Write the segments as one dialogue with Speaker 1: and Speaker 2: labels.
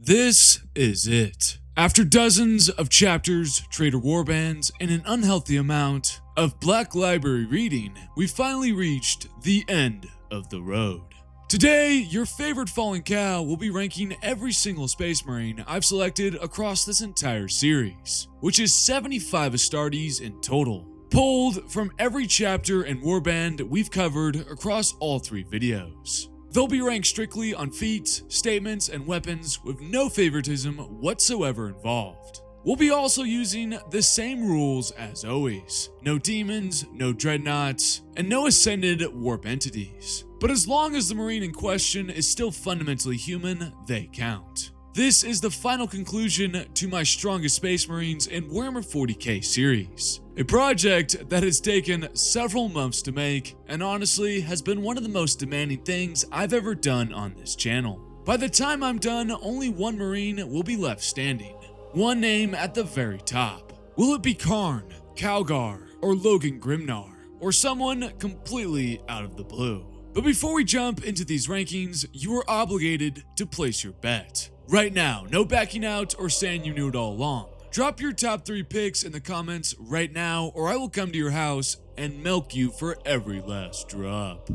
Speaker 1: This is it. After dozens of chapters, traitor warbands, and an unhealthy amount of Black Library reading, we finally reached the end of the road. Today, your favorite fallen cow will be ranking every single Space Marine I've selected across this entire series, which is 75 Astartes in total, pulled from every chapter and warband we've covered across all 3 videos. They'll be ranked strictly on feats, statements, and weapons with no favoritism whatsoever involved. We'll be also using the same rules as always. No demons, no dreadnoughts, and no ascended warp entities. But as long as the Marine in question is still fundamentally human, they count. This is the final conclusion to my Strongest Space Marines in Warhammer 40k series. A project that has taken several months to make, and honestly has been one of the most demanding things I've ever done on this channel. By the time I'm done, only one Marine will be left standing. One name at the very top. Will it be Karn, Calgar, or Logan Grimnar, or someone completely out of the blue? But before we jump into these rankings, you are obligated to place your bet. Right now, no backing out or saying you knew it all along. Drop your top 3 picks in the comments right now, or I will come to your house and milk you for every last drop.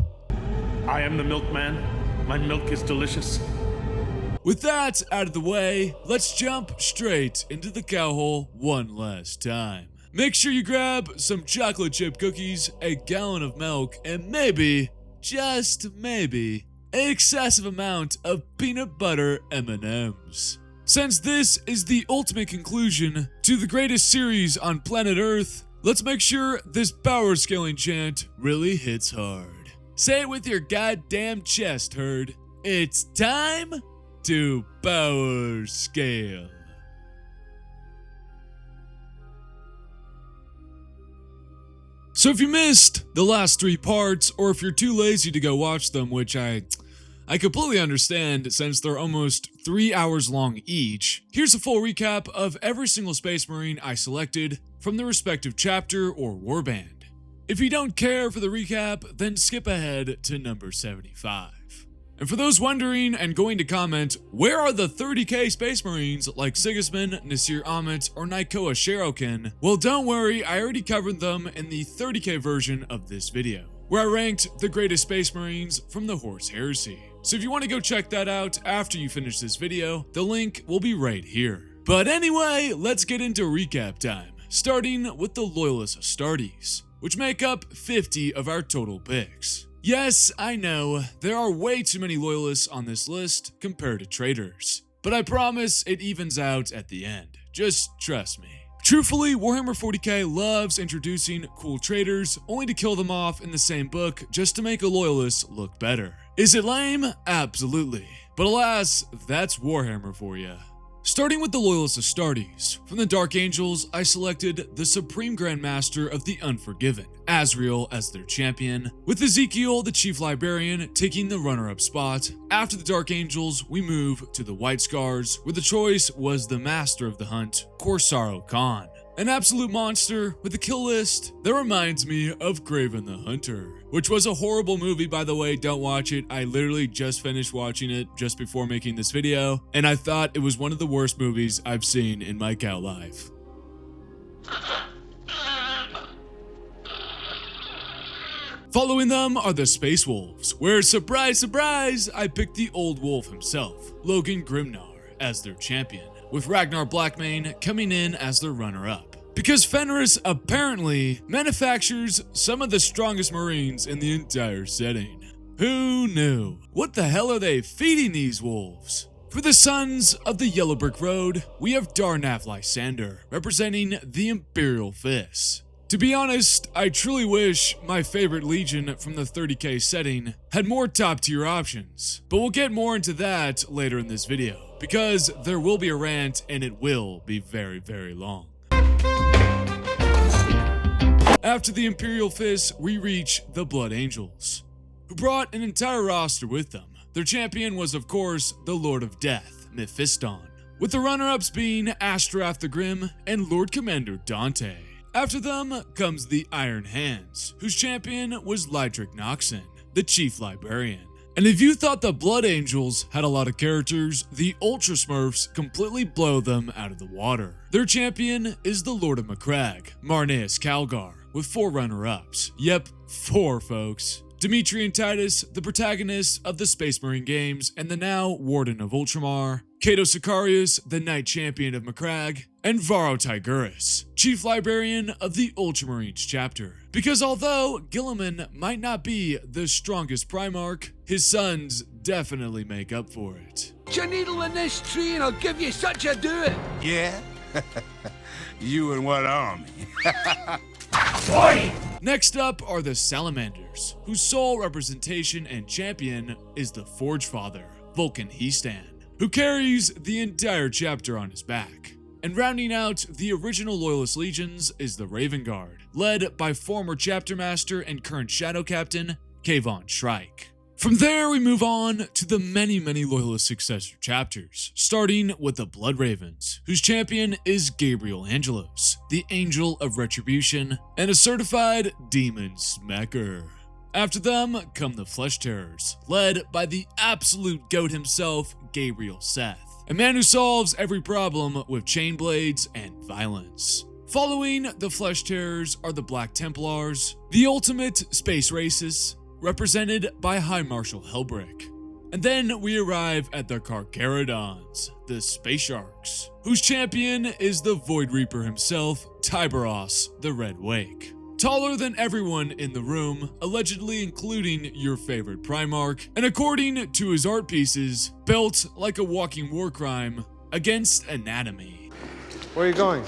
Speaker 2: I am the milkman. My milk is delicious.
Speaker 1: With that out of the way, let's jump straight into the cow hole one last time. Make sure you grab some chocolate chip cookies, a gallon of milk, and maybe, just maybe, an excessive amount of peanut butter M&Ms. Since this is the ultimate conclusion to the greatest series on planet Earth, let's make sure this power scaling chant really hits hard. Say it with your goddamn chest, herd. It's time to power scale. So if you missed the last 3 parts, or if you're too lazy to go watch them, which I completely understand since they're almost 3 hours long each, here's a full recap of every single Space Marine I selected from the respective chapter or warband. If you don't care for the recap, then skip ahead to number 75. And for those wondering and going to comment, where are the 30k Space Marines like Sigismund, Nasir Amit, or Naikoa Shirokin? Well, don't worry, I already covered them in the 30k version of this video, where I ranked the greatest Space Marines from the Horus Heresy. So if you want to go check that out after you finish this video, the link will be right here. But anyway, let's get into recap time, starting with the Loyalist Astartes, which make up 50 of our total picks. Yes, I know, there are way too many Loyalists on this list compared to traitors, but I promise it evens out at the end, just trust me. Truthfully, Warhammer 40k loves introducing cool traitors only to kill them off in the same book just to make a Loyalist look better. Is it lame? Absolutely. But alas, that's Warhammer for ya. Starting with the Loyalist Astartes, from the Dark Angels, I selected the Supreme Grandmaster of the Unforgiven, Azrael as their champion, with Ezekiel, the Chief Librarian, taking the runner-up spot. After the Dark Angels, we move to the White Scars, where the choice was the Master of the Hunt, Corsaro Khan. An absolute monster with a kill list that reminds me of Kraven the Hunter, which was a horrible movie, by the way. Don't watch it. I literally just finished watching it just before making this video, and I thought it was one of the worst movies I've seen in my cow life. Following them are the Space Wolves, where, surprise, surprise, I picked the old wolf himself, Logan Grimnar, as their champion, with Ragnar Blackmane coming in as their runner-up. Because Fenris apparently manufactures some of the strongest Marines in the entire setting. Who knew? What the hell are they feeding these wolves? For the Sons of the Yellow Brick Road, we have Darnath Lysander, representing the Imperial Fists. To be honest, I truly wish my favorite Legion from the 30k setting had more top tier options, but we'll get more into that later in this video, because there will be a rant and it will be very, very long. After the Imperial Fists, we reach the Blood Angels, who brought an entire roster with them. Their champion was, of course, the Lord of Death, Mephiston, with the runner-ups being Ashtrath the Grim and Lord Commander Dante. After them comes the Iron Hands, whose champion was Lydric Noxon, the Chief Librarian. And if you thought the Blood Angels had a lot of characters, the Ultra Smurfs completely blow them out of the water. Their champion is the Lord of Macragge, Marneus Calgar, with 4 runner-ups. Yep, 4 folks. Dimitri and Titus, the protagonists of the Space Marine games and the now Warden of Ultramar, Cato Sicarius, the Knight Champion of Macragge, and Varro Tigurus, Chief Librarian of the Ultramarines chapter. Because although Gilliman might not be the strongest Primarch, his sons definitely make up for it.
Speaker 3: Put your needle in this tree and I'll give you such a do it.
Speaker 4: Yeah? You and what army?
Speaker 3: Boy!
Speaker 1: Next up are the Salamanders, whose sole representation and champion is the Forge Father, Vulcan Heastan, who carries the entire chapter on his back. And rounding out the original Loyalist legions is the Raven Guard, led by former chapter master and current Shadow Captain, Kayvon Shrike. From there, we move on to the many Loyalist successor chapters, starting with the Blood Ravens, whose champion is Gabriel Angelos, the Angel of Retribution, and a certified demon smacker. After them come the Flesh Terrors, led by the absolute GOAT himself, Gabriel Seth, a man who solves every problem with chain blades and violence. Following the Flesh Terrors are the Black Templars, the ultimate space racists, represented by High Marshal Helbrick. And then we arrive at the Carcharodons, the Space Sharks, whose champion is the Void Reaper himself, Tiberos, the Red Wake. Taller than everyone in the room, allegedly including your favorite Primarch, and according to his art pieces, built like a walking war crime against anatomy.
Speaker 5: Where are you going?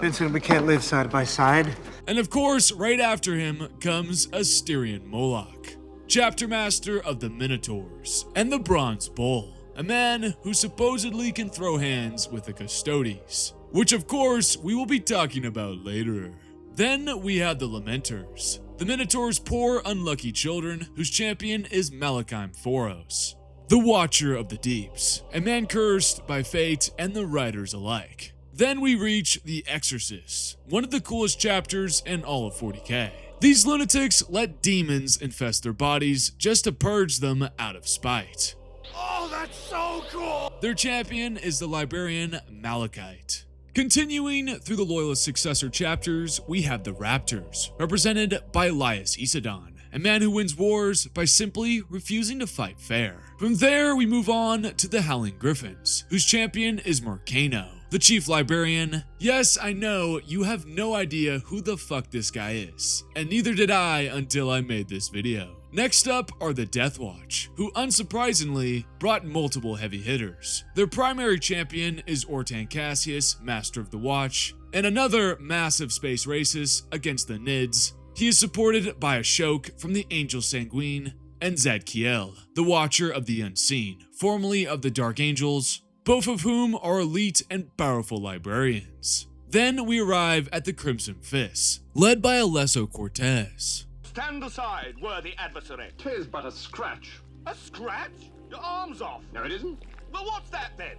Speaker 6: Vincent, we can't live side by side.
Speaker 1: And of course, right after him comes Asterion Moloch, chapter master of the Minotaurs, and the Bronze Bull, a man who supposedly can throw hands with the Custodes, which of course we will be talking about later. Then we have the Lamenters, the Minotaur's poor unlucky children whose champion is Malachim Foros, the Watcher of the Deeps, a man cursed by fate and the writers alike. Then we reach the Exorcists, one of the coolest chapters in all of 40k. These lunatics let demons infest their bodies just to purge them out of spite.
Speaker 3: Oh, that's so cool!
Speaker 1: Their champion is the Librarian Malachite. Continuing through the Loyalist successor chapters, we have the Raptors, represented by Elias Isidon, a man who wins wars by simply refusing to fight fair. From there, we move on to the Howling Griffins, whose champion is Morcano, the Chief Librarian. Yes, I know, you have no idea who the fuck this guy is, and neither did I until I made this video. Next up are the Death Watch, who unsurprisingly brought multiple heavy hitters. Their primary champion is Ortan Cassius, Master of the Watch, and another massive space racist against the Nids. He is supported by Ashok from the Angel Sanguine, and Zadkiel, the Watcher of the Unseen, formerly of the Dark Angels, both of whom are elite and powerful librarians. Then we arrive at the Crimson Fists, led by Alesso Cortez.
Speaker 7: Stand aside, worthy adversary.
Speaker 5: 'Tis but a scratch.
Speaker 7: A scratch? Your arm's off.
Speaker 5: No, it isn't.
Speaker 7: Well, what's that then?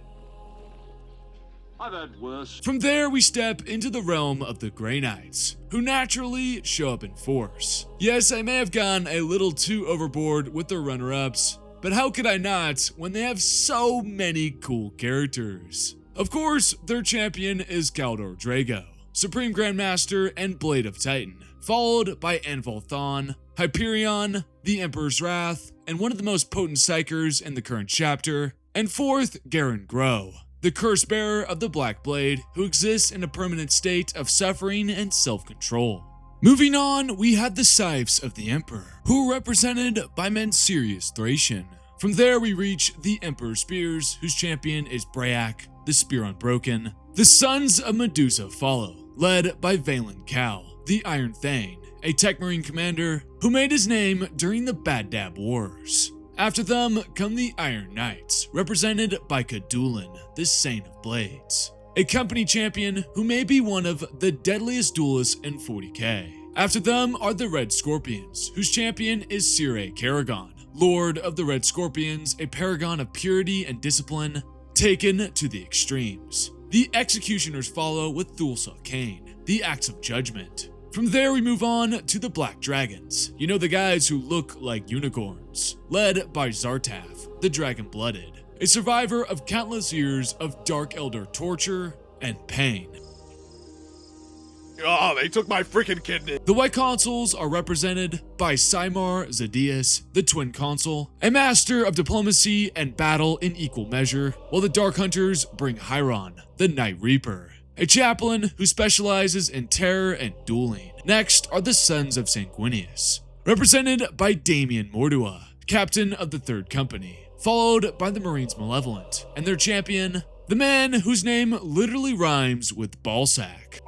Speaker 5: I've heard worse.
Speaker 1: From there, we step into the realm of the Grey Knights, who naturally show up in force. Yes, I may have gone a little too overboard with their runner-ups, but how could I not when they have so many cool characters? Of course, their champion is Kaldor Drago, Supreme Grandmaster and Blade of Titan, followed by Anvil Thon, Hyperion, the Emperor's Wrath, and one of the most potent psychers in the current chapter, and fourth, Garen Grow, the curse bearer of the Black Blade, who exists in a permanent state of suffering and self-control. Moving on, we had the Scythes of the Emperor, who are represented by Mansirius Thracian. From there, we reach the Emperor's Spears, whose champion is Brayak, the Spear Unbroken. The Sons of Medusa follow, led by Valen Cal, the Iron Thane, a Tech Marine commander who made his name during the Bad Dab Wars. After them come the Iron Knights, represented by Kadulin, the Saint of Blades, a company champion who may be one of the deadliest duelists in 40k. After them are the Red Scorpions, whose champion is Sire Karagon, Lord of the Red Scorpions, a paragon of purity and discipline taken to the extremes. The Executioners follow with Thulsa Kane, the Axe of Judgment. From there we move on to the Black Dragons, you know, the guys who look like unicorns. Champions, led by Zartaf, the Dragon-Blooded, a survivor of countless years of Dark Elder torture and pain.
Speaker 3: Oh, they took my freaking kidney.
Speaker 1: The White Consuls are represented by Symar Zadius, the Twin Consul, a master of diplomacy and battle in equal measure, while the Dark Hunters bring Hyron, the Night Reaper, a chaplain who specializes in terror and dueling. Next are the Sons of Sanguinius, represented by Damian Mordua, captain of the 3rd Company, followed by the Marines Malevolent, and their champion, the man whose name literally rhymes with Ballsack.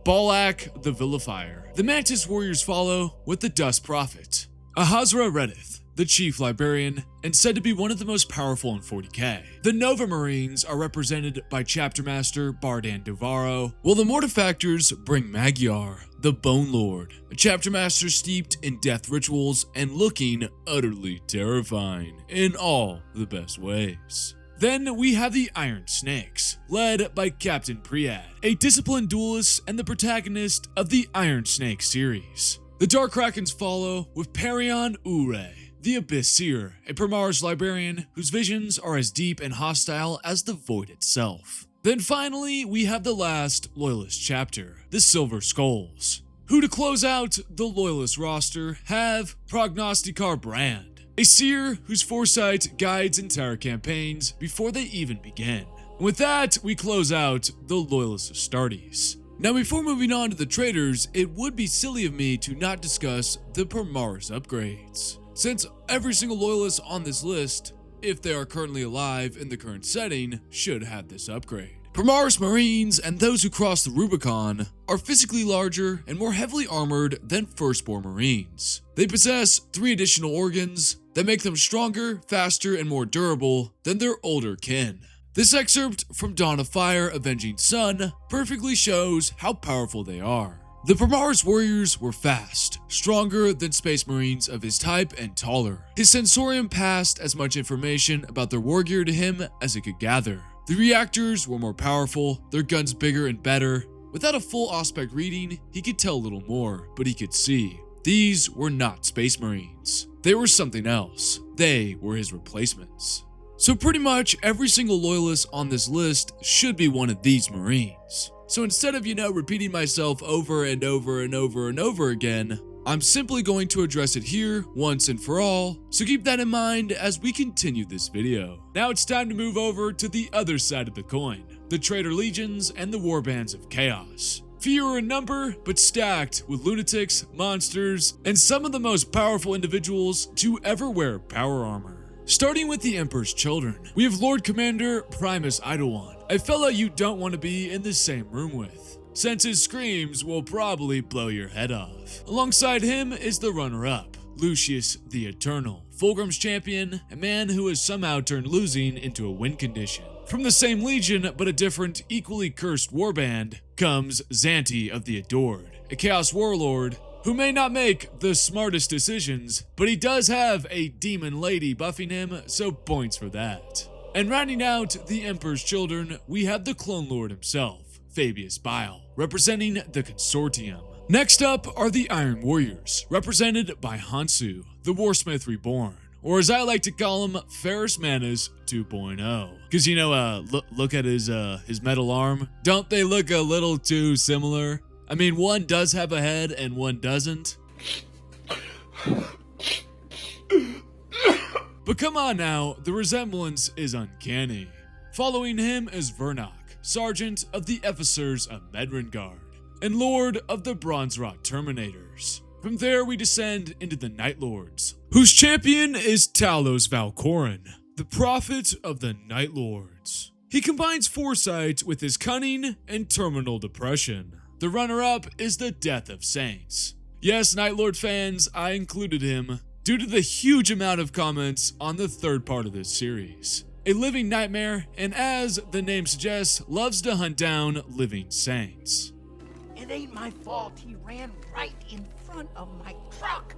Speaker 1: Balak the Vilifier. The Mantis Warriors follow with the Dust Prophet, Ahazra Redith, the Chief Librarian, and said to be one of the most powerful in 40k. The Nova Marines are represented by Chapter Master Bardan Dovaro, while the Mortifactors bring Magyar, the Bone Lord, a Chapter Master steeped in death rituals and looking utterly terrifying in all the best ways. Then we have the Iron Snakes, led by Captain Priad, a disciplined duelist and the protagonist of the Iron Snake series. The Dark Krakens follow with Perion Ure, the Abyss Seer, a Primaris librarian whose visions are as deep and hostile as the void itself. Then finally, we have the last Loyalist chapter, the Silver Skulls, who to close out the Loyalist roster have Prognosticar Brand, a seer whose foresight guides entire campaigns before they even begin. And with that, we close out the Loyalist Astartes. Now before moving on to the traitors, it would be silly of me to not discuss the Primaris upgrades, since every single Loyalist on this list, if they are currently alive in the current setting, should have this upgrade. Primaris Marines and those who cross the Rubicon are physically larger and more heavily armored than Firstborn Marines. They possess 3 additional organs that make them stronger, faster, and more durable than their older kin. This excerpt from Dawn of Fire Avenging Sun perfectly shows how powerful they are. The Primaris warriors were fast, stronger than Space Marines of his type, and taller. His sensorium passed as much information about their war gear to him as it could gather. The reactors were more powerful, their guns bigger and better. Without a full aspect reading, he could tell a little more, but he could see. These were not Space Marines. They were something else. They were his replacements. So pretty much every single Loyalist on this list should be one of these Marines. So instead of, repeating myself over and over and over and over again, I'm simply going to address it here once and for all, so keep that in mind as we continue this video. Now it's time to move over to the other side of the coin, the Traitor Legions and the Warbands of Chaos. Fewer in number, but stacked with lunatics, monsters, and some of the most powerful individuals to ever wear power armor. Starting with the Emperor's Children, we have Lord Commander Primus Eidolon, a fella you don't want to be in the same room with, since his screams will probably blow your head off. Alongside him is the runner-up, Lucius the Eternal, Fulgrim's champion, a man who has somehow turned losing into a win condition. From the same legion but a different, equally cursed warband, comes Xanti of the Adored, a Chaos Warlord who may not make the smartest decisions, but he does have a demon lady buffing him, so points for that. And rounding out the Emperor's Children, we have the Clone Lord himself, Fabius Bile, representing the Consortium. Next up are the Iron Warriors, represented by Hansu, the Warsmith Reborn, or as I like to call him, Ferrus Manus 2.0. Cause look at his metal arm. Don't they look a little too similar? I mean, one does have a head and one doesn't. But come on now, the resemblance is uncanny. Following him is Vernok, Sergeant of the Ephesers of Medrengard, and Lord of the Bronze-Rot Terminators. From there we descend into the Night Lords, whose champion is Talos Valcorin, the Prophet of the Night Lords. He combines foresight with his cunning and terminal depression. The runner-up is the Death of Saints. Yes, Night Lord fans, I included him due to the huge amount of comments on the 3rd part of this series. A living nightmare, and as the name suggests, loves to hunt down living saints.
Speaker 3: It ain't my fault he ran right in front of my truck.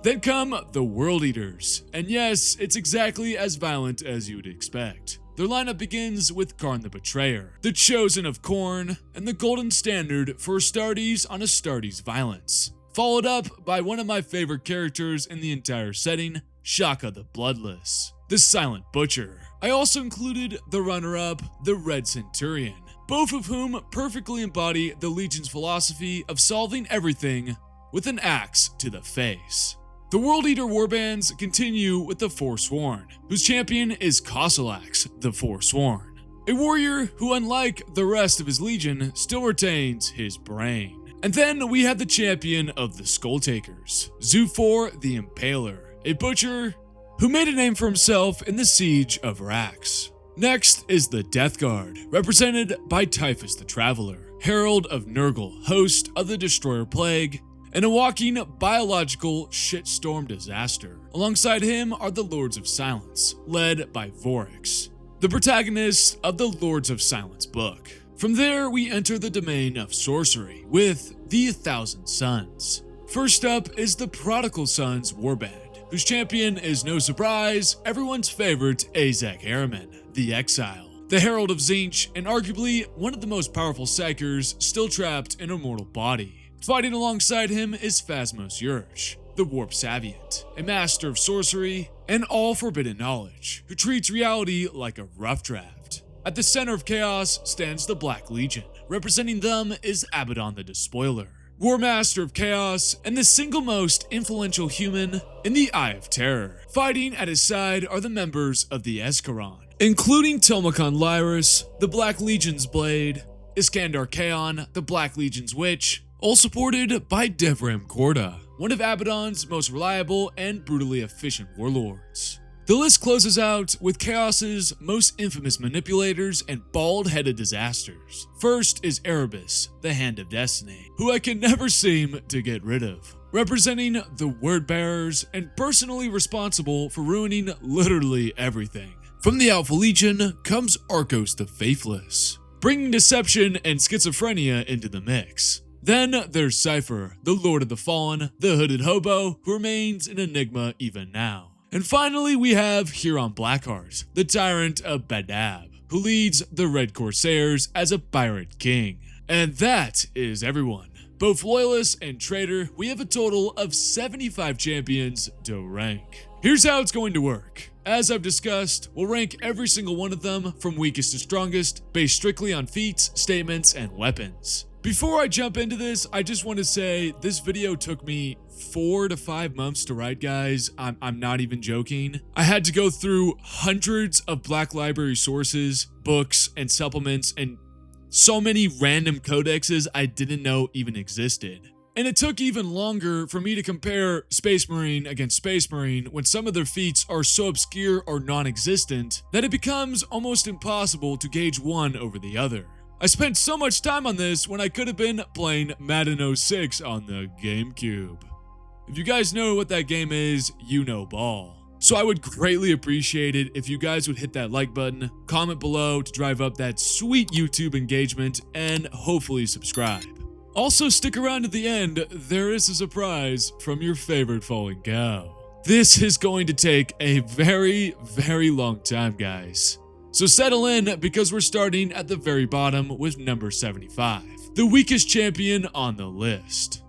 Speaker 1: Then come the World Eaters, and yes, it's exactly as violent as you'd expect. Their lineup begins with Karn the Betrayer, the Chosen of Khorne, and the golden standard for Astartes on Astartes violence. followed up by one of my favorite characters in the entire setting, Shaka the Bloodless, the Silent Butcher. I also included the runner-up, the Red Centurion, both of whom perfectly embody the Legion's philosophy of solving everything with an axe to the face. The World Eater warbands continue with the Forsworn, whose champion is Kosalax the Forsworn, a warrior who, unlike the rest of his legion, still retains his brain. And then we have the champion of the Skulltakers, Zufor the Impaler, a butcher who made a name for himself in the Siege of Rax. Next is the Death Guard, represented by Typhus the Traveler, Herald of Nurgle, host of the Destroyer Plague, and a walking biological shitstorm disaster. Alongside him are the Lords of Silence, led by Vorix, the protagonist of the Lords of Silence book. From there, we enter the domain of sorcery with the 1,000 Sons. First up is the Prodigal Sons warband, whose champion is, no surprise, everyone's favorite Azek Araman, the Exile, the Herald of Tzeentch, and arguably one of the most powerful psychers still trapped in a mortal body. Fighting alongside him is Phasmos Yurch, the Warp Savient, a master of sorcery and all forbidden knowledge, who treats reality like a rough draft. At the center of chaos stands the Black Legion. Representing them is Abaddon the Despoiler, War Master of Chaos, and the single most influential human in the Eye of Terror. Fighting at his side are the members of the Escharon, including Telmacon Lyris, the Black Legion's Blade, Iskandar Kaon, the Black Legion's Witch, all supported by Devram Korda, one of Abaddon's most reliable and brutally efficient warlords. The list closes out with Chaos's most infamous manipulators and bald-headed disasters. First is Erebus, the Hand of Destiny, who I can never seem to get rid of, representing the Word Bearers and personally responsible for ruining literally everything. From the Alpha Legion comes Arcos the Faithless, bringing deception and schizophrenia into the mix. Then there's Cypher, the Lord of the Fallen, the Hooded Hobo, who remains an enigma even now. And finally, we have Huron Blackheart, the Tyrant of Badab, who leads the Red Corsairs as a pirate king. And that is everyone. Both Loyalist and Traitor, we have a total of 75 champions to rank. Here's how it's going to work. As I've discussed, we'll rank every single one of them from weakest to strongest, based strictly on feats, statements, and weapons. Before I jump into this, I just want to say this video took me 4 to 5 months to write, guys. I'm not even joking. I had to go through hundreds of Black Library sources, books, and supplements, and so many random codexes I didn't know even existed. And it took even longer for me to compare Space Marine against Space Marine when some of their feats are so obscure or non-existent that it becomes almost impossible to gauge one over the other. I spent so much time on this when I could have been playing Madden 06 on the GameCube. If you guys know what that game is, you know ball. So I would greatly appreciate it if you guys would hit that like button, comment below to drive up that sweet YouTube engagement, and hopefully subscribe. Also stick around to the end, there is a surprise from your favorite fallen cow. This is going to take a very, very long time, guys. So settle in, because we're starting at the very bottom with number 75, the weakest champion on the list.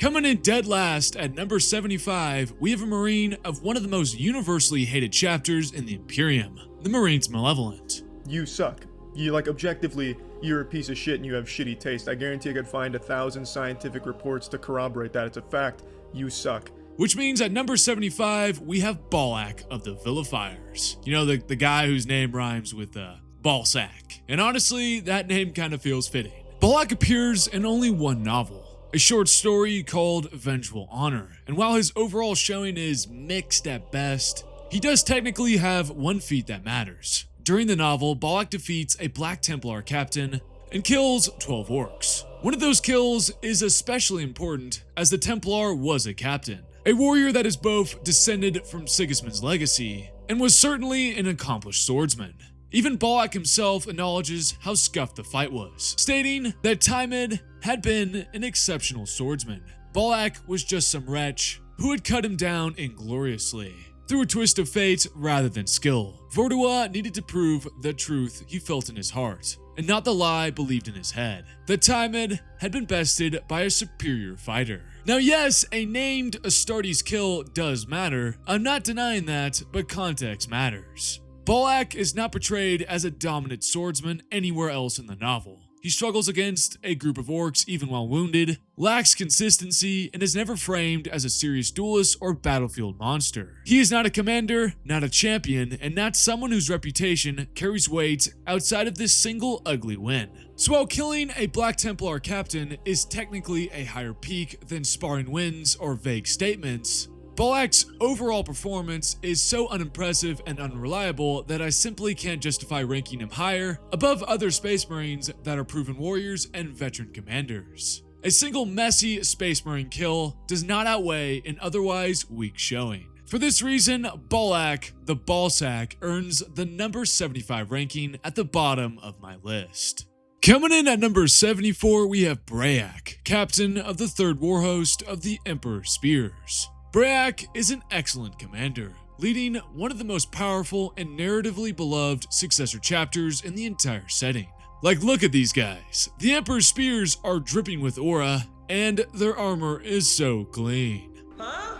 Speaker 1: Coming in dead last at number 75, we have a Marine of one of the most universally hated chapters in the Imperium, the Marines Malevolent.
Speaker 8: You suck. You, objectively, you're a piece of shit and you have shitty taste. I guarantee I could find 1,000 scientific reports to corroborate that. It's a fact. You suck.
Speaker 1: Which means at number 75, we have Balak of the Vilifiers. You know, the guy whose name rhymes with ballsack. And honestly, that name kind of feels fitting. Balak appears in only one novel, a short story called Vengeful Honor. And while his overall showing is mixed at best, he does technically have one feat that matters. During the novel, Balak defeats a Black Templar captain and kills 12 orcs. One of those kills is especially important as the Templar was a captain, a warrior that is both descended from Sigismund's legacy and was certainly an accomplished swordsman. Even Balak himself acknowledges how scuffed the fight was, stating that Tymid had been an exceptional swordsman. Balak was just some wretch who had cut him down ingloriously, through a twist of fate rather than skill. Vordua needed to prove the truth he felt in his heart, and not the lie believed in his head, that Timon had been bested by a superior fighter. Now yes, a named Astartes kill does matter, I'm not denying that, but context matters. Balak is not portrayed as a dominant swordsman anywhere else in the novel. He struggles against a group of orcs even while wounded, lacks consistency, and is never framed as a serious duelist or battlefield monster. He is not a commander, not a champion, and not someone whose reputation carries weight outside of this single ugly win. So while killing a Black Templar captain is technically a higher peak than sparring wins or vague statements, Balak's overall performance is so unimpressive and unreliable that I simply can't justify ranking him higher above other Space Marines that are proven warriors and veteran commanders. A single messy Space Marine kill does not outweigh an otherwise weak showing. For this reason, Balak, the Ballsack, earns the number 75 ranking at the bottom of my list. Coming in at number 74, we have Brayak, captain of the 3rd Warhost of the Emperor's Spears. Brayak is an excellent commander, leading one of the most powerful and narratively beloved successor chapters in the entire setting. Like, look at these guys. The Emperor's Spears are dripping with aura, and their armor is so clean.
Speaker 9: Huh?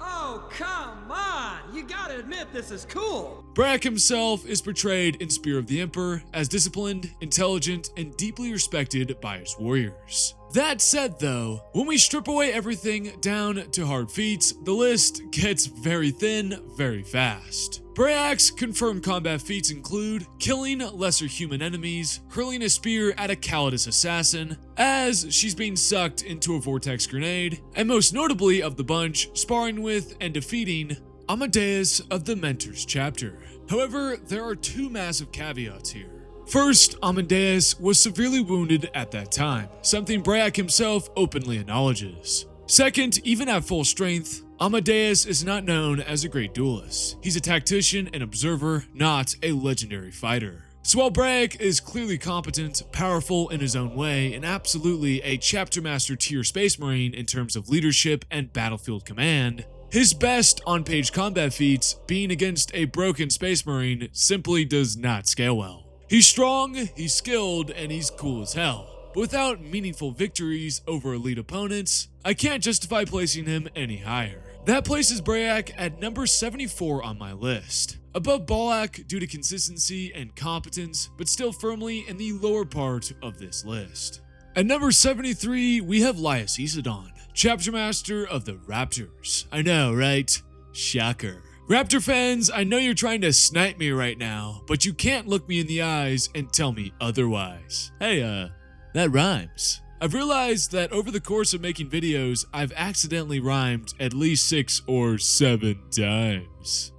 Speaker 9: Oh, come on! You gotta admit this is cool!
Speaker 1: Brayak himself is portrayed in Spear of the Emperor as disciplined, intelligent, and deeply respected by his warriors. That said though, when we strip away everything down to hard feats, the list gets very thin very fast. Brayak's confirmed combat feats include killing lesser human enemies, hurling a spear at a Calidus assassin as she's being sucked into a vortex grenade, and most notably of the bunch, sparring with and defeating Amadeus of the Mentors chapter. However, there are two massive caveats here. First, Amadeus was severely wounded at that time, something Brayak himself openly acknowledges. Second, even at full strength, Amadeus is not known as a great duelist. He's a tactician and observer, not a legendary fighter. So while Brayak is clearly competent, powerful in his own way, and absolutely a chapter master tier Space Marine in terms of leadership and battlefield command, his best on-page combat feats, being against a broken Space Marine, simply does not scale well. He's strong, he's skilled, and he's cool as hell. But without meaningful victories over elite opponents, I can't justify placing him any higher. That places Brayak at number 74 on my list. Above Balak due to consistency and competence, but still firmly in the lower part of this list. At number 73, we have Loyalist Champions, chapter master of the Raptors. I know, right? Shocker. Raptor fans, I know you're trying to snipe me right now, but you can't look me in the eyes and tell me otherwise. Hey, that rhymes. I've realized that over the course of making videos, I've accidentally rhymed at least 6 or 7 times.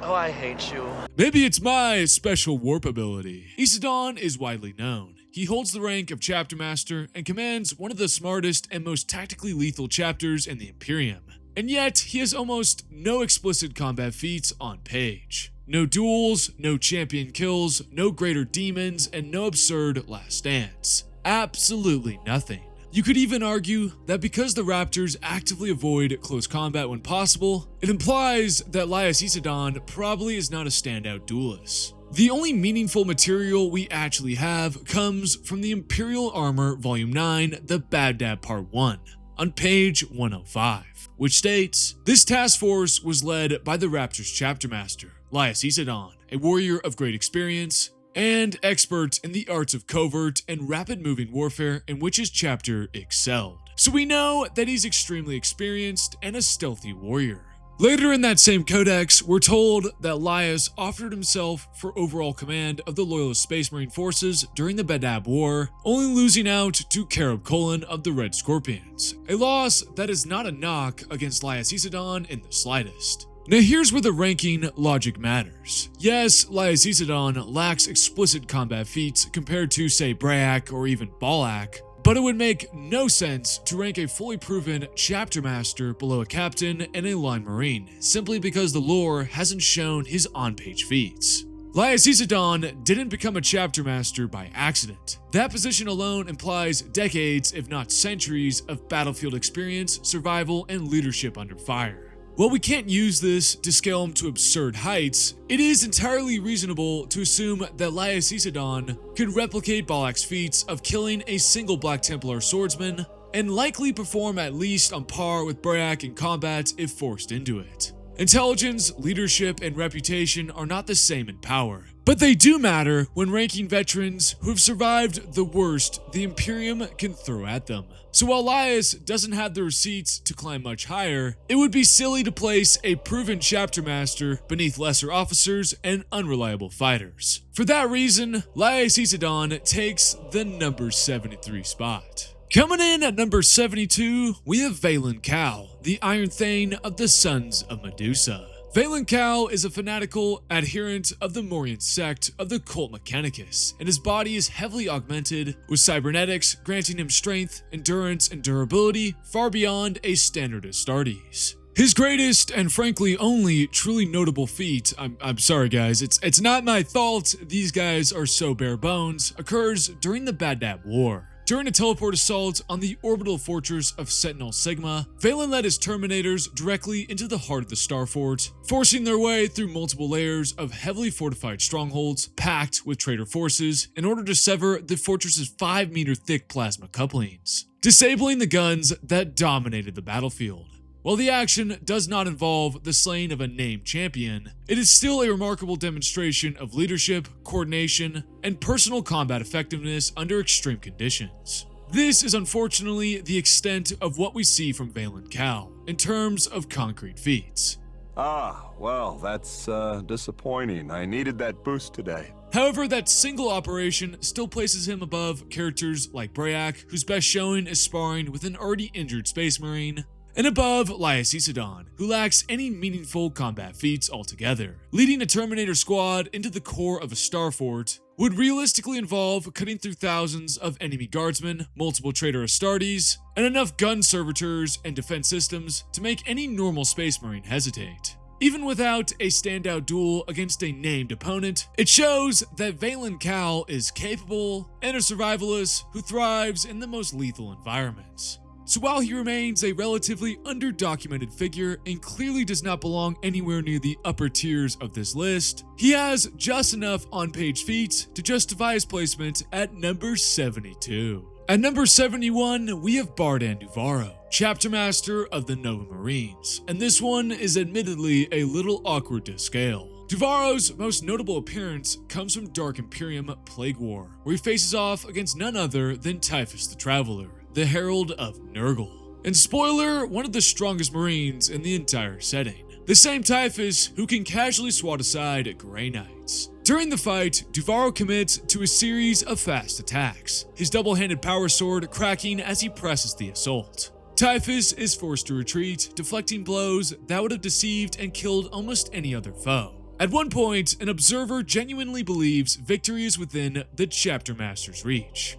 Speaker 10: Oh, I hate you.
Speaker 1: Maybe it's my special warp ability. Isidon is widely known. He holds the rank of chapter master and commands one of the smartest and most tactically lethal chapters in the Imperium. And yet, he has almost no explicit combat feats on page. No duels, no champion kills, no greater demons, and no absurd last stands. Absolutely nothing. You could even argue that because the Raptors actively avoid close combat when possible, it implies that Loyalist Champions probably is not a standout duelist. The only meaningful material we actually have comes from the Imperial Armor Volume 9, The Bad Dad Part 1, on page 105. Which states, this task force was led by the Raptors chapter master, Loyalist Champions, a warrior of great experience and expert in the arts of covert and rapid moving warfare in which his chapter excelled. So we know that he's extremely experienced and a stealthy warrior. Later in that same codex, we're told that Loyalist offered himself for overall command of the Loyalist Space Marine forces during the Badab War, only losing out to Karab Colon of the Red Scorpions, a loss that is not a knock against Loyalist Champions in the slightest. Now here's where the ranking logic matters. Yes, Loyalist Champions lacks explicit combat feats compared to, say, Brayak or even Balak, but it would make no sense to rank a fully proven chapter master below a captain and a line marine, simply because the lore hasn't shown his on-page feats. Loyalist Champions didn't become a chapter master by accident. That position alone implies decades, if not centuries, of battlefield experience, survival, and leadership under fire. While we can't use this to scale him to absurd heights, it is entirely reasonable to assume that Laiacesidon could replicate Balak's feats of killing a single Black Templar swordsman, and likely perform at least on par with Brayak in combat if forced into it. Intelligence, leadership, and reputation are not the same in power, but they do matter when ranking veterans who have survived the worst the Imperium can throw at them. So while Laius doesn't have the receipts to climb much higher, it would be silly to place a proven chapter master beneath lesser officers and unreliable fighters. For that reason, Laiacesidon takes the number 73 spot. Coming in at number 72, we have Valen Cal, the Iron Thane of the Sons of Medusa. Valen Cal is a fanatical adherent of the Morian sect of the Cult Mechanicus, and his body is heavily augmented with cybernetics, granting him strength, endurance, and durability far beyond a standard Astartes. His greatest and frankly only truly notable feat, I'm sorry guys, it's not my fault, these guys are so bare bones, occurs during the Badab War. During a teleport assault on the orbital fortress of Sentinel Sigma, Valen led his Terminators directly into the heart of the Starfort, forcing their way through multiple layers of heavily fortified strongholds packed with traitor forces in order to sever the fortress's 5-meter thick plasma couplings, disabling the guns that dominated the battlefield. While the action does not involve the slaying of a named champion, it is still a remarkable demonstration of leadership, coordination, and personal combat effectiveness under extreme conditions. This is unfortunately the extent of what we see from Valen Cal in terms of concrete feats.
Speaker 11: Ah, well, that's disappointing. I needed that boost today.
Speaker 1: However, that single operation still places him above characters like Brayak, whose best showing is sparring with an already injured Space Marine, and above Laiacesidon, who lacks any meaningful combat feats altogether. Leading a Terminator squad into the core of a Starfort would realistically involve cutting through thousands of enemy guardsmen, multiple traitor Astartes, and enough gun servitors and defense systems to make any normal Space Marine hesitate. Even without a standout duel against a named opponent, it shows that Valen Cal is capable and a survivalist who thrives in the most lethal environments. So while he remains a relatively underdocumented figure and clearly does not belong anywhere near the upper tiers of this list, he has just enough on-page feats to justify his placement at number 72. At number 71, we have Bardan Duvaro, Chapter Master of the Nova Marines, and this one is admittedly a little awkward to scale. Duvaro's most notable appearance comes from Dark Imperium Plague War, where he faces off against none other than Typhus the Traveler, the Herald of Nurgle. And spoiler, one of the strongest Marines in the entire setting. The same Typhus who can casually swat aside Grey Knights. During the fight, Duvaro commits to a series of fast attacks, his double-handed power sword cracking as he presses the assault. Typhus is forced to retreat, deflecting blows that would have deceived and killed almost any other foe. At one point, an observer genuinely believes victory is within the Chapter Master's reach.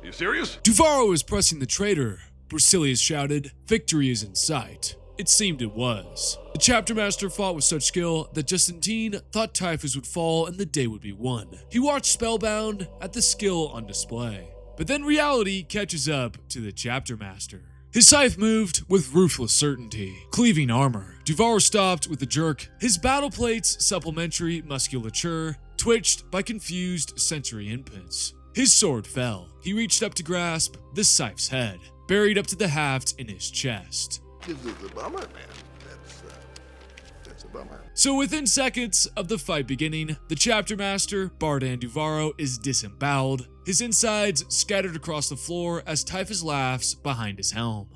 Speaker 11: You serious?
Speaker 1: Duvaro is pressing the traitor. Brasilius shouted, "Victory is in sight." It seemed it was. The Chapter Master fought with such skill that Justine thought Typhus would fall and the day would be won. He watched spellbound at the skill on display. But then reality catches up to the Chapter Master. His scythe moved with ruthless certainty, cleaving armor. Duvaro stopped with a jerk. His battle plate's supplementary musculature twitched by confused sensory inputs. His sword fell. He reached up to grasp the scythe's head, buried up to the haft in his chest.
Speaker 12: This is a bummer, man. That's a bummer.
Speaker 1: So within seconds of the fight beginning, the Chapter Master, Bardan Duvaro, is disemboweled, his insides scattered across the floor as Typhus laughs behind his helm.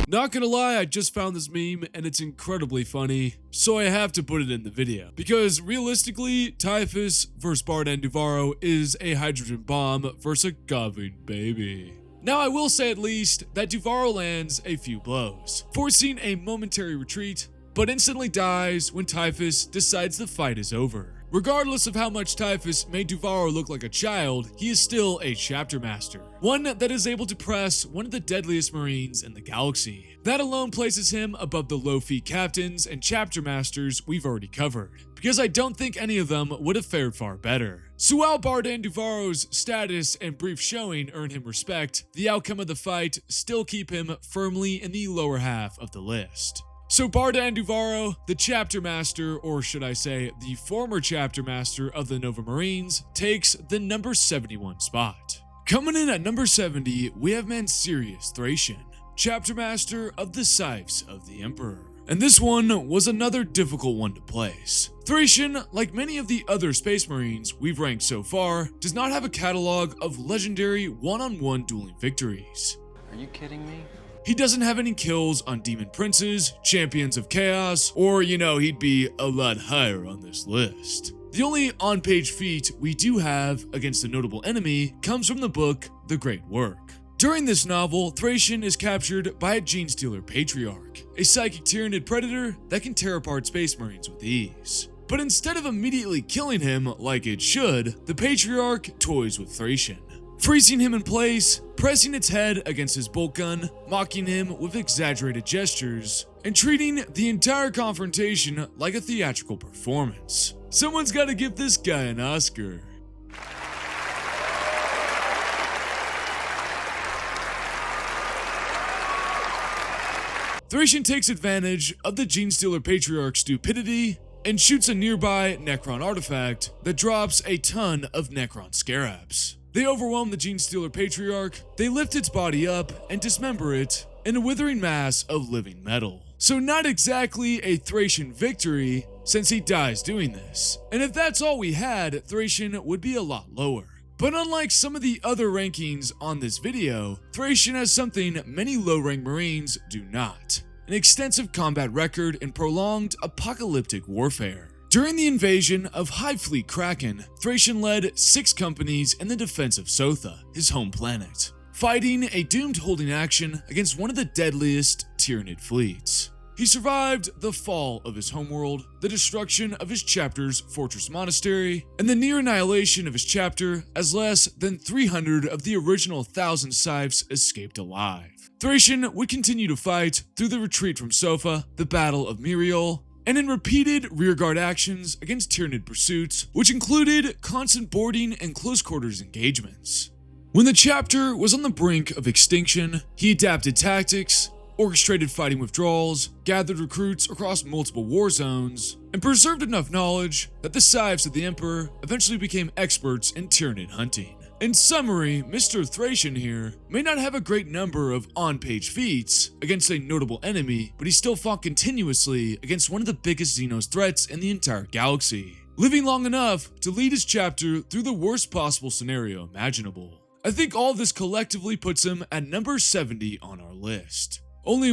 Speaker 1: Not gonna lie, I just found this meme and it's incredibly funny, so I have to put it in the video. Because realistically, Typhus vs Bardan Duvaro is a hydrogen bomb versus a goblin baby. Now I will say at least that Duvaro lands a few blows, forcing a momentary retreat, but instantly dies when Typhus decides the fight is over. Regardless of how much Typhus made Duvaro look like a child, he is still a chapter master, one that is able to press one of the deadliest marines in the galaxy. That alone places him above the low-fee captains and chapter masters we've already covered, because I don't think any of them would have fared far better. So while Bardan Duvaro's status and brief showing earn him respect, the outcome of the fight still keep him firmly in the lower half of the list. So Bardan Duvaro, the chapter master, or should I say the former chapter master of the Nova Marines, takes the number 71 spot. Coming in at number 70, we have Mansirius Thracian, chapter master of the Scythes of the Emperor. And this one was another difficult one to place. Thracian, like many of the other Space Marines we've ranked so far, does not have a catalog of legendary one-on-one dueling victories.
Speaker 10: Are you kidding me?
Speaker 1: He doesn't have any kills on Demon Princes, Champions of Chaos, or he'd be a lot higher on this list. The only on-page feat we do have against a notable enemy comes from the book The Great Work. During this novel, Thracian is captured by a Genestealer Patriarch, a psychic Tyranid predator that can tear apart Space Marines with ease. But instead of immediately killing him like it should, the Patriarch toys with Thracian, freezing him in place, pressing its head against his bolt gun, mocking him with exaggerated gestures, and treating the entire confrontation like a theatrical performance. Someone's gotta give this guy an Oscar. Thracian takes advantage of the Genestealer Patriarch's stupidity and shoots a nearby Necron artifact that drops a ton of Necron scarabs. They overwhelm the Genestealer Patriarch, they lift its body up and dismember it in a withering mass of living metal. So not exactly a Thracian victory, since he dies doing this. And if that's all we had, Thracian would be a lot lower. But unlike some of the other rankings on this video, Thracian has something many low-rank Marines do not: an extensive combat record in prolonged apocalyptic warfare. During the invasion of Hive Fleet Kraken, Thracian led 6 companies in the defense of Sotha, his home planet, fighting a doomed holding action against one of the deadliest Tyranid fleets. He survived the fall of his homeworld, the destruction of his chapter's fortress monastery, and the near annihilation of his chapter as less than 300 of the original 1,000 Scythes escaped alive. Thracian would continue to fight through the retreat from Sofa, the Battle of Miriel, and in repeated rearguard actions against Tyranid pursuits, which included constant boarding and close quarters engagements. When the chapter was on the brink of extinction, he adapted tactics, orchestrated fighting withdrawals, gathered recruits across multiple war zones, and preserved enough knowledge that the Scythes of the Emperor eventually became experts in Tyranid hunting. In summary, Mr. Thracian here may not have a great number of on-page feats against a notable enemy, but he still fought continuously against one of the biggest Xenos threats in the entire galaxy, living long enough to lead his chapter through the worst possible scenario imaginable. I think all of this collectively puts him at number 70 on our list. Only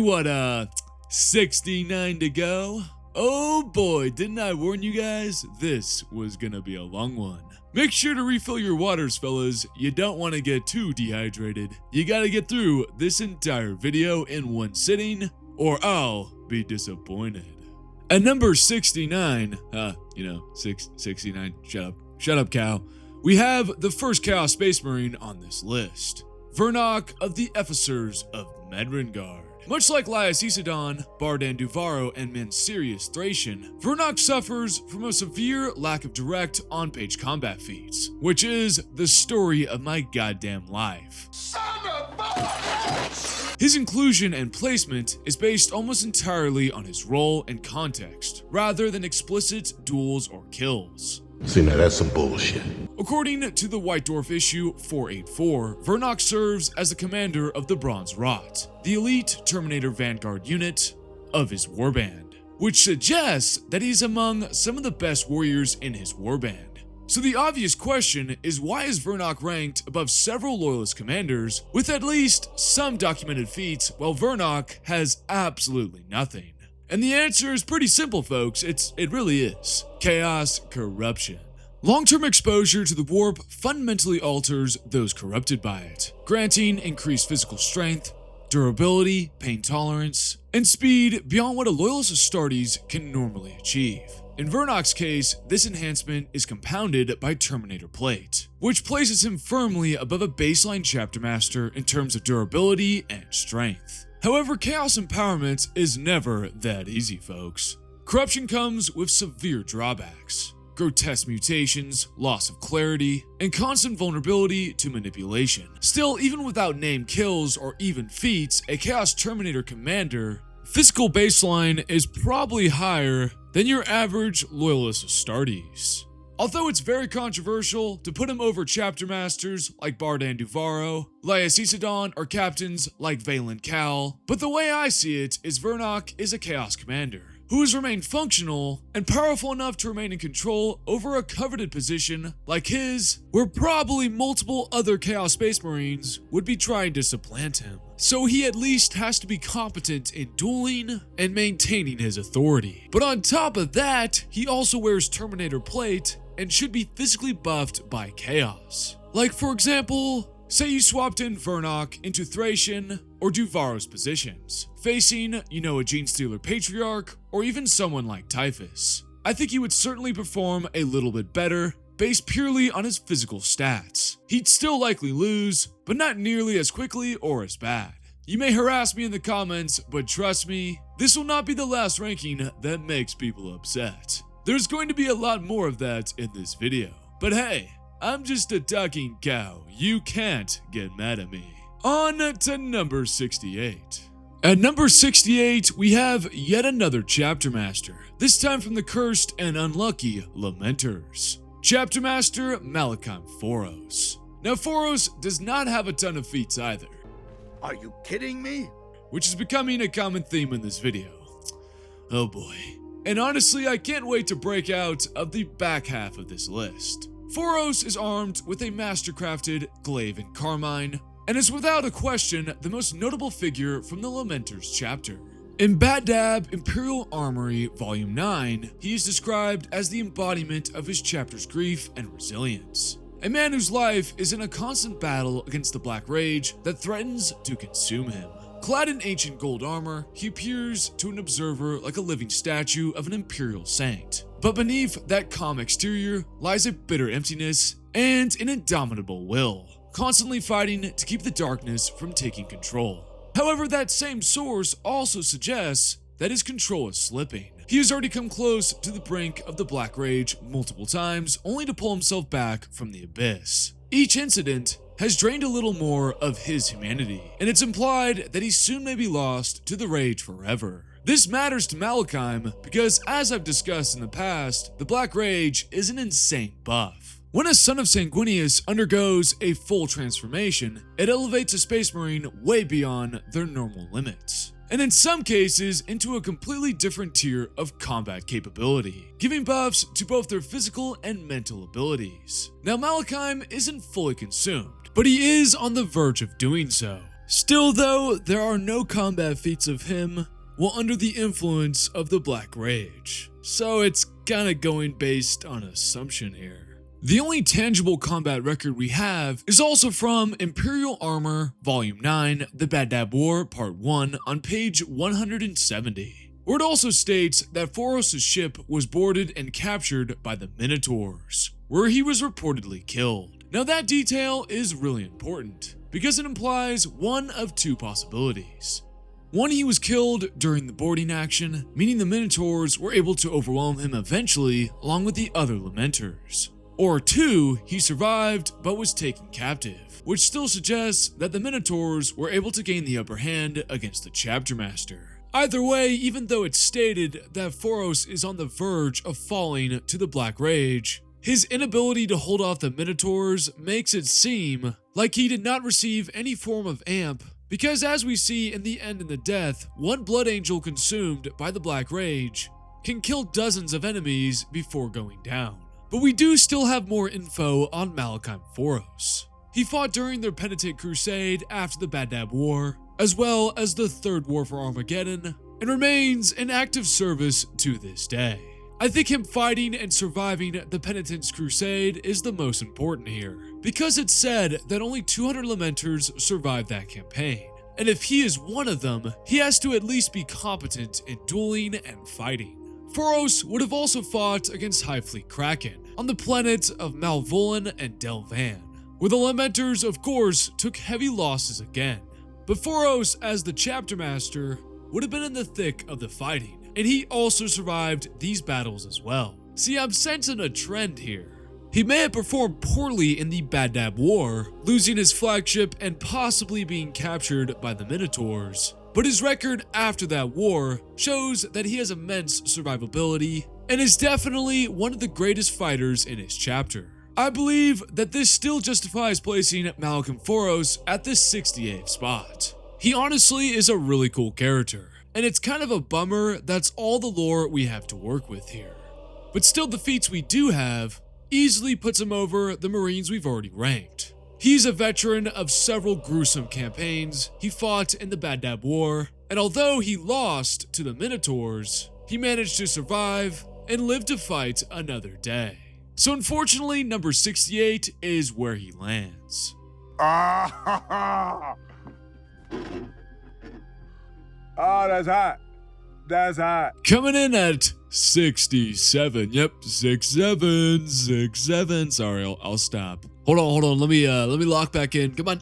Speaker 1: 69 to go? Oh boy, didn't I warn you guys? This was gonna be a long one. Make sure to refill your waters, fellas. You don't want to get too dehydrated. You gotta get through this entire video in one sitting, or I'll be disappointed. At number 69, 69, shut up, cow. We have the first Chaos Space Marine on this list, Vernok of the Ephesus of Medrengard. Much like Laius Isidon, Bardan Duvaro, and Mansirius Thracian, Vernok suffers from a severe lack of direct on-page combat feats, which is the story of my goddamn life. His inclusion and placement is based almost entirely on his role and context, rather than explicit duels or kills.
Speaker 12: See, now that's some bullshit.
Speaker 1: According to the White Dwarf issue 484, Vernok serves as the commander of the Bronze Rot, the elite Terminator Vanguard unit of his warband, which suggests that he's among some of the best warriors in his warband. So the obvious question is, why is Vernok ranked above several Loyalist commanders with at least some documented feats, while Vernok has absolutely nothing? And the answer is pretty simple, folks. It really is. Chaos corruption. Long-term exposure to the warp fundamentally alters those corrupted by it, granting increased physical strength, durability, pain tolerance, and speed beyond what a Loyalist Astartes can normally achieve. In Vernok's case, this enhancement is compounded by Terminator Plate, which places him firmly above a baseline Chapter Master in terms of durability and strength. However, Chaos Empowerment is never that easy, folks. Corruption comes with severe drawbacks: grotesque mutations, loss of clarity, and constant vulnerability to manipulation. Still, even without named kills or even feats, a Chaos Terminator Commander physical baseline is probably higher than your average Loyalist Astartes. Although it's very controversial to put him over Chapter Masters like Bardan Duvaro, Laius Isidon, or captains like Valen Cal, but the way I see it is Vernok is a Chaos Commander who has remained functional and powerful enough to remain in control over a coveted position like his, where probably multiple other Chaos Space Marines would be trying to supplant him. So he at least has to be competent in dueling and maintaining his authority. But on top of that, he also wears Terminator Plate and should be physically buffed by Chaos. Like, for example, say you swapped in Vernok into Thracian or Duvaro's positions, facing, a Genestealer Patriarch, or even someone like Typhus. I think he would certainly perform a little bit better, based purely on his physical stats. He'd still likely lose, but not nearly as quickly or as bad. You may harass me in the comments, but trust me, this will not be the last ranking that makes people upset. There's going to be a lot more of that in this video. But hey, I'm just a talking cow. You can't get mad at me. On to number 68. At number 68, we have yet another Chapter Master, this time from the cursed and unlucky Lamenters. Chapter Master Malachim Foros. Now, Foros does not have a ton of feats either.
Speaker 12: Are you kidding me?
Speaker 1: Which is becoming a common theme in this video. Oh boy. And honestly, I can't wait to break out of the back half of this list. Foros is armed with a mastercrafted glaive in carmine, and is without a question the most notable figure from the Lamenters chapter. In Bad Dab Imperial Armory Volume 9, he is described as the embodiment of his chapter's grief and resilience. A man whose life is in a constant battle against the Black Rage that threatens to consume him. Clad in ancient gold armor, he appears to an observer like a living statue of an Imperial saint. But beneath that calm exterior lies a bitter emptiness and an indomitable will, constantly fighting to keep the darkness from taking control. However, that same source also suggests that his control is slipping. He has already come close to the brink of the Black Rage multiple times, only to pull himself back from the abyss. Each incident has drained a little more of his humanity, and it's implied that he soon may be lost to the Rage forever. This matters to Malachim because, as I've discussed in the past, the Black Rage is an insane buff. When a son of Sanguinius undergoes a full transformation, it elevates a Space Marine way beyond their normal limits, and in some cases into a completely different tier of combat capability, giving buffs to both their physical and mental abilities. Now, Malachim isn't fully consumed, but he is on the verge of doing so. Still though, there are no combat feats of him while under the influence of the Black Rage, so it's kinda going based on assumption here. The only tangible combat record we have is also from Imperial Armor Volume 9, The Bad Dab War Part 1 on page 170, where it also states that Foros' ship was boarded and captured by the Minotaurs, where he was reportedly killed. Now that detail is really important, because it implies one of two possibilities. One, he was killed during the boarding action, meaning the Minotaurs were able to overwhelm him eventually along with the other Lamenters. Or two, he survived but was taken captive, which still suggests that the Minotaurs were able to gain the upper hand against the Chapter Master. Either way, even though it's stated that Foros is on the verge of falling to the Black Rage, his inability to hold off the Minotaurs makes it seem like he did not receive any form of amp, because as we see in The End and the Death, one Blood Angel consumed by the Black Rage can kill dozens of enemies before going down. But we do still have more info on Malachim Foros. He fought during their Penitent Crusade after the Bad Dab War, as well as the Third War for Armageddon, and remains in active service to this day. I think him fighting and surviving the Penitent's Crusade is the most important here, because it's said that only 200 Lamenters survived that campaign, and if he is one of them, he has to at least be competent in dueling and fighting. Foros would have also fought against Hive Fleet Kraken on the planets of Malvolin and Delvan, where the Lamenters, of course, took heavy losses again. But Foros, as the chapter master, would have been in the thick of the fighting, and he also survived these battles as well. See, I'm sensing a trend here. He may have performed poorly in the Bad War, losing his flagship and possibly being captured by the Minotaurs, but his record after that war shows that he has immense survivability and is definitely one of the greatest fighters in his chapter. I believe that this still justifies placing Malcolm Foros at the 68th spot. He honestly is a really cool character, and it's kind of a bummer that's all the lore we have to work with here. But still, the feats we do have easily puts him over the Marines we've already ranked. He's a veteran of several gruesome campaigns he fought in the Bad War, and although he lost to the Minotaurs, he managed to survive and live to fight another day. So unfortunately, number 68 is where he lands.
Speaker 4: Oh, that's hot. That's hot.
Speaker 1: Coming in at 67. Yep, 67, 67. Sorry, I'll stop. Hold on. Let me lock back in. Come on.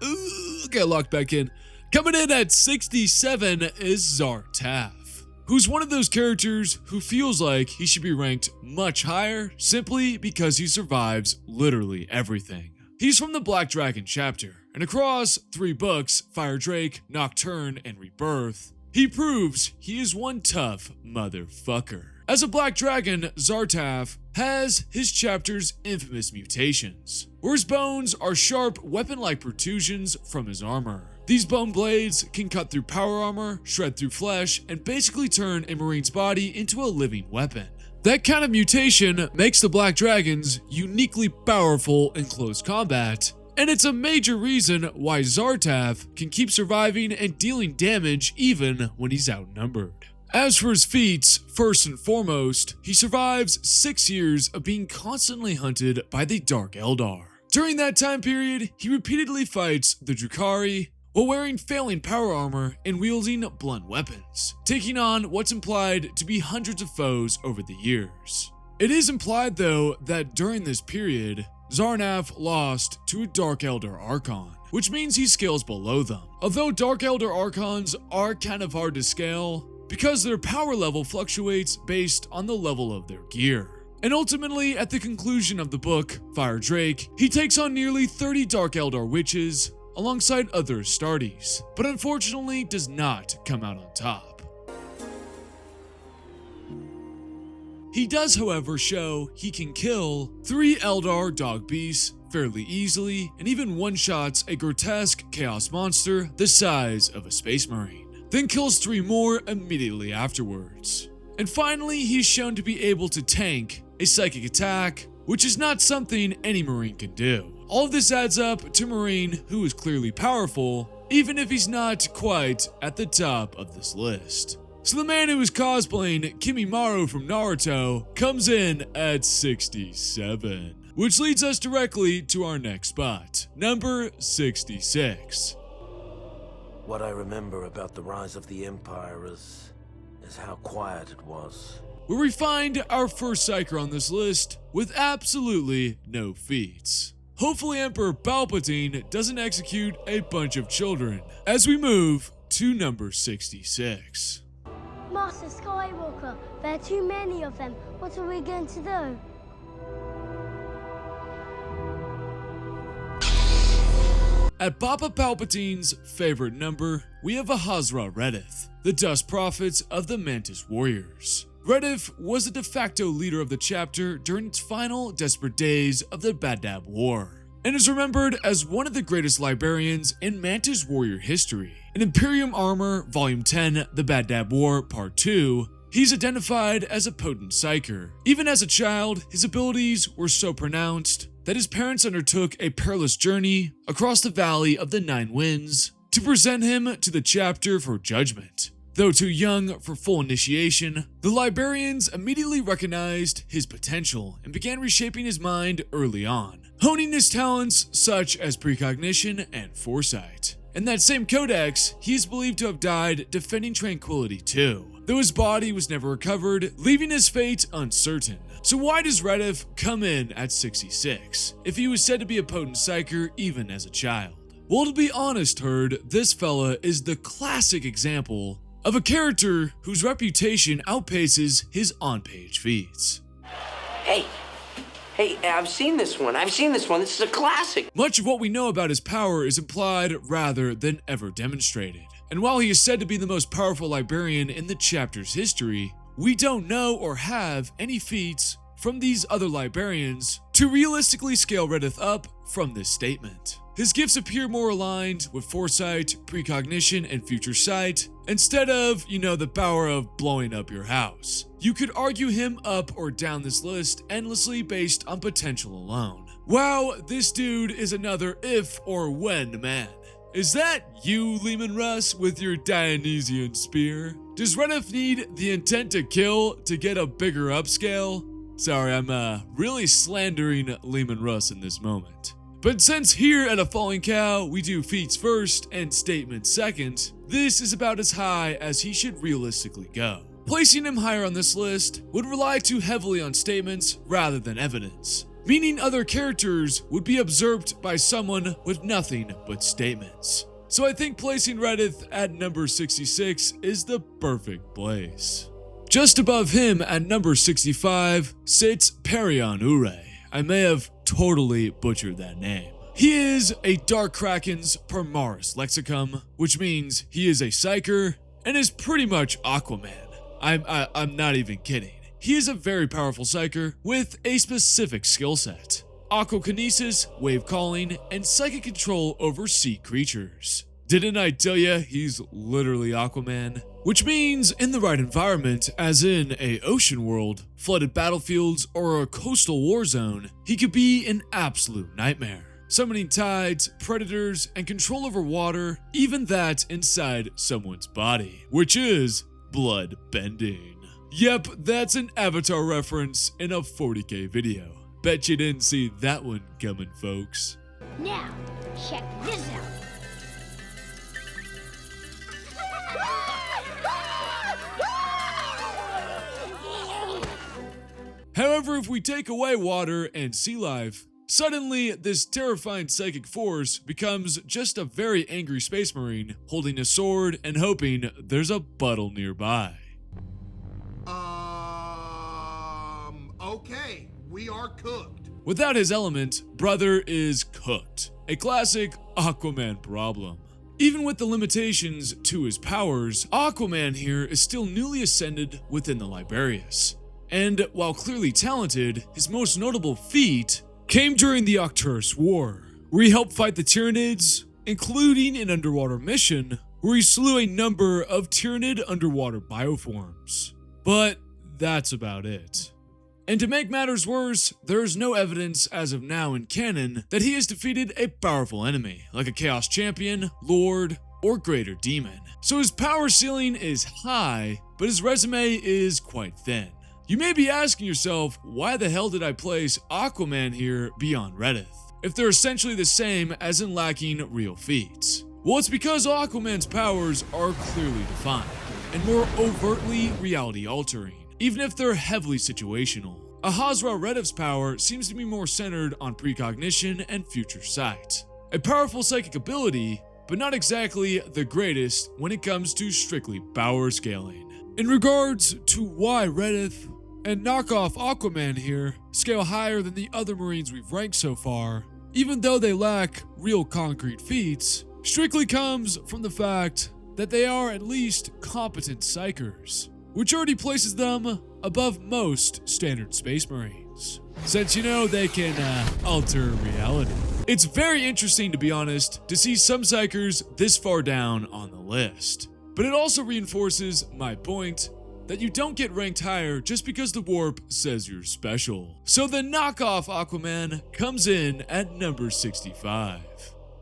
Speaker 1: Ooh, okay, locked back in. Coming in at 67 is Zartaf, who's one of those characters who feels like he should be ranked much higher simply because he survives literally everything. He's from the Black Dragon chapter, and across 3 books, Fire Drake, Nocturne, and Rebirth, he proves he is one tough motherfucker. As a Black Dragon, Zartaf has his chapter's infamous mutations, where his bones are sharp weapon-like protrusions from his armor. These bone blades can cut through power armor, shred through flesh, and basically turn a Marine's body into a living weapon. That kind of mutation makes the Black Dragons uniquely powerful in close combat, and it's a major reason why Zartaf can keep surviving and dealing damage even when he's outnumbered. As for his feats, first and foremost, he survives 6 years of being constantly hunted by the Dark Eldar. During that time period, he repeatedly fights the Drukhari while wearing failing power armor and wielding blunt weapons, taking on what's implied to be hundreds of foes over the years. It is implied though that during this period, Zarnaf lost to a Dark Eldar Archon, which means he scales below them. Although Dark Eldar Archons are kind of hard to scale because their power level fluctuates based on the level of their gear. And ultimately, at the conclusion of the book, Fire Drake, he takes on nearly 30 Dark Eldar witches alongside other Astartes, but unfortunately does not come out on top. He does, however, show he can kill 3 Eldar dog beasts fairly easily, and even one-shots a grotesque chaos monster the size of a space marine, then kills 3 more immediately afterwards. And finally, he's shown to be able to tank a psychic attack, which is not something any Marine can do. All of this adds up to a Marine who is clearly powerful, even if he's not quite at the top of this list. So the man who is cosplaying Kimimaro from Naruto comes in at 67, which leads us directly to our next spot, number 66.
Speaker 13: What I remember about the rise of the Empire is how quiet it was.
Speaker 1: Where we find our first Psyker on this list with absolutely no feats. Hopefully Emperor Palpatine doesn't execute a bunch of children as we move to number 66.
Speaker 14: Master Skywalker, there are too many of them. What are we going to do?
Speaker 1: At Papa Palpatine's favorite number, we have Ahazra Redith, the Dust Prophets of the Mantis Warriors. Redith was the de facto leader of the chapter during its final desperate days of the Bad War, and is remembered as one of the greatest librarians in Mantis Warrior history. In Imperium Armor, Volume 10, The Bad War, Part 2, he's identified as a potent psyker. Even as a child, his abilities were so pronounced that his parents undertook a perilous journey across the Valley of the Nine Winds to present him to the chapter for judgment. Though too young for full initiation, the librarians immediately recognized his potential and began reshaping his mind early on, honing his talents such as precognition and foresight. In that same codex, he is believed to have died defending Tranquility 2, though his body was never recovered, leaving his fate uncertain. So why does Redif come in at 66, if he was said to be a potent psyker even as a child? Well, to be honest, Herd, this fella is the classic example of a character whose reputation outpaces his on-page feats.
Speaker 15: Hey, I've seen this one. This is a classic.
Speaker 1: Much of what we know about his power is implied rather than ever demonstrated. And while he is said to be the most powerful librarian in the chapter's history, we don't know or have any feats from these other librarians to realistically scale Redith up from this statement. His gifts appear more aligned with foresight, precognition, and future sight, instead of, the power of blowing up your house. You could argue him up or down this list endlessly based on potential alone. Wow, this dude is another if or when man. Is that you, Lehman Russ, with your Dionysian spear? Does Redif need the intent to kill to get a bigger upscale? Sorry, I'm really slandering Lehman Russ in this moment. But since here at A Falling Cow, we do feats first and statements second, this is about as high as he should realistically go. Placing him higher on this list would rely too heavily on statements rather than evidence, meaning other characters would be observed by someone with nothing but statements. So I think placing Redith at number 66 is the perfect place. Just above him at number 65 sits Perion Ure. I may have totally butchered that name. He is a Dark Kraken's Permaris Lexicum, which means he is a psyker and is pretty much Aquaman. I'm not even kidding. He is a very powerful psyker with a specific skill set: aquakinesis, wave calling, and psychic control over sea creatures. Didn't I tell ya he's literally Aquaman? Which means in the right environment, as in a ocean world, flooded battlefields, or a coastal war zone, he could be an absolute nightmare. Summoning tides, predators, and control over water, even that inside someone's body, which is blood bending. Yep, that's an Avatar reference in a 40k video. Bet you didn't see that one coming, folks.
Speaker 14: Now, check this out.
Speaker 1: However, if we take away water and sea life, suddenly this terrifying psychic force becomes just a very angry space marine holding a sword and hoping there's a bottle nearby.
Speaker 12: Okay, we are cooked.
Speaker 1: Without his element, brother is cooked. A classic Aquaman problem. Even with the limitations to his powers, Aquaman here is still newly ascended within the Librarius. And while clearly talented, his most notable feat came during the Arcturus War, where he helped fight the Tyranids, including an underwater mission where he slew a number of Tyranid underwater bioforms. But that's about it. And to make matters worse, there is no evidence as of now in canon that he has defeated a powerful enemy, like a Chaos Champion, Lord, or Greater Demon. So his power ceiling is high, but his resume is quite thin. You may be asking yourself, why the hell did I place Aquaman here beyond Redith, if they're essentially the same as in lacking real feats? Well, it's because Aquaman's powers are clearly defined, and more overtly reality-altering, even if they're heavily situational. Ahazra Redif's power seems to be more centered on precognition and future sight. A powerful psychic ability, but not exactly the greatest when it comes to strictly power scaling. In regards to why Redith and knockoff Aquaman here scale higher than the other Marines we've ranked so far, even though they lack real concrete feats, strictly comes from the fact that they are at least competent psychers, which already places them above most standard Space Marines, since they can alter reality. It's very interesting, to be honest, to see some psychers this far down on the list, but it also reinforces my point that you don't get ranked higher just because the warp says you're special. So the knockoff Aquaman comes in at number 65.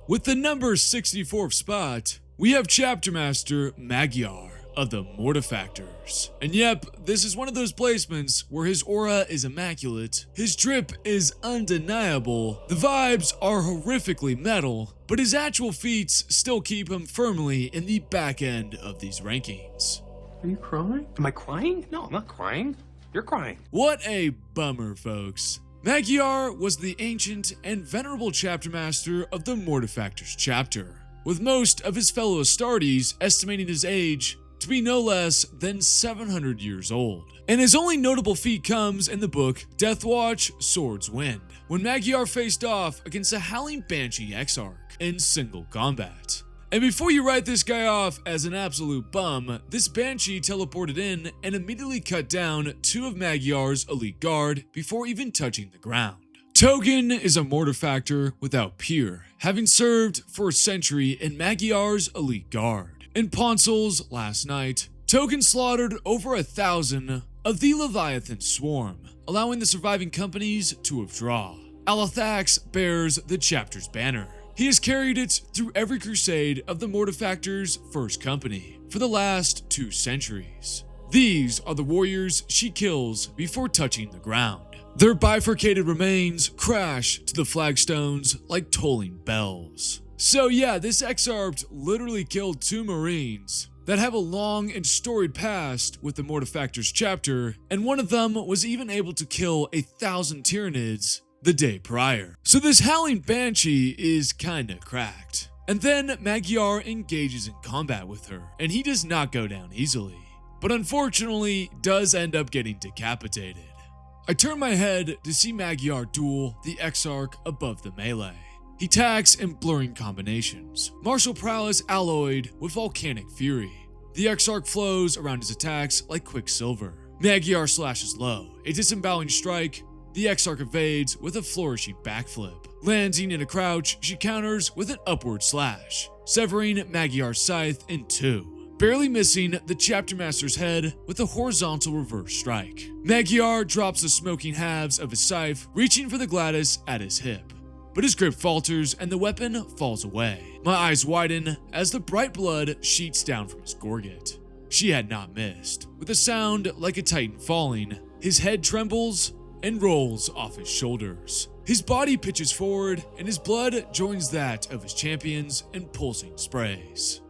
Speaker 1: With the number 64th spot, we have Chapter Master Magyar, of the Mortifactors. And yep, this is one of those placements where his aura is immaculate, his drip is undeniable, the vibes are horrifically metal, but his actual feats still keep him firmly in the back end of these rankings.
Speaker 16: Are you crying? Am I crying? No, I'm not crying. You're crying.
Speaker 1: What a bummer, folks. Magyar was the ancient and venerable chapter master of the Mortifactors chapter, with most of his fellow Astartes estimating his age to be no less than 700 years old. And his only notable feat comes in the book Deathwatch Swords Wind, when Magyar faced off against a Howling Banshee Exarch in single combat. And before you write this guy off as an absolute bum, this Banshee teleported in and immediately cut down 2 of Magyar's elite guard before even touching the ground. Togen is a Mortifactor without peer, having served for a century in Magyar's elite guard. In Poncel's last night, Togen slaughtered over 1,000 of the Leviathan swarm, allowing the surviving companies to withdraw. Alathax bears the chapter's banner. He has carried it through every crusade of the Mortifactors' first company for the last 2 centuries. These are the warriors she kills before touching the ground. Their bifurcated remains crash to the flagstones like tolling bells. So yeah, this Exarch literally killed 2 Marines that have a long and storied past with the Mortifactors chapter, and one of them was even able to kill 1,000 Tyranids the day prior. So this Howling Banshee is kinda cracked. And then Magyar engages in combat with her, and he does not go down easily, but unfortunately does end up getting decapitated. I turn my head to see Magyar duel the Exarch above the melee. He attacks in blurring combinations, martial prowess alloyed with volcanic fury. The Exarch flows around his attacks like quicksilver. Magyar slashes low, a disemboweling strike. The Exarch evades with a flourishing backflip. Landing in a crouch, she counters with an upward slash, severing Magyar's scythe in 2, barely missing the chapter master's head with a horizontal reverse strike. Magyar drops the smoking halves of his scythe, reaching for the Gladys at his hip, but his grip falters and the weapon falls away. My eyes widen as the bright blood sheets down from his gorget. She had not missed. With a sound like a titan falling, his head trembles and rolls off his shoulders. His body pitches forward, and his blood joins that of his champions in pulsing sprays.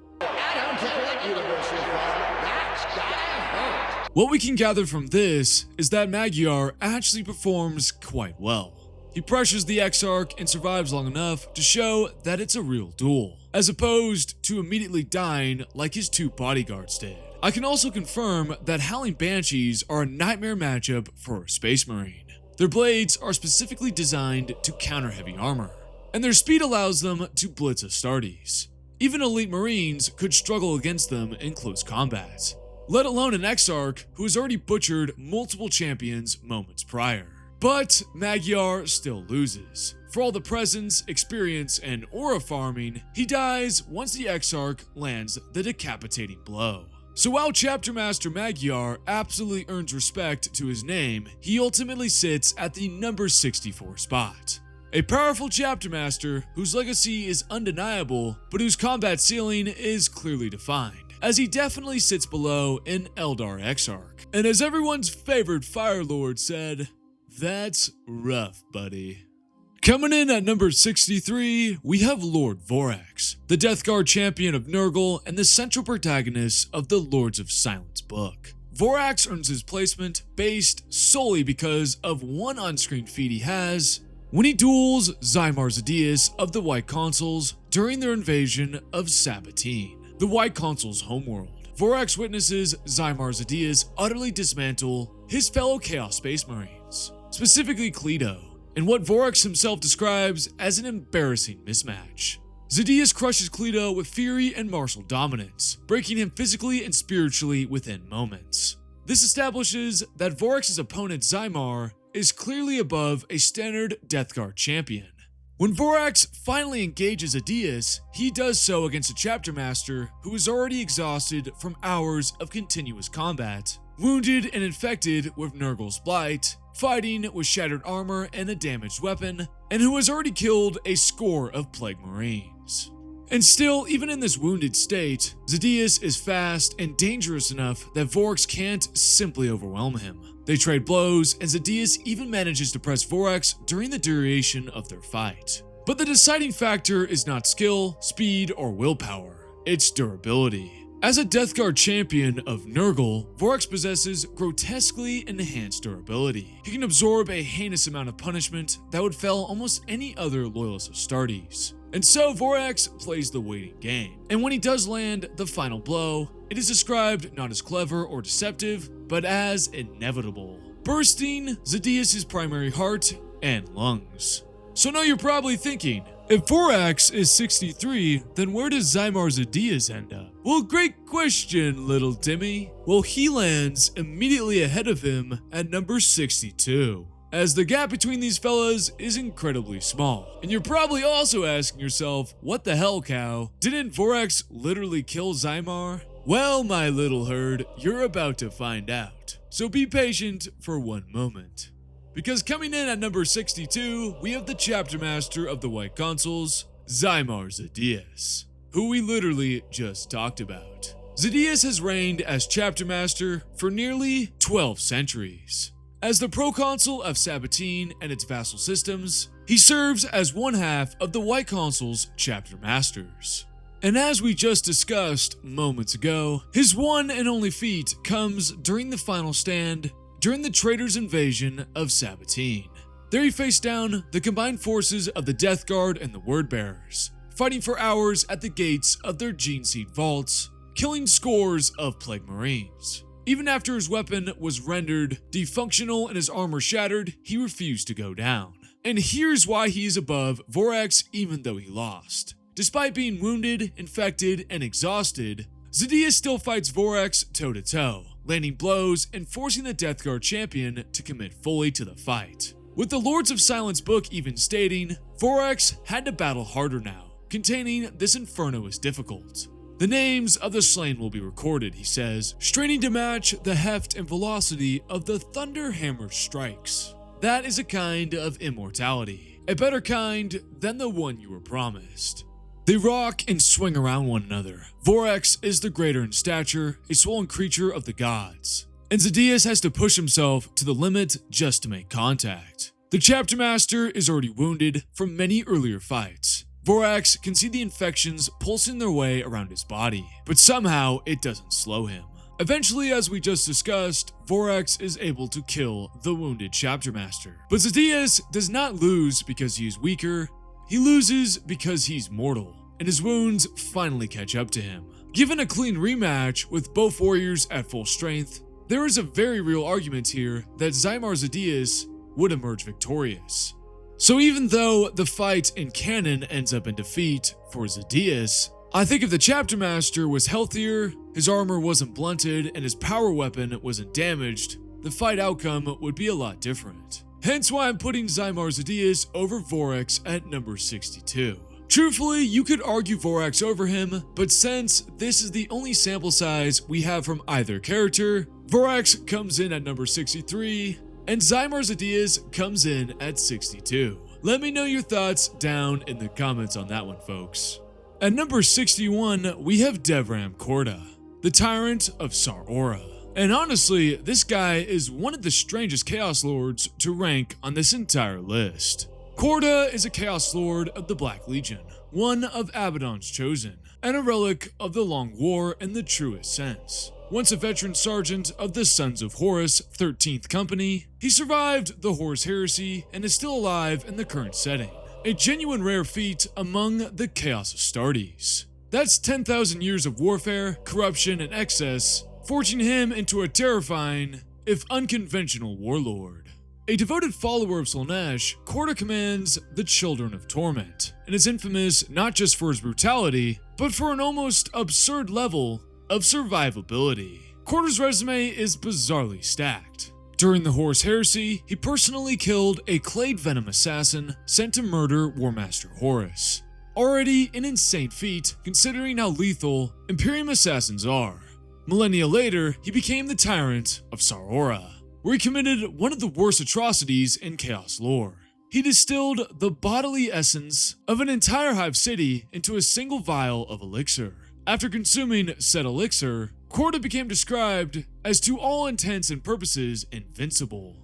Speaker 1: What we can gather from this is that Magyar actually performs quite well. He pressures the Exarch and survives long enough to show that it's a real duel, as opposed to immediately dying like his 2 bodyguards did. I can also confirm that Howling Banshees are a nightmare matchup for a Space Marine. Their blades are specifically designed to counter heavy armor, and their speed allows them to blitz Astartes. Even elite Marines could struggle against them in close combat, let alone an Exarch who has already butchered multiple champions moments prior. But Magyar still loses. For all the presence, experience, and aura farming, he dies once the Exarch lands the decapitating blow. So while Chapter Master Magyar absolutely earns respect to his name, he ultimately sits at the number 64 spot. A powerful Chapter Master whose legacy is undeniable, but whose combat ceiling is clearly defined, as he definitely sits below an Eldar Exarch. And as everyone's favorite Fire Lord said, that's rough, buddy. Coming in at number 63, we have Lord Vorax, the Death Guard champion of Nurgle and the central protagonist of the Lords of Silence book. Vorax earns his placement based solely because of one on-screen feat he has when he duels Zymar Zedius of the White Consuls during their invasion of Sabatine, the White Consuls' homeworld. Vorax witnesses Zymar Zedius utterly dismantle his fellow Chaos Space Marines, specifically Cleto, in what Vorax himself describes as an embarrassing mismatch. Zedius crushes Cleto with fury and martial dominance, breaking him physically and spiritually within moments. This establishes that Vorax's opponent Zymar is clearly above a standard Death Guard champion. When Vorax finally engages Zedius, he does so against a Chapter Master who is already exhausted from hours of continuous combat, wounded and infected with Nurgle's Blight, fighting with shattered armor and a damaged weapon, and who has already killed a score of Plague Marines. And still, even in this wounded state, Zedius is fast and dangerous enough that Vorax can't simply overwhelm him. They trade blows, and Zedius even manages to press Vorax during the duration of their fight. But the deciding factor is not skill, speed, or willpower, it's durability. As a Death Guard champion of Nurgle, Vorax possesses grotesquely enhanced durability. He can absorb a heinous amount of punishment that would fell almost any other Loyalist Astartes. And so Vorax plays the waiting game. And when he does land the final blow, it is described not as clever or deceptive, but as inevitable, bursting Zedius' primary heart and lungs. So now you're probably thinking, if Vorax is 63, then where does Zymar Zedius end up? Well, great question, little Timmy. Well, he lands immediately ahead of him at number 62. As the gap between these fellas is incredibly small. And you're probably also asking yourself, what the hell, cow? Didn't Vorax literally kill Zymar? Well, my little herd, you're about to find out. So be patient for one moment. Because coming in at number 62, we have the Chapter Master of the White Consuls, Zymar Zedius, who we literally just talked about. Zedius has reigned as Chapter Master for nearly 12 centuries. As the proconsul of Sabatine and its vassal systems, he serves as one half of the White Consul's chapter masters. And as we just discussed moments ago, his one and only feat comes during the final stand during the Traitor's invasion of Sabatine. There he faced down the combined forces of the Death Guard and the Wordbearers, fighting for hours at the gates of their Gene Seed vaults, killing scores of Plague Marines. Even after his weapon was rendered defunctional and his armor shattered, he refused to go down. And here's why he is above Vorax even though he lost. Despite being wounded, infected, and exhausted, Zedius still fights Vorax toe-to-toe, landing blows and forcing the Death Guard champion to commit fully to the fight. With the Lords of Silence book even stating, Vorax had to battle harder now, containing this inferno is difficult. The names of the slain will be recorded, he says, straining to match the heft and velocity of the thunder hammer strikes. That is a kind of immortality, a better kind than the one you were promised. They rock and swing around one another. Vorax is the greater in stature, a swollen creature of the gods, and Zedius has to push himself to the limit just to make contact. The Chapter Master is already wounded from many earlier fights. Vorax can see the infections pulsing their way around his body, but somehow it doesn't slow him. Eventually, as we just discussed, Vorax is able to kill the wounded Chapter Master. But Zedius does not lose because he is weaker, he loses because he's mortal, and his wounds finally catch up to him. Given a clean rematch with both warriors at full strength, there is a very real argument here that Zymar Zedius would emerge victorious. So even though the fight in canon ends up in defeat for Zedius, I think if the Chapter Master was healthier, his armor wasn't blunted, and his power weapon wasn't damaged, the fight outcome would be a lot different. Hence why I'm putting Zymar Zedius over Vorax at number 62. Truthfully, you could argue Vorax over him, but since this is the only sample size we have from either character, Vorax comes in at number 63, and Zymar Zedius comes in at 62. Let me know your thoughts down in the comments on that one, folks. At number 61, we have Devram Korda, the Tyrant of Sar-Ora. And honestly, this guy is one of the strangest Chaos Lords to rank on this entire list. Korda is a Chaos Lord of the Black Legion, one of Abaddon's Chosen, and a relic of the Long War in the truest sense. Once a veteran sergeant of the Sons of Horus 13th Company, he survived the Horus Heresy and is still alive in the current setting. A genuine rare feat among the Chaos Astartes. That's 10,000 years of warfare, corruption, and excess, forging him into a terrifying, if unconventional warlord. A devoted follower of Slaanesh, Korda commands the Children of Torment, and is infamous not just for his brutality, but for an almost absurd level of survivability. Korda's resume is bizarrely stacked. During the Horus Heresy, he personally killed a Clade Venom assassin sent to murder War Master Horus. Already an insane feat considering how lethal Imperium assassins are. Millennia later, he became the Tyrant of Sar-Ora, where he committed one of the worst atrocities in Chaos lore. he distilled the bodily essence of an entire hive city into a single vial of elixir. After consuming said elixir, Korda became described as to all intents and purposes invincible.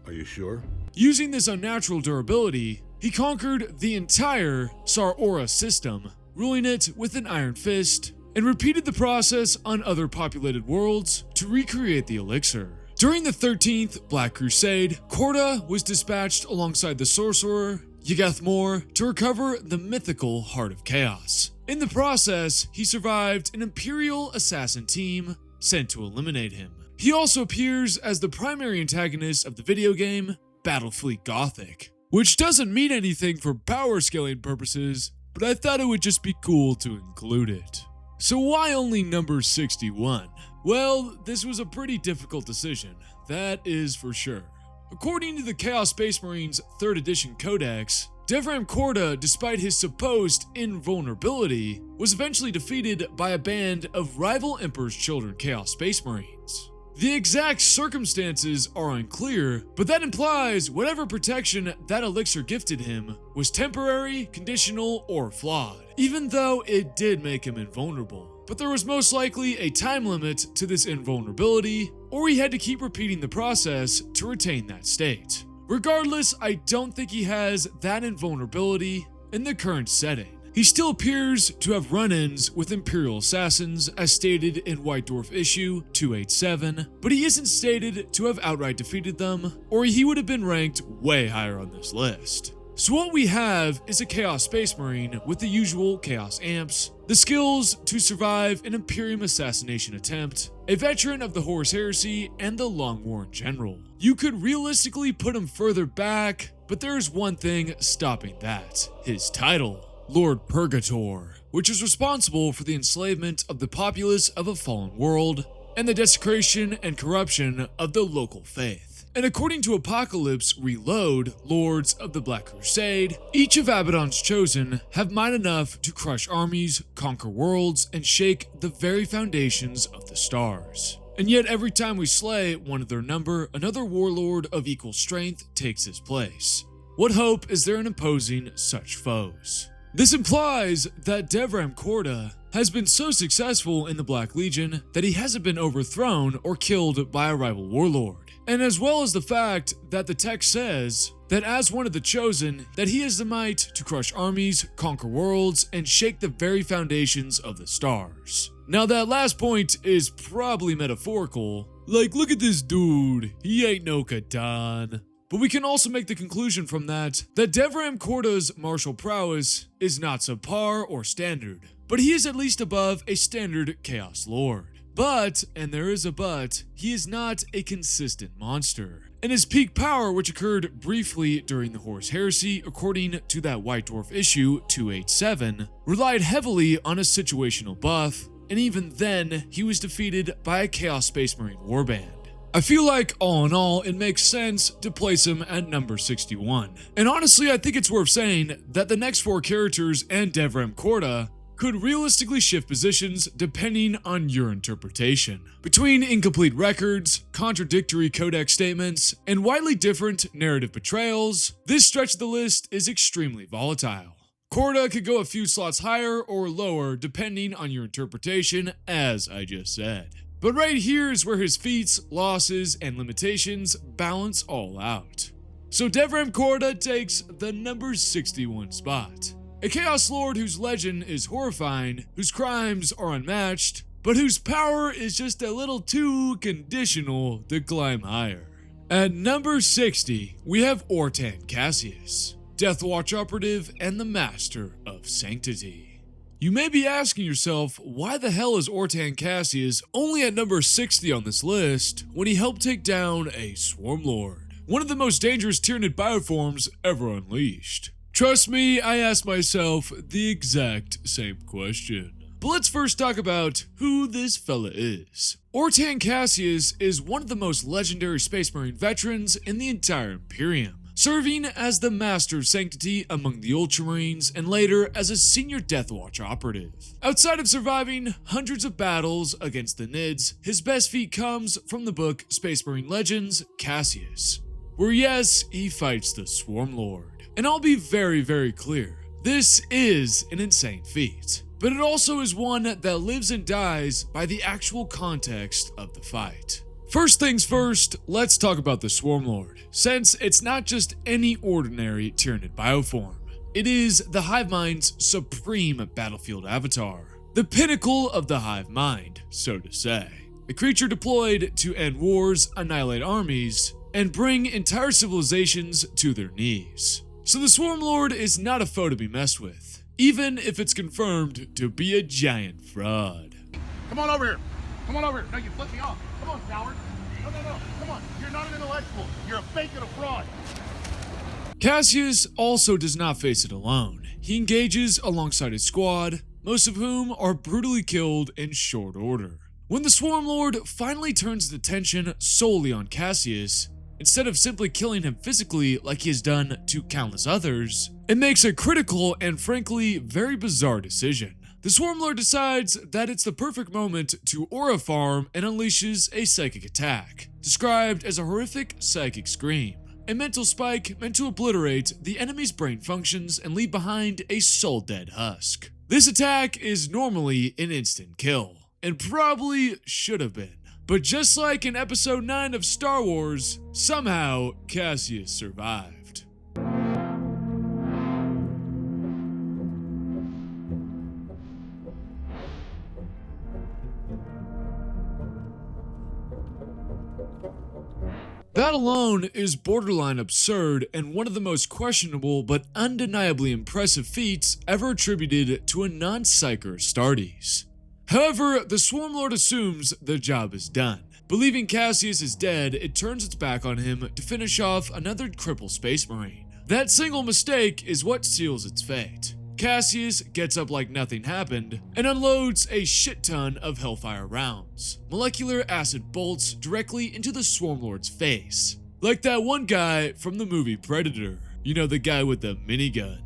Speaker 12: Are you sure?
Speaker 1: Using this unnatural durability, he conquered the entire Sar-Aura system, ruling it with an iron fist, and repeated the process on other populated worlds to recreate the elixir. During the 13th Black Crusade, Korda was dispatched alongside the sorcerer Yagath Mor to recover the mythical Heart of Chaos. In the process, he survived an Imperial assassin team sent to eliminate him. He also appears as the primary antagonist of the video game Battlefleet Gothic, which doesn't mean anything for power scaling purposes, but I thought it would just be cool to include it. So why only number 61? Well, this was a pretty difficult decision, that is for sure. According to the Chaos Space Marines 3rd edition Codex, Devram Korda, despite his supposed invulnerability, was eventually defeated by a band of rival Emperor's Children Chaos Space Marines. The exact circumstances are unclear, but that implies whatever protection that elixir gifted him was temporary, conditional, or flawed, even though it did make him invulnerable. But there was most likely a time limit to this invulnerability, or he had to keep repeating the process to retain that state. Regardless, I don't think he has that invulnerability in the current setting. He still appears to have run-ins with Imperial assassins as stated in White Dwarf issue 287, but he isn't stated to have outright defeated them, or he would have been ranked way higher on this list. So what we have is a Chaos Space Marine with the usual Chaos amps, the skills to survive an Imperium assassination attempt, a veteran of the Horus Heresy, and the Long War in general. You could realistically put him further back, but there's one thing stopping that: his title, Lord Purgator, which is responsible for the enslavement of the populace of a fallen world and the desecration and corruption of the local faith. And according to Apocalypse Reload, Lords of the Black Crusade, each of Abaddon's chosen have might enough to crush armies, conquer worlds, and shake the very foundations of the stars. And yet every time we slay one of their number, another warlord of equal strength takes his place. What hope is there in opposing such foes? This implies that Devram Korda has been so successful in the Black Legion that he hasn't been overthrown or killed by a rival warlord. And as well as the fact that the text says that as one of the chosen, that he has the might to crush armies, conquer worlds, and shake the very foundations of the stars. Now that last point is probably metaphorical, like look at this dude, he ain't no Catan. But we can also make the conclusion from that Devram Korda's martial prowess is not subpar or standard, but he is at least above a standard Chaos Lord. But, and there is a but, he is not a consistent monster. And his peak power, which occurred briefly during the Horus Heresy, according to that White Dwarf issue 287, relied heavily on a situational buff, and even then, he was defeated by a Chaos Space Marine warband. I feel like, all in all, it makes sense to place him at number 61. And honestly, I think it's worth saying that the next 4 characters and Devram Korda could realistically shift positions depending on your interpretation. Between incomplete records, contradictory codex statements, and widely different narrative portrayals, this stretch of the list is extremely volatile. Korda could go a few slots higher or lower depending on your interpretation, as I just said. But right here is where his feats, losses, and limitations balance all out. So Devram Korda takes the number 61 spot. A Chaos Lord whose legend is horrifying, whose crimes are unmatched, but whose power is just a little too conditional to climb higher. At number 60, we have Ortan Cassius, Deathwatch Operative and the Master of Sanctity. You may be asking yourself, why the hell is Ortan Cassius only at number 60 on this list when he helped take down a Swarm Lord, one of the most dangerous Tyranid bioforms ever unleashed? Trust me, I asked myself the exact same question. But let's first talk about who this fella is. Ortan Cassius is one of the most legendary Space Marine veterans in the entire Imperium, serving as the Master of Sanctity among the Ultramarines and later as a senior Deathwatch operative. Outside of surviving hundreds of battles against the Nids, his best feat comes from the book Space Marine Legends, Cassius. where yes, he fights the Swarm Lord. And I'll be very, very clear. This is an insane feat, but it also is one that lives and dies by the actual context of the fight. First things first, let's talk about the Swarm Lord, since it's not just any ordinary Tyranid bioform. It is the Hive Mind's supreme battlefield avatar, the pinnacle of the Hive Mind, so to say. A creature deployed to end wars, annihilate armies, and bring entire civilizations to their knees. So the Swarm Lord is not a foe to be messed with, even if it's confirmed to be a giant fraud.
Speaker 7: Come on over here. Come on over here. No, you flipped me off. Come on, coward. No. Come on. You're not an intellectual. You're a fake and a fraud.
Speaker 1: Cassius also does not face it alone. He engages alongside his squad, most of whom are brutally killed in short order. When the Swarm Lord finally turns his attention solely on Cassius, instead of simply killing him physically like he has done to countless others, it makes a critical and frankly very bizarre decision. The Swarm Lord decides that it's the perfect moment to aura farm and unleashes a psychic attack, described as a horrific psychic scream. A mental spike meant to obliterate the enemy's brain functions and leave behind a soul-dead husk. This attack is normally an instant kill, and probably should have been. But just like in episode 9 of Star Wars, somehow Cassius survived. That alone is borderline absurd and one of the most questionable but undeniably impressive feats ever attributed to a non-psyker Astartes. However, the Swarm Lord assumes the job is done. Believing Cassius is dead, it turns its back on him to finish off another crippled Space Marine. That single mistake is what seals its fate. Cassius gets up like nothing happened and unloads a shit ton of Hellfire rounds, molecular acid bolts directly into the Swarm Lord's face. Like that one guy from the movie Predator. You know, the guy with the minigun.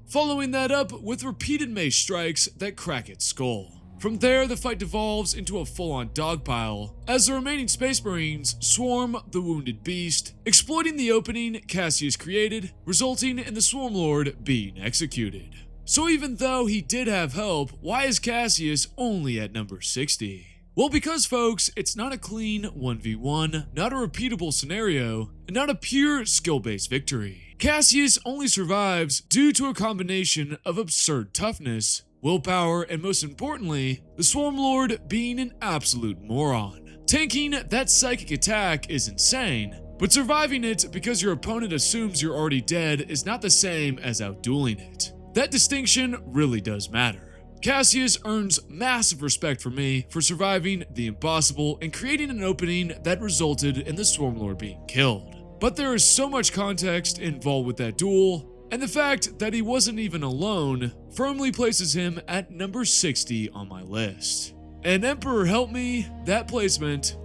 Speaker 1: Following that up with repeated mace strikes that crack its skull. From there, the fight devolves into a full-on dogpile as the remaining Space Marines swarm the wounded beast, exploiting the opening Cassius created, resulting in the Swarm Lord being executed. So even though he did have help, why is Cassius only at number 60? Well, because folks, it's not a clean 1v1, not a repeatable scenario, and not a pure skill-based victory. Cassius only survives due to a combination of absurd toughness, willpower, and most importantly, the Swarm Lord being an absolute moron. Tanking that psychic attack is insane, but surviving it because your opponent assumes you're already dead is not the same as outdueling it. That distinction really does matter. Cassius earns massive respect from me for surviving the impossible and creating an opening that resulted in the Swarm Lord being killed. But there is so much context involved with that duel, and the fact that he wasn't even alone firmly places him at number 60 on my list. And Emperor help me, that placement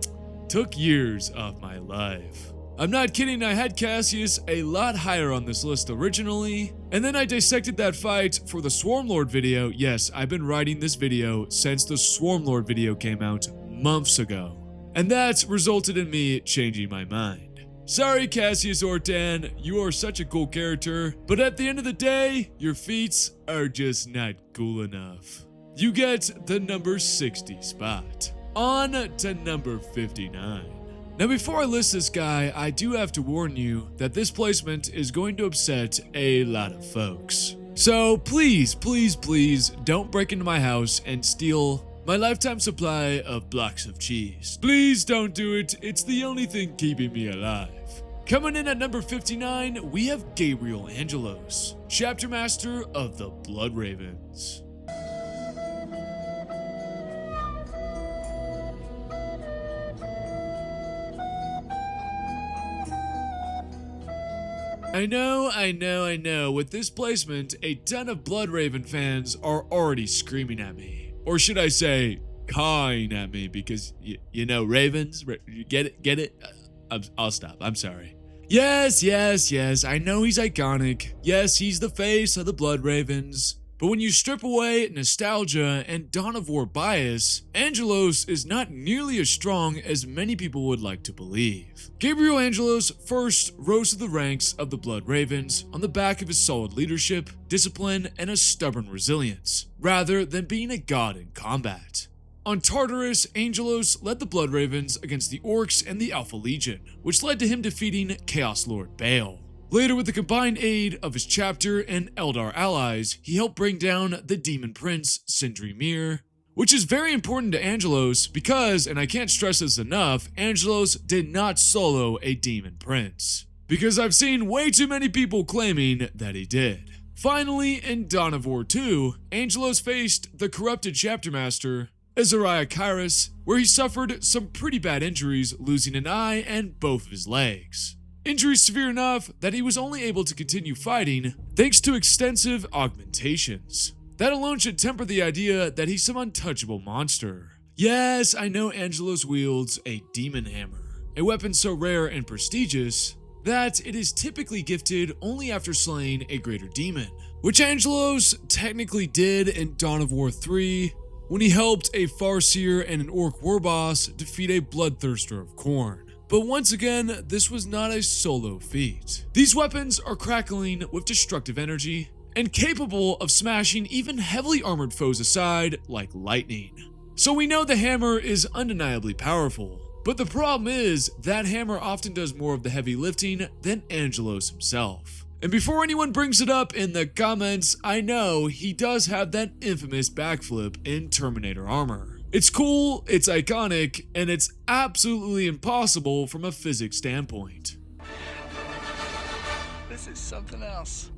Speaker 1: took years of my life. I'm not kidding, I had Cassius a lot higher on this list originally, and then I dissected that fight for the Swarm Lord video. Yes, I've been writing this video since the Swarm Lord video came out months ago, and that resulted in me changing my mind. Sorry Cassius Ortan, you are such a cool character, but at the end of the day, your feats are just not cool enough. You get the number 60 spot. On to number 59. Now before I list this guy, I do have to warn you that this placement is going to upset a lot of folks. So please, please, please don't break into my house and steal my lifetime supply of blocks of cheese. Please don't do it, it's the only thing keeping me alive. Coming in at number 59, we have Gabriel Angelos, Chapter Master of the Blood Ravens. I know, with this placement, a ton of Blood Raven fans are already screaming at me. Or should I say, cawing at me, because, you know, ravens, you get it? I'll stop, I'm sorry. Yes, I know he's iconic. Yes, he's the face of the Blood Ravens. But But when you strip away nostalgia and Dawn of War bias, Angelos is not nearly as strong as many people would like to believe. Gabriel Angelos first rose to the ranks of the Blood Ravens on the back of his solid leadership, discipline, and a stubborn resilience, rather than being a god in combat. On Tartarus, Angelos led the Blood Ravens against the Orcs and the Alpha Legion, which led to him defeating Chaos Lord Baal. Later, with the combined aid of his chapter and Eldar allies, he helped bring down the Demon Prince, Sindri Mir, which is very important to Angelos because, and I can't stress this enough, Angelos did not solo a Demon Prince. Because I've seen way too many people claiming that he did. Finally, in Dawn of War 2, Angelos faced the corrupted chapter master, Azariah Kairos, where he suffered some pretty bad injuries, losing an eye and both of his legs. Injuries severe enough that he was only able to continue fighting thanks to extensive augmentations. That alone should temper the idea that he's some untouchable monster. Yes, I know Angelos wields a demon hammer, a weapon so rare and prestigious that it is typically gifted only after slaying a greater demon, which Angelos technically did in Dawn of War 3 when he helped a Farseer and an Orc war boss defeat a Bloodthirster of Khorne. But once again, this was not a solo feat. These weapons are crackling with destructive energy and capable of smashing even heavily armored foes aside like lightning. So we know the hammer is undeniably powerful, but the problem is that hammer often does more of the heavy lifting than Angelos himself. And before anyone brings it up in the comments, I know he does have that infamous backflip in Terminator armor. It's cool, it's iconic, and it's absolutely impossible from a physics standpoint.
Speaker 10: This is something else.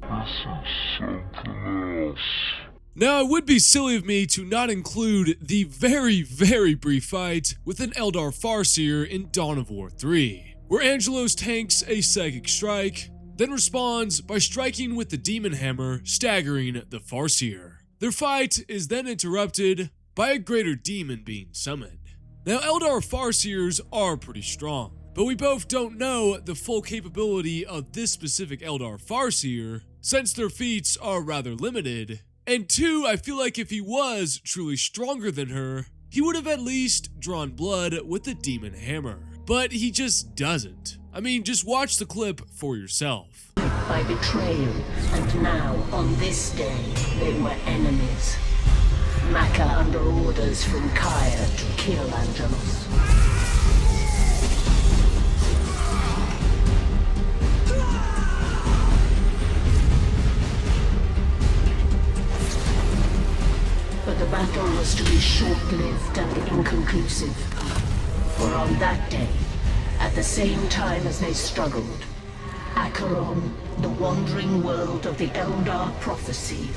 Speaker 1: Now, it would be silly of me to not include the very, very brief fight with an Eldar Farseer in Dawn of War 3, where Angelos tanks a psychic strike, then responds by striking with the Demon Hammer, staggering the Farseer. Their fight is then interrupted by a greater demon being summoned. Now, Eldar Farseers are pretty strong, but we both don't know the full capability of this specific Eldar Farseer, since their feats are rather limited. And two, I feel like if he was truly stronger than her, he would have at least drawn blood with the Demon Hammer. But he just doesn't. I mean, just watch the clip for yourself.
Speaker 17: By betrayal, and now, on this day, they were enemies. Maka under orders from Kaya to kill Angelos. But the battle was to be short-lived and inconclusive. For on that day, at the same time as they struggled, Acheron, the wandering world of the Eldar prophecy,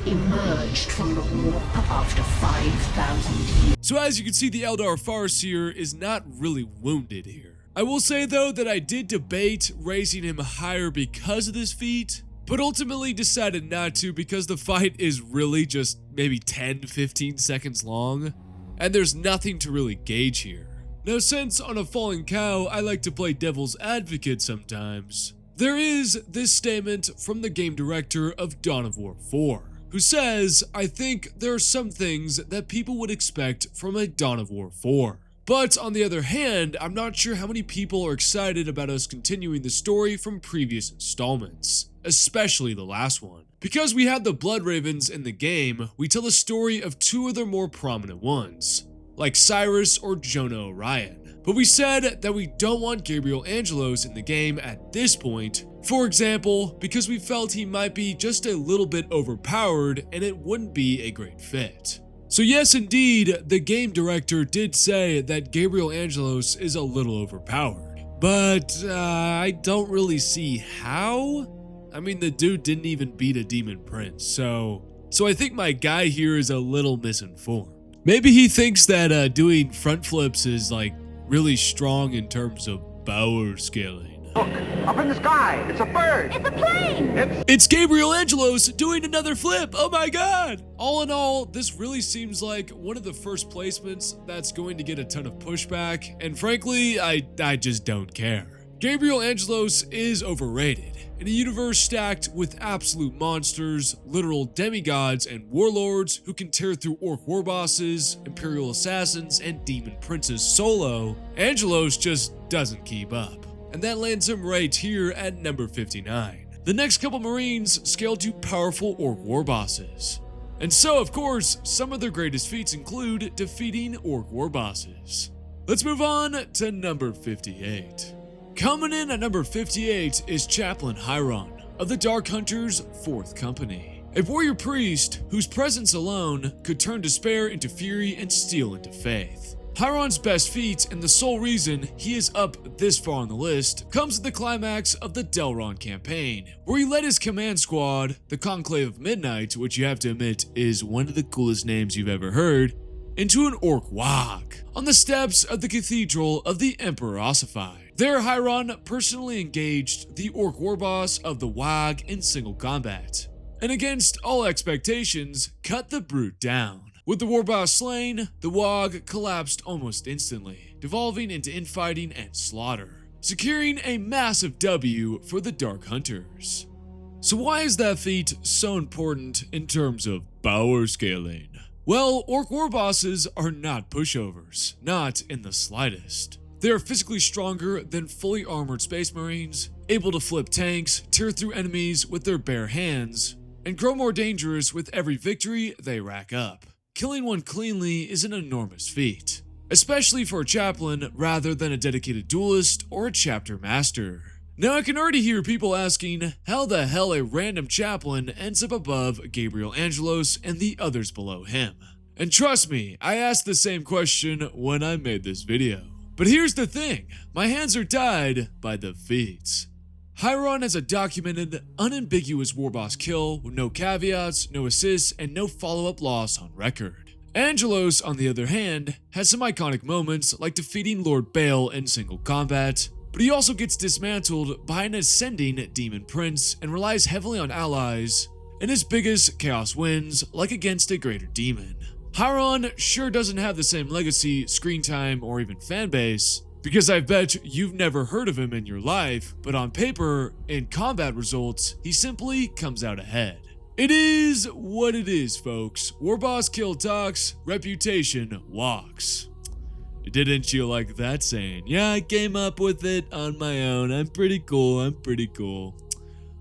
Speaker 17: emerged from the warp after 5,000 years.
Speaker 1: So as you can see, the Eldar Farseer is not really wounded here. I will say though that I did debate raising him higher because of this feat, but ultimately decided not to because the fight is really just maybe 10-15 seconds long, and there's nothing to really gauge here. Now, since on a fallen cow I like to play devil's advocate sometimes, there is this statement from the game director of Dawn of War 4, who says, I think there are some things that people would expect from a Dawn of War 4. But on the other hand, I'm not sure how many people are excited about us continuing the story from previous installments, especially the last one. Because we had the Blood Ravens in the game, we tell the story of two of their more prominent ones, like Cyrus or Jonah Orion. But we said that we don't want Gabriel Angelos in the game at this point, for example, because we felt he might be just a little bit overpowered and it wouldn't be a great fit. So yes, indeed, the game director did say that Gabriel Angelos is a little overpowered, but I don't really see how. I mean, the dude didn't even beat a demon prince, so I think my guy here is a little misinformed. Maybe he thinks that doing front flips is like really strong in terms of power scaling.
Speaker 18: Look, up in the sky, it's a bird!
Speaker 14: It's a plane!
Speaker 1: It's Gabriel Angelos doing another flip, oh my god! All in all, this really seems like one of the first placements that's going to get a ton of pushback, and frankly, I just don't care. Gabriel Angelos is overrated. In a universe stacked with absolute monsters, literal demigods, and warlords who can tear through orc war bosses, imperial assassins, and demon princes solo, Angelos just doesn't keep up. And that lands him right here at number 59. The next couple Marines scale to powerful orc war bosses. And so, of course, some of their greatest feats include defeating orc war bosses. Let's move on to number 58. Coming in at number 58 is Chaplain Hyron of the Dark Hunters' 4th Company, a warrior priest whose presence alone could turn despair into fury and steel into faith. Hyron's best feat, and the sole reason he is up this far on the list, comes at the climax of the Delron campaign, where he led his command squad, the Conclave of Midnight, which you have to admit is one of the coolest names you've ever heard, into an orc wag on the steps of the Cathedral of the Emperor Ossified. There, Hyron personally engaged the orc war boss of the wag in single combat, and against all expectations, cut the brute down. With the war boss slain, the wag collapsed almost instantly, devolving into infighting and slaughter, securing a massive W for the Dark Hunters. So why is that feat so important in terms of power scaling? Well, orc war bosses are not pushovers, not in the slightest. They are physically stronger than fully armored Space Marines, able to flip tanks, tear through enemies with their bare hands, and grow more dangerous with every victory they rack up. Killing one cleanly is an enormous feat, especially for a chaplain rather than a dedicated duelist or a chapter master. Now I can already hear people asking how the hell a random chaplain ends up above Gabriel Angelos and the others below him. And trust me, I asked the same question when I made this video. But here's the thing, my hands are tied by the feats. Hyron has a documented, unambiguous warboss kill with no caveats, no assists, and no follow-up loss on record. Angelos, on the other hand, has some iconic moments like defeating Lord Bale in single combat, but he also gets dismantled by an ascending demon prince and relies heavily on allies in his biggest chaos wins, like against a greater demon. Hyron sure doesn't have the same legacy, screen time, or even fanbase, because I bet you've never heard of him in your life, but on paper, in combat results, he simply comes out ahead. It is what it is, folks. Warboss kill talks, reputation walks. Didn't you like that saying? Yeah, I came up with it on my own. I'm pretty cool.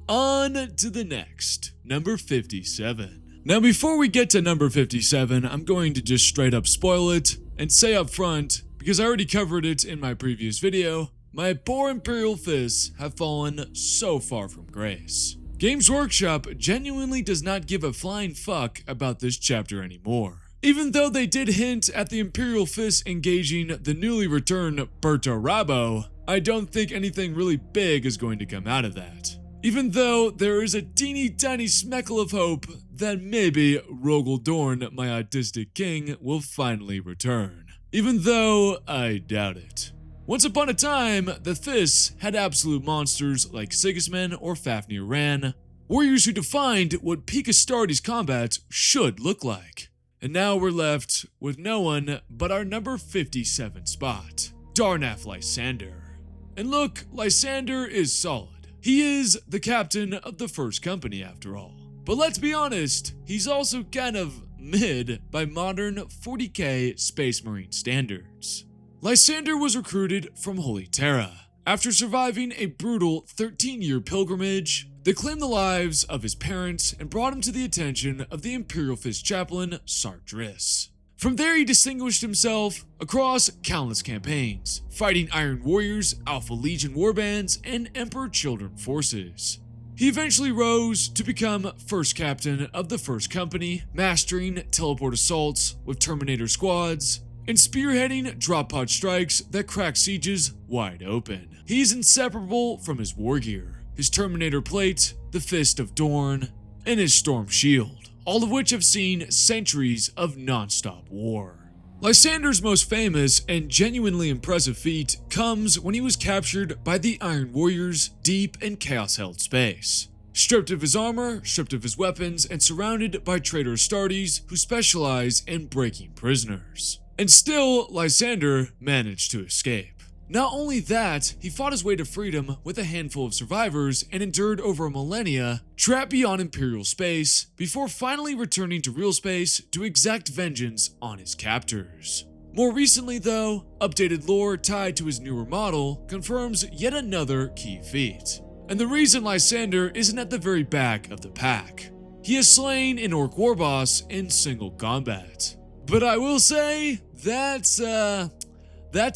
Speaker 1: On to the next, number 57. Now before we get to number 57, I'm going to just straight up spoil it and say up front, because I already covered it in my previous video, my poor Imperial fists have fallen so far from grace. Games Workshop genuinely does not give a flying fuck about this chapter anymore. Even though they did hint at the Imperial fists engaging the newly returned Berta Rabo, I don't think anything really big is going to come out of that. Even though there is a teeny tiny speckle of hope that maybe Rogel Dorn, my autistic king, will finally return. Even though I doubt it. Once upon a time, the fists had absolute monsters like Sigismund or Fafnir Ran, warriors who defined what peak Astartes combat should look like. And now we're left with no one but our number 57 spot, Darnaf Lysander. And look, Lysander is solid. He is the captain of the 1st Company after all. But let's be honest, he's also kind of mid by modern 40k Space Marine standards. Lysander was recruited from Holy Terra. After surviving a brutal 13-year pilgrimage, they claimed the lives of his parents and brought him to the attention of the Imperial Fist chaplain Sardris. From there he distinguished himself across countless campaigns, fighting Iron Warriors, Alpha Legion warbands, and Emperor Children forces. He eventually rose to become 1st Captain of the 1st Company, mastering teleport assaults with Terminator squads, and spearheading drop pod strikes that crack sieges wide open. He's inseparable from his war gear, his Terminator plate, the Fist of Dorn, and his Storm Shield, all of which have seen centuries of non-stop war. Lysander's most famous and genuinely impressive feat comes when he was captured by the Iron Warriors deep in chaos-held space. Stripped of his armor, stripped of his weapons, and surrounded by Traitor Astartes who specialize in breaking prisoners. And still, Lysander managed to escape. Not only that, he fought his way to freedom with a handful of survivors and endured over a millennia, trapped beyond Imperial space, before finally returning to real space to exact vengeance on his captors. More recently though, updated lore tied to his newer model confirms yet another key feat. And the reason Lysander isn't at the very back of the pack. He has slain an orc war boss in single combat. But I will say, that's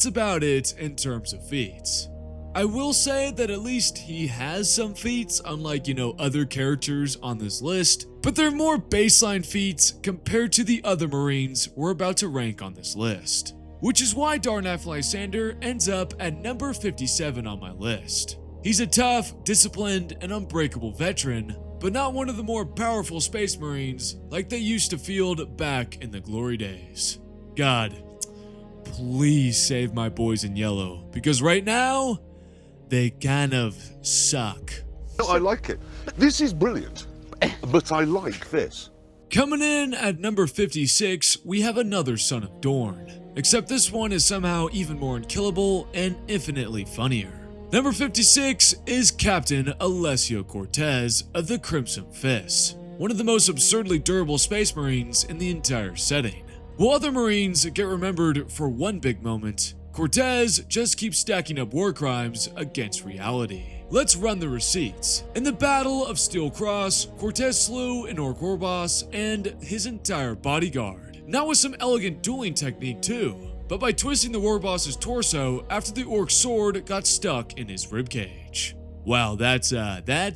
Speaker 1: about it in terms of feats. I will say that at least he has some feats, unlike, other characters on this list, but they're more baseline feats compared to the other Marines we're about to rank on this list. Which is why Darnaf Lysander ends up at number 57 on my list. He's a tough, disciplined, and unbreakable veteran, but not one of the more powerful Space Marines like they used to field back in the glory days. God, please save my boys in yellow, because right now, they kind of suck.
Speaker 12: No, I like it. This is brilliant, but I like this.
Speaker 1: Coming in at number 56, we have another Son of Dorn, except this one is somehow even more unkillable and infinitely funnier. Number 56 is Captain Alessio Cortez of the Crimson Fist, one of the most absurdly durable Space Marines in the entire setting. While other Marines get remembered for one big moment, Cortez just keeps stacking up war crimes against reality. Let's run the receipts. In the Battle of Steel Cross, Cortez slew an orc war boss and his entire bodyguard. Not with some elegant dueling technique too, but by twisting the war boss's torso after the orc's sword got stuck in his ribcage. Wow, that's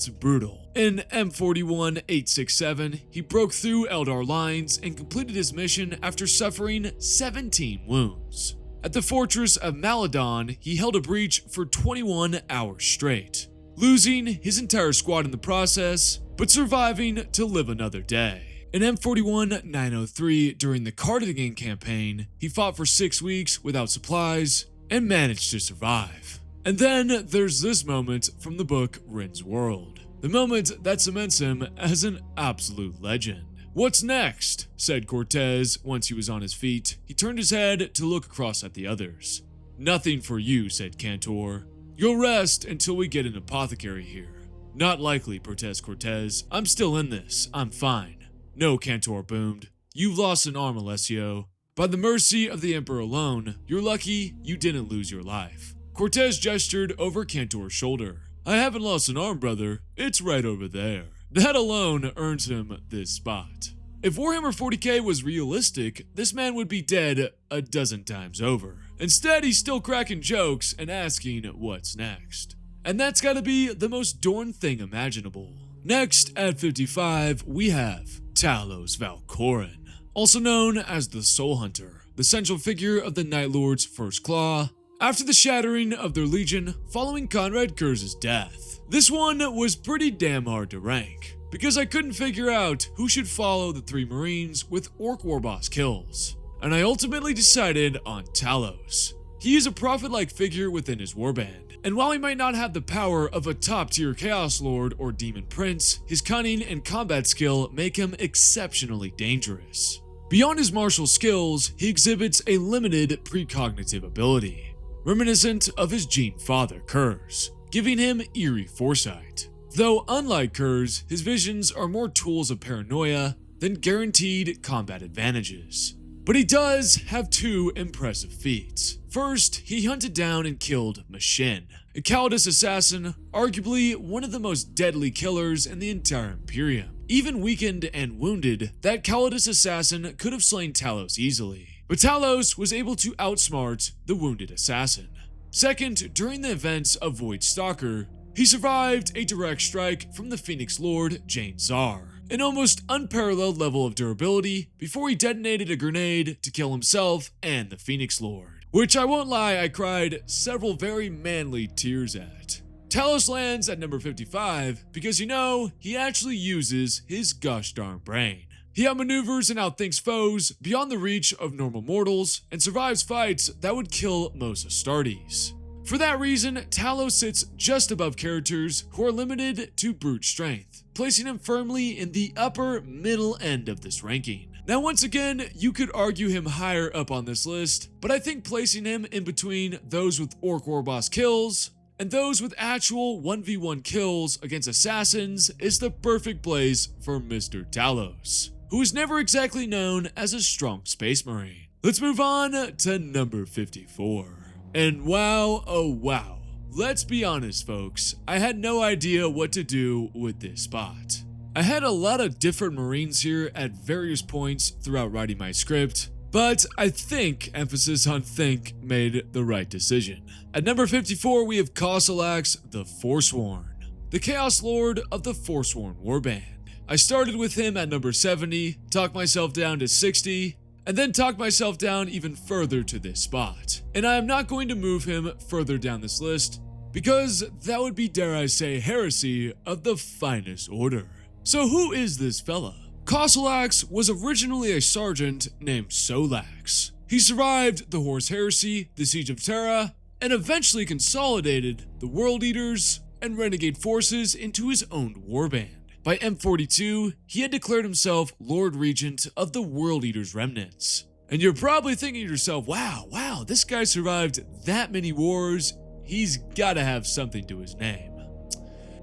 Speaker 1: brutal. In M41-867, he broke through Eldar lines and completed his mission after suffering 17 wounds. At the fortress of Maladon, he held a breach for 21 hours straight, losing his entire squad in the process, but surviving to live another day. In M41-903, during the Cardigan campaign, he fought for 6 weeks without supplies and managed to survive. And then there's this moment from the book Rin's World, the moment that cements him as an absolute legend. "What's next?" said Cortez once he was on his feet. He turned his head to look across at the others. "Nothing for you," said Cantor. "You'll rest until we get an apothecary here." "Not likely," protests Cortez. "I'm still in this. I'm fine." "No," Cantor boomed. "You've lost an arm, Alessio. By the mercy of the Emperor alone, you're lucky you didn't lose your life." Cortez gestured over Cantor's shoulder. "I haven't lost an arm, brother. It's right over there." That alone earns him this spot. If Warhammer 40k was realistic, this man would be dead a dozen times over. Instead, he's still cracking jokes and asking what's next. And that's gotta be the most Dorn thing imaginable. Next, at 55, we have Talos Valkorin, also known as the Soul Hunter, the central figure of the Night Lord's First Claw, after the shattering of their legion following Conrad Kurz's death. This one was pretty damn hard to rank, because I couldn't figure out who should follow the 3 Marines with Orc Warboss kills, and I ultimately decided on Talos. He is a prophet-like figure within his warband, and while he might not have the power of a top-tier Chaos Lord or Demon Prince, his cunning and combat skill make him exceptionally dangerous. Beyond his martial skills, he exhibits a limited precognitive ability, reminiscent of his Gene father, Kurz, giving him eerie foresight. Though unlike Kurz, his visions are more tools of paranoia than guaranteed combat advantages. But he does have 2 impressive feats. First, he hunted down and killed Mashin, a Calidus assassin, arguably one of the most deadly killers in the entire Imperium. Even weakened and wounded, that Calidus assassin could have slain Talos easily. But Talos was able to outsmart the wounded assassin. Second, during the events of Void Stalker, he survived a direct strike from the Phoenix Lord, Jane Czar, an almost unparalleled level of durability before he detonated a grenade to kill himself and the Phoenix Lord, which I won't lie, I cried several very manly tears at. Talos lands at number 55 because he actually uses his gosh darn brain. He outmaneuvers and outthinks foes beyond the reach of normal mortals and survives fights that would kill most Astartes. For that reason, Talos sits just above characters who are limited to brute strength, placing him firmly in the upper middle end of this ranking. Now once again, you could argue him higher up on this list, but I think placing him in between those with Orc War Boss kills and those with actual 1v1 kills against assassins is the perfect place for Mr. Talos, who is never exactly known as a strong Space Marine. Let's move on to number 54. And wow, oh wow, let's be honest folks, I had no idea what to do with this spot. I had a lot of different Marines here at various points throughout writing my script, but I think, emphasis on think, made the right decision. At number 54 we have Kosalax the Forsworn, the Chaos Lord of the Forsworn Warband. I started with him at number 70, talked myself down to 60, and then talked myself down even further to this spot. And I am not going to move him further down this list, because that would be, dare I say, heresy of the finest order. So who is this fella? Kosalax was originally a sergeant named Solax. He survived the Horus Heresy, the Siege of Terra, and eventually consolidated the World Eaters and Renegade forces into his own warband. By M42, he had declared himself Lord Regent of the World Eaters remnants. And you're probably thinking to yourself, wow, this guy survived that many wars, he's gotta have something to his name.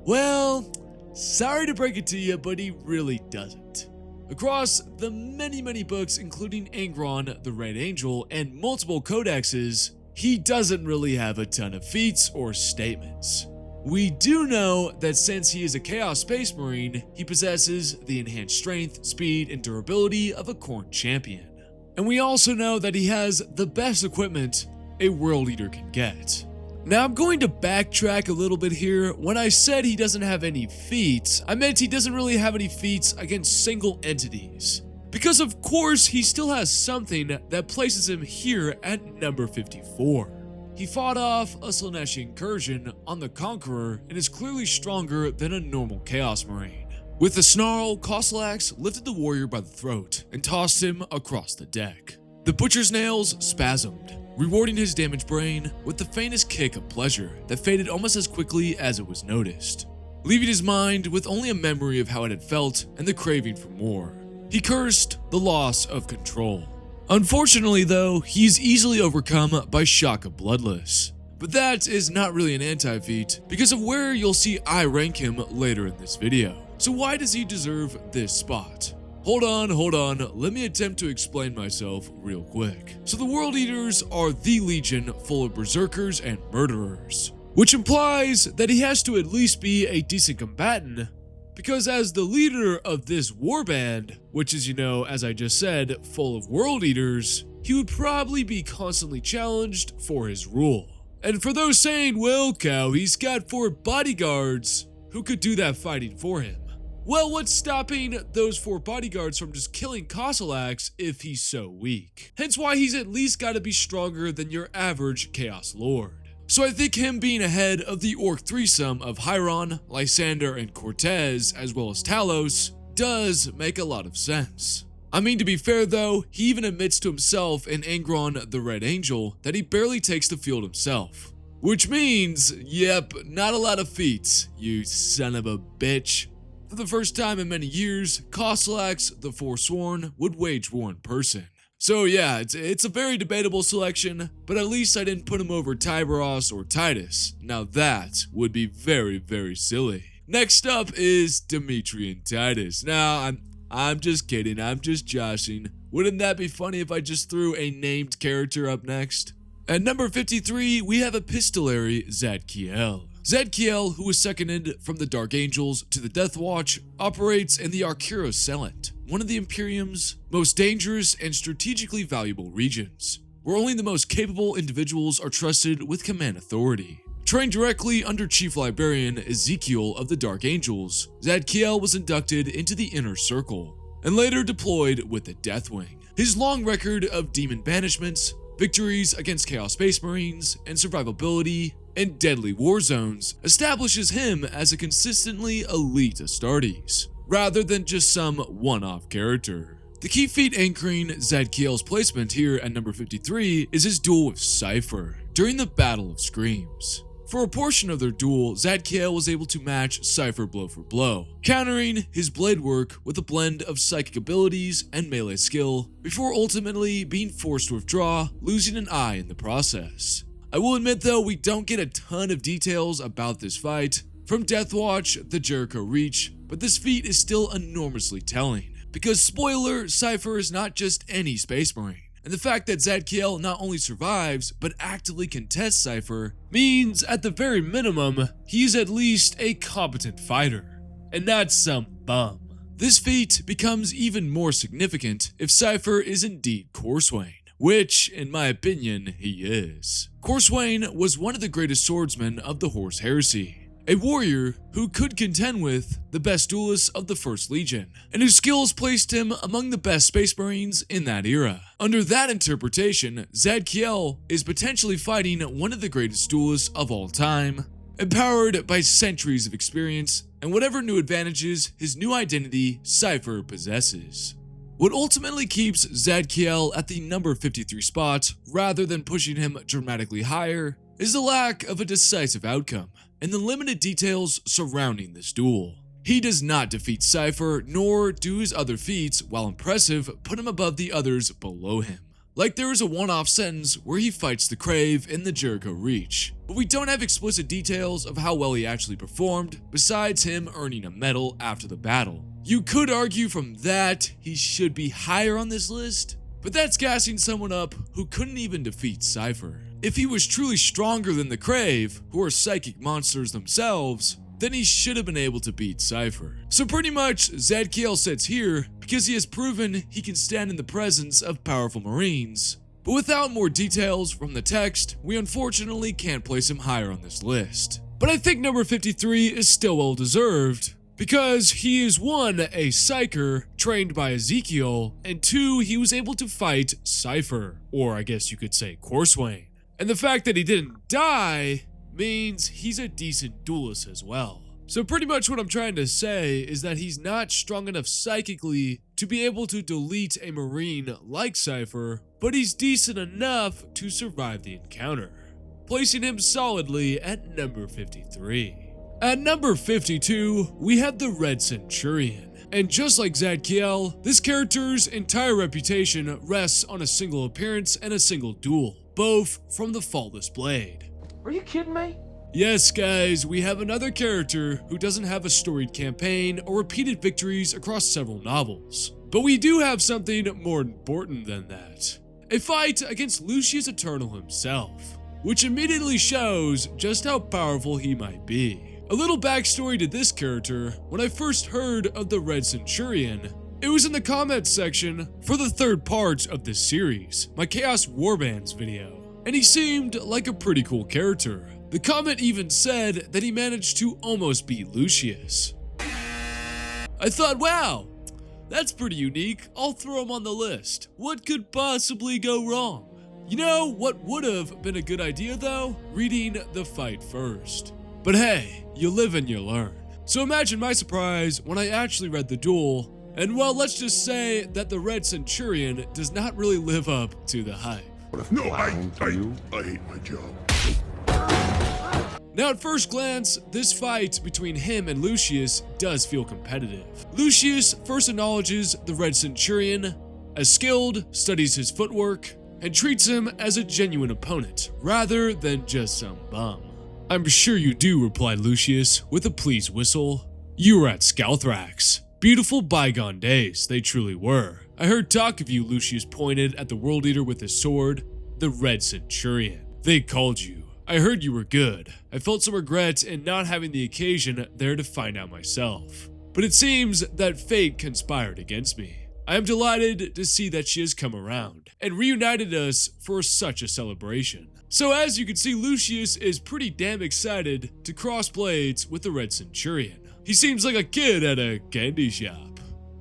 Speaker 1: Well, sorry to break it to you, but he really doesn't. Across the many books, including Angron, the Red Angel, and multiple codexes, he doesn't really have a ton of feats or statements. We do know that since he is a Chaos Space Marine, he possesses the enhanced strength, speed, and durability of a Khorne champion. And we also know that he has the best equipment a World Eater can get. Now I'm going to backtrack a little bit here. When I said he doesn't have any feats, I meant he doesn't really have any feats against single entities. Because of course he still has something that places him here at number 54. He fought off a Slaaneshi incursion on the Conqueror and is clearly stronger than a normal Chaos Marine. With a snarl, Kosalax lifted the warrior by the throat and tossed him across the deck. The Butcher's nails spasmed, rewarding his damaged brain with the faintest kick of pleasure that faded almost as quickly as it was noticed, leaving his mind with only a memory of how it had felt and the craving for more. He cursed the loss of control. Unfortunately though, he is easily overcome by Shock of Bloodless. But that is not really an anti-feat because of where you'll see I rank him later in this video. So why does he deserve this spot? Hold on, let me attempt to explain myself real quick. So the World Eaters are the legion full of berserkers and murderers, which implies that he has to at least be a decent combatant, because as the leader of this warband, which is, as I just said, full of World Eaters, he would probably be constantly challenged for his rule. And for those saying, well cow, he's got 4 bodyguards who could do that fighting for him. Well, what's stopping those 4 bodyguards from just killing Kosalax if he's so weak? Hence why he's at least gotta be stronger than your average Chaos Lord. So I think him being ahead of the Orc threesome of Hyron, Lysander, and Cortez, as well as Talos, does make a lot of sense. I mean, to be fair though, he even admits to himself in Angron the Red Angel that he barely takes the field himself. Which means, yep, not a lot of feats, you son of a bitch. For the first time in many years, Kosalax the Forsworn would wage war in person. So yeah, it's a very debatable selection, but at least I didn't put him over Tyberos or Titus. Now that would be very silly. Next up is Dimitri and Titus. Now, I'm just kidding, I'm just joshing. Wouldn't that be funny if I just threw a named character up next? At number 53, we have Epistolary Zadkiel. Zadkiel, who was seconded from the Dark Angels to the Death Watch, operates in the Arcuros Selant, one of the Imperium's most dangerous and strategically valuable regions, where only the most capable individuals are trusted with command authority. Trained directly under Chief Librarian Ezekiel of the Dark Angels, Zadkiel was inducted into the Inner Circle, and later deployed with the Deathwing. His long record of demon banishments, victories against Chaos Space Marines, and survivability in deadly war zones establishes him as a consistently elite Astartes, rather than just some one-off character. The key feat anchoring Zadkiel's placement here at number 53 is his duel with Cypher during the Battle of Screams. For a portion of their duel, Zadkiel was able to match Cypher blow for blow, countering his blade work with a blend of psychic abilities and melee skill, before ultimately being forced to withdraw, losing an eye in the process. I will admit though, we don't get a ton of details about this fight from Deathwatch, the Jericho Reach, but this feat is still enormously telling, because spoiler, Cypher is not just any Space Marine. And the fact that Zadkiel not only survives, but actively contests Cypher means, at the very minimum, he's at least a competent fighter. And not some bum. This feat becomes even more significant if Cypher is indeed Corswain, which, in my opinion, he is. Corswain was one of the greatest swordsmen of the Horse Heresy, a warrior who could contend with the best duelists of the First Legion, and whose skills placed him among the best Space Marines in that era. Under that interpretation, Zadkiel is potentially fighting one of the greatest duelists of all time, empowered by centuries of experience and whatever new advantages his new identity, Cypher, possesses. What ultimately keeps Zadkiel at the number 53 spot, rather than pushing him dramatically higher, is the lack of a decisive outcome and the limited details surrounding this duel. He does not defeat Cypher, nor do his other feats, while impressive, put him above the others below him. Like there is a one-off sentence where he fights the Crave in the Jericho Reach, but we don't have explicit details of how well he actually performed, besides him earning a medal after the battle. You could argue from that he should be higher on this list, but that's gassing someone up who couldn't even defeat Cypher. If he was truly stronger than the Crave, who are psychic monsters themselves, then he should have been able to beat Cypher. So pretty much, Zadkiel sits here because he has proven he can stand in the presence of powerful Marines. But without more details from the text, we unfortunately can't place him higher on this list. But I think number 53 is still well deserved, because he is 1, a psyker trained by Ezekiel, and 2, he was able to fight Cypher, or I guess you could say Corswain. And the fact that he didn't die means he's a decent duelist as well. So pretty much what I'm trying to say is that he's not strong enough psychically to be able to delete a Marine like Cypher, but he's decent enough to survive the encounter, placing him solidly at number 53. At number 52, we have the Red Centurion. And just like Zadkiel, this character's entire reputation rests on a single appearance and a single duel, both from the Faultless Blade.
Speaker 15: Are you kidding me?
Speaker 1: Yes, guys, we have another character who doesn't have a storied campaign or repeated victories across several novels. But we do have something more important than that. A fight against Lucius Eternal himself, which immediately shows just how powerful he might be. A little backstory to this character: when I first heard of the Red Centurion, it was in the comments section for the third part of this series, my Chaos Warbands video, and he seemed like a pretty cool character. The comment even said that he managed to almost beat Lucius. I thought, wow, that's pretty unique, I'll throw him on the list. What could possibly go wrong? You know what would have been a good idea though? Reading the fight first. But hey, you live and you learn. So imagine my surprise when I actually read the duel, and well, let's just say that the Red Centurion does not really live up to the hype.
Speaker 12: No, I hate my job.
Speaker 1: Now at first glance, this fight between him and Lucius does feel competitive. Lucius first acknowledges the Red Centurion as skilled, studies his footwork, and treats him as a genuine opponent, rather than just some bum. I'm sure you do, replied Lucius with a pleased whistle. You were at Skalthrax. Beautiful bygone days, they truly were. I heard talk of you, Lucius pointed at the World Eater with his sword, the Red Centurion. They called you. I heard you were good. I felt some regret in not having the occasion there to find out myself. But it seems that fate conspired against me. I am delighted to see that she has come around and reunited us for such a celebration. So as you can see, Lucius is pretty damn excited to cross blades with the Red Centurion. He seems like a kid at a candy shop.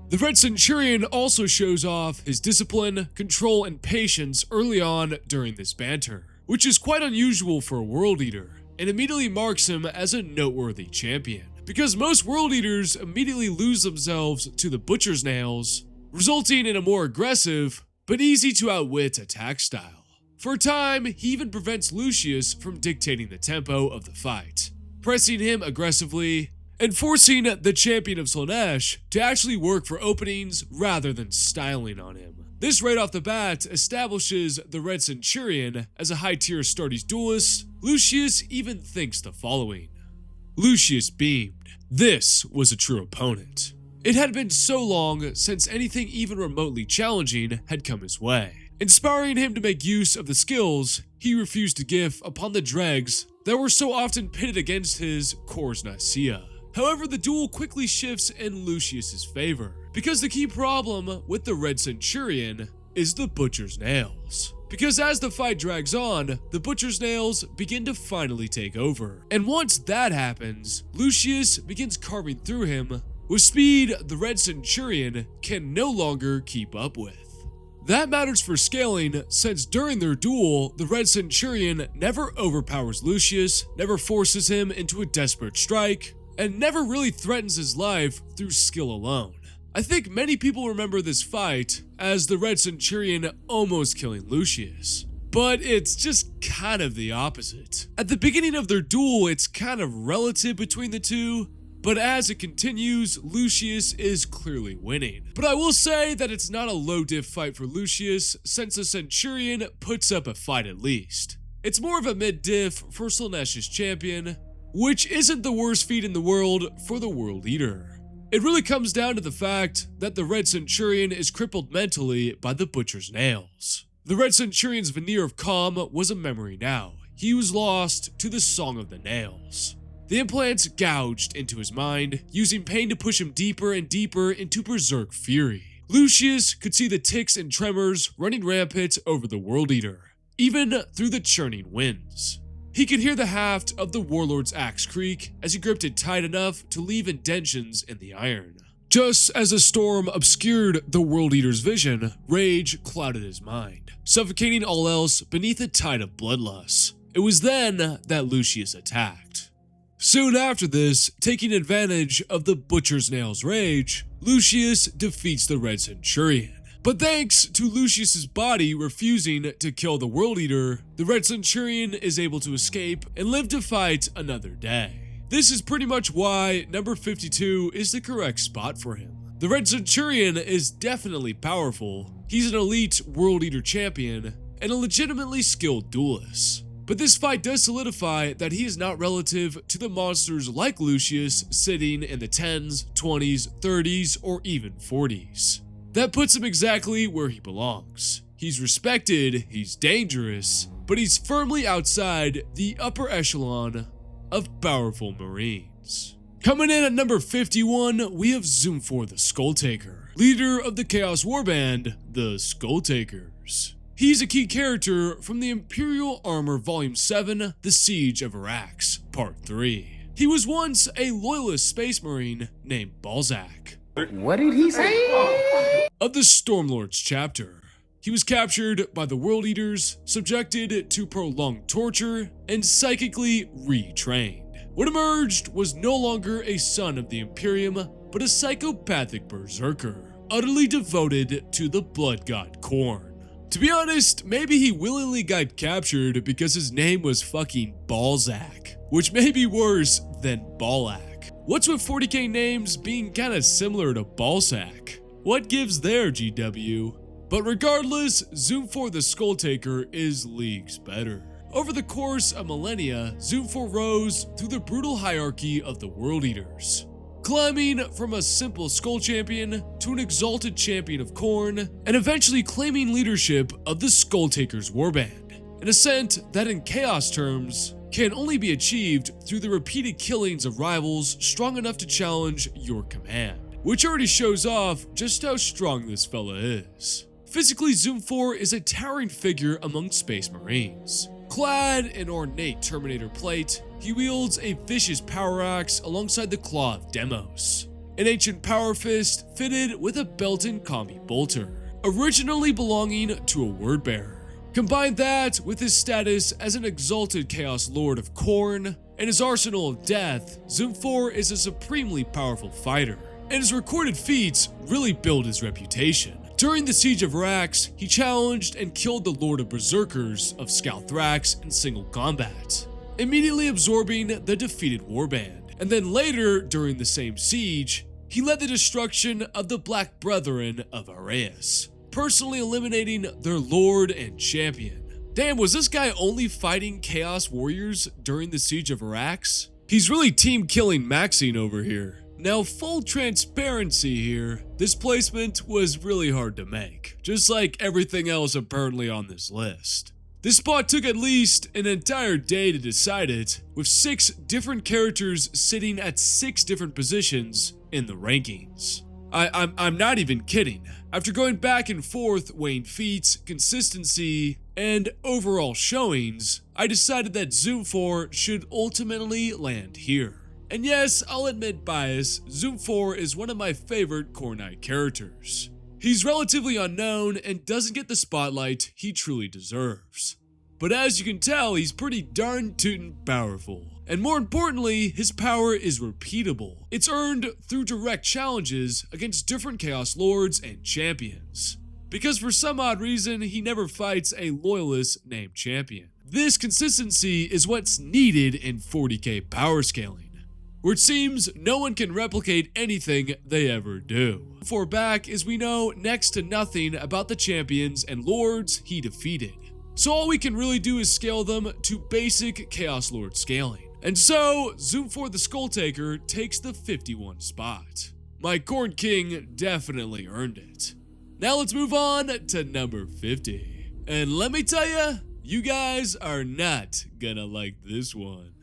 Speaker 1: The Red Centurion also shows off his discipline, control, and patience early on during this banter, which is quite unusual for a World Eater, and immediately marks him as a noteworthy champion, because most World Eaters immediately lose themselves to the Butcher's Nails, resulting in a more aggressive, but easy to outwit attack style. For a time, he even prevents Lucius from dictating the tempo of the fight, pressing him aggressively and forcing the champion of Slaanesh to actually work for openings rather than styling on him. This right off the bat establishes the Red Centurion as a high-tier Astartes duelist. Lucius even thinks the following. Lucius beamed. This was a true opponent. It had been so long since anything even remotely challenging had come his way. Inspiring him to make use of the skills he refused to give upon the dregs that were so often pitted against his Cors Nicaea. However, the duel quickly shifts in Lucius's favor, because the key problem with the Red Centurion is the Butcher's Nails. Because as the fight drags on, the Butcher's Nails begin to finally take over. And once that happens, Lucius begins carving through him with speed the Red Centurion can no longer keep up with. That matters for scaling, since during their duel, the Red Centurion never overpowers Lucius, never forces him into a desperate strike, and never really threatens his life through skill alone. I think many people remember this fight as the Red Centurion almost killing Lucius, but it's just kind of the opposite. At the beginning of their duel, it's kind of relative between the two, but as it continues, Lucius is clearly winning. But I will say that it's not a low diff fight for Lucius, since the Centurion puts up a fight at least. It's more of a mid diff for Slaanesh's champion, which isn't the worst feat in the world for the World Eater. It really comes down to the fact that the Red Centurion is crippled mentally by the Butcher's Nails. The Red Centurion's veneer of calm was a memory now. He was lost to the Song of the Nails. The implants gouged into his mind, using pain to push him deeper and deeper into berserk fury. Lucius could see the tics and tremors running rampant over the World Eater, even through the churning winds. He could hear the haft of the Warlord's axe creak as he gripped it tight enough to leave indentions in the iron. Just as a storm obscured the World Eater's vision, rage clouded his mind, suffocating all else beneath a tide of bloodlust. It was then that Lucius attacked. Soon after this, taking advantage of the Butcher's Nails' rage, Lucius defeats the Red Centurion. But thanks to Lucius's body refusing to kill the World Eater, the Red Centurion is able to escape and live to fight another day. This is pretty much why number 52 is the correct spot for him. The Red Centurion is definitely powerful. He's an elite World Eater champion and a legitimately skilled duelist. But this fight does solidify that he is not relative to the monsters like Lucius sitting in the 10s, 20s, 30s, or even 40s. That puts him exactly where he belongs. He's respected, he's dangerous, but he's firmly outside the upper echelon of powerful Marines. Coming in at number 51, we have Zoomfor the Skulltaker, leader of the Chaos Warband, the Skulltakers. He's a key character from the Imperial Armor Volume 7, The Siege of Arax, Part 3. He was once a loyalist space marine named Balzac.
Speaker 18: What did he say?
Speaker 1: Of the Stormlords chapter. He was captured by the World Eaters, subjected to prolonged torture, and psychically retrained. What emerged was no longer a son of the Imperium, but a psychopathic berserker, utterly devoted to the blood god Khorne. To be honest, maybe he willingly got captured because his name was fucking Balzac, which may be worse than Balak. What's with 40k names being kinda similar to Balzac? What gives there, GW? But regardless, Zoomfor the Skulltaker is leagues better. Over the course of millennia, Zoomfor rose through the brutal hierarchy of the World Eaters, climbing from a simple Skull Champion to an exalted champion of Khorne, and eventually claiming leadership of the Skulltakers Warband, an ascent that in Chaos terms can only be achieved through the repeated killings of rivals strong enough to challenge your command, which already shows off just how strong this fella is. Physically, Zoomfor is a towering figure among Space Marines. Clad in ornate Terminator plate, he wields a vicious power axe alongside the Claw of Demos, an ancient power fist fitted with a built-in combi bolter, originally belonging to a word bearer. Combine that with his status as an exalted Chaos Lord of Khorne and his arsenal of death, Zoomfor is a supremely powerful fighter, and his recorded feats really build his reputation. During the Siege of Rax, he challenged and killed the Lord of Berserkers of Skalthrax in single combat, immediately absorbing the defeated warband. And then later, during the same siege, he led the destruction of the Black Brethren of Areas, personally eliminating their Lord and Champion. Damn, was this guy only fighting Chaos Warriors during the Siege of Rax? He's really team killing Maxine over here. Now, full transparency here, this placement was really hard to make, just like everything else apparently on this list. This spot took at least an entire day to decide it, with 6 different characters sitting at 6 different positions in the rankings. I'm not even kidding. After going back and forth weighing feats, consistency, and overall showings, I decided that Zoom 4 should ultimately land here. And yes, I'll admit bias, Zoom 4 is one of my favorite Core Knight characters. He's relatively unknown and doesn't get the spotlight he truly deserves. But as you can tell, he's pretty darn tootin' powerful. And more importantly, his power is repeatable. It's earned through direct challenges against different Chaos Lords and Champions. Because for some odd reason, he never fights a Loyalist named Champion. This consistency is what's needed in 40k power scaling, where it seems no one can replicate anything they ever do. For back, as we know next to nothing about the champions and lords he defeated. So all we can really do is scale them to basic Chaos Lord scaling. And so, Zoom 4 the Skull Taker takes the 51 spot. My Corn King definitely earned it. Now let's move on to number 50. And let me tell ya, you guys are not gonna like this one.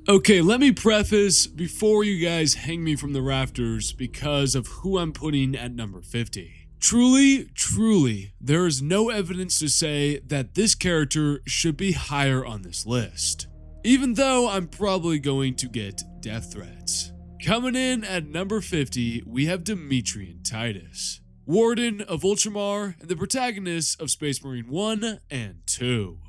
Speaker 1: Okay, let me preface before you guys hang me from the rafters because of who I'm putting at number 50. Truly, there is no evidence to say that this character should be higher on this list, even though I'm probably going to get death threats. Coming in at number 50, we have Demetrian Titus, Warden of Ultramar and the protagonist of Space Marine 1 and 2.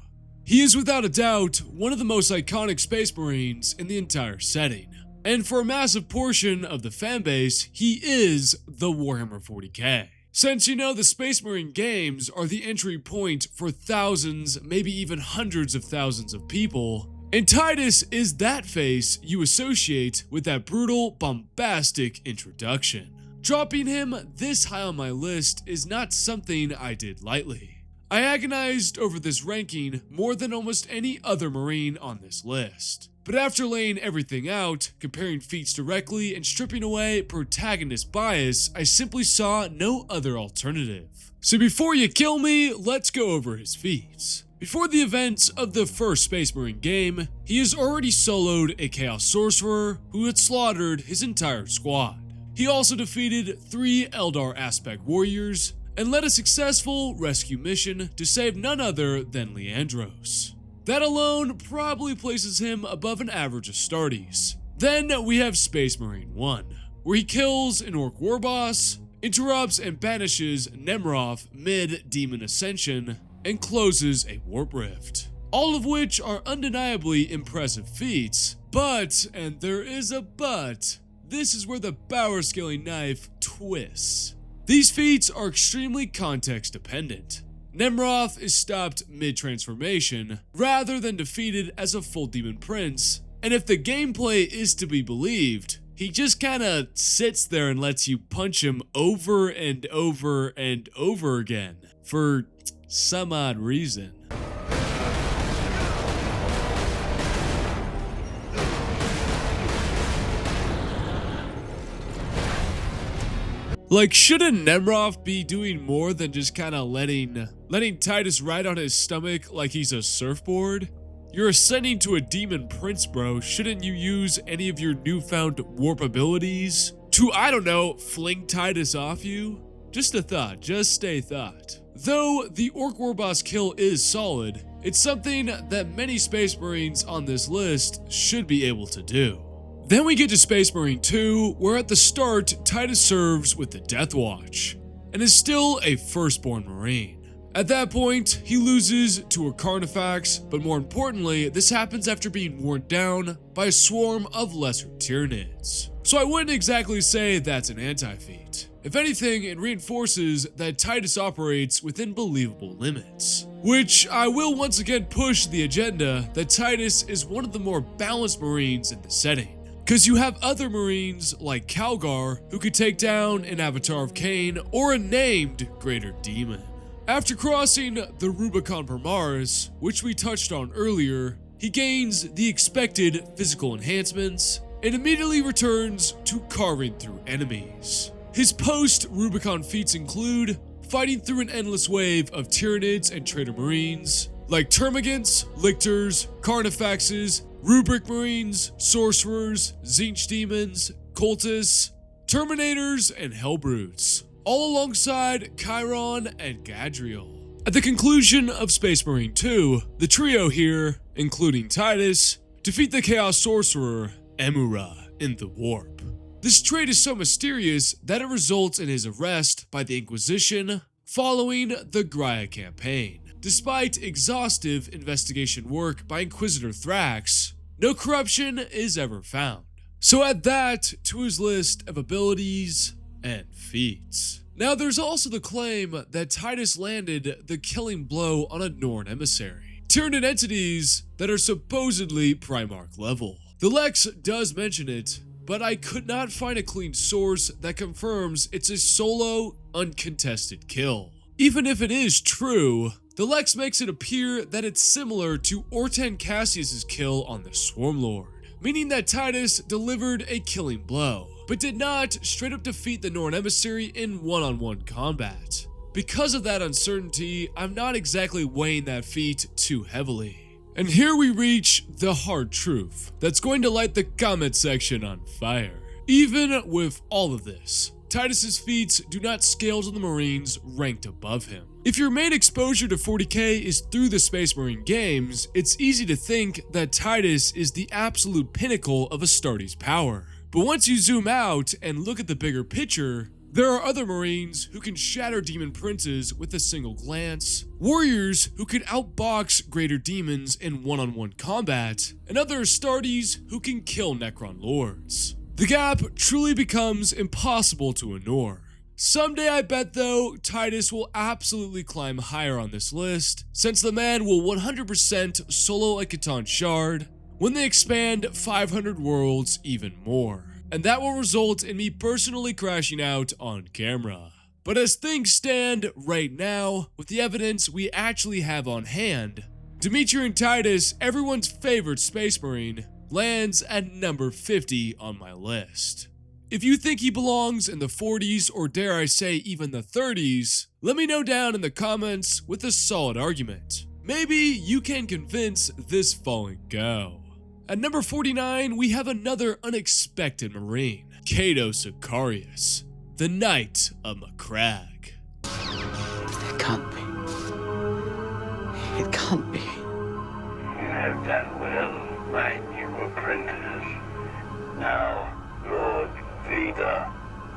Speaker 1: He is without a doubt one of the most iconic Space Marines in the entire setting, and for a massive portion of the fanbase, he is the Warhammer 40k. Since you know the Space Marine games are the entry point for thousands, maybe even hundreds of thousands of people, and Titus is that face you associate with that brutal, bombastic introduction. Dropping him this high on my list is not something I did lightly. I agonized over this ranking more than almost any other Marine on this list. But after laying everything out, comparing feats directly and stripping away protagonist bias, I simply saw no other alternative. So before you kill me, let's go over his feats. Before the events of the first Space Marine game, he has already soloed a Chaos Sorcerer who had slaughtered his entire squad. He also defeated 3 Eldar Aspect Warriors and led a successful rescue mission to save none other than Leandros. That alone probably places him above an average of Astartes. Then we have Space Marine 1, where he kills an Orc war boss, interrupts and banishes Nemroth mid-Demon Ascension, and closes a Warp Rift. All of which are undeniably impressive feats, but, and there is a but, this is where the power scaling knife twists. These feats are extremely context dependent. Nemroth is stopped mid-transformation, rather than defeated as a full Demon Prince, and if the gameplay is to be believed, he just kinda sits there and lets you punch him over and over and over again, for some odd reason. Like, shouldn't Nemroth be doing more than just kind of letting Titus ride on his stomach like he's a surfboard? You're ascending to a demon prince, bro. Shouldn't you use any of your newfound warp abilities to, I don't know, fling Titus off you? Just a thought, just a thought. Though the Orc Warboss kill is solid, it's something that many Space Marines on this list should be able to do. Then we get to Space Marine 2, where at the start, Titus serves with the Death Watch, and is still a firstborn Marine. At that point, he loses to a Carnifex, but more importantly, this happens after being worn down by a swarm of lesser Tyranids. So I wouldn't exactly say that's an anti-feat. If anything, it reinforces that Titus operates within believable limits. Which I will once again push the agenda that Titus is one of the more balanced Marines in the setting. Because you have other Marines like Calgar who could take down an Avatar of Cain or a named Greater Demon. After crossing the Rubicon Primaris, which we touched on earlier, he gains the expected physical enhancements and immediately returns to carving through enemies. His post-Rubicon feats include fighting through an endless wave of Tyranids and Traitor Marines, like Termagants, Lictors, Carnifexes, Rubric Marines, Sorcerers, Tzeentch Demons, Cultists, Terminators, and Hellbrutes, all alongside Chiron and Gadriel. At the conclusion of Space Marine 2, the trio here, including Titus, defeat the Chaos Sorcerer, Emura, in the Warp. This trait is so mysterious that it results in his arrest by the Inquisition following the Graia campaign. Despite exhaustive investigation work by Inquisitor Thrax, no corruption is ever found. So add that to his list of abilities and feats. Now there's also the claim that Titus landed the killing blow on a Norn emissary, Tyranid entities that are supposedly Primarch level. The Lex does mention it, but I could not find a clean source that confirms it's a solo, uncontested kill. Even if it is true, the Lex makes it appear that it's similar to Ortan Cassius's kill on the Swarmlord, meaning that Titus delivered a killing blow, but did not straight up defeat the Norn emissary in one-on-one combat. Because of that uncertainty, I'm not exactly weighing that feat too heavily. And here we reach the hard truth that's going to light the comment section on fire. Even with all of this, Titus's feats do not scale to the Marines ranked above him. If your main exposure to 40k is through the Space Marine games, it's easy to think that Titus is the absolute pinnacle of Astartes' power. But once you zoom out and look at the bigger picture, there are other Marines who can shatter demon princes with a single glance, warriors who can outbox greater demons in one-on-one combat, and other Astartes who can kill Necron lords. The gap truly becomes impossible to ignore. Someday I bet though, Titus will absolutely climb higher on this list, since the man will 100% solo a Catan Shard when they expand 500 worlds even more. And that will result in me personally crashing out on camera. But as things stand right now, with the evidence we actually have on hand, Demetrian Titus, everyone's favorite Space Marine, lands at number 50 on my list. If you think he belongs in the 40s or dare I say even the 30s, let me know down in the comments with a solid argument. Maybe you can convince this fallen go. At number 49, we have another unexpected Marine, Cato Sicarius, the Knight of Macragge.
Speaker 19: It can't be. It can't be.
Speaker 20: You have done well, my new apprentice. Now, Lord Vader,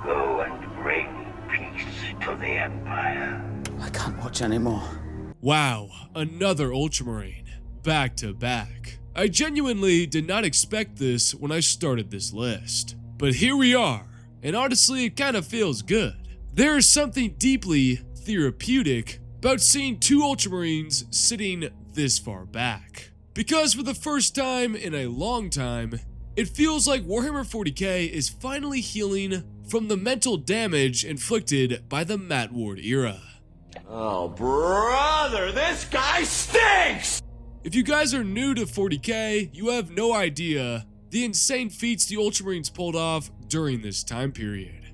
Speaker 20: go and bring peace to the Empire.
Speaker 19: I can't watch anymore.
Speaker 1: Wow, another Ultramarine, back to back. I genuinely did not expect this when I started this list, but here we are, and honestly it kind of feels good. There is something deeply therapeutic about seeing two Ultramarines sitting this far back, because for the first time in a long time, it feels like Warhammer 40k is finally healing from the mental damage inflicted by the Matt Ward era.
Speaker 20: Oh brother, this guy stinks!
Speaker 1: If you guys are new to 40k, you have no idea the insane feats the Ultramarines pulled off during this time period.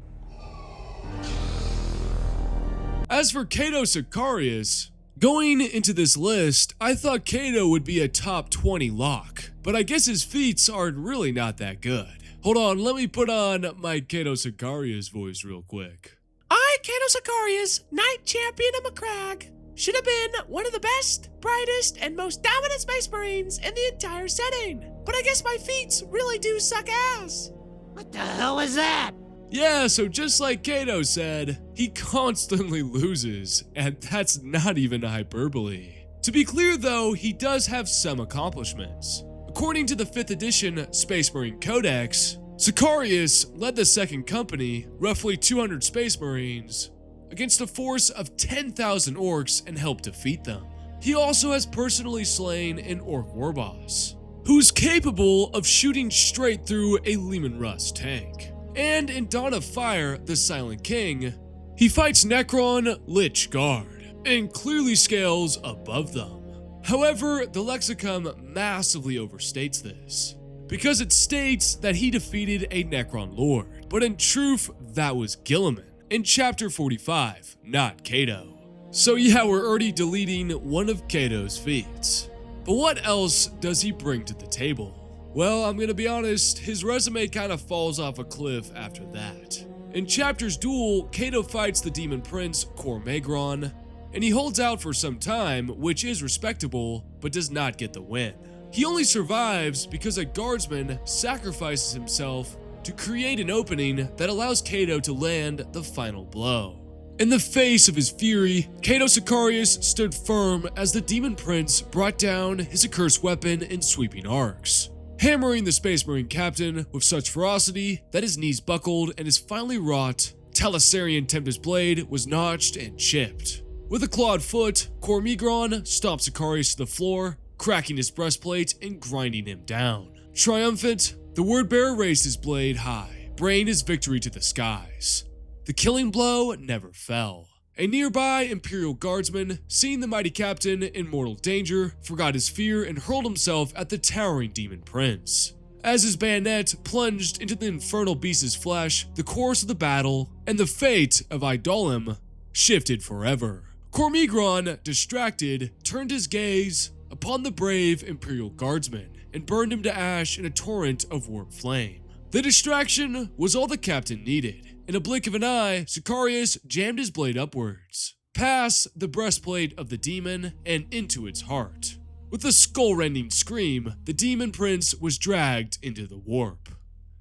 Speaker 1: As for Cato Sicarius, going into this list, I thought Cato would be a top 20 lock, but I guess his feats are really not that good. Hold on, let me put on my Cato Sicarius voice real quick.
Speaker 18: I, Cato Sicarius, Knight Champion of Macragge, should have been one of the best, brightest, and most dominant Space Marines in the entire setting. But I guess my feats really do suck ass.
Speaker 3: What the hell is that?
Speaker 1: Yeah, so just like Kato said, he constantly loses, and that's not even a hyperbole. To be clear though, he does have some accomplishments. According to the 5th edition Space Marine Codex, Sicarius led the Second Company, roughly 200 Space Marines, against a force of 10,000 orcs and helped defeat them. He also has personally slain an orc warboss, who's capable of shooting straight through a Leman Russ tank. And in Dawn of Fire, the Silent King, he fights Necron Lich Guard, and clearly scales above them. However, the lexicon massively overstates this, because it states that he defeated a Necron Lord, but in truth, that was Guilliman in chapter 45, not Kato. So yeah, we're already deleting one of Kato's feats. But what else does he bring to the table? Well, I'm gonna be honest, his resume kind of falls off a cliff after that. In Chapter's duel, Kato fights the Demon Prince Cormagron, and he holds out for some time, which is respectable, but does not get the win. He only survives because a guardsman sacrifices himself to create an opening that allows Kato to land the final blow. In the face of his fury, Kato Sicarius stood firm as the Demon Prince brought down his accursed weapon in sweeping arcs, hammering the Space Marine captain with such ferocity that his knees buckled and his finely wrought Talisarian Tempest blade was notched and chipped. With a clawed foot, Cormagron stomped Sicarius to the floor, cracking his breastplate and grinding him down. Triumphant, the word-bearer raised his blade high, braying his victory to the skies. The killing blow never fell. A nearby Imperial Guardsman, seeing the mighty captain in mortal danger, forgot his fear and hurled himself at the towering Demon Prince. As his bayonet plunged into the infernal beast's flesh, the course of the battle and the fate of Idolum shifted forever. Cormagron, distracted, turned his gaze upon the brave Imperial Guardsman and burned him to ash in a torrent of warped flame. The distraction was all the captain needed. In a blink of an eye, Sicarius jammed his blade upwards, past the breastplate of the demon and into its heart. With a skull-rending scream, the Demon Prince was dragged into the warp.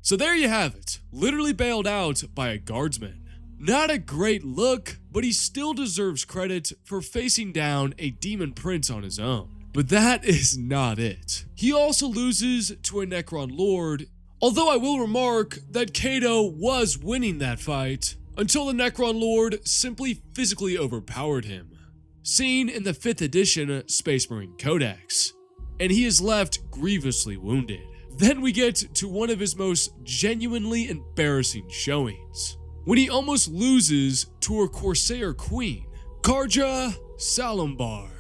Speaker 1: So there you have it, literally bailed out by a guardsman. Not a great look, but he still deserves credit for facing down a Demon Prince on his own. But that is not it. He also loses to a Necron Lord, although I will remark that Kato was winning that fight until the Necron Lord simply physically overpowered him, seen in the 5th edition Space Marine Codex, and he is left grievously wounded. Then we get to one of his most genuinely embarrassing showings, when he almost loses to a Corsair Queen, Karja Salambar,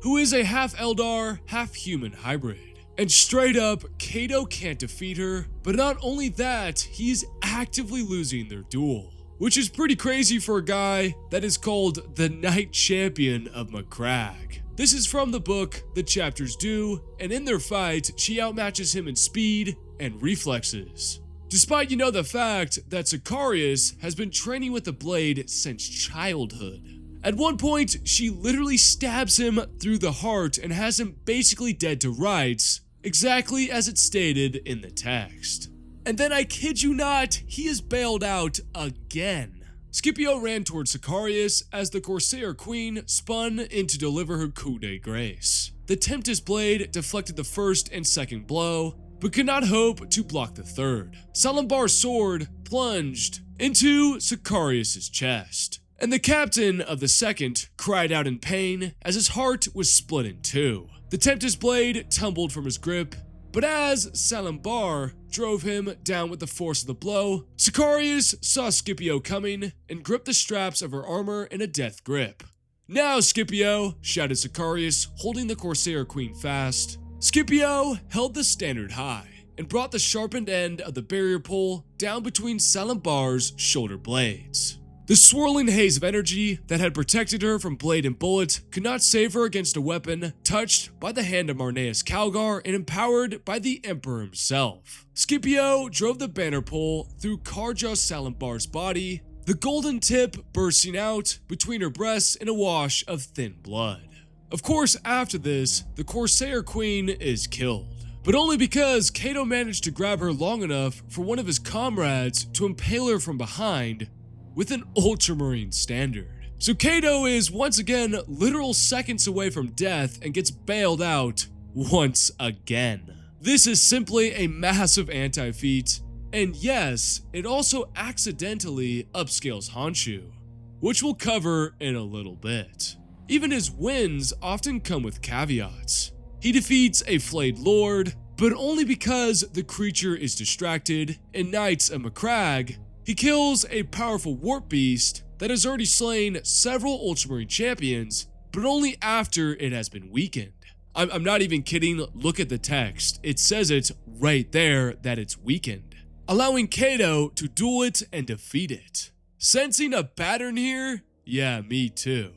Speaker 1: who is a half Eldar, half human hybrid. And straight up, Kato can't defeat her, but not only that, he is actively losing their duel, which is pretty crazy for a guy that is called the Knight Champion of Macragge. This is from the book The Chapters Do, and in their fight, she outmatches him in speed and reflexes. Despite the fact that Sicarius has been training with the blade since childhood. At one point, she literally stabs him through the heart and has him basically dead to rights, exactly as it's stated in the text. And then I kid you not, he is bailed out again. Scipio ran towards Sicarius as the Corsair Queen spun in to deliver her coup de grace. The Tempest blade deflected the first and second blow, but could not hope to block the third. Salambar's sword plunged into Sicarius' chest, and the captain of the second cried out in pain as his heart was split in two. The Tempest blade tumbled from his grip, but as Salambar drove him down with the force of the blow, Sicarius saw Scipio coming and gripped the straps of her armor in a death grip. "Now, Scipio!" shouted Sicarius, holding the Corsair Queen fast. Scipio held the standard high and brought the sharpened end of the barrier pole down between Salambar's shoulder blades. The swirling haze of energy that had protected her from blade and bullet could not save her against a weapon touched by the hand of Marneus Calgar and empowered by the Emperor himself. Scipio drove the banner pole through Karja Salambar's body, the golden tip bursting out between her breasts in a wash of thin blood. Of course, after this, the Corsair Queen is killed. but only because Kato managed to grab her long enough for one of his comrades to impale her from behind with an Ultramarine standard. So Kato is once again literal seconds away from death and gets bailed out once again. This is simply a massive anti-feat, and yes, it also accidentally upscales Honshu, which we'll cover in a little bit. Even his wins often come with caveats. He defeats a flayed lord, but only because the creature is distracted and knights a Macragge. He kills a powerful warp beast that has already slain several Ultramarine champions, but only after it has been weakened. I'm not even kidding, look at the text. It says it right there that it's weakened, allowing Kato to duel it and defeat it. Sensing a pattern here? Yeah, me too.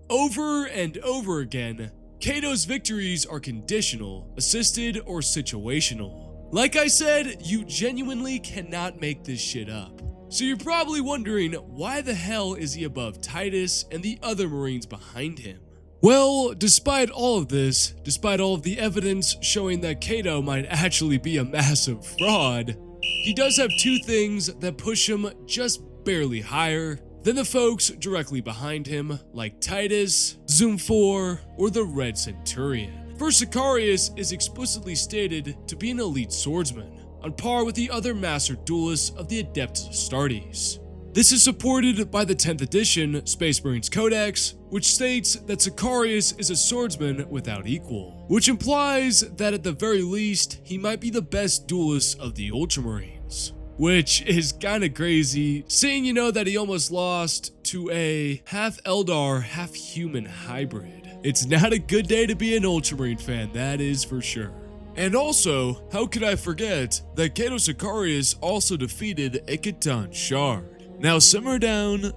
Speaker 1: Over and over again, Kato's victories are conditional, assisted, or situational. Like I said, you genuinely cannot make this shit up. So you're probably wondering, why the hell is he above Titus and the other Marines behind him? Well, despite all of this, despite all of the evidence showing that Kato might actually be a massive fraud, he does have two things that push him just barely higher than the folks directly behind him, like Titus, Zoom 4, or the Red Centurion. First, Sicarius is explicitly stated to be an elite swordsman, on par with the other master duelists of the Adeptus Astartes. This is supported by the 10th edition Space Marines Codex, which states that Sicarius is a swordsman without equal, which implies that at the very least, he might be the best duelist of the Ultramarines. Which is kinda crazy, seeing that he almost lost to a half Eldar, half human hybrid. It's not a good day to be an Ultramarine fan, that is for sure. And also, how could I forget that Kato Sicarius also defeated a Catan Shard? Now simmer down,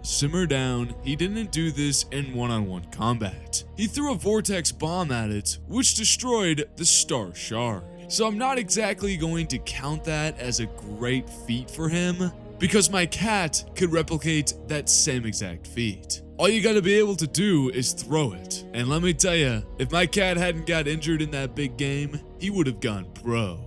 Speaker 1: he didn't do this in one-on-one combat. He threw a vortex bomb at it, which destroyed the Star Shard. So I'm not exactly going to count that as a great feat for him, because my cat could replicate that same exact feat. All you gotta be able to do is throw it. And let me tell ya, if my cat hadn't got injured in that big game, he would have gone pro,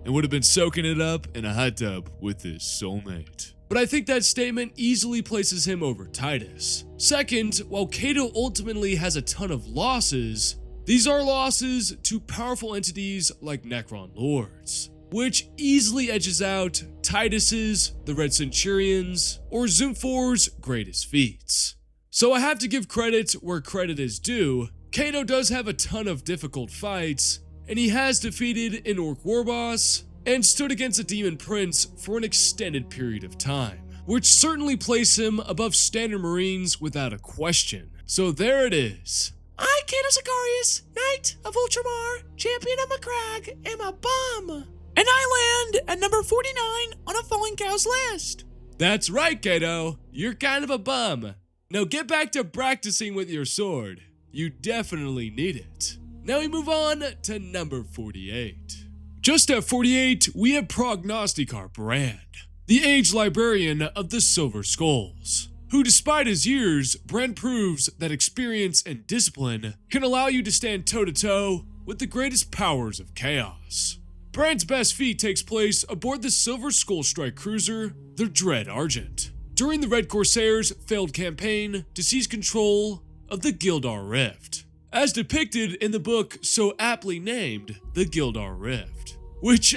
Speaker 1: and would have been soaking it up in a hot tub with his soulmate. But I think that statement easily places him over Titus. Second, while Kato ultimately has a ton of losses, these are losses to powerful entities like Necron Lords, which easily edges out Titus's, the Red Centurions, or Zoom 4's greatest feats. So I have to give credit where credit is due. Kato does have a ton of difficult fights, and he has defeated an Orc Warboss, and stood against a Demon Prince for an extended period of time, which certainly place him above standard Marines without a question. So there it is.
Speaker 18: I, Kato Sicarius, Knight of Ultramar, Champion of Macragge, am a bum. And I land at number 49 on a Fallen Cow's list.
Speaker 1: That's right, Kato. You're kind of a bum. Now get back to practicing with your sword. You definitely need it. Now we move on to number 48. Just at 48, we have Prognosticar Brand, the Age Librarian of the Silver Skulls, who despite his years, Brand proves that experience and discipline can allow you to stand toe-to-toe with the greatest powers of chaos. Brand's best feat takes place aboard the Silver Skull Strike Cruiser, the Dread Argent, during the Red Corsair's failed campaign to seize control of the Gildar Rift, as depicted in the book so aptly named The Gildar Rift, which,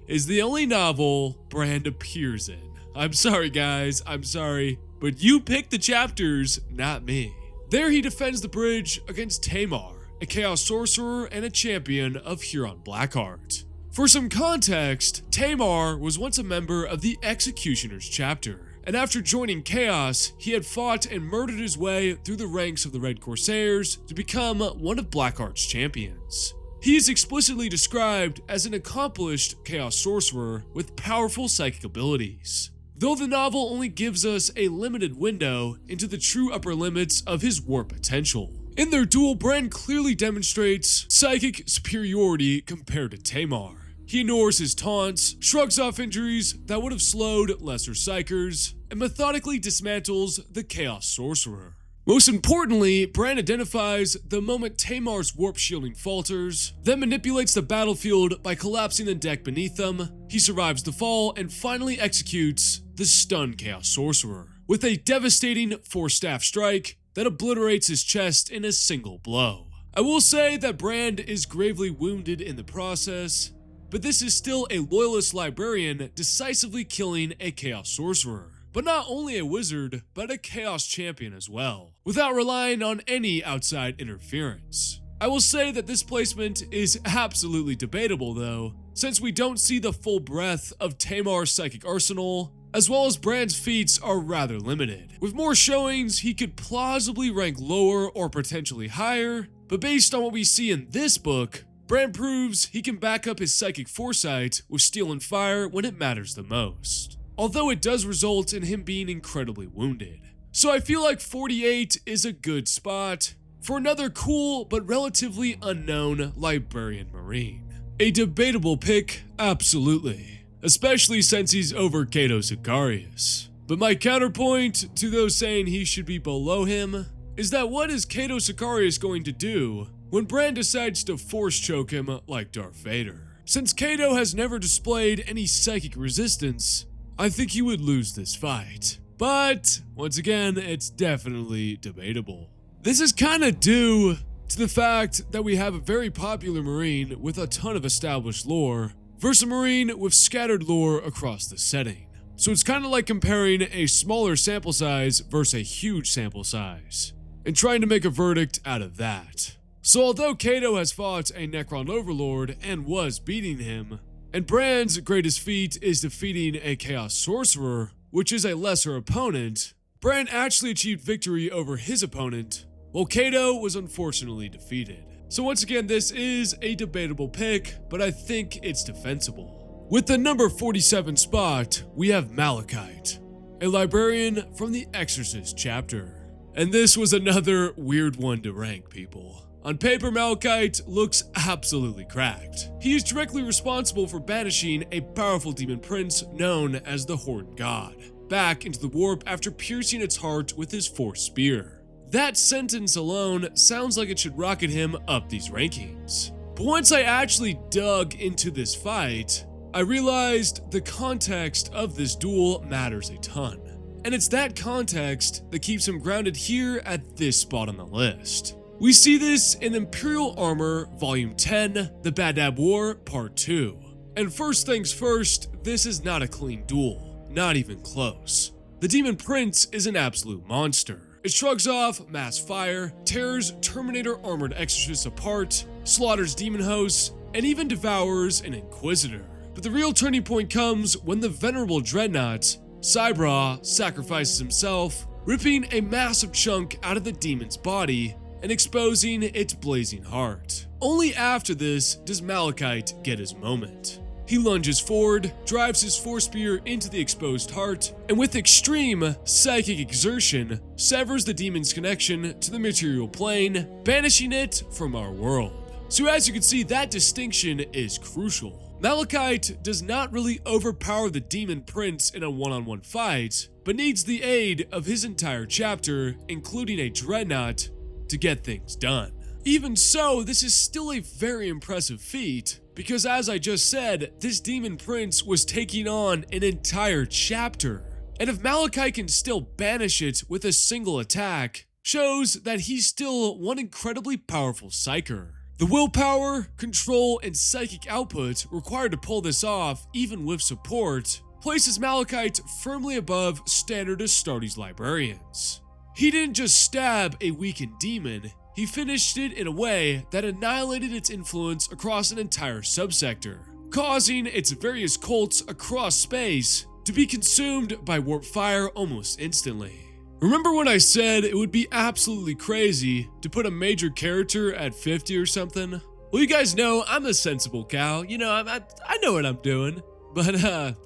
Speaker 1: is the only novel Brand appears in. I'm sorry guys, I'm sorry, but you picked the chapters, not me. There he defends the bridge against Tamar, a Chaos Sorcerer and a champion of Huron Blackheart. For some context, Tamar was once a member of the Executioner's chapter, and after joining Chaos, he had fought and murdered his way through the ranks of the Red Corsairs to become one of Blackheart's champions. He is explicitly described as an accomplished Chaos Sorcerer with powerful psychic abilities, though the novel only gives us a limited window into the true upper limits of his warp potential. In their duel, Brand clearly demonstrates psychic superiority compared to Tamar. He ignores his taunts, shrugs off injuries that would have slowed lesser psychers, and methodically dismantles the Chaos Sorcerer. Most importantly, Bran identifies the moment Tamar's warp shielding falters, then manipulates the battlefield by collapsing the deck beneath them. He survives the fall and finally executes the stunned Chaos Sorcerer with a devastating 4-staff strike that obliterates his chest in a single blow. I will say that Bran is gravely wounded in the process, but this is still a Loyalist librarian decisively killing a Chaos Sorcerer. But not only a wizard, but a Chaos Champion as well, without relying on any outside interference. I will say that this placement is absolutely debatable though, since we don't see the full breadth of Tamar's psychic arsenal, as well as Bran's feats are rather limited. With more showings, he could plausibly rank lower or potentially higher, but based on what we see in this book, Bran proves he can back up his psychic foresight with steel and fire when it matters the most, although it does result in him being incredibly wounded. So I feel like 48 is a good spot for another cool but relatively unknown Librarian Marine. A debatable pick, absolutely, especially since he's over Cato Sicarius. But my counterpoint to those saying he should be below him is that what is Cato Sicarius going to do when Bran decides to force choke him like Darth Vader? Since Cato has never displayed any psychic resistance, I think he would lose this fight. But, once again, it's definitely debatable. This is kinda due to the fact that we have a very popular Marine with a ton of established lore versus a Marine with scattered lore across the setting. So it's kinda like comparing a smaller sample size versus a huge sample size, and trying to make a verdict out of that. So although Cato has fought a Necron Overlord and was beating him, and Bran's greatest feat is defeating a Chaos Sorcerer, which is a lesser opponent, Bran actually achieved victory over his opponent, while Cato was unfortunately defeated. So once again, this is a debatable pick, but I think it's defensible. With the number 47 spot, we have Malachite, a librarian from the Exorcist chapter. And this was another weird one to rank, people. On paper, Malachite looks absolutely cracked. He is directly responsible for banishing a powerful demon prince known as the Horned God back into the warp after piercing its heart with his force spear. That sentence alone sounds like it should rocket him up these rankings. But once I actually dug into this fight, I realized the context of this duel matters a ton. And it's that context that keeps him grounded here at this spot on the list. We see this in Imperial Armor Volume 10, The Badab War Part 2. And first things first, this is not a clean duel, not even close. The Demon Prince is an absolute monster. It shrugs off mass fire, tears Terminator armored exorcists apart, slaughters demon hosts, and even devours an Inquisitor. But the real turning point comes when the venerable Dreadnought, Cybra, sacrifices himself, ripping a massive chunk out of the demon's body and exposing its blazing heart. Only after this does Malachite get his moment. He lunges forward, drives his force spear into the exposed heart, and with extreme psychic exertion, severs the demon's connection to the material plane, banishing it from our world. So as you can see, that distinction is crucial. Malachite does not really overpower the Demon Prince in a one-on-one fight, but needs the aid of his entire chapter, including a Dreadnought, to get things done. Even so, this is still a very impressive feat, because as I just said, this Demon Prince was taking on an entire chapter. And if Malachite can still banish it with a single attack, shows that he's still one incredibly powerful psyker. The willpower, control, and psychic output required to pull this off, even with support, places Malachite firmly above standard Astartes librarians. He didn't just stab a weakened demon, he finished it in a way that annihilated its influence across an entire subsector, causing its various cults across space to be consumed by warp fire almost instantly. Remember when I said it would be absolutely crazy to put a major character at 50 or something? Well, you guys know I'm a sensible cow, you know, I know what I'm doing. But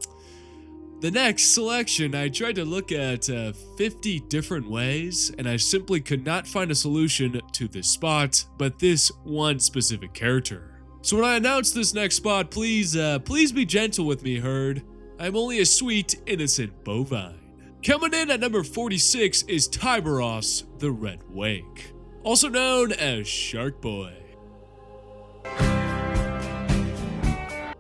Speaker 1: the next selection, I tried to look at 50 different ways, and I simply could not find a solution to this spot, but this one specific character. So when I announce this next spot, please be gentle with me, herd. I'm only a sweet, innocent bovine. Coming in at number 46 is Tyberos the Red Wake, also known as Shark Boy.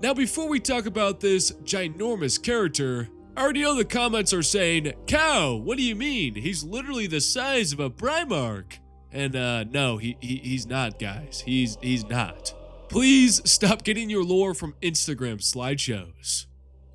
Speaker 1: Now before we talk about this ginormous character, I already know the comments are saying, "Cow, what do you mean? He's literally the size of a Primarch." And no, he's not, guys. He's not. Please stop getting your lore from Instagram slideshows.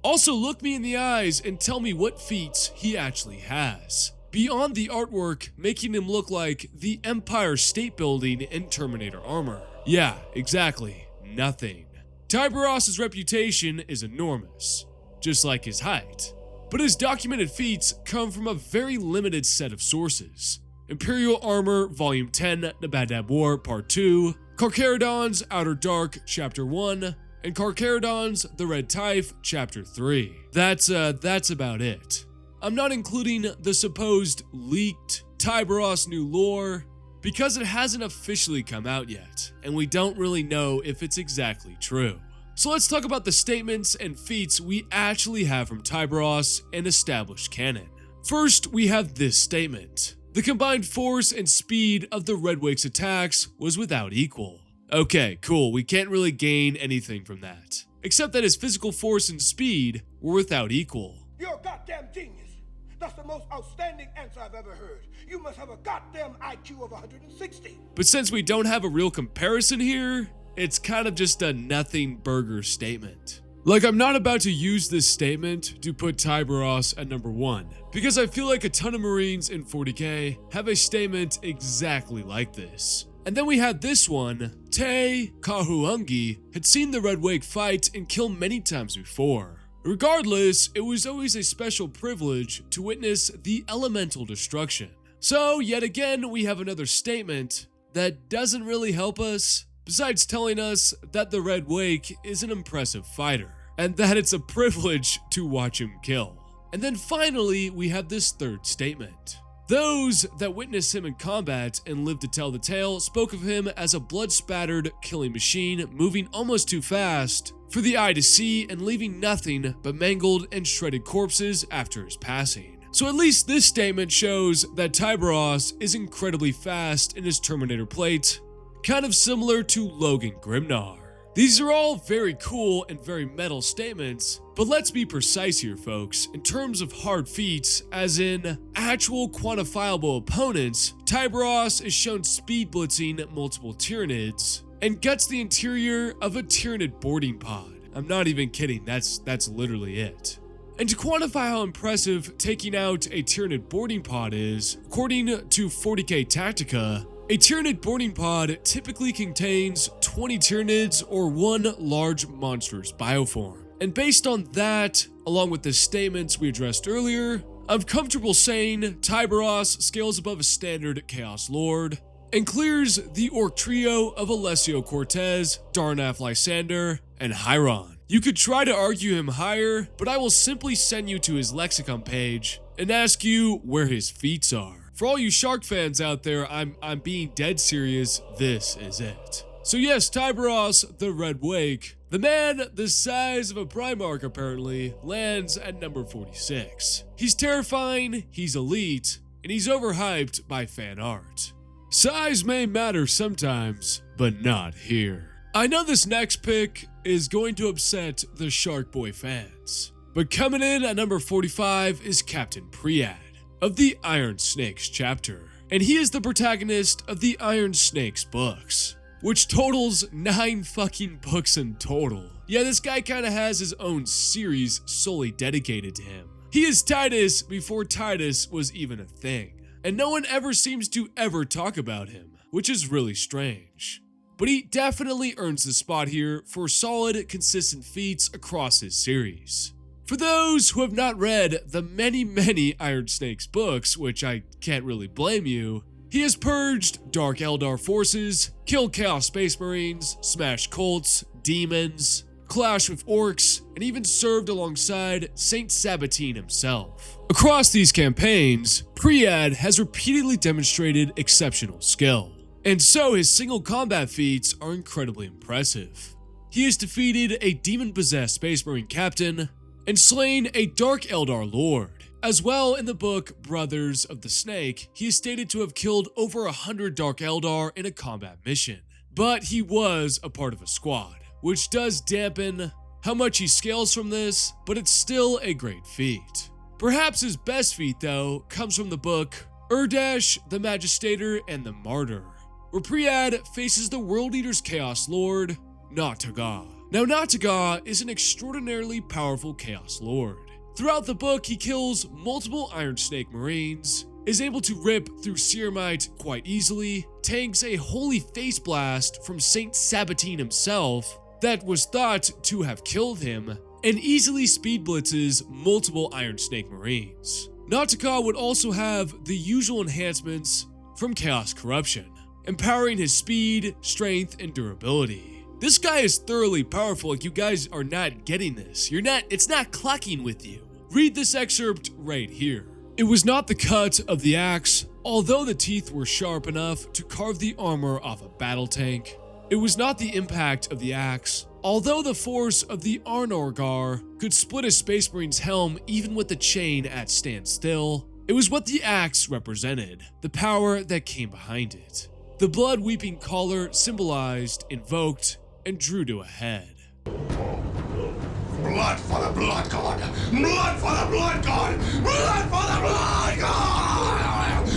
Speaker 1: Also, look me in the eyes and tell me what feats he actually has, beyond the artwork making him look like the Empire State Building in Terminator armor. Yeah, exactly, nothing. Tyberos' reputation is enormous, just like his height, but his documented feats come from a very limited set of sources. Imperial Armor Volume 10, Nabadab War Part 2, Carcharodon's Outer Dark Chapter 1, and Carcharodon's The Red Typh Chapter 3. That's about it. I'm not including the supposed leaked Tyberos new lore because it hasn't officially come out yet, and we don't really know if it's exactly true. So let's talk about the statements and feats we actually have from Tyberos and established canon. First, we have this statement. The combined force and speed of the Red Wake's attacks was without equal. Okay, cool, we can't really gain anything from that, except that his physical force and speed were without equal.
Speaker 7: You're a goddamn genius. That's the most outstanding answer I've ever heard. You must have a goddamn IQ of 160.
Speaker 1: But since we don't have a real comparison here, it's kind of just a nothing burger statement. Like, I'm not about to use this statement to put Tyberos at number 1, because I feel like a ton of Marines in 40k have a statement exactly like this. And then we had this one. Te Kahuangi had seen the Red Wake fight and kill many times before. Regardless, it was always a special privilege to witness the elemental destruction. So yet again, we have another statement that doesn't really help us, besides telling us that the Red Wake is an impressive fighter, and that it's a privilege to watch him kill. And then finally, we have this third statement. Those that witnessed him in combat and lived to tell the tale spoke of him as a blood-spattered killing machine moving almost too fast for the eye to see and leaving nothing but mangled and shredded corpses after his passing. So at least this statement shows that Tyberos is incredibly fast in his Terminator plate, kind of similar to Logan Grimnar. These are all very cool and very metal statements, but let's be precise here, folks. In terms of hard feats, as in actual quantifiable opponents, Tyberos is shown speed blitzing multiple Tyranids and guts the interior of a Tyranid boarding pod. I'm not even kidding, that's literally it. And to quantify how impressive taking out a Tyranid boarding pod is, according to 40k Tactica, a Tyranid boarding pod typically contains 20 Tyranids or one large monstrous bioform. And based on that, along with the statements we addressed earlier, I'm comfortable saying Tyberos scales above a standard Chaos Lord and clears the Orc trio of Alessio Cortez, Darnaf Lysander, and Hyron. You could try to argue him higher, but I will simply send you to his lexicon page and ask you where his feats are. For all you Shark fans out there, I'm being dead serious, this is it. So yes, Tyberos the Red Wake, the man the size of a Primarch apparently, lands at number 46. He's terrifying, he's elite, and he's overhyped by fan art. Size may matter sometimes, but not here. I know this next pick is going to upset the Shark Boy fans, but coming in at number 45 is Captain Priad of the Iron Snakes chapter, and he is the protagonist of the Iron Snakes books, which totals 9 fucking books in total. Yeah, this guy kinda has his own series solely dedicated to him. He is Titus before Titus was even a thing, and no one ever seems to ever talk about him, which is really strange. But he definitely earns the spot here for solid, consistent feats across his series. For those who have not read the many Iron Snakes books, which I can't really blame you, he has purged Dark Eldar forces, killed Chaos Space Marines, smashed cults, demons, clashed with orcs, and even served alongside Saint Sabatine himself. Across these campaigns, Priad has repeatedly demonstrated exceptional skill, and so his single combat feats are incredibly impressive. He has defeated a demon-possessed Space Marine captain, and slain a Dark Eldar Lord, As well, in the book Brothers of the Snake, he is stated to have killed over 100 Dark Eldar in a combat mission. But he was a part of a squad, which does dampen how much he scales from this, but it's still a great feat. Perhaps his best feat, though, comes from the book Urdash, the Magistrator and the Martyr, where Priad faces the World Eater's Chaos Lord, Nataga. Now, Nataga is an extraordinarily powerful Chaos Lord. Throughout the book, he kills multiple Iron Snake Marines, is able to rip through Ceramite quite easily, tanks a holy face blast from Saint Sabatine himself that was thought to have killed him, and easily speed blitzes multiple Iron Snake Marines. Nataga would also have the usual enhancements from Chaos Corruption, empowering his speed, strength, and durability. This guy is thoroughly powerful. Like, you guys are not getting this. It's not clocking with you. Read this excerpt right here. It was not the cut of the axe, although the teeth were sharp enough to carve the armor off a battle tank. It was not the impact of the axe, although the force of the Arnorgar could split a Space Marine's helm even with the chain at standstill. It was what the axe represented, the power that came behind it. The blood-weeping collar symbolized, invoked, and drew to a head.
Speaker 7: Blood for the blood god! Blood for the blood god! Blood for the blood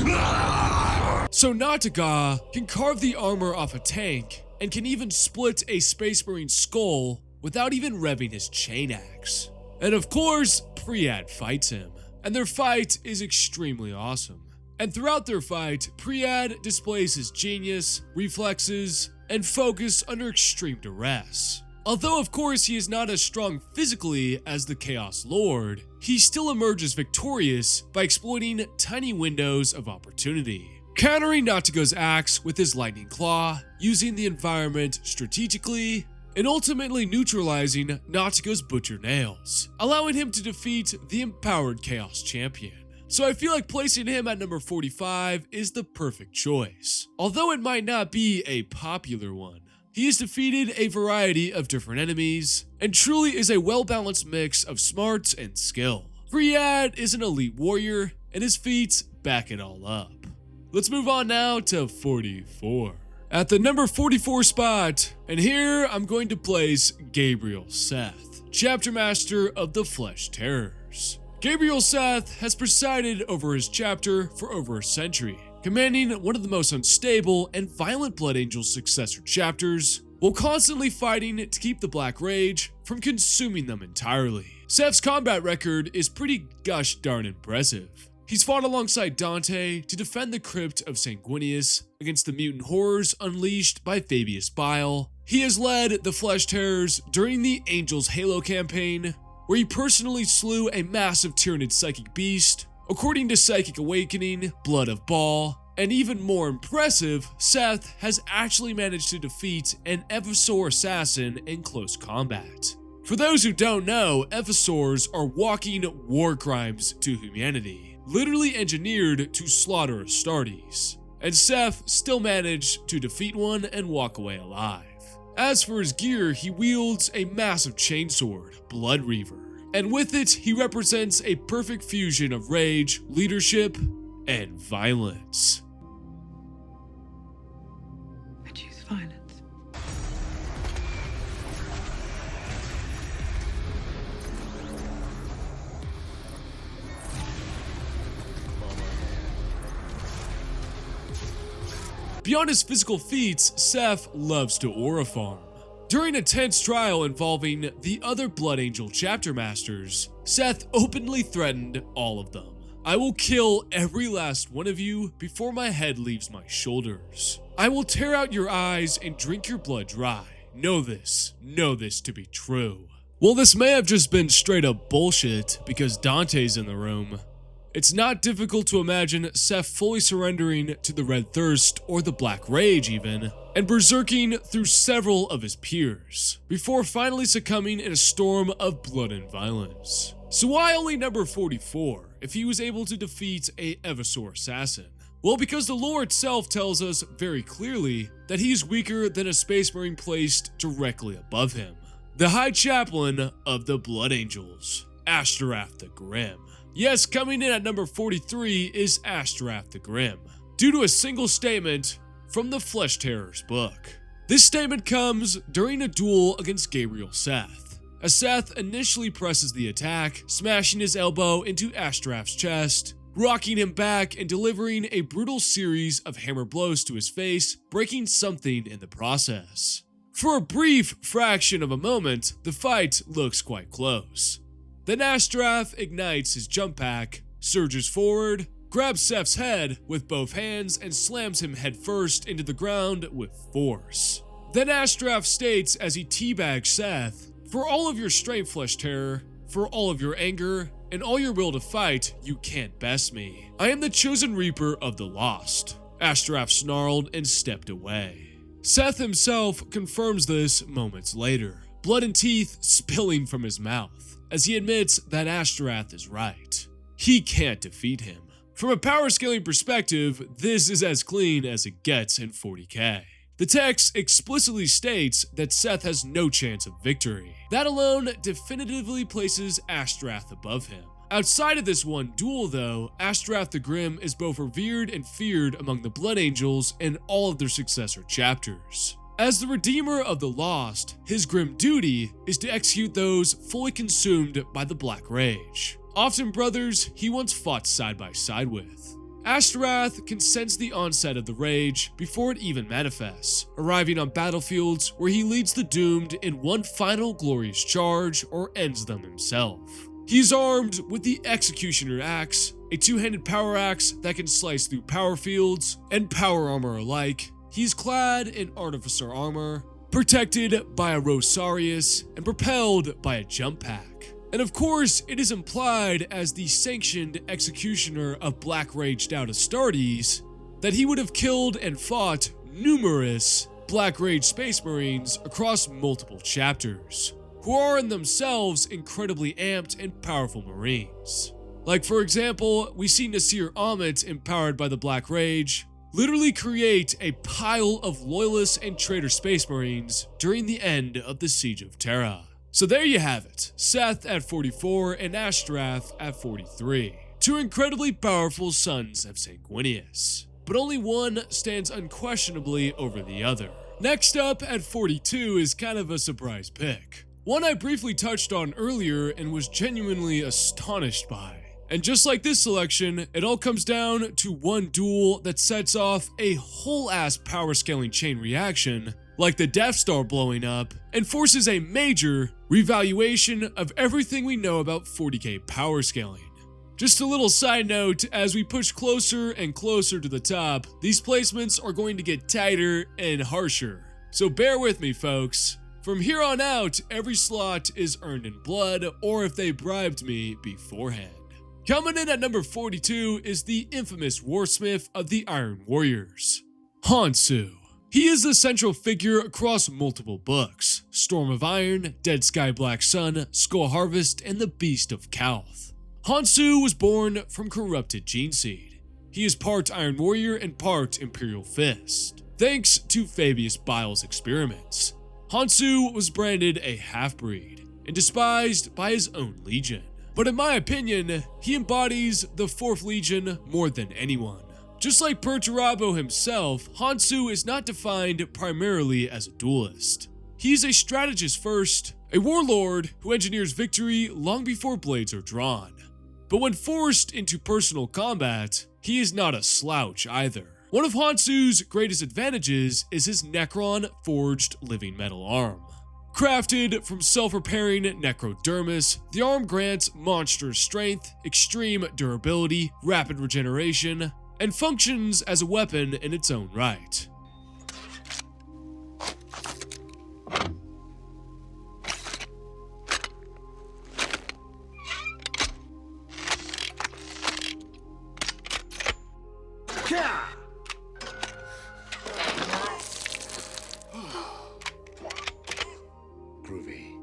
Speaker 7: god!
Speaker 1: So Nataga can carve the armor off a tank and can even split a Space Marine skull without even revving his chain axe. And of course, Priad fights him, and their fight is extremely awesome. And throughout their fight, Priad displays his genius, reflexes, and focus under extreme duress. Although of course he is not as strong physically as the Chaos Lord, he still emerges victorious by exploiting tiny windows of opportunity, countering Nataga's axe with his lightning claw, using the environment strategically, and ultimately neutralizing Nataga's butcher nails, allowing him to defeat the empowered Chaos Champion. So I feel like placing him at number 45 is the perfect choice, although it might not be a popular one. He has defeated a variety of different enemies, and truly is a well-balanced mix of smarts and skill. Priad is an elite warrior, and his feats back it all up. Let's move on now to 44. At the number 44 spot, and here I'm going to place Gabriel Seth, Chapter Master of the Flesh Terrors. Gabriel Seth has presided over his chapter for over a century, commanding one of the most unstable and violent Blood Angel's successor chapters, while constantly fighting to keep the Black Rage from consuming them entirely. Seth's combat record is pretty gosh darn impressive. He's fought alongside Dante to defend the crypt of Sanguinius against the mutant horrors unleashed by Fabius Bile. He has led the Flesh Terrors during the Angel's Halo campaign, where he personally slew a massive Tyranid psychic beast, according to Psychic Awakening, Blood of Baal, and even more impressive, Seth has actually managed to defeat an Evisor assassin in close combat. For those who don't know, Evisors are walking war crimes to humanity, literally engineered to slaughter Astartes, and Seth still managed to defeat one and walk away alive. As for his gear, he wields a massive chainsword, Blood Reaver, and with it, he represents a perfect fusion of rage, leadership, and violence.
Speaker 21: I choose violence.
Speaker 1: Beyond his physical feats, Seth loves to aura farm. During a tense trial involving the other Blood Angel chapter masters, Seth openly threatened all of them. I will kill every last one of you before my head leaves my shoulders. I will tear out your eyes and drink your blood dry. Know this to be true. While this may have just been straight up bullshit because Dante's in the room, it's not difficult to imagine Seth fully surrendering to the Red Thirst or the Black Rage even, and berserking through several of his peers, before finally succumbing in a storm of blood and violence. So why only number 44 if he was able to defeat a Evisor assassin? Well, because the lore itself tells us very clearly that he's weaker than a Space Marine placed directly above him, the High Chaplain of the Blood Angels, Ashtaroth the Grim. Yes, coming in at number 43 is Ashtrath the Grim, due to a single statement from the Flesh Terror's book. This statement comes during a duel against Gabriel Seth, as Seth initially presses the attack, smashing his elbow into Ashtrath's chest, rocking him back and delivering a brutal series of hammer blows to his face, breaking something in the process. For a brief fraction of a moment, the fight looks quite close. Then Ashtrath ignites his jump pack, surges forward, grabs Seth's head with both hands and slams him headfirst into the ground with force. Then Ashtrath states as he teabags Seth, "For all of your strength, Flesh Terror, for all of your anger, and all your will to fight, you can't best me. I am the chosen reaper of the lost." Ashtrath snarled and stepped away. Seth himself confirms this moments later, blood and teeth spilling from his mouth, as he admits that Ashtrath is right. He can't defeat him. From a power scaling perspective, this is as clean as it gets in 40k. The text explicitly states that Seth has no chance of victory. That alone definitively places Ashtrath above him. Outside of this one duel though, Ashtrath the Grim is both revered and feared among the Blood Angels and all of their successor chapters. As the Redeemer of the Lost, his grim duty is to execute those fully consumed by the Black Rage, often brothers he once fought side by side with. Ashtrath can sense the onset of the rage before it even manifests, arriving on battlefields where he leads the doomed in one final glorious charge or ends them himself. He's armed with the Executioner Axe, a two-handed power axe that can slice through power fields and power armor alike. He's clad in Artificer armor, protected by a Rosarius, and propelled by a jump pack. And of course, it is implied as the sanctioned executioner of Black Raged out Astartes that he would have killed and fought numerous Black Rage Space Marines across multiple chapters, who are in themselves incredibly amped and powerful Marines. Like for example, we see Nasir Ahmet, empowered by the Black Rage, literally create a pile of Loyalist and Traitor Space Marines during the end of the Siege of Terra. So there you have it, Seth at 44 and Ashtrath at 43. Two incredibly powerful sons of Sanguinius, but only one stands unquestionably over the other. Next up at 42 is kind of a surprise pick. One I briefly touched on earlier and was genuinely astonished by. And just like this selection, it all comes down to one duel that sets off a whole ass power scaling chain reaction, like the Death Star blowing up, and forces a major revaluation of everything we know about 40k power scaling. Just a little side note, as we push closer and closer to the top, these placements are going to get tighter and harsher. So bear with me, folks. From here on out, every slot is earned in blood, or if they bribed me beforehand. Coming in at number 42 is the infamous warsmith of the Iron Warriors, Hansu. He is the central figure across multiple books: Storm of Iron, Dead Sky Black Sun, Skull Harvest, and the Beast of Kauth. Hansu was born from corrupted gene seed. He is part Iron Warrior and part Imperial Fist. Thanks to Fabius Bile's experiments, Hansu was branded a half-breed and despised by his own legion. But in my opinion, he embodies the 4th Legion more than anyone. Just like Perturabo himself, Hansu is not defined primarily as a duelist. He's a strategist first, a warlord who engineers victory long before blades are drawn. But when forced into personal combat, he is not a slouch either. One of Hansu's greatest advantages is his Necron forged living metal arm. Crafted from self-repairing necrodermis, the arm grants monstrous strength, extreme durability, rapid regeneration, and functions as a weapon in its own right.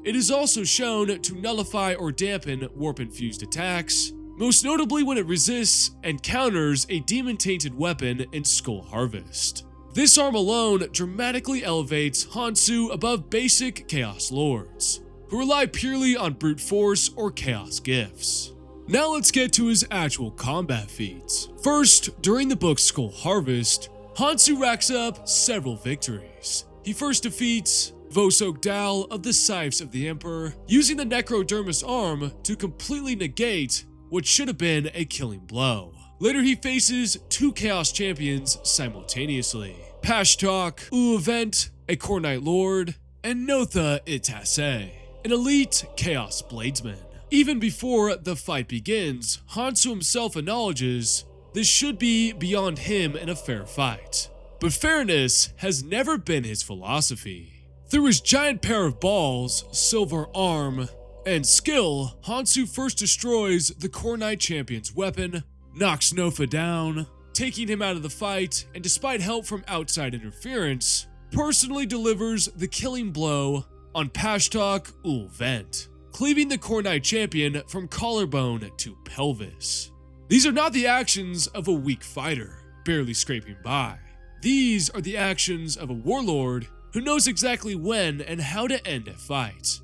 Speaker 1: It is also shown to nullify or dampen warp-infused attacks, most notably when it resists and counters a demon-tainted weapon in Skull Harvest. This arm alone dramatically elevates Hansu above basic Chaos Lords, who rely purely on brute force or chaos gifts. Now let's get to his actual combat feats. First, during the book's Skull Harvest, Hansu racks up several victories. He first defeats Vosok Dal of the Scythes of the Emperor, using the Necrodermis arm to completely negate what should have been a killing blow. Later he faces 2 Chaos Champions simultaneously, Pashtok Uevent, a Core Knight Lord, and Notha Itase, an elite Chaos Bladesman. Even before the fight begins, Hansu himself acknowledges this should be beyond him in a fair fight. But fairness has never been his philosophy. Through his giant pair of balls, silver arm, and skill, Hansu first destroys the Core Knight Champion's weapon, knocks Notha down, taking him out of the fight, and despite help from outside interference, personally delivers the killing blow on Pashtok Uevent, cleaving the Core Knight Champion from collarbone to pelvis. These are not the actions of a weak fighter, barely scraping by. These are the actions of a warlord who knows exactly when and how to end a fight.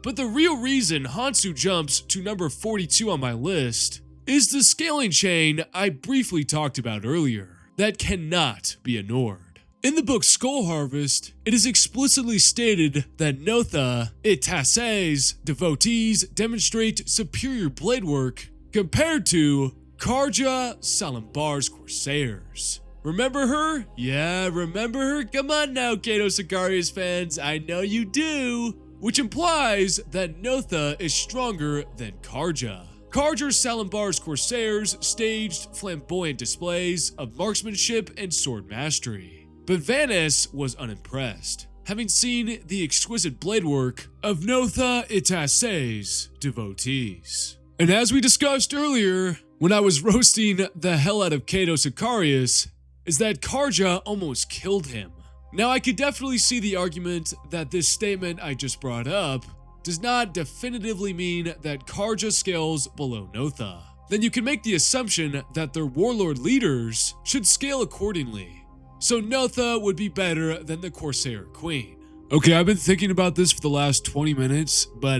Speaker 1: But the real reason Hansu jumps to number 42 on my list is the scaling chain I briefly talked about earlier that cannot be ignored. In the book Skull Harvest, it is explicitly stated that Notha Itase's devotees demonstrate superior blade work compared to Karja Salambar's Corsairs. Remember her? Yeah, remember her? Come on now, Kato Sicarius fans, I know you do. Which implies that Notha is stronger than Karja. Karja Salambar's Corsairs staged flamboyant displays of marksmanship and sword mastery. But Vanis was unimpressed, having seen the exquisite blade work of Notha Itase's devotees. And as we discussed earlier, when I was roasting the hell out of Kato Sicarius, is that Karja almost killed him. Now I could definitely see the argument that this statement I just brought up does not definitively mean that Karja scales below Notha. Then you can make the assumption that their warlord leaders should scale accordingly. So Notha would be better than the Corsair Queen. Okay, I've been thinking about this for the last 20 minutes, but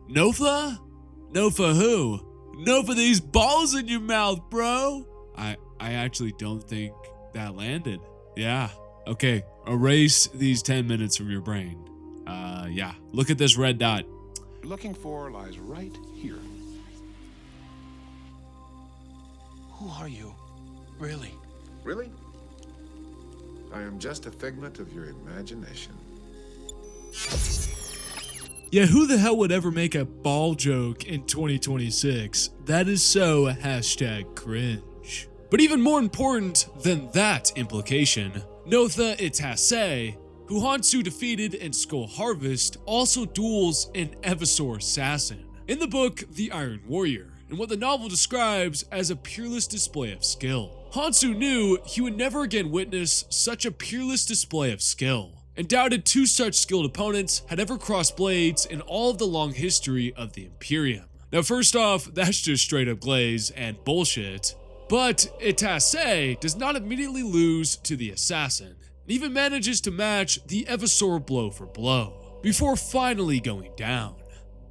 Speaker 1: Notha? Notha who? Notha these balls in your mouth, bro! I actually don't think that landed. Yeah. Okay, erase these 10 minutes from your brain. Yeah, look at this red dot.
Speaker 12: Looking for lies right here.
Speaker 19: Who are you? Really?
Speaker 2: Really? I am just a figment of your imagination.
Speaker 1: Yeah, who the hell would ever make a ball joke in 2026? That is so #cringe. But even more important than that implication, Notha Itase, who Hansu defeated in Skull Harvest, also duels an Evasor assassin in the book The Iron Warrior, in what the novel describes as a peerless display of skill. Hansu knew he would never again witness such a peerless display of skill, and doubted 2 such skilled opponents had ever crossed blades in all of the long history of the Imperium. Now first off, that's just straight up glaze and bullshit. But Itase does not immediately lose to the assassin, and even manages to match the Evasor blow for blow, before finally going down.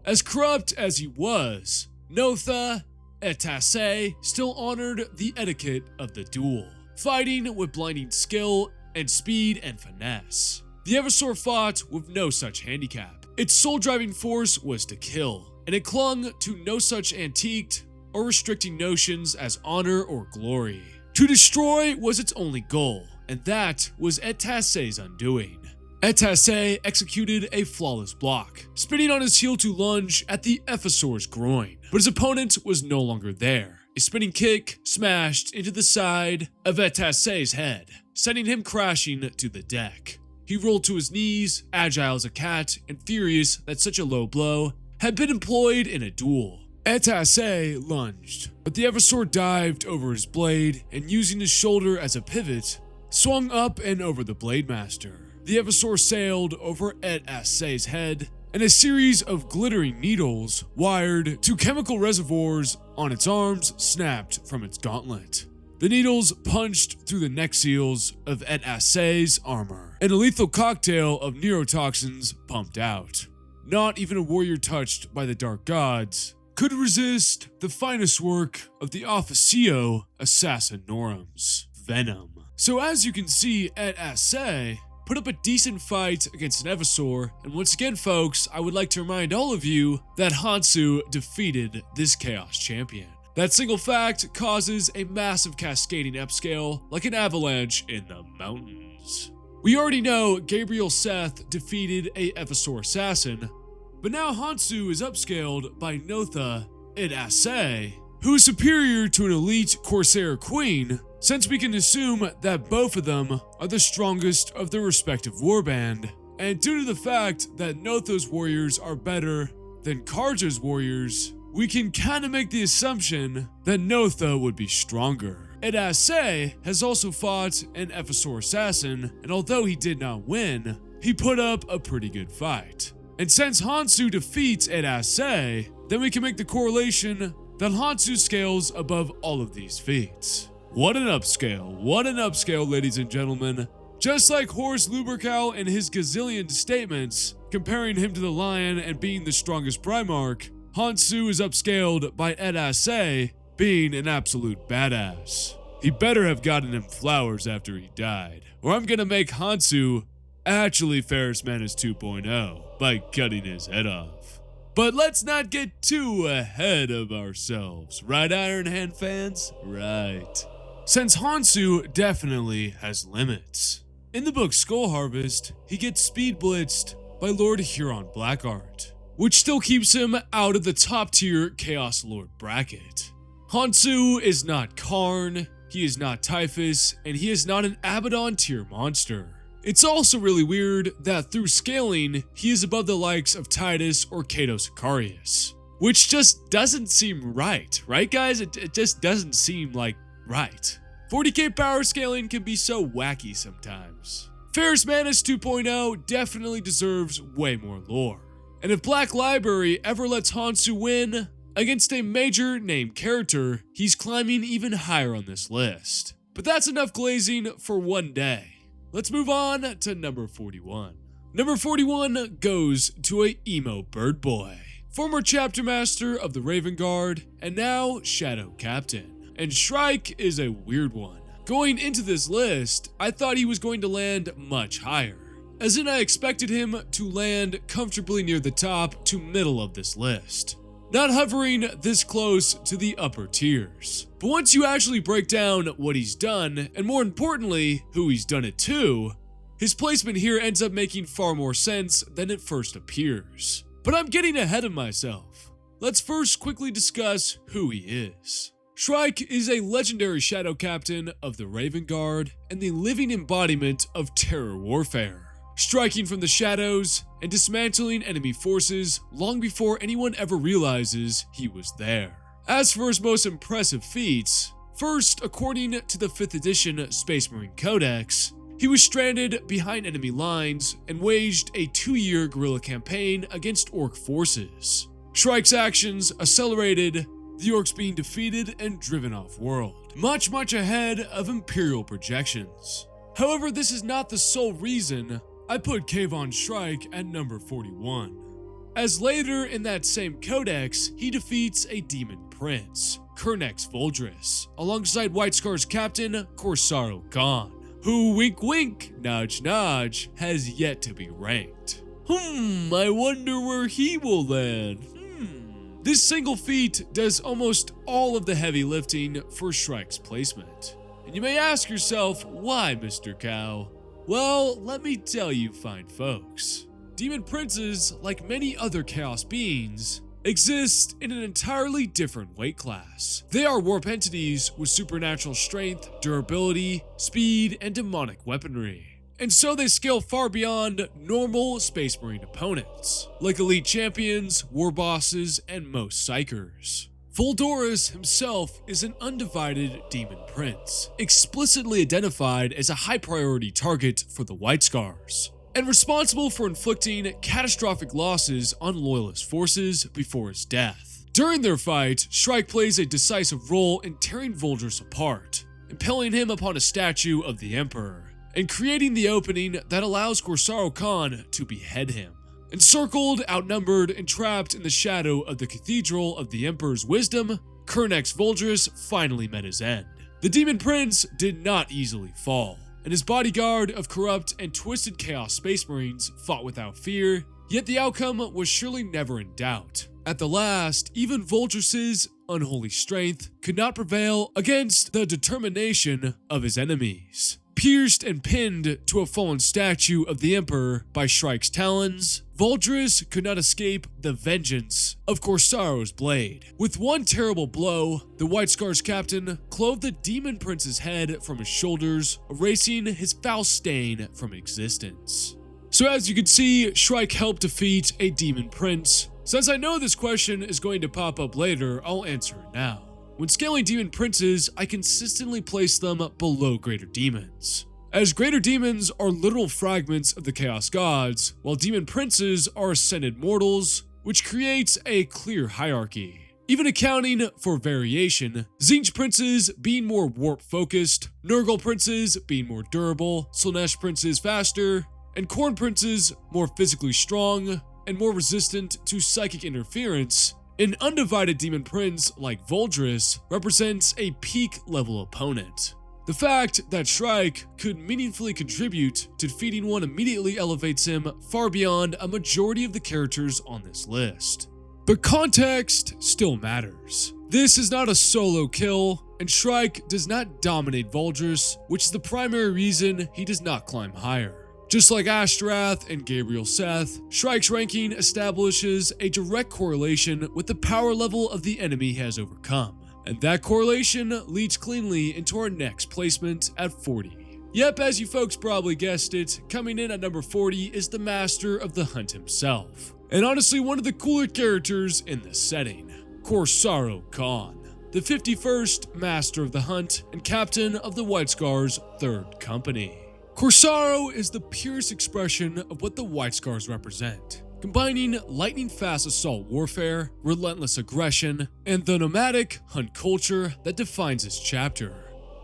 Speaker 1: As corrupt as he was, Notha Itase still honored the etiquette of the duel, fighting with blinding skill and speed and finesse. The Evasor fought with no such handicap. Its sole driving force was to kill, and it clung to no such antiqued or restricting notions as honor or glory. To destroy was its only goal, and that was Itase's undoing. Itase executed a flawless block, spinning on his heel to lunge at the Evasor's groin, but his opponent was no longer there. A spinning kick smashed into the side of Itase's head, sending him crashing to the deck. He rolled to his knees, agile as a cat, and furious that such a low blow had been employed in a duel. Itase lunged, but the Evasor dived over his blade and, using his shoulder as a pivot, swung up and over the Blade Master. The Evasor sailed over Itase's head, and a series of glittering needles wired to chemical reservoirs on its arms snapped from its gauntlet. The needles punched through the neck seals of Itase's armor, and a lethal cocktail of neurotoxins pumped out. Not even a warrior touched by the dark gods could resist the finest work of the Officio Assassinorum's Venom. So as you can see, Ed Assay put up a decent fight against an Evisor, and once again folks, I would like to remind all of you that Hansu defeated this Chaos Champion. That single fact causes a massive cascading upscale like an avalanche in the mountains. We already know Gabriel Seth defeated a Evisor assassin, but now Hansu is upscaled by Notha Ed Assay, who is superior to an elite Corsair Queen, since we can assume that both of them are the strongest of their respective warband, and due to the fact that Notha's warriors are better than Karja's warriors, we can kinda make the assumption that Notha would be stronger. Ed Assay has also fought an Evisor assassin, and although he did not win, he put up a pretty good fight. And since Hansu defeats Ed Assay, then we can make the correlation that Hansu scales above all of these feats. What an upscale, ladies and gentlemen. Just like Horus Lubercal and his gazillion statements, comparing him to the lion and being the strongest Primarch, Hansu is upscaled by Ed Assay being an absolute badass. He better have gotten him flowers after he died, or I'm gonna make Hansu actually Ferris Menace 2.0 by cutting his head off. But let's not get too ahead of ourselves, right Iron Hand fans? Right. Since Hansu definitely has limits. In the book Skull Harvest, he gets speed blitzed by Lord Huron Blackheart, which still keeps him out of the top tier Chaos Lord bracket. Hansu is not Karn, he is not Typhus, and he is not an Abaddon tier monster. It's also really weird that through scaling, he is above the likes of Titus or Cato Sicarius, which just doesn't seem right guys? It just doesn't seem like right. 40k power scaling can be so wacky sometimes. Ferris Menace 2.0 definitely deserves way more lore. And if Black Library ever lets Hansu win against a major named character, he's climbing even higher on this list. But that's enough glazing for one day. Let's move on to number 41. Number 41 goes to a emo bird boy, former chapter master of the Raven Guard, and now Shadow Captain. And Shrike is a weird one. Going into this list, I thought he was going to land much higher, as in I expected him to land comfortably near the top to middle of this list, not hovering this close to the upper tiers. But once you actually break down what he's done, and more importantly, who he's done it to, his placement here ends up making far more sense than it first appears. But I'm getting ahead of myself. Let's first quickly discuss who he is. Shrike is a legendary shadow captain of the Raven Guard and the living embodiment of terror warfare, striking from the shadows and dismantling enemy forces long before anyone ever realizes he was there. As for his most impressive feats, first, according to the 5th edition Space Marine Codex, he was stranded behind enemy lines and waged a 2-year guerrilla campaign against Orc forces. Shrike's actions accelerated the Orcs being defeated and driven off-world, much ahead of Imperial projections. However, this is not the sole reason I put Kayvon Shrike at number 41, as later in that same codex, he defeats a demon prince, Kernex Voldris, alongside White Scar's captain, Corsaro Khan, who, wink wink, nudge nudge, has yet to be ranked. I wonder where he will land. This single feat does almost all of the heavy lifting for Shrike's placement. And you may ask yourself, why, Mr. Cow? Well, let me tell you fine folks. Demon Princes, like many other Chaos beings, exist in an entirely different weight class. They are warp entities with supernatural strength, durability, speed, and demonic weaponry. And so they scale far beyond normal Space Marine opponents, like elite champions, war bosses, and most psychers. Voldorus himself is an undivided demon prince, explicitly identified as a high priority target for the White Scars, and responsible for inflicting catastrophic losses on Loyalist forces before his death. During their fight, Shrike plays a decisive role in tearing Voldorus apart, impaling him upon a statue of the Emperor, and creating the opening that allows Corsaro Khan to behead him. Encircled, outnumbered, and trapped in the shadow of the Cathedral of the Emperor's Wisdom, Kurnex Voldris finally met his end. The Demon Prince did not easily fall, and his bodyguard of corrupt and twisted Chaos Space Marines fought without fear, yet the outcome was surely never in doubt. At the last, even Voldris's unholy strength could not prevail against the determination of his enemies. Pierced and pinned to a fallen statue of the Emperor by Shrike's talons, Voldris could not escape the vengeance of Corsaro's blade. With one terrible blow, the White Scar's captain clove the Demon Prince's head from his shoulders, erasing his foul stain from existence. So as you can see, Shrike helped defeat a Demon Prince. Since I know this question is going to pop up later, I'll answer it now. When scaling Demon Princes, I consistently place them below Greater Demons, as Greater Demons are literal fragments of the Chaos Gods, while Demon Princes are ascended mortals, which creates a clear hierarchy. Even accounting for variation, Tzeentch Princes being more warp-focused, Nurgle Princes being more durable, Slaanesh Princes faster, and Khorne Princes more physically strong and more resistant to psychic interference, an undivided Demon Prince like Voldris represents a peak-level opponent. The fact that Shrike could meaningfully contribute to defeating one immediately elevates him far beyond a majority of the characters on this list. But context still matters. This is not a solo kill, and Shrike does not dominate Voldris, which is the primary reason he does not climb higher. Just like Ashtrath and Gabriel Seth, Shrike's ranking establishes a direct correlation with the power level of the enemy he has overcome, and that correlation leads cleanly into our next placement at 40. Yep, as you folks probably guessed it, coming in at number 40 is the Master of the Hunt himself, and honestly one of the cooler characters in this setting, Corsaro Khan, the 51st Master of the Hunt and Captain of the White Scar's 3rd Company. Corsaro is the purest expression of what the White Scars represent, combining lightning-fast assault warfare, relentless aggression, and the nomadic hunt culture that defines his chapter.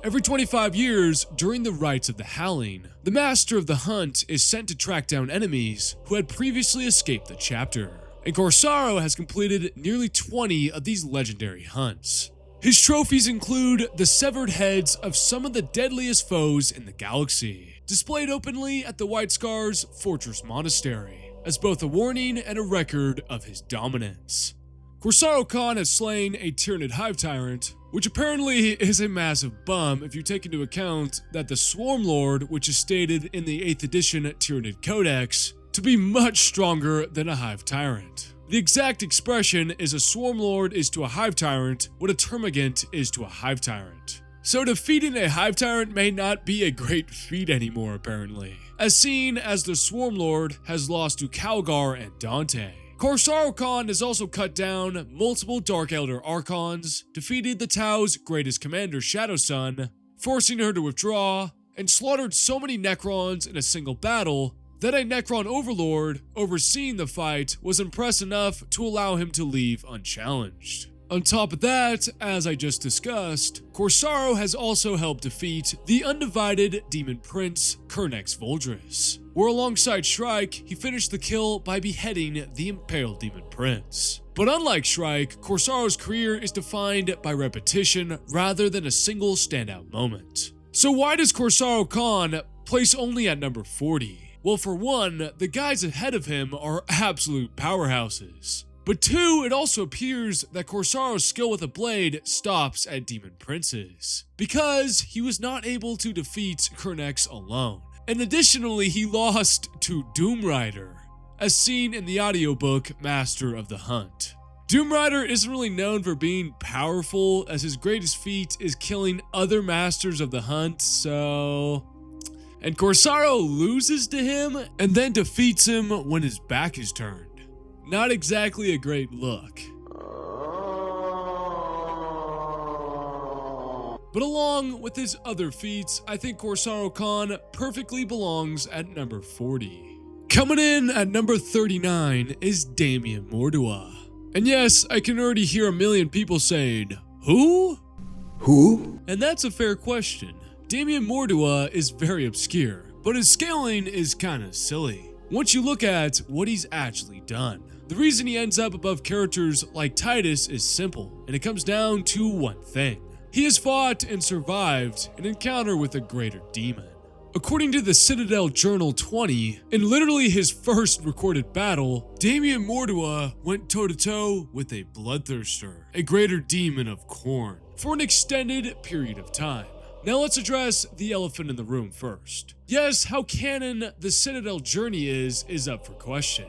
Speaker 1: Every 25 years, during the Rites of the Howling, the Master of the Hunt is sent to track down enemies who had previously escaped the chapter, and Corsaro has completed nearly 20 of these legendary hunts. His trophies include the severed heads of some of the deadliest foes in the galaxy, displayed openly at the White Scar's Fortress Monastery, as both a warning and a record of his dominance. Corsaro Khan has slain a Tyranid Hive Tyrant, which apparently is a massive bum if you take into account that the Swarm Lord, which is stated in the 8th edition Tyranid Codex, to be much stronger than a Hive Tyrant. The exact expression is a Swarm Lord is to a Hive Tyrant what a Termagant is to a Hive Tyrant. So defeating a Hive Tyrant may not be a great feat anymore apparently, as seen as the Swarm Lord has lost to Calgar and Dante. Corsaro Khan has also cut down multiple Dark Elder Archons, defeated the Tau's greatest commander Shadowsun, forcing her to withdraw, and slaughtered so many Necrons in a single battle that a Necron Overlord overseeing the fight was impressed enough to allow him to leave unchallenged. On top of that, as I just discussed, Corsaro has also helped defeat the undivided Demon Prince Kurnex Voldris, where alongside Shrike, he finished the kill by beheading the Impaled Demon Prince. But unlike Shrike, Corsaro's career is defined by repetition rather than a single standout moment. So why does Corsaro Khan place only at number 40? Well, for one, the guys ahead of him are absolute powerhouses. But two, it also appears that Corsaro's skill with a blade stops at Demon Princes, because he was not able to defeat Kurnex alone. And additionally, he lost to Doomrider, as seen in the audiobook Master of the Hunt. Doomrider isn't really known for being powerful, as his greatest feat is killing other Masters of the Hunt, so... And Corsaro loses to him, and then defeats him when his back is turned. Not exactly a great look. But along with his other feats, I think Corsaro Khan perfectly belongs at number 40. Coming in at number 39 is Damian Mordua. And yes, I can already hear a million people saying, who? Who? And that's a fair question. Damian Mordua is very obscure, but his scaling is kinda silly. once you look at what he's actually done. The reason he ends up above characters like Titus is simple, and it comes down to one thing. He has fought and survived an encounter with a greater demon. According to the Citadel Journal 20, in literally his first recorded battle, Damien Mordua went toe-to-toe with a bloodthirster, a greater demon of Khorne, for an extended period of time. Now let's address the elephant in the room first. Yes, how canon the Citadel journey is up for question,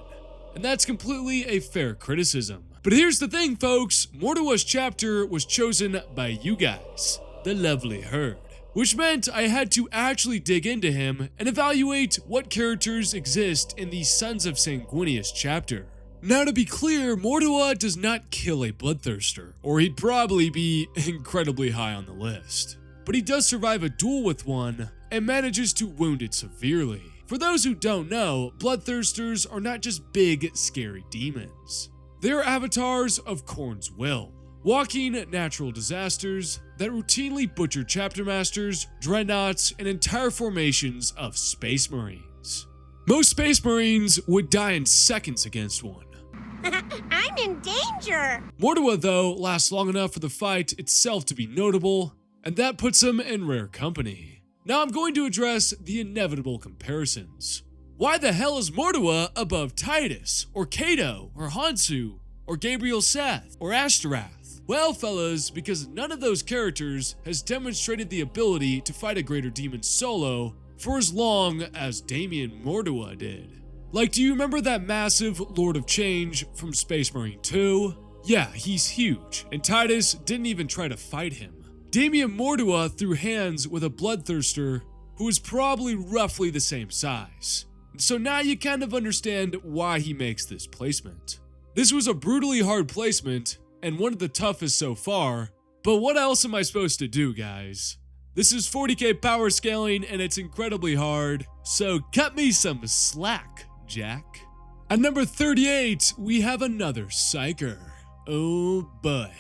Speaker 1: and that's completely a fair criticism. But here's the thing, folks, Mordua's chapter was chosen by you guys, the lovely herd, which meant I had to actually dig into him and evaluate what characters exist in the Sons of Sanguinius chapter. Now to be clear, Mordua does not kill a bloodthirster, or he'd probably be incredibly high on the list. But he does survive a duel with one and manages to wound it severely. For those who don't know, bloodthirsters are not just big, scary demons. They are avatars of Khorne's will, walking natural disasters that routinely butcher chapter masters, dreadnoughts, and entire formations of space marines. Most space marines would die in seconds against one.
Speaker 6: I'm in danger!
Speaker 1: Mordua, though, lasts long enough for the fight itself to be notable, and that puts him in rare company. Now I'm going to address the inevitable comparisons. Why the hell is Mordua above Titus, or Cato, or Hansu, or Gabriel Seth, or Ashtaroth? Well, fellas, because none of those characters has demonstrated the ability to fight a greater demon solo for as long as Damien Mordua did. Like, do you remember that massive Lord of Change from Space Marine 2? Yeah, he's huge, and Titus didn't even try to fight him. Damien Mordua threw hands with a bloodthirster who was probably roughly the same size. So now you kind of understand why he makes this placement. This was a brutally hard placement, and one of the toughest so far, but what else am I supposed to do, guys? This is 40k power scaling and it's incredibly hard, so cut me some slack, Jack. At number 38, we have another Psyker. Oh boy.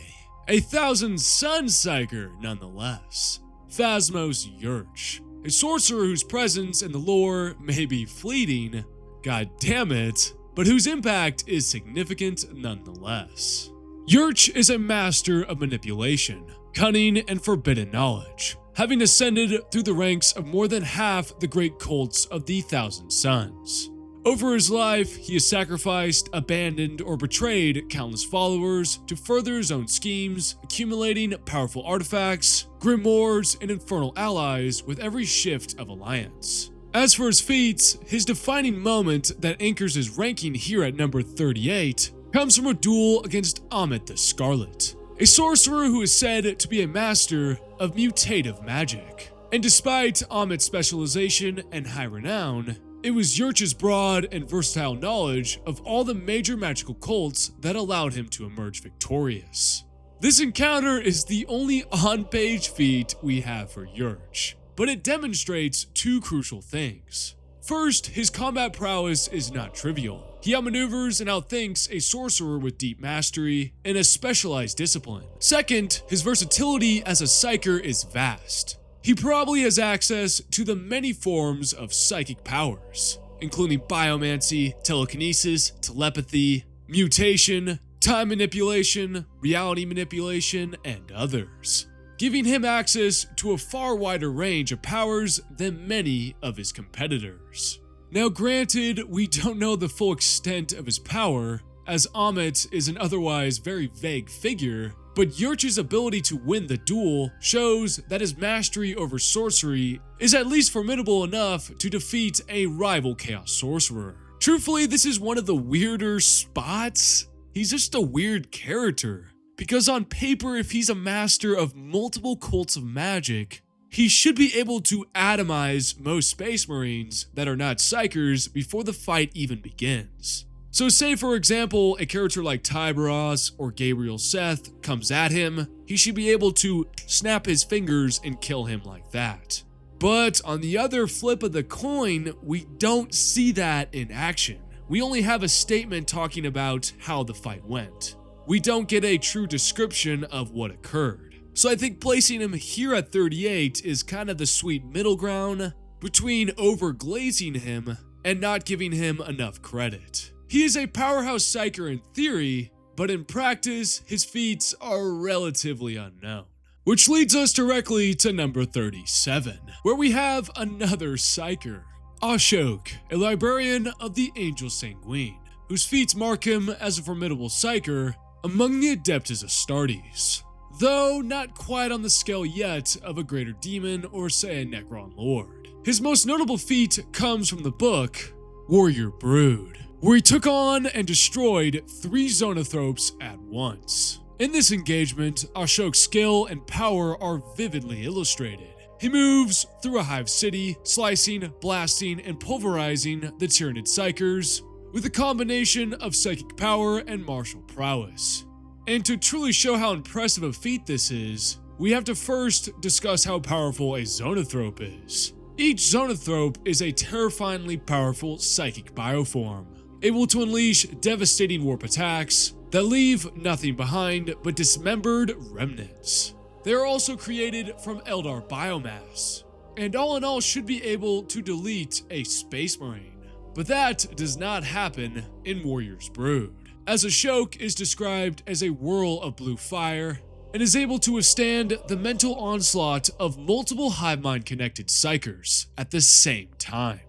Speaker 1: A 1,000-sun Psyker, nonetheless. Phasmos Yurch, a sorcerer whose presence in the lore may be fleeting, god damn it, but whose impact is significant nonetheless. Yurch is a master of manipulation, cunning, and forbidden knowledge, having ascended through the ranks of more than half the great cults of the Thousand Sons. Over his life, he has sacrificed, abandoned, or betrayed countless followers to further his own schemes, accumulating powerful artifacts, grimoires, and infernal allies with every shift of alliance. As for his feats, his defining moment that anchors his ranking here at number 38 comes from a duel against Amit the Scarlet, a sorcerer who is said to be a master of mutative magic. And despite Amit's specialization and high renown, it was Yurch's broad and versatile knowledge of all the major magical cults that allowed him to emerge victorious. This encounter is the only on-page feat we have for Yurch, but it demonstrates two crucial things. First, his combat prowess is not trivial. He outmaneuvers and outthinks a sorcerer with deep mastery in a specialized discipline. Second, his versatility as a psyker is vast. He probably has access to the many forms of psychic powers, including biomancy, telekinesis, telepathy, mutation, time manipulation, reality manipulation, and others, giving him access to a far wider range of powers than many of his competitors. Now granted, we don't know the full extent of his power, as Amit is an otherwise very vague figure, but Yurch's ability to win the duel shows that his mastery over sorcery is at least formidable enough to defeat a rival Chaos Sorcerer. Truthfully, this is one of the weirder spots. He's just a weird character, because on paper, if he's a master of multiple cults of magic, he should be able to atomize most Space Marines that are not Psykers before the fight even begins. So say for example, a character like Tyberos or Gabriel Seth comes at him, he should be able to snap his fingers and kill him like that. But on the other flip of the coin, we don't see that in action. We only have a statement talking about how the fight went. We don't get a true description of what occurred. So I think placing him here at 38 is kind of the sweet middle ground between overglazing him and not giving him enough credit. He is a powerhouse psyker in theory, but in practice, his feats are relatively unknown. Which leads us directly to number 37, where we have another psyker, Ashok, a librarian of the Angel Sanguine, whose feats mark him as a formidable psyker among the Adeptus Astartes, though not quite on the scale yet of a greater demon or say a Necron Lord. His most notable feat comes from the book Warrior Brood, where he took on and destroyed 3 Zonothropes at once. In this engagement, Ashok's skill and power are vividly illustrated. He moves through a hive city, slicing, blasting, and pulverizing the Tyranid Psykers with a combination of psychic power and martial prowess. And to truly show how impressive a feat this is, we have to first discuss how powerful a Zonothrope is. Each Zonothrope is a terrifyingly powerful psychic bioform, able to unleash devastating warp attacks that leave nothing behind but dismembered remnants. They are also created from Eldar biomass, and all in all should be able to delete a Space Marine. But that does not happen in Warrior's Brood, as Ashok is described as a whirl of blue fire and is able to withstand the mental onslaught of multiple hive mind connected psykers at the same time,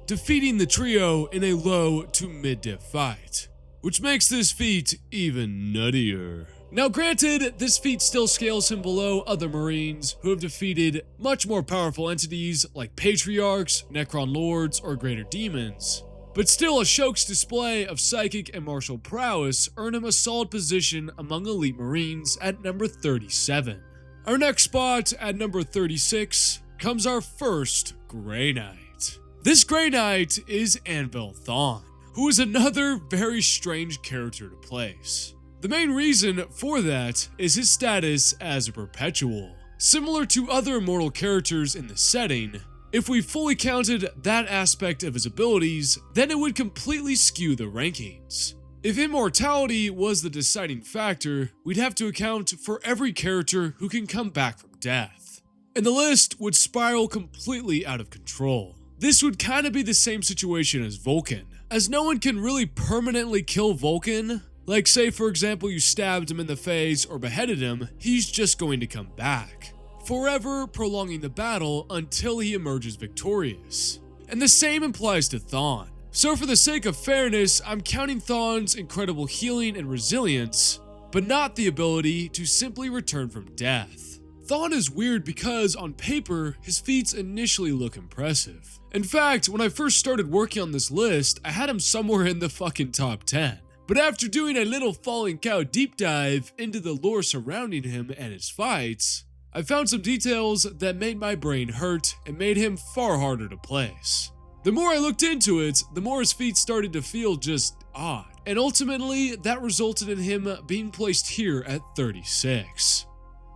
Speaker 1: defeating the trio in a low to mid-diff fight, which makes this feat even nuttier. Now granted, this feat still scales him below other Marines who have defeated much more powerful entities like Patriarchs, Necron Lords, or Greater Demons, but still Ashok's display of psychic and martial prowess earned him a solid position among elite Marines at number 37. Our next spot at number 36 comes our first Grey Knight. This Grey Knight is Anvil Thawne, who is another very strange character to place. The main reason for that is his status as a perpetual. Similar to other immortal characters in the setting, if we fully counted that aspect of his abilities, then it would completely skew the rankings. If immortality was the deciding factor, we'd have to account for every character who can come back from death, and the list would spiral completely out of control. This would kind of be the same situation as Vulcan, as no one can really permanently kill Vulcan. Like say for example you stabbed him in the face or beheaded him, he's just going to come back, forever prolonging the battle until he emerges victorious. And the same applies to Thawne. So for the sake of fairness, I'm counting Thawne's incredible healing and resilience, but not the ability to simply return from death. Thawne is weird because on paper, his feats initially look impressive. In fact, when I first started working on this list, I had him somewhere in the fucking top 10. But after doing a little Falling Cow deep dive into the lore surrounding him and his fights, I found some details that made my brain hurt and made him far harder to place. The more I looked into it, the more his feats started to feel just odd, and ultimately that resulted in him being placed here at 36.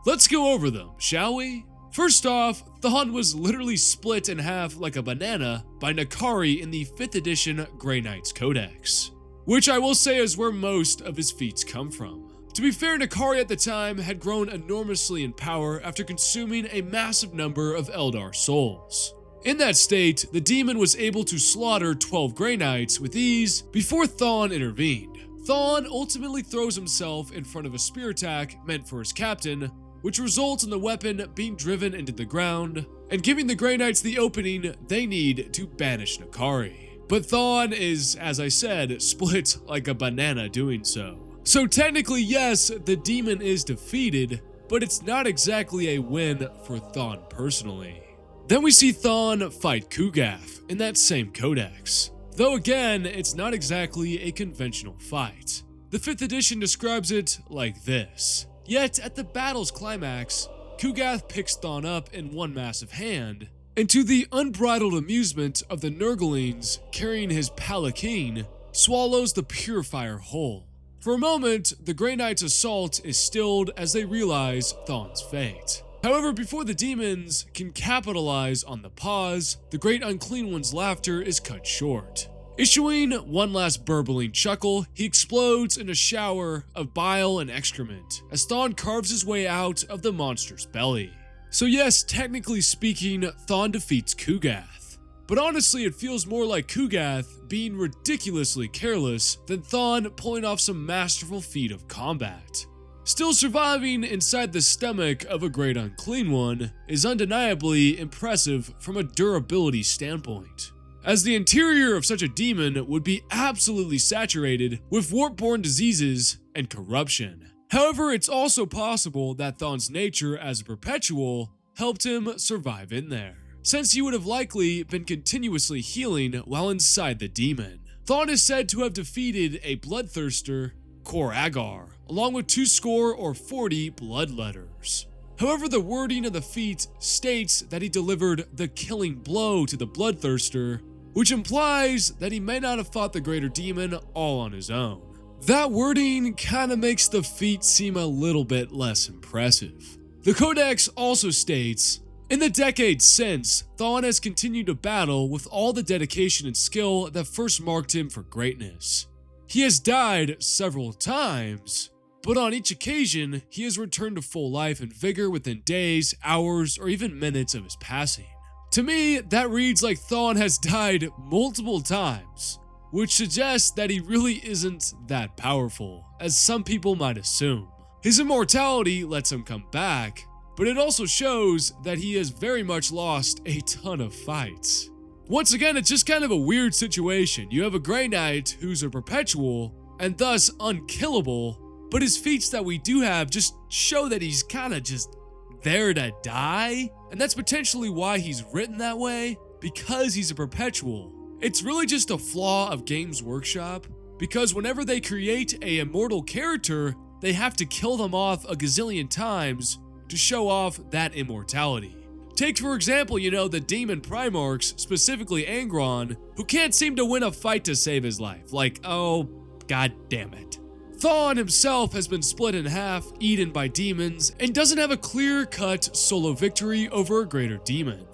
Speaker 1: Let's go over them, shall we? First off, Thawne was literally split in half like a banana by Nakari in the 5th edition Grey Knights Codex, which I will say is where most of his feats come from. To be fair, Nakari at the time had grown enormously in power after consuming a massive number of Eldar souls. In that state, the demon was able to slaughter 12 Grey Knights with ease before Thawne intervened. Thawne ultimately throws himself in front of a spear attack meant for his captain, which results in the weapon being driven into the ground and giving the Grey Knights the opening they need to banish Nakari. But Thawne is, as I said, split like a banana doing so. So technically yes, the demon is defeated, but it's not exactly a win for Thawne personally. Then we see Thawne fight Kugath in that same codex, though again, it's not exactly a conventional fight. The 5th edition describes it like this. Yet at the battle's climax, Kugath picks Thawne up in one massive hand, and to the unbridled amusement of the Nurglings carrying his palanquin, swallows the Purifier whole. For a moment, the Grey Knights' assault is stilled as they realize Thawne's fate. However, before the demons can capitalize on the pause, the Great Unclean One's laughter is cut short. Issuing one last burbling chuckle, he explodes in a shower of bile and excrement as Thawne carves his way out of the monster's belly. So yes, technically speaking, Thawne defeats Kugath, But honestly, it feels more like Kugath being ridiculously careless than Thawne pulling off some masterful feat of combat. Still surviving inside the stomach of a great unclean one is undeniably impressive from a durability standpoint, as the interior of such a demon would be absolutely saturated with warp-borne diseases and corruption. However, it's also possible that Thawne's nature as a perpetual helped him survive in there, since he would have likely been continuously healing while inside the demon. Thawne is said to have defeated a bloodthirster, Kor Agar, along with 240 bloodletters. However, the wording of the feat states that he delivered the killing blow to the bloodthirster, which implies that he may not have fought the greater demon all on his own. That wording kinda makes the feat seem a little bit less impressive. The Codex also states, in the decades since, Thawne has continued to battle with all the dedication and skill that first marked him for greatness. He has died several times, but on each occasion, he has returned to full life and vigor within days, hours, or even minutes of his passing. To me, that reads like Thawne has died multiple times, which suggests that he really isn't that powerful, as some people might assume. His immortality lets him come back, but it also shows that he has very much lost a ton of fights. Once again, it's just kind of a weird situation. You have a Grey Knight who's a perpetual, and thus unkillable, but his feats that we do have just show that he's kinda just there to die, and that's potentially why he's written that way, because he's a perpetual. It's really just a flaw of Games Workshop, because whenever they create an immortal character, they have to kill them off a gazillion times to show off that immortality. Take for example, the demon Primarchs, specifically Angron, who can't seem to win a fight to save his life. Like, oh, god damn it. Thawne himself has been split in half, eaten by demons, and doesn't have a clear-cut solo victory over a greater demon.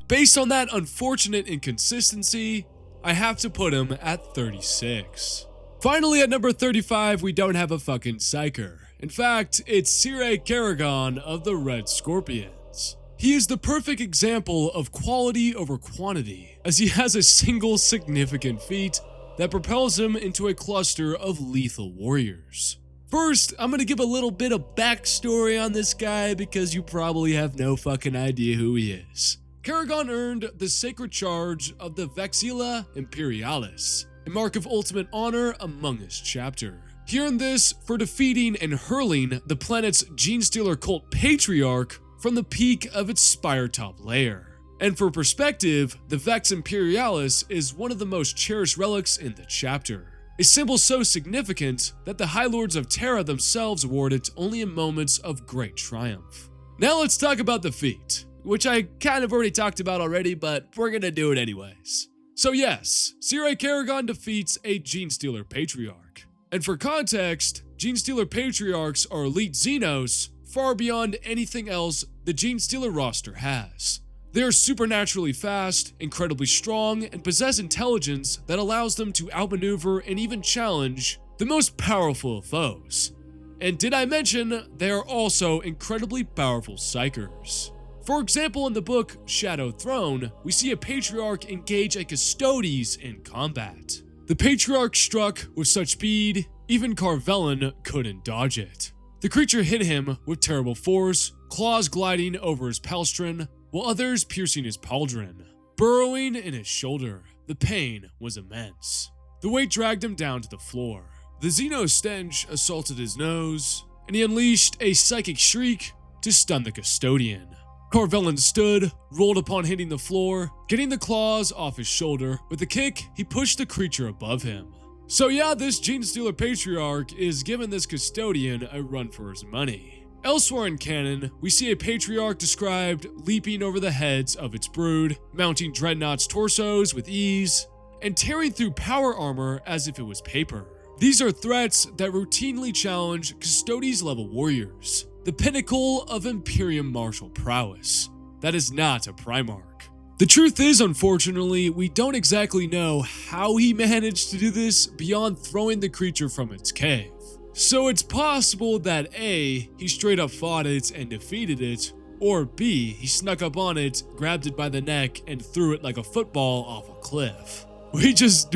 Speaker 1: Based on that unfortunate inconsistency, I have to put him at 36. Finally, at number 35, we don't have a fucking psyker. In fact, it's Sire Kerrigan of the Red Scorpions. He is the perfect example of quality over quantity, as he has a single significant feat that propels him into a cluster of lethal warriors. First, I'm gonna give a little bit of backstory on this guy because you probably have no fucking idea who he is. Kerrigan earned the sacred charge of the Vexilla Imperialis, a mark of ultimate honor among his chapter. He earned this for defeating and hurling the planet's Genestealer cult patriarch from the peak of its spire top layer. And for perspective, the Vex Imperialis is one of the most cherished relics in the chapter, a symbol so significant that the High Lords of Terra themselves award it only in moments of great triumph. Now let's talk about the feat, which I kind of already talked about already, but we're gonna do it anyways. So yes, Sire Kerrigan defeats a Genestealer Patriarch. And for context, Genestealer Patriarchs are elite Xenos far beyond anything else the Genestealer roster has. They are supernaturally fast, incredibly strong, and possess intelligence that allows them to outmaneuver and even challenge the most powerful of foes. And did I mention, they are also incredibly powerful psychers. For example, in the book Shadow Throne, we see a Patriarch engage a Custodes in combat. The Patriarch struck with such speed, even Carvellan couldn't dodge it. The creature hit him with terrible force, claws gliding over his palstron, while others piercing his pauldron, burrowing in his shoulder. The pain was immense. The weight dragged him down to the floor. The Xeno stench assaulted his nose, and he unleashed a psychic shriek to stun the custodian. Carvellan stood, rolled upon hitting the floor, getting the claws off his shoulder. With a kick, he pushed the creature above him. So yeah, this Genestealer Patriarch is giving this custodian a run for his money. Elsewhere in canon, we see a Patriarch described leaping over the heads of its brood, mounting Dreadnought's torsos with ease, and tearing through power armor as if it was paper. These are threats that routinely challenge Custodes level warriors, the pinnacle of Imperium martial prowess. That is not a Primarch. The truth is, unfortunately, we don't exactly know how he managed to do this beyond throwing the creature from its cave. So it's possible that A, he straight up fought it and defeated it, or B, he snuck up on it, grabbed it by the neck, and threw it like a football off a cliff. We just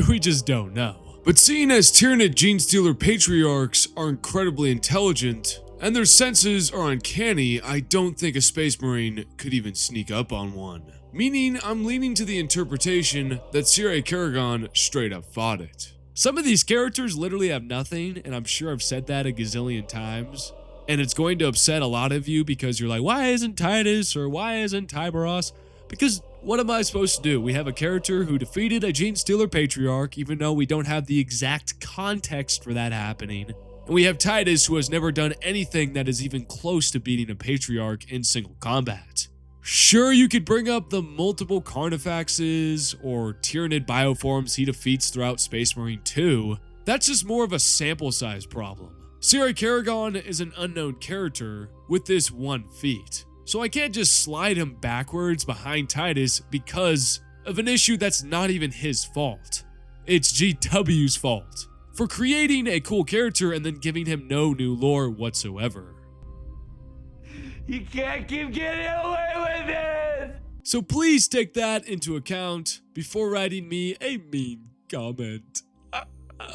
Speaker 1: don't know. But seeing as Tyranid Genestealer patriarchs are incredibly intelligent, and their senses are uncanny, I don't think a Space Marine could even sneak up on one. Meaning, I'm leaning to the interpretation that Sire Kerrigan straight up fought it. Some of these characters literally have nothing, and I'm sure I've said that a gazillion times. And it's going to upset a lot of you because you're like, why isn't Titus or why isn't Tiberos? Because what am I supposed to do? We have a character who defeated a Genestealer patriarch, even though we don't have the exact context for that happening. And we have Titus, who has never done anything that is even close to beating a patriarch in single combat. Sure, you could bring up the multiple Carnifexes or Tyranid bioforms he defeats throughout Space Marine 2. That's just more of a sample size problem. Sire Kerrigan is an unknown character with this one feat, so I can't just slide him backwards behind Titus because of an issue that's not even his fault. It's GW's fault for creating a cool character and then giving him no new lore whatsoever.
Speaker 20: You can't keep getting away with it!
Speaker 1: So please take that into account before writing me a mean comment.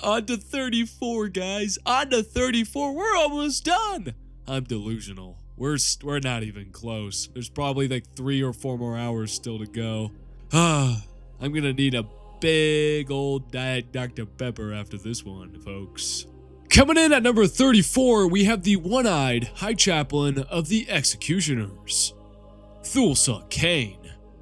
Speaker 1: On to 34, guys. On to 34. We're almost done. I'm delusional. We're not even close. There's probably like 3 or 4 more hours still to go. I'm gonna need a big old Diet Dr. Pepper after this one, folks. Coming in at number 34, we have the one-eyed High Chaplain of the Executioners, Thulsa Cain.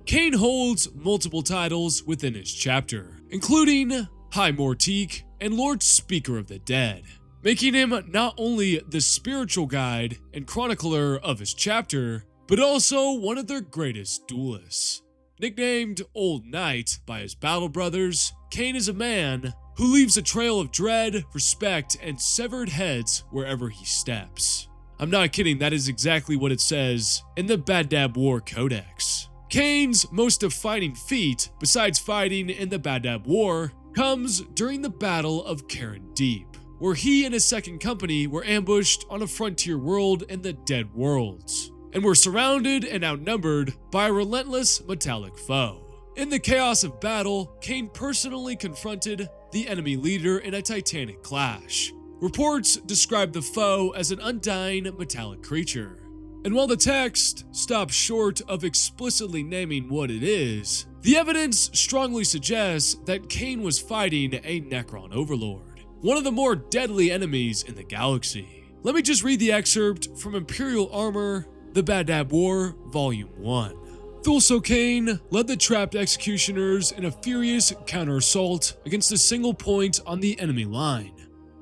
Speaker 1: Cain holds multiple titles within his chapter, including High Mortique and Lord Speaker of the Dead, making him not only the spiritual guide and chronicler of his chapter, but also one of their greatest duelists. Nicknamed Old Knight by his battle brothers, Cain is a man who leaves a trail of dread, respect, and severed heads wherever he steps. I'm not kidding, that is exactly what it says in the Bad Dab War Codex. Cain's most defining feat, besides fighting in the Bad Dab War, comes during the Battle of Karen Deep, where he and his second company were ambushed on a frontier world in the Dead Worlds, and were surrounded and outnumbered by a relentless metallic foe. In the chaos of battle, Cain personally confronted the enemy leader in a titanic clash. Reports describe the foe as an undying metallic creature. And while the text stops short of explicitly naming what it is, the evidence strongly suggests that Cain was fighting a Necron Overlord, one of the more deadly enemies in the galaxy. Let me just read the excerpt from Imperial Armor, The Bad Dab War, Volume 1. Thulsa Cain led the trapped executioners in a furious counter-assault against a single point on the enemy line.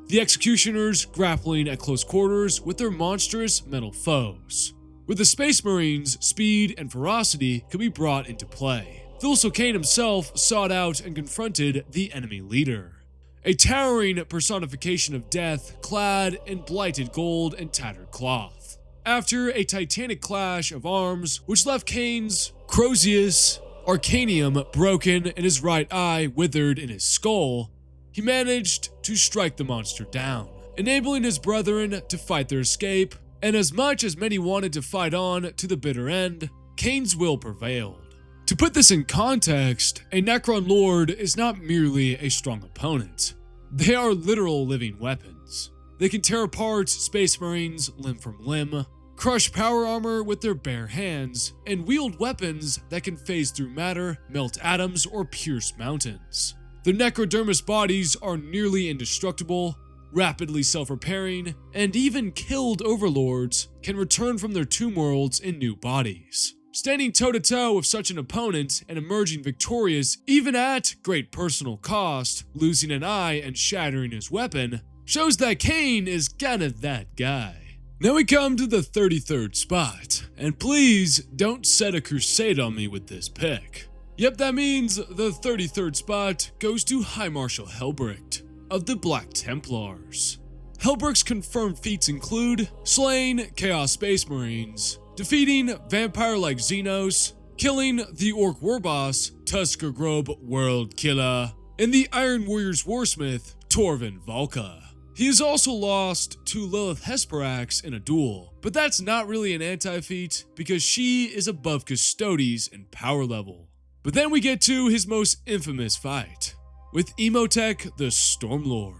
Speaker 1: The executioners grappling at close quarters with their monstrous metal foes. With the Space Marines, speed and ferocity could be brought into play. Thulsa Cain himself sought out and confronted the enemy leader, a towering personification of death clad in blighted gold and tattered cloth. After a titanic clash of arms which left Cain's Crozius Arcanium broken and his right eye withered in his skull, he managed to strike the monster down, enabling his brethren to fight their escape, and as much as many wanted to fight on to the bitter end, Cain's will prevailed. To put this in context, a Necron Lord is not merely a strong opponent. They are literal living weapons. They can tear apart Space Marines limb from limb, crush power armor with their bare hands, and wield weapons that can phase through matter, melt atoms, or pierce mountains. Their necrodermis bodies are nearly indestructible, rapidly self-repairing, and even killed overlords can return from their tomb worlds in new bodies. Standing toe-to-toe with such an opponent and emerging victorious even at great personal cost, losing an eye and shattering his weapon, shows that Cain is kinda that guy. Now we come to the 33rd spot, and please don't set a crusade on me with this pick. Yep, that means the 33rd spot goes to High Marshal Helbricht of the Black Templars. Helbricht's confirmed feats include slaying Chaos Space Marines, defeating vampire-like Xenos, killing the Orc Warboss Tusker Grobe World Killer, and the Iron Warrior's Warsmith Torvin Valka. He has also lost to Lilith Hesperax in a duel, but that's not really an anti-feat because she is above Custodes in power level. But then we get to his most infamous fight, with Imhotep the Stormlord,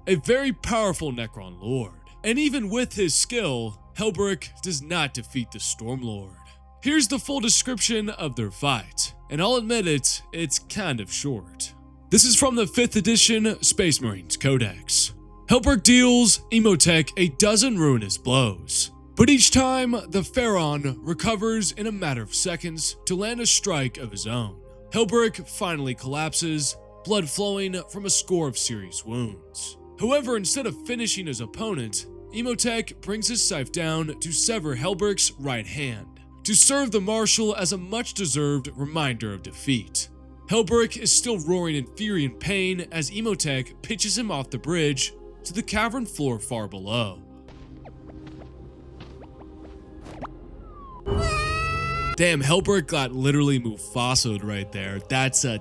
Speaker 1: a very powerful Necron Lord. And even with his skill, Helberic does not defeat the Stormlord. Here's the full description of their fight, and I'll admit it's kind of short. This is from the 5th edition Space Marines Codex. Helberic deals Imhotep a dozen ruinous blows, but each time the Pharaon recovers in a matter of seconds to land a strike of his own. Helberic finally collapses, blood flowing from a score of serious wounds. However, instead of finishing his opponent, Imhotep brings his scythe down to sever Helberic's right hand, to serve the Marshal as a much-deserved reminder of defeat. Helberic is still roaring in fury and pain as Imhotep pitches him off the bridge to the cavern floor far below. Damn, Helberic got literally Mufasa'd right there. That's a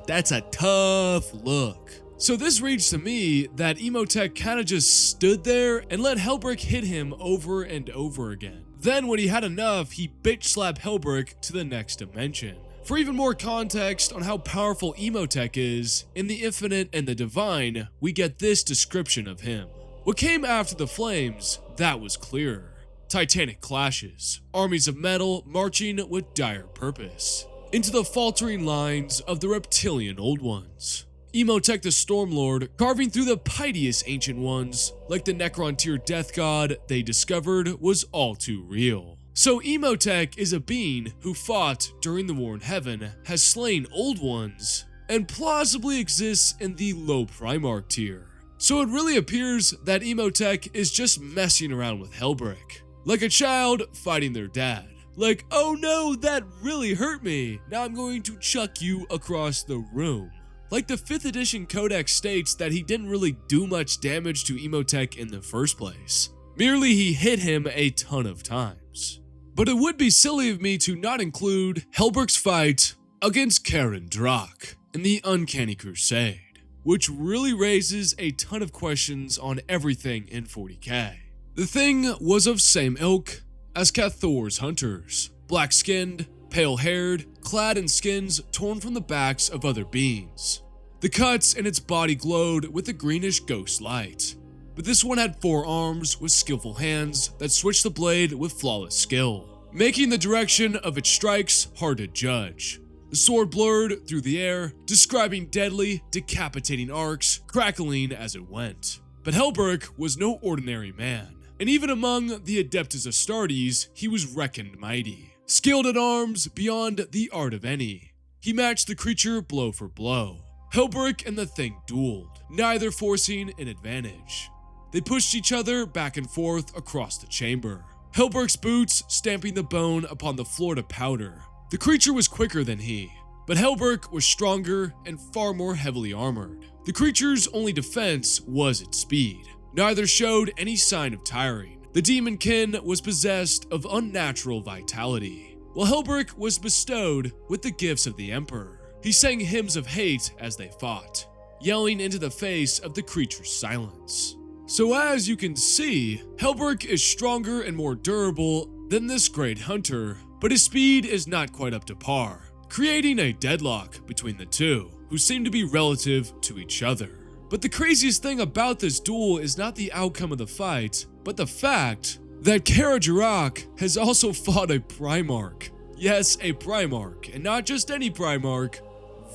Speaker 1: tough look. So this reads to me that Imhotep kinda just stood there and let Helberic hit him over and over again. Then when he had enough, he bitch slapped Helberic to the next dimension. For even more context on how powerful Imhotep is, in the Infinite and the Divine, we get this description of him. What came after the flames, that was clearer. Titanic clashes, armies of metal marching with dire purpose, into the faltering lines of the reptilian Old Ones. Imhotep the Stormlord carving through the piteous Ancient Ones, like the Necron tier death god they discovered was all too real. So Imhotep is a being who fought during the War in Heaven, has slain Old Ones, and plausibly exists in the low Primarch tier. So it really appears that Imhotep is just messing around with Helberic, like a child fighting their dad. Like, oh no, that really hurt me, now I'm going to chuck you across the room. Like the 5th edition Codex states that he didn't really do much damage to Imhotep in the first place. Merely he hit him a ton of times. But it would be silly of me to not include Helberic's fight against Karen Drak in the Uncanny Crusade, which really raises a ton of questions on everything in 40k. The thing was of same ilk as Cathor's hunters, black-skinned, pale-haired, clad in skins torn from the backs of other beings. The cuts in its body glowed with a greenish ghost light, but this one had 4 arms with skillful hands that switched the blade with flawless skill, making the direction of its strikes hard to judge. The sword blurred through the air, describing deadly, decapitating arcs, crackling as it went. But Helberic was no ordinary man, and even among the Adeptus Astartes, he was reckoned mighty. Skilled at arms beyond the art of any, he matched the creature blow for blow. Helberic and the thing dueled, neither forcing an advantage. They pushed each other back and forth across the chamber, Helberic's boots stamping the bone upon the floor to powder. The creature was quicker than he, but Helberic was stronger and far more heavily armored. The creature's only defense was its speed. Neither showed any sign of tiring. The demonkin was possessed of unnatural vitality, while Helberic was bestowed with the gifts of the Emperor. He sang hymns of hate as they fought, yelling into the face of the creature's silence. So as you can see, Helberic is stronger and more durable than this great hunter, but his speed is not quite up to par, creating a deadlock between the two, who seem to be relative to each other. But the craziest thing about this duel is not the outcome of the fight, but the fact that Kara-Jirak has also fought a Primarch. Yes, a Primarch, and not just any Primarch,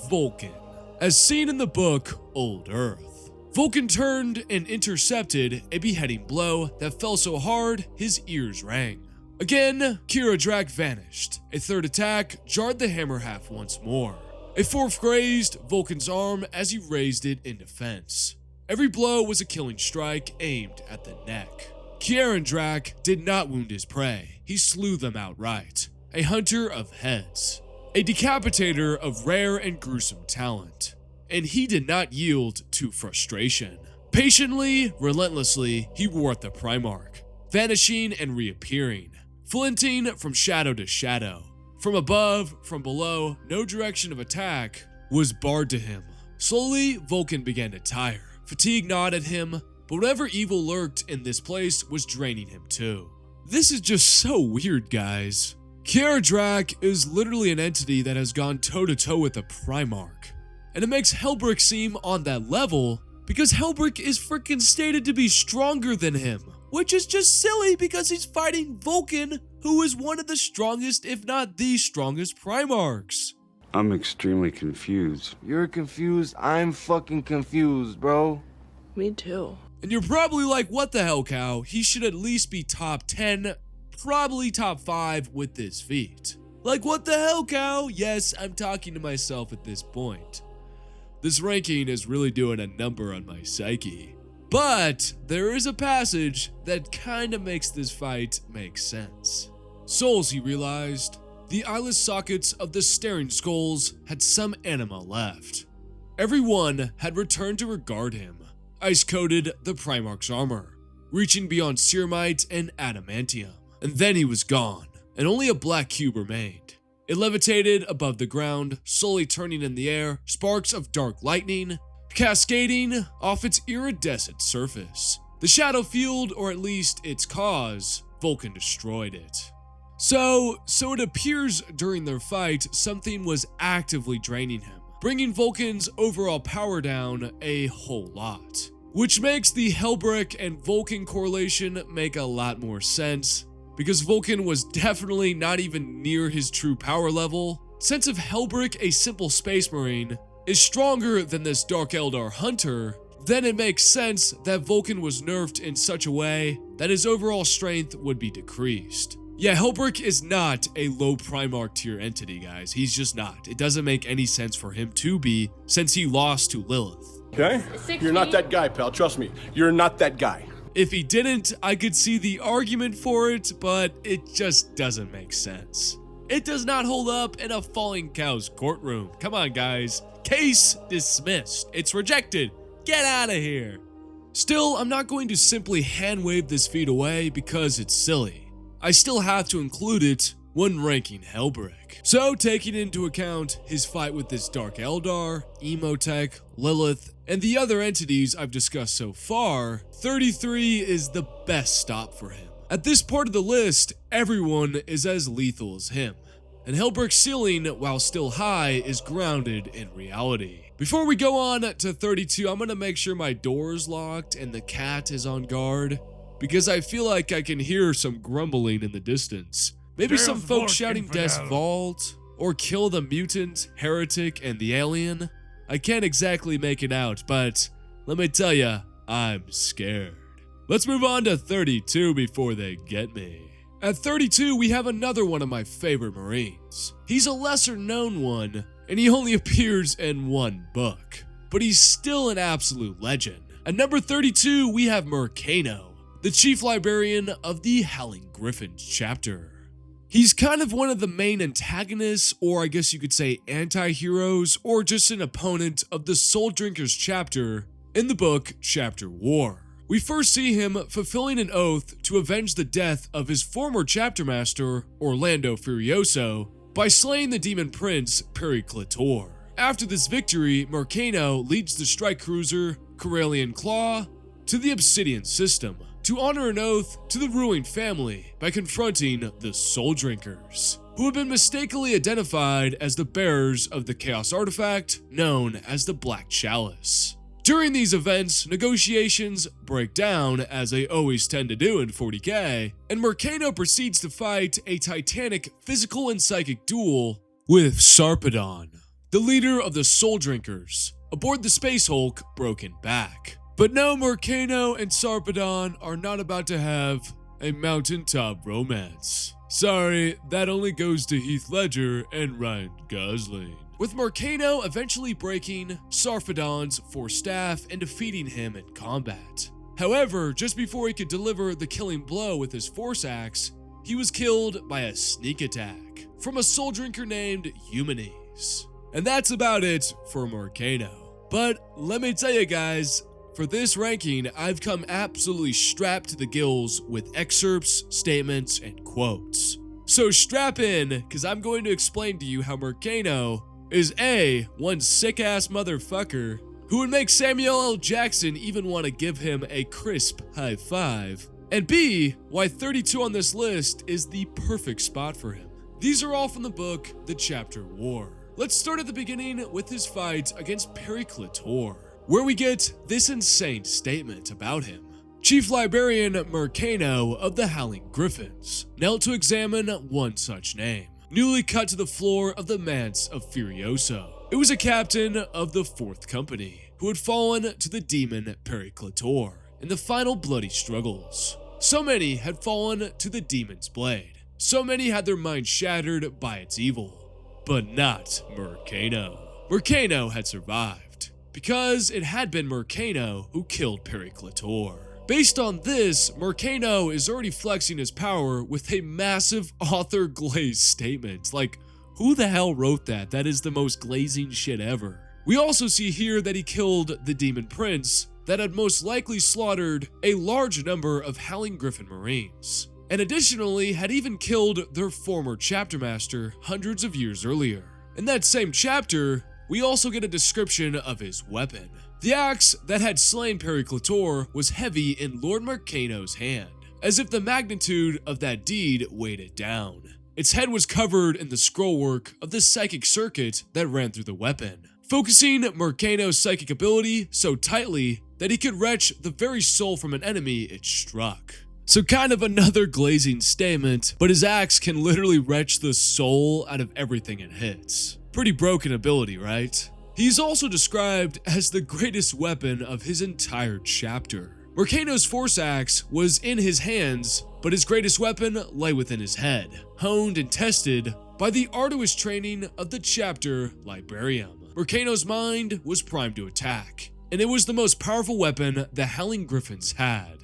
Speaker 1: Vulcan, as seen in the book Old Earth. Vulcan turned and intercepted a beheading blow that fell so hard his ears rang. Again, Kara-Jirak vanished. A third attack jarred the hammer half once more. A fourth grazed Vulcan's arm as he raised it in defense. Every blow was a killing strike aimed at the neck. Kara-Jirak did not wound his prey, he slew them outright. A hunter of heads. A decapitator of rare and gruesome talent. And he did not yield to frustration. Patiently, relentlessly, he wore at the Primarch, vanishing and reappearing, flinting from shadow to shadow. From above, from below, no direction of attack was barred to him. Slowly, Vulcan began to tire. Fatigue gnawed at him, but whatever evil lurked in this place was draining him too. This is just so weird, guys. Kiara is literally an entity that has gone toe-to-toe with the Primarch. And it makes Helbrick seem on that level because Helbrick is freaking stated to be stronger than him, which is just silly because he's fighting Vulcan, who is one of the strongest, if not the strongest Primarchs.
Speaker 5: I'm extremely confused. You're confused? I'm fucking confused, bro.
Speaker 22: Me too.
Speaker 1: And you're probably like, what the hell, Cow? He should at least be top 10, probably top 5 with this feat. Like, what the hell, Cow? Yes, I'm talking to myself at this point. This ranking is really doing a number on my psyche. But there is a passage that kinda makes this fight make sense. Souls, he realized. The eyeless sockets of the staring skulls had some anima left. Everyone had returned to regard him. Ice-coated the Primarch's armor, reaching beyond ceramite and adamantium. And then he was gone, and only a black cube remained. It levitated above the ground, slowly turning in the air, sparks of dark lightning cascading off its iridescent surface. The shadow field, or at least its cause, Vulcan destroyed it. So it appears during their fight, something was actively draining him, bringing Vulcan's overall power down a whole lot. Which makes the Helbrick and Vulcan correlation make a lot more sense, because Vulcan was definitely not even near his true power level. Since if Helbrick, a simple space marine, is stronger than this Dark Eldar hunter, then it makes sense that Vulcan was nerfed in such a way that his overall strength would be decreased. Yeah, Helbrick is not a low Primarch tier entity, guys. He's just not. It doesn't make any sense for him to be, since he lost to Lilith.
Speaker 23: Okay? You're not that guy, pal. Trust me. You're not that guy.
Speaker 1: If he didn't, I could see the argument for it, but it just doesn't make sense. It does not hold up in a falling cow's courtroom. Come on, guys. Case dismissed. It's rejected. Get out of here. Still, I'm not going to simply hand-wave this feat away because it's silly. I still have to include it when ranking Helbrick. So, taking into account his fight with this Dark Eldar, Emotech, Lilith, and the other entities I've discussed so far, 33 is the best stop for him. At this part of the list, everyone is as lethal as him, and Helbrick's ceiling, while still high, is grounded in reality. Before we go on to 32, I'm gonna make sure my door is locked and the cat is on guard, because I feel like I can hear some grumbling in the distance. Maybe some folks shouting Death's Vault, or kill the mutant, heretic, and the alien. I can't exactly make it out, but let me tell ya, I'm scared. Let's move on to 32 before they get me. At 32, we have another one of my favorite Marines. He's a lesser known one, and he only appears in one book, but he's still an absolute legend. At number 32, we have Mercano, the chief librarian of the Howling Griffins chapter. He's kind of one of the main antagonists, or I guess you could say anti-heroes, or just an opponent of the Soul Drinkers chapter in the book Chapter War. We first see him fulfilling an oath to avenge the death of his former chapter master, Orlando Furioso, by slaying the demon prince Periclitor. After this victory, Mercano leads the strike cruiser Corellian Claw to the Obsidian system to honor an oath to the ruling family by confronting the Soul Drinkers, who have been mistakenly identified as the bearers of the Chaos artifact known as the Black Chalice. During these events, negotiations break down, as they always tend to do in 40k, and Mercano proceeds to fight a titanic physical and psychic duel with Sarpedon, the leader of the Soul Drinkers, aboard the Space Hulk Broken Back. But no, Mercano and Sarpedon are not about to have a mountaintop romance. Sorry, that only goes to Heath Ledger and Ryan Gosling. With Mercano eventually breaking Sarpedon's force staff and defeating him in combat. However, just before he could deliver the killing blow with his force axe, he was killed by a sneak attack from a soul drinker named Eumenes. And that's about it for Mercano. But let me tell you guys, for this ranking, I've come absolutely strapped to the gills with excerpts, statements, and quotes. So strap in, because I'm going to explain to you how Mercano is A, one sick-ass motherfucker, who would make Samuel L. Jackson even want to give him a crisp high five, and B, why 32 on this list is the perfect spot for him. These are all from the book, The Chapter War. Let's start at the beginning with his fight against Pericletor, where we get this insane statement about him. Chief Librarian Mercano of the Howling Griffins knelt to examine one such name, newly cut to the floor of the Manse of Furioso. It was a captain of the 4th Company who had fallen to the demon Pericletor in the final bloody struggles. So many had fallen to the demon's blade. So many had their minds shattered by its evil. But not Mercano. Mercano had survived, because it had been Mercano who killed Pericletor. Based on this, Mercano is already flexing his power with a massive author glaze statement. Like, who the hell wrote that? That is the most glazing shit ever. We also see here that he killed the Demon Prince that had most likely slaughtered a large number of Howling Griffin Marines, and additionally had even killed their former chapter master hundreds of years earlier. In that same chapter, we also get a description of his weapon. The axe that had slain Pericletor was heavy in Lord Mercano's hand, as if the magnitude of that deed weighed it down. Its head was covered in the scrollwork of the psychic circuit that ran through the weapon, focusing Mercano's psychic ability so tightly that he could wrench the very soul from an enemy it struck. So kind of another glazing statement, but his axe can literally wrench the soul out of everything it hits. Pretty broken ability, right? He's also described as the greatest weapon of his entire chapter. Mercano's force axe was in his hands, but his greatest weapon lay within his head, honed and tested by the arduous training of the chapter Librarium. Mercano's mind was primed to attack, and it was the most powerful weapon the Howling Griffins had.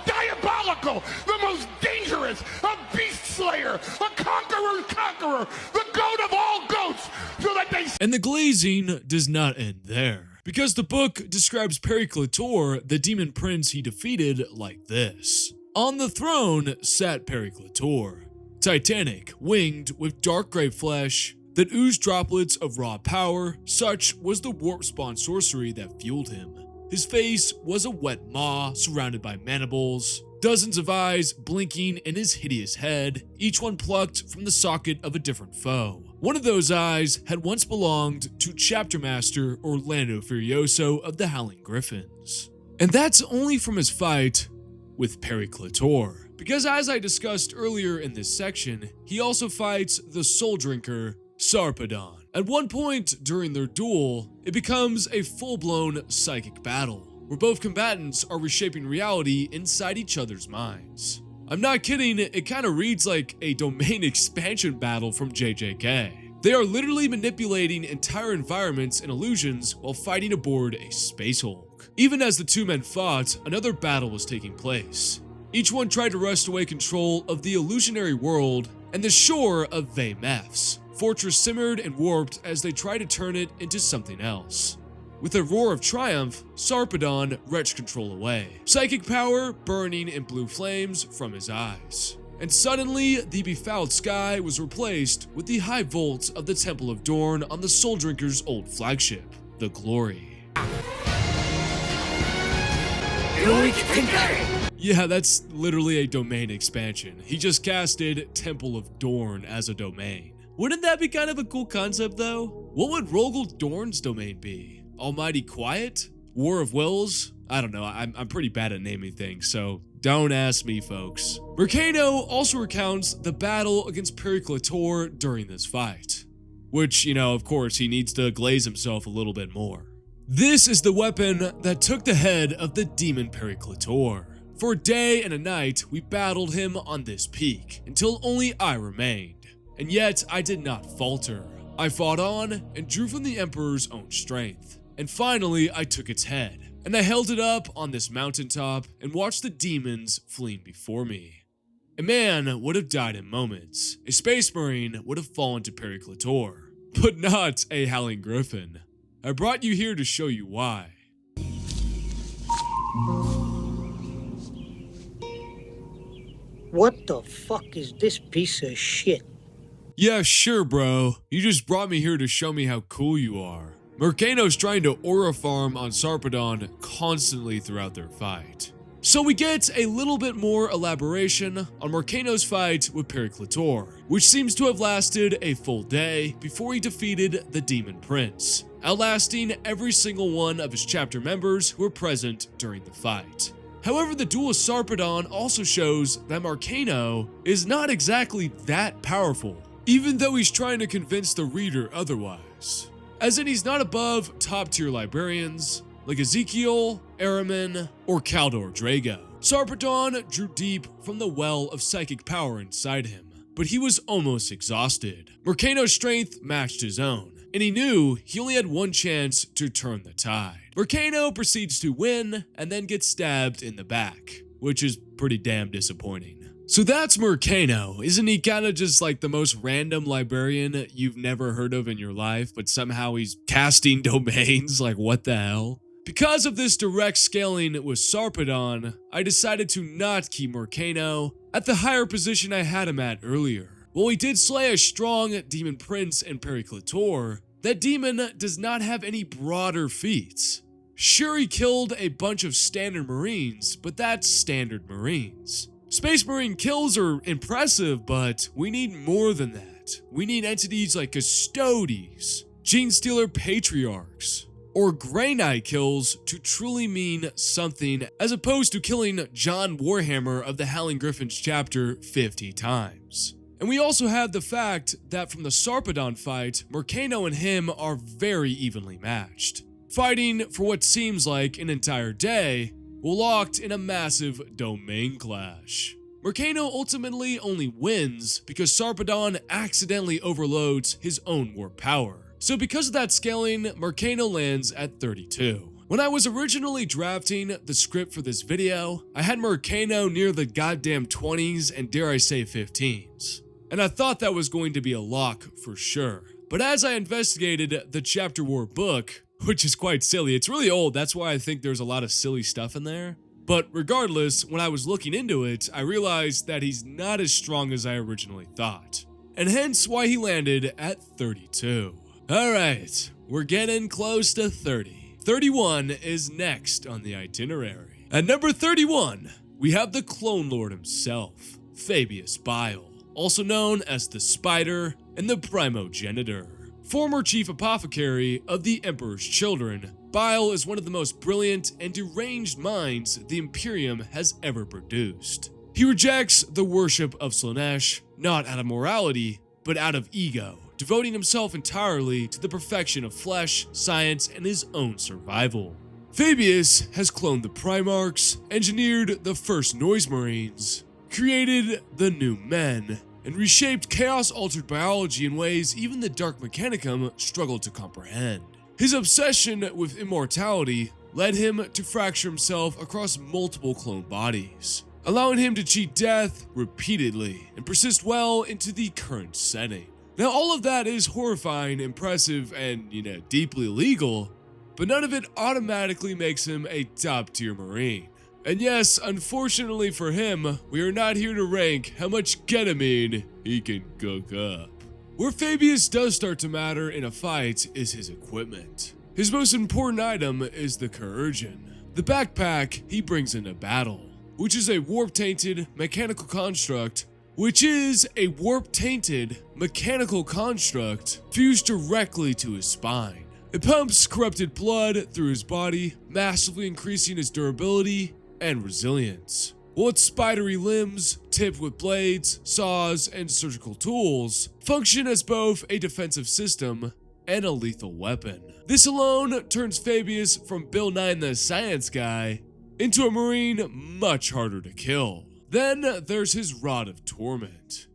Speaker 7: Diabolical, the most dangerous, a beast slayer, a conqueror's conqueror, the goat of all goats, so that they...
Speaker 1: And the glazing does not end there, because the book describes Pericletor, the demon prince he defeated, like this. On the throne sat Pericletor, titanic, winged, with dark gray flesh that oozed droplets of raw power. Such was the warp spawn sorcery that fueled him. His face was a wet maw surrounded by mandibles, dozens of eyes blinking in his hideous head, each one plucked from the socket of a different foe. One of those eyes had once belonged to Chapter Master Orlando Furioso of the Howling Griffins. And that's only from his fight with Pericletor, because as I discussed earlier in this section, he also fights the Soul Drinker Sarpedon. At one point during their duel, it becomes a full-blown psychic battle, where both combatants are reshaping reality inside each other's minds. I'm not kidding, it kind of reads like a domain expansion battle from JJK. They are literally manipulating entire environments and illusions while fighting aboard a Space Hulk. Even as the two men fought, another battle was taking place. Each one tried to wrest away control of the illusionary world and the shore of Vaymef's fortress simmered and warped as they tried to turn it into something else. With a roar of triumph, Sarpedon wrenched control away, psychic power burning in blue flames from his eyes. And suddenly, the befouled sky was replaced with the high vaults of the Temple of Dorn on the Soul Drinker's old flagship, the Glory. Yeah, that's literally a domain expansion. He just casted Temple of Dorn as a domain. Wouldn't that be kind of a cool concept though? What would Rogel Dorn's domain be? Almighty Quiet? War of Wills? I don't know, I'm pretty bad at naming things, so don't ask me, folks. Mercano also recounts the battle against Pericletor during this fight, which, you know, of course, he needs to glaze himself a little bit more. This is the weapon that took the head of the demon Pericletor. For a day and a night, we battled him on this peak, until only I remained. And yet, I did not falter. I fought on and drew from the Emperor's own strength. And finally, I took its head, and I held it up on this mountaintop and watched the demons fleeing before me. A man would have died in moments. A space marine would have fallen to Pericletor, but not a Howling Griffin. I brought you here to show you why.
Speaker 8: What the fuck is this piece of shit?
Speaker 1: Yeah, sure, bro. You just brought me here to show me how cool you are. Mercano's trying to aura farm on Sarpedon constantly throughout their fight. So we get a little bit more elaboration on Mercano's fight with Pericletor, which seems to have lasted a full day before he defeated the Demon Prince, outlasting every single one of his chapter members who were present during the fight. However, the duel with Sarpedon also shows that Mercano is not exactly that powerful, even though he's trying to convince the reader otherwise. As in, he's not above top-tier librarians like Ezekiel, Araman, or Kaldor Drago. Sarpedon drew deep from the well of psychic power inside him, but he was almost exhausted. Mercano's strength matched his own, and he knew he only had one chance to turn the tide. Mercano proceeds to win and then gets stabbed in the back, which is pretty damn disappointing. So that's Mercano. Isn't he kind of just like the most random librarian you've never heard of in your life, but somehow he's casting domains? Like, what the hell? Because of this direct scaling with Sarpedon, I decided to not keep Mercano at the higher position I had him at earlier. While he did slay a strong Demon Prince and Pericletor, that demon does not have any broader feats. Sure, he killed a bunch of standard Marines, but that's standard Marines. Space Marine kills are impressive, but we need more than that. We need entities like Custodes, Genestealer Patriarchs, or Grey Knight kills to truly mean something, as opposed to killing John Warhammer of the Howling Griffins chapter 50 times. And we also have the fact that from the Sarpedon fight, Mercano and him are very evenly matched, fighting for what seems like an entire day, while locked in a massive domain clash. Mercano ultimately only wins because Sarpedon accidentally overloads his own warp power. So because of that scaling, Mercano lands at 32. When I was originally drafting the script for this video, I had Mercano near the goddamn 20s and dare I say 15s. And I thought that was going to be a lock for sure. But as I investigated the Chapter War book, which is quite silly, it's really old, that's why I think there's a lot of silly stuff in there. But regardless, when I was looking into it, I realized that he's not as strong as I originally thought. And hence why he landed at 32. Alright, we're getting close to 30. 31 is next on the itinerary. At number 31, we have the Clone Lord himself, Fabius Bile, also known as the Spider and the Primogenitor. Former Chief Apothecary of the Emperor's Children, Bile is one of the most brilliant and deranged minds the Imperium has ever produced. He rejects the worship of Slaanesh, not out of morality, but out of ego, devoting himself entirely to the perfection of flesh, science, and his own survival. Fabius has cloned the Primarchs, engineered the first Noise Marines, created the New Men, and reshaped chaos-altered biology in ways even the Dark Mechanicum struggled to comprehend. His obsession with immortality led him to fracture himself across multiple clone bodies, allowing him to cheat death repeatedly and persist well into the current setting. Now, all of that is horrifying, impressive, and, deeply illegal, but none of it automatically makes him a top-tier Marine. And yes, unfortunately for him, we are not here to rank how much ketamine he can cook up. Where Fabius does start to matter in a fight is his equipment. His most important item is the Courgeon, the backpack he brings into battle, which is a warp-tainted mechanical construct fused directly to his spine. It pumps corrupted blood through his body, massively increasing his durability and resilience. While its spidery limbs, tipped with blades, saws, and surgical tools, function as both a defensive system and a lethal weapon. This alone turns Fabius from Bill Nye the Science Guy into a Marine much harder to kill. Then there's his Rod of Torment.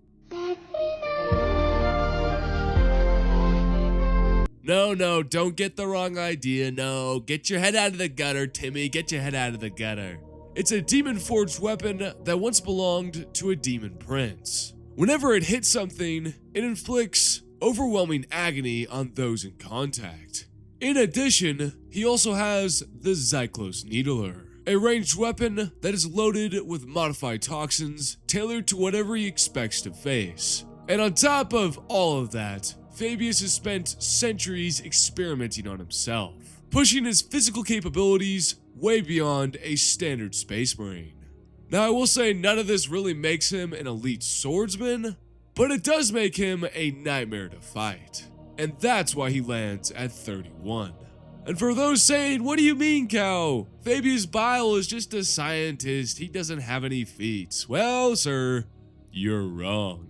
Speaker 1: No, don't get the wrong idea. No, get your head out of the gutter, Timmy. Get your head out of the gutter. It's a demon-forged weapon that once belonged to a demon prince. Whenever it hits something, it inflicts overwhelming agony on those in contact. In addition, he also has the Zyklos Needler, a ranged weapon that is loaded with modified toxins tailored to whatever he expects to face. And on top of all of that, Fabius has spent centuries experimenting on himself, pushing his physical capabilities way beyond a standard Space Marine. Now, I will say none of this really makes him an elite swordsman, but it does make him a nightmare to fight, and that's why he lands at 31. And for those saying, what do you mean, Cal? Fabius Bile is just a scientist, he doesn't have any feats. Well, sir, you're wrong.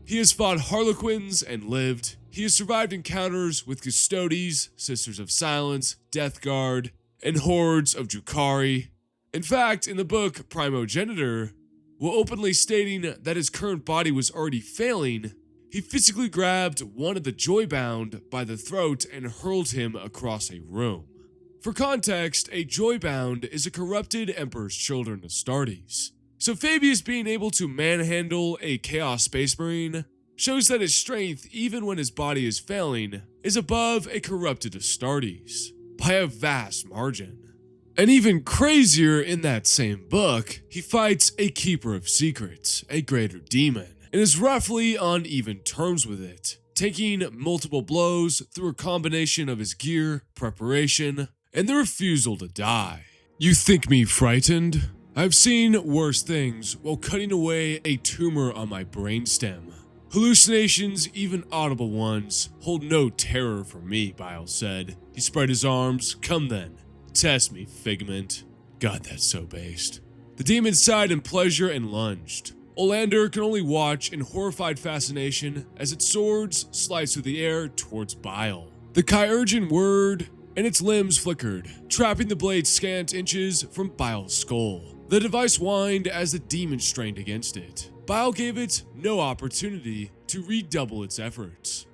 Speaker 1: He has fought Harlequins and lived. He has survived encounters with Custodes, Sisters of Silence, Death Guard, and hordes of Drukhari. In fact, in the book Primogenitor, while openly stating that his current body was already failing, he physically grabbed one of the Joybound by the throat and hurled him across a room. For context, a Joybound is a corrupted Emperor's Children Astartes. So Fabius being able to manhandle a Chaos Space Marine shows that his strength, even when his body is failing, is above a corrupted Astartes by a vast margin. And even crazier, in that same book, he fights a Keeper of Secrets, a greater demon, and is roughly on even terms with it, taking multiple blows through a combination of his gear, preparation, and the refusal to die. You think me frightened? I've seen worse things while cutting away a tumor on my brainstem. Hallucinations, even audible ones, hold no terror for me, Bile said. He spread his arms. Come then. Test me, Figment. God, that's so based. The demon sighed in pleasure and lunged. Olander can only watch in horrified fascination as its swords slice through the air towards Bile. The Kyurgian whirred, and its limbs flickered, trapping the blade scant inches from Bile's skull. The device whined as the demon strained against it. Bile gave it no opportunity to redouble its efforts.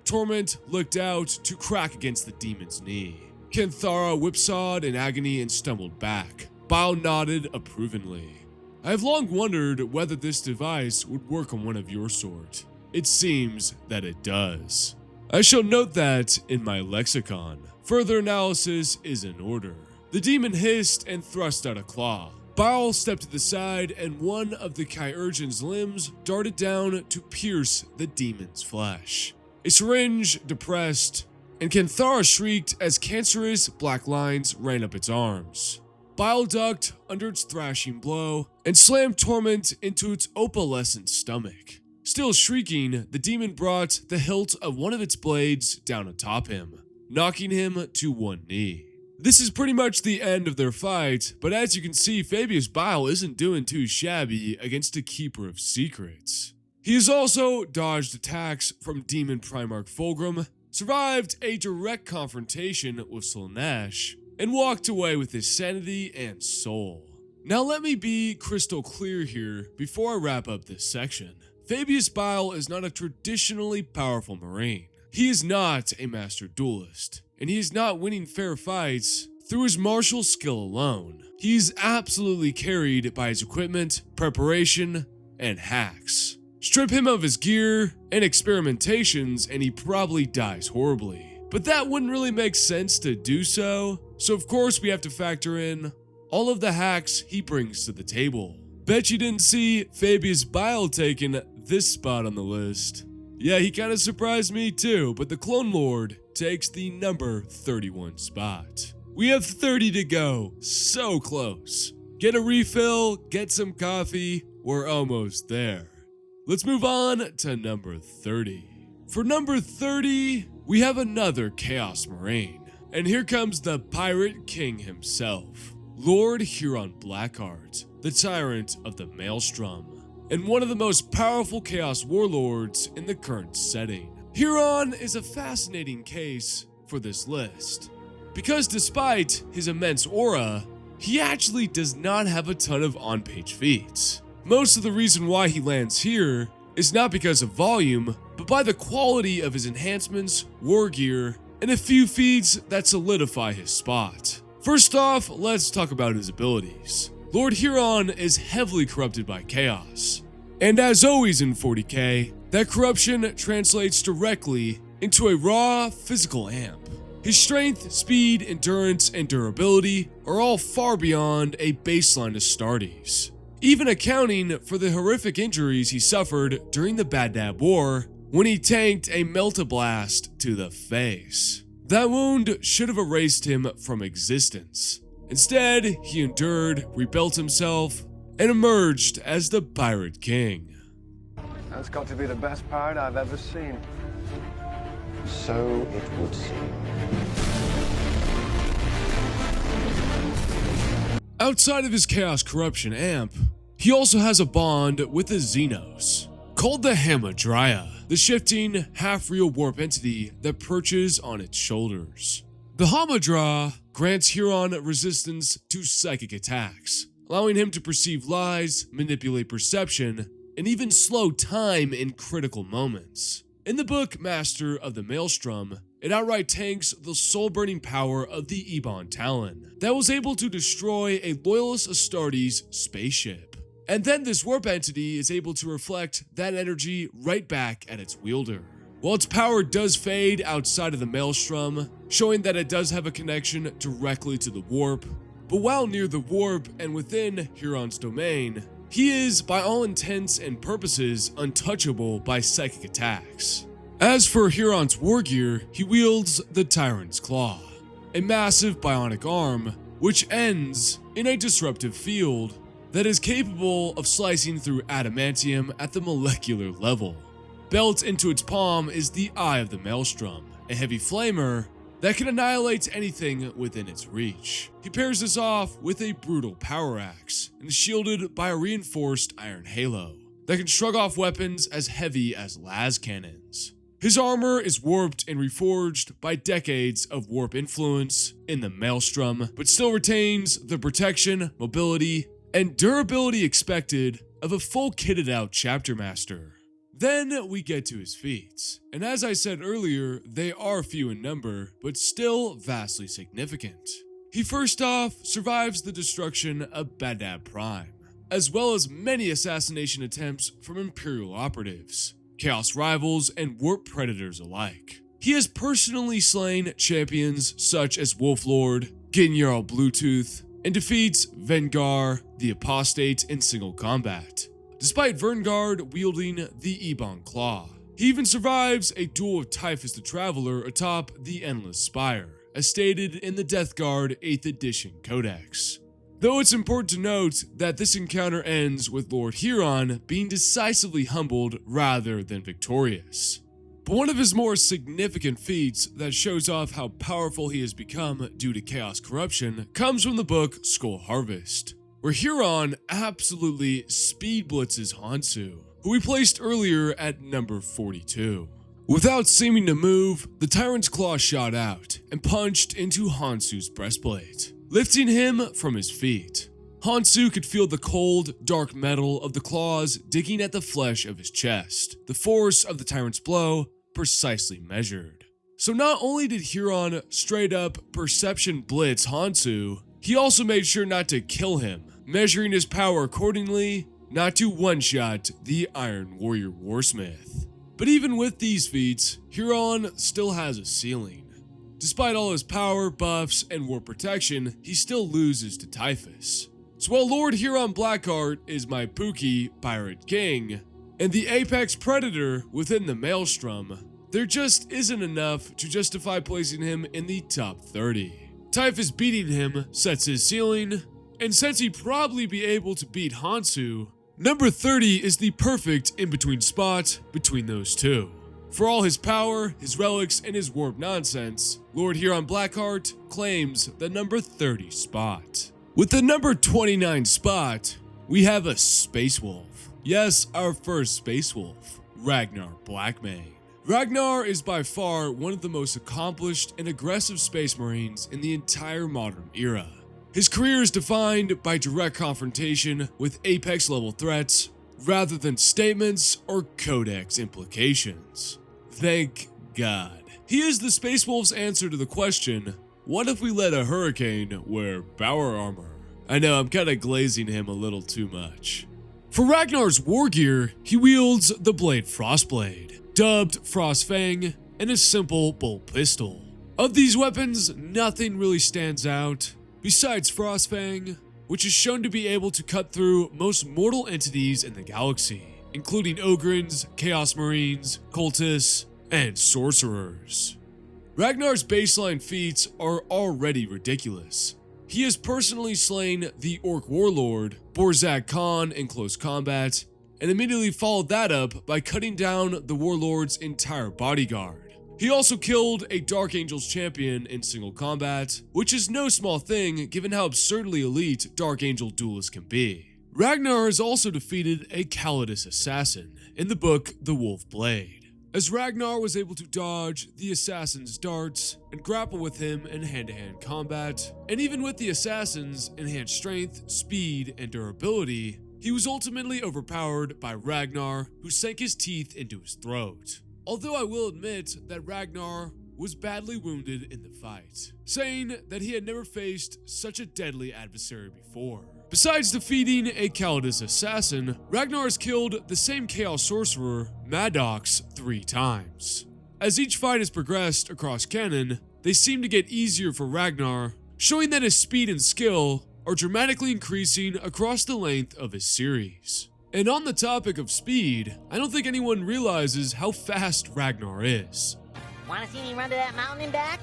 Speaker 1: Torment looked out to crack against the demon's knee. Kenthara whipsawed in agony and stumbled back. Bile nodded approvingly. I have long wondered whether this device would work on one of your sort. It seems that it does. I shall note that in my lexicon. Further analysis is in order. The demon hissed and thrust out a claw. Bile stepped to the side and one of the Kyurgian's limbs darted down to pierce the demon's flesh. A syringe depressed, and Kenthara shrieked as cancerous black lines ran up its arms. Bile ducked under its thrashing blow and slammed Torment into its opalescent stomach. Still shrieking, the demon brought the hilt of one of its blades down atop him, knocking him to one knee. This is pretty much the end of their fight, but as you can see, Fabius Bile isn't doing too shabby against a Keeper of Secrets. He has also dodged attacks from Demon Primarch Fulgrim, survived a direct confrontation with Slaanesh, and walked away with his sanity and soul. Now let me be crystal clear here before I wrap up this section. Fabius Bile is not a traditionally powerful Marine. He is not a master duelist, and he is not winning fair fights through his martial skill alone. He is absolutely carried by his equipment, preparation, and hacks. Strip him of his gear and experimentations and he probably dies horribly. But that wouldn't really make sense to do so, so of course we have to factor in all of the hacks he brings to the table. Bet you didn't see Fabius Bile taking this spot on the list. Yeah, he kind of surprised me too, but the Clone Lord takes the number 31 spot. We have 30 to go, so close. Get a refill, get some coffee, we're almost there. Let's move on to number 30. For number 30, we have another Chaos Marine. And here comes the Pirate King himself, Lord Huron Blackheart, the Tyrant of the Maelstrom, and one of the most powerful Chaos Warlords in the current setting. Huron is a fascinating case for this list, because despite his immense aura, he actually does not have a ton of on-page feats. Most of the reason why he lands here is not because of volume, but by the quality of his enhancements, war gear, and a few feats that solidify his spot. First off, let's talk about his abilities. Lord Huron is heavily corrupted by chaos, and as always in 40k, that corruption translates directly into a raw physical amp. His strength, speed, endurance, and durability are all far beyond a baseline Astartes. Even accounting for the horrific injuries he suffered during the Bad Dab War, when he tanked a Melt-a-Blast to the face. That wound should have erased him from existence. Instead, he endured, rebuilt himself, and emerged as the Pirate King.
Speaker 5: That's got to be the best pirate I've ever seen. So it would seem.
Speaker 1: Outside of his Chaos Corruption amp, he also has a bond with the Xenos, called the Hamadryad, the shifting, half-real warp entity that perches on its shoulders. The Hamadryad grants Huron resistance to psychic attacks, allowing him to perceive lies, manipulate perception, and even slow time in critical moments. In the book Master of the Maelstrom, it outright tanks the soul-burning power of the Ebon Talon that was able to destroy a Loyalist Astartes spaceship. And then this warp entity is able to reflect that energy right back at its wielder. While its power does fade outside of the Maelstrom, showing that it does have a connection directly to the warp, but while near the warp and within Huron's domain, he is, by all intents and purposes, untouchable by psychic attacks. As for Huron's wargear, he wields the Tyrant's Claw, a massive bionic arm which ends in a disruptive field that is capable of slicing through adamantium at the molecular level. Built into its palm is the Eye of the Maelstrom, a heavy flamer that can annihilate anything within its reach. He pairs this off with a brutal power axe and is shielded by a reinforced iron halo that can shrug off weapons as heavy as las cannons. His armor is warped and reforged by decades of warp influence in the Maelstrom, but still retains the protection, mobility, and durability expected of a full kitted out chapter master. Then we get to his feats, and as I said earlier, they are few in number, but still vastly significant. He first off survives the destruction of Badab Prime, as well as many assassination attempts from Imperial operatives, Chaos rivals, and warp predators alike. He has personally slain champions such as Wolflord, Ginjarl Bluetooth, and defeats Vengar, the Apostate, in single combat, despite Verngard wielding the Ebon Claw. He even survives a duel with Typhus the Traveler atop the Endless Spire, as stated in the Death Guard 8th edition Codex. Though it's important to note that this encounter ends with Lord Huron being decisively humbled rather than victorious. But one of his more significant feats that shows off how powerful he has become due to Chaos Corruption comes from the book Skull Harvest, where Huron absolutely speed blitzes Hansu, who we placed earlier at number 42. Without seeming to move, the Tyrant's Claw shot out and punched into Hansu's breastplate, lifting him from his feet. Hansu could feel the cold, dark metal of the claws digging at the flesh of his chest, the force of the Tyrant's blow precisely measured. So not only did Huron straight up perception blitz Hansu, he also made sure not to kill him, measuring his power accordingly, not to one-shot the Iron Warrior Warsmith. But even with these feats, Huron still has a ceiling. Despite all his power, buffs, and warp protection, he still loses to Typhus. So while Lord Huron Blackheart is my Pookie Pirate King, and the apex predator within the Maelstrom, there just isn't enough to justify placing him in the top 30. Typhus beating him sets his ceiling, and since he'd probably be able to beat Hansu, number 30 is the perfect in-between spot between those two. For all his power, his relics, and his warp nonsense, Lord Huron Blackheart claims the number 30 spot. With the number 29 spot, we have a Space Wolf. Yes, our first Space Wolf, Ragnar Blackmane. Ragnar is by far one of the most accomplished and aggressive Space Marines in the entire modern era. His career is defined by direct confrontation with apex level threats, rather than statements or codex implications. Thank God. He is the Space Wolf's answer to the question, what if we let a hurricane wear Bower armor? I know I'm kinda glazing him a little too much. For Ragnar's wargear, he wields the blade Frostblade, dubbed Frostfang, and a simple bolt pistol. Of these weapons, nothing really stands out, besides Frostfang, which is shown to be able to cut through most mortal entities in the galaxy, including Ogrins, Chaos Marines, Cultists, and Sorcerers. Ragnar's baseline feats are already ridiculous. He has personally slain the Orc Warlord, Borzak Khan, in close combat, and immediately followed that up by cutting down the Warlord's entire bodyguard. He also killed a Dark Angels champion in single combat, which is no small thing given how absurdly elite Dark Angel duelists can be. Ragnar has also defeated a Calidus assassin in the book The Wolf Blade, as Ragnar was able to dodge the assassin's darts and grapple with him in hand-to-hand combat, and even with the assassin's enhanced strength, speed, and durability, he was ultimately overpowered by Ragnar, who sank his teeth into his throat. Although I will admit that Ragnar was badly wounded in the fight, saying that he had never faced such a deadly adversary before. Besides defeating a Calidus assassin, Ragnar has killed the same Chaos Sorcerer, Maddox, 3 times. As each fight has progressed across canon, they seem to get easier for Ragnar, showing that his speed and skill are dramatically increasing across the length of his series. And on the topic of speed, I don't think anyone realizes how fast Ragnar is.
Speaker 9: Wanna see me run to that mountain and back?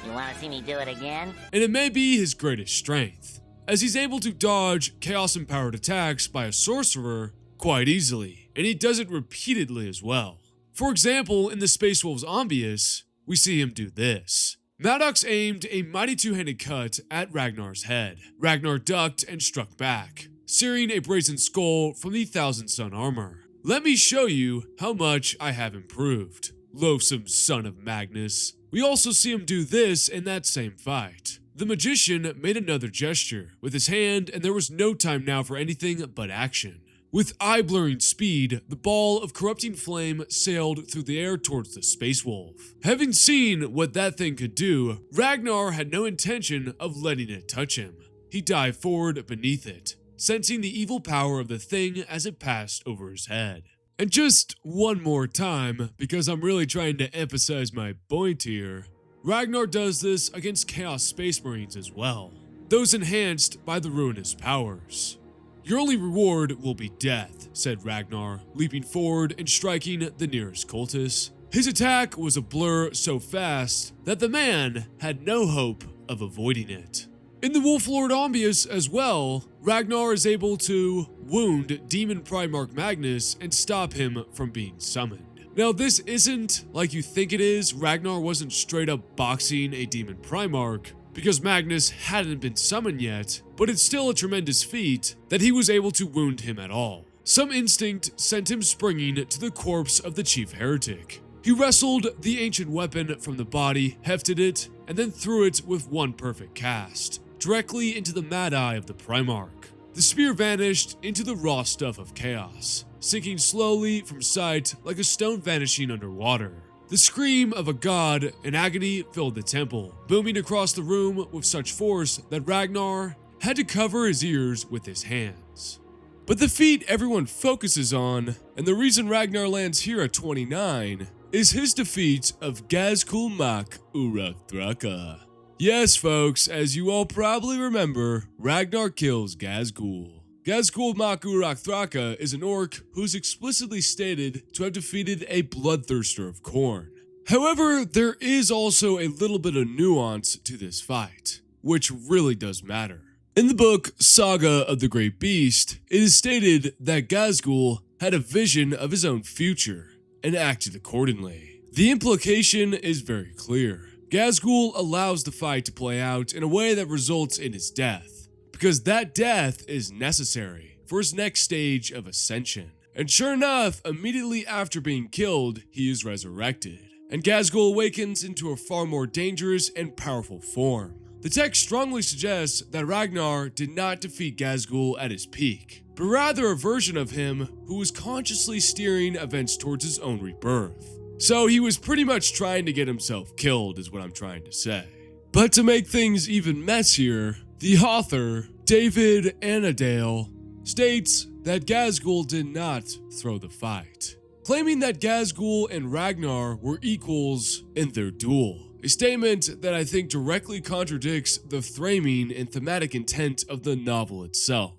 Speaker 9: You wanna see me do it again?
Speaker 1: And it may be his greatest strength, as he's able to dodge chaos-empowered attacks by a sorcerer quite easily, and he does it repeatedly as well. For example, in the Space Wolves Ambius, we see him do this. Maddox aimed a mighty two-handed cut at Ragnar's head. Ragnar ducked and struck back, searing a brazen skull from the Thousand Sun armor. Let me show you how much I have improved, loathsome son of Magnus. We also see him do this in that same fight. The magician made another gesture with his hand, and there was no time now for anything but action. With eye-blurring speed, the ball of corrupting flame sailed through the air towards the Space Wolf. Having seen what that thing could do, Ragnar had no intention of letting it touch him. He dived forward beneath it, sensing the evil power of the thing as it passed over his head. And just one more time, because I'm really trying to emphasize my point here, Ragnar does this against Chaos Space Marines as well, those enhanced by the ruinous powers. Your only reward will be death, said Ragnar, leaping forward and striking the nearest cultist. His attack was a blur so fast that the man had no hope of avoiding it. In the Wolflord Ambius as well, Ragnar is able to wound Demon Primarch Magnus and stop him from being summoned. Now, this isn't like you think it is. Ragnar wasn't straight up boxing a Demon Primarch, because Magnus hadn't been summoned yet, but it's still a tremendous feat that he was able to wound him at all. Some instinct sent him springing to the corpse of the chief heretic. He wrestled the ancient weapon from the body, hefted it, and then threw it with one perfect cast, directly into the mad eye of the Primarch. The spear vanished into the raw stuff of chaos, sinking slowly from sight like a stone vanishing underwater. The scream of a god in agony filled the temple, booming across the room with such force that Ragnar had to cover his ears with his hands. But the feat everyone focuses on, and the reason Ragnar lands here at 29, is his defeat of Gazkul Mak Uruk Thraka. Yes, folks, as you all probably remember, Ragnar kills Gazgul. Gazgul Mak Uruk Thraka is an orc who's explicitly stated to have defeated a bloodthirster of Khorne. However, there is also a little bit of nuance to this fight, which really does matter. In the book Saga of the Great Beast, it is stated that Gazgul had a vision of his own future and acted accordingly. The implication is very clear. Gazgul allows the fight to play out in a way that results in his death, because that death is necessary for his next stage of ascension. And sure enough, immediately after being killed, he is resurrected, and Gazgul awakens into a far more dangerous and powerful form. The text strongly suggests that Ragnar did not defeat Gazgul at his peak, but rather a version of him who was consciously steering events towards his own rebirth. So he was pretty much trying to get himself killed, is what I'm trying to say. But to make things even messier, the author, David Annandale, states that Gazgul did not throw the fight, claiming that Gazgul and Ragnar were equals in their duel. A statement that I think directly contradicts the framing and thematic intent of the novel itself.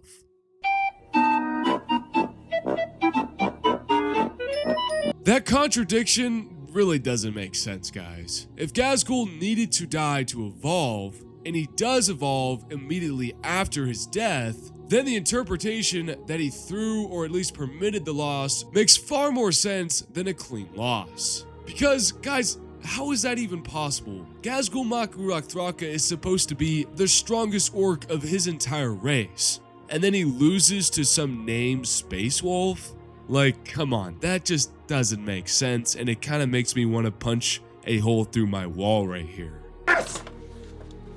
Speaker 1: That contradiction really doesn't make sense, guys. If Ghazghkull needed to die to evolve, and he does evolve immediately after his death, then the interpretation that he threw or at least permitted the loss makes far more sense than a clean loss. Because, guys, how is that even possible? Ghazghkull Mak Uruk Thraka is supposed to be the strongest orc of his entire race, and then he loses to some named space wolf? Like, come on, that just doesn't make sense, and it kind of makes me want to punch a hole through my wall right here.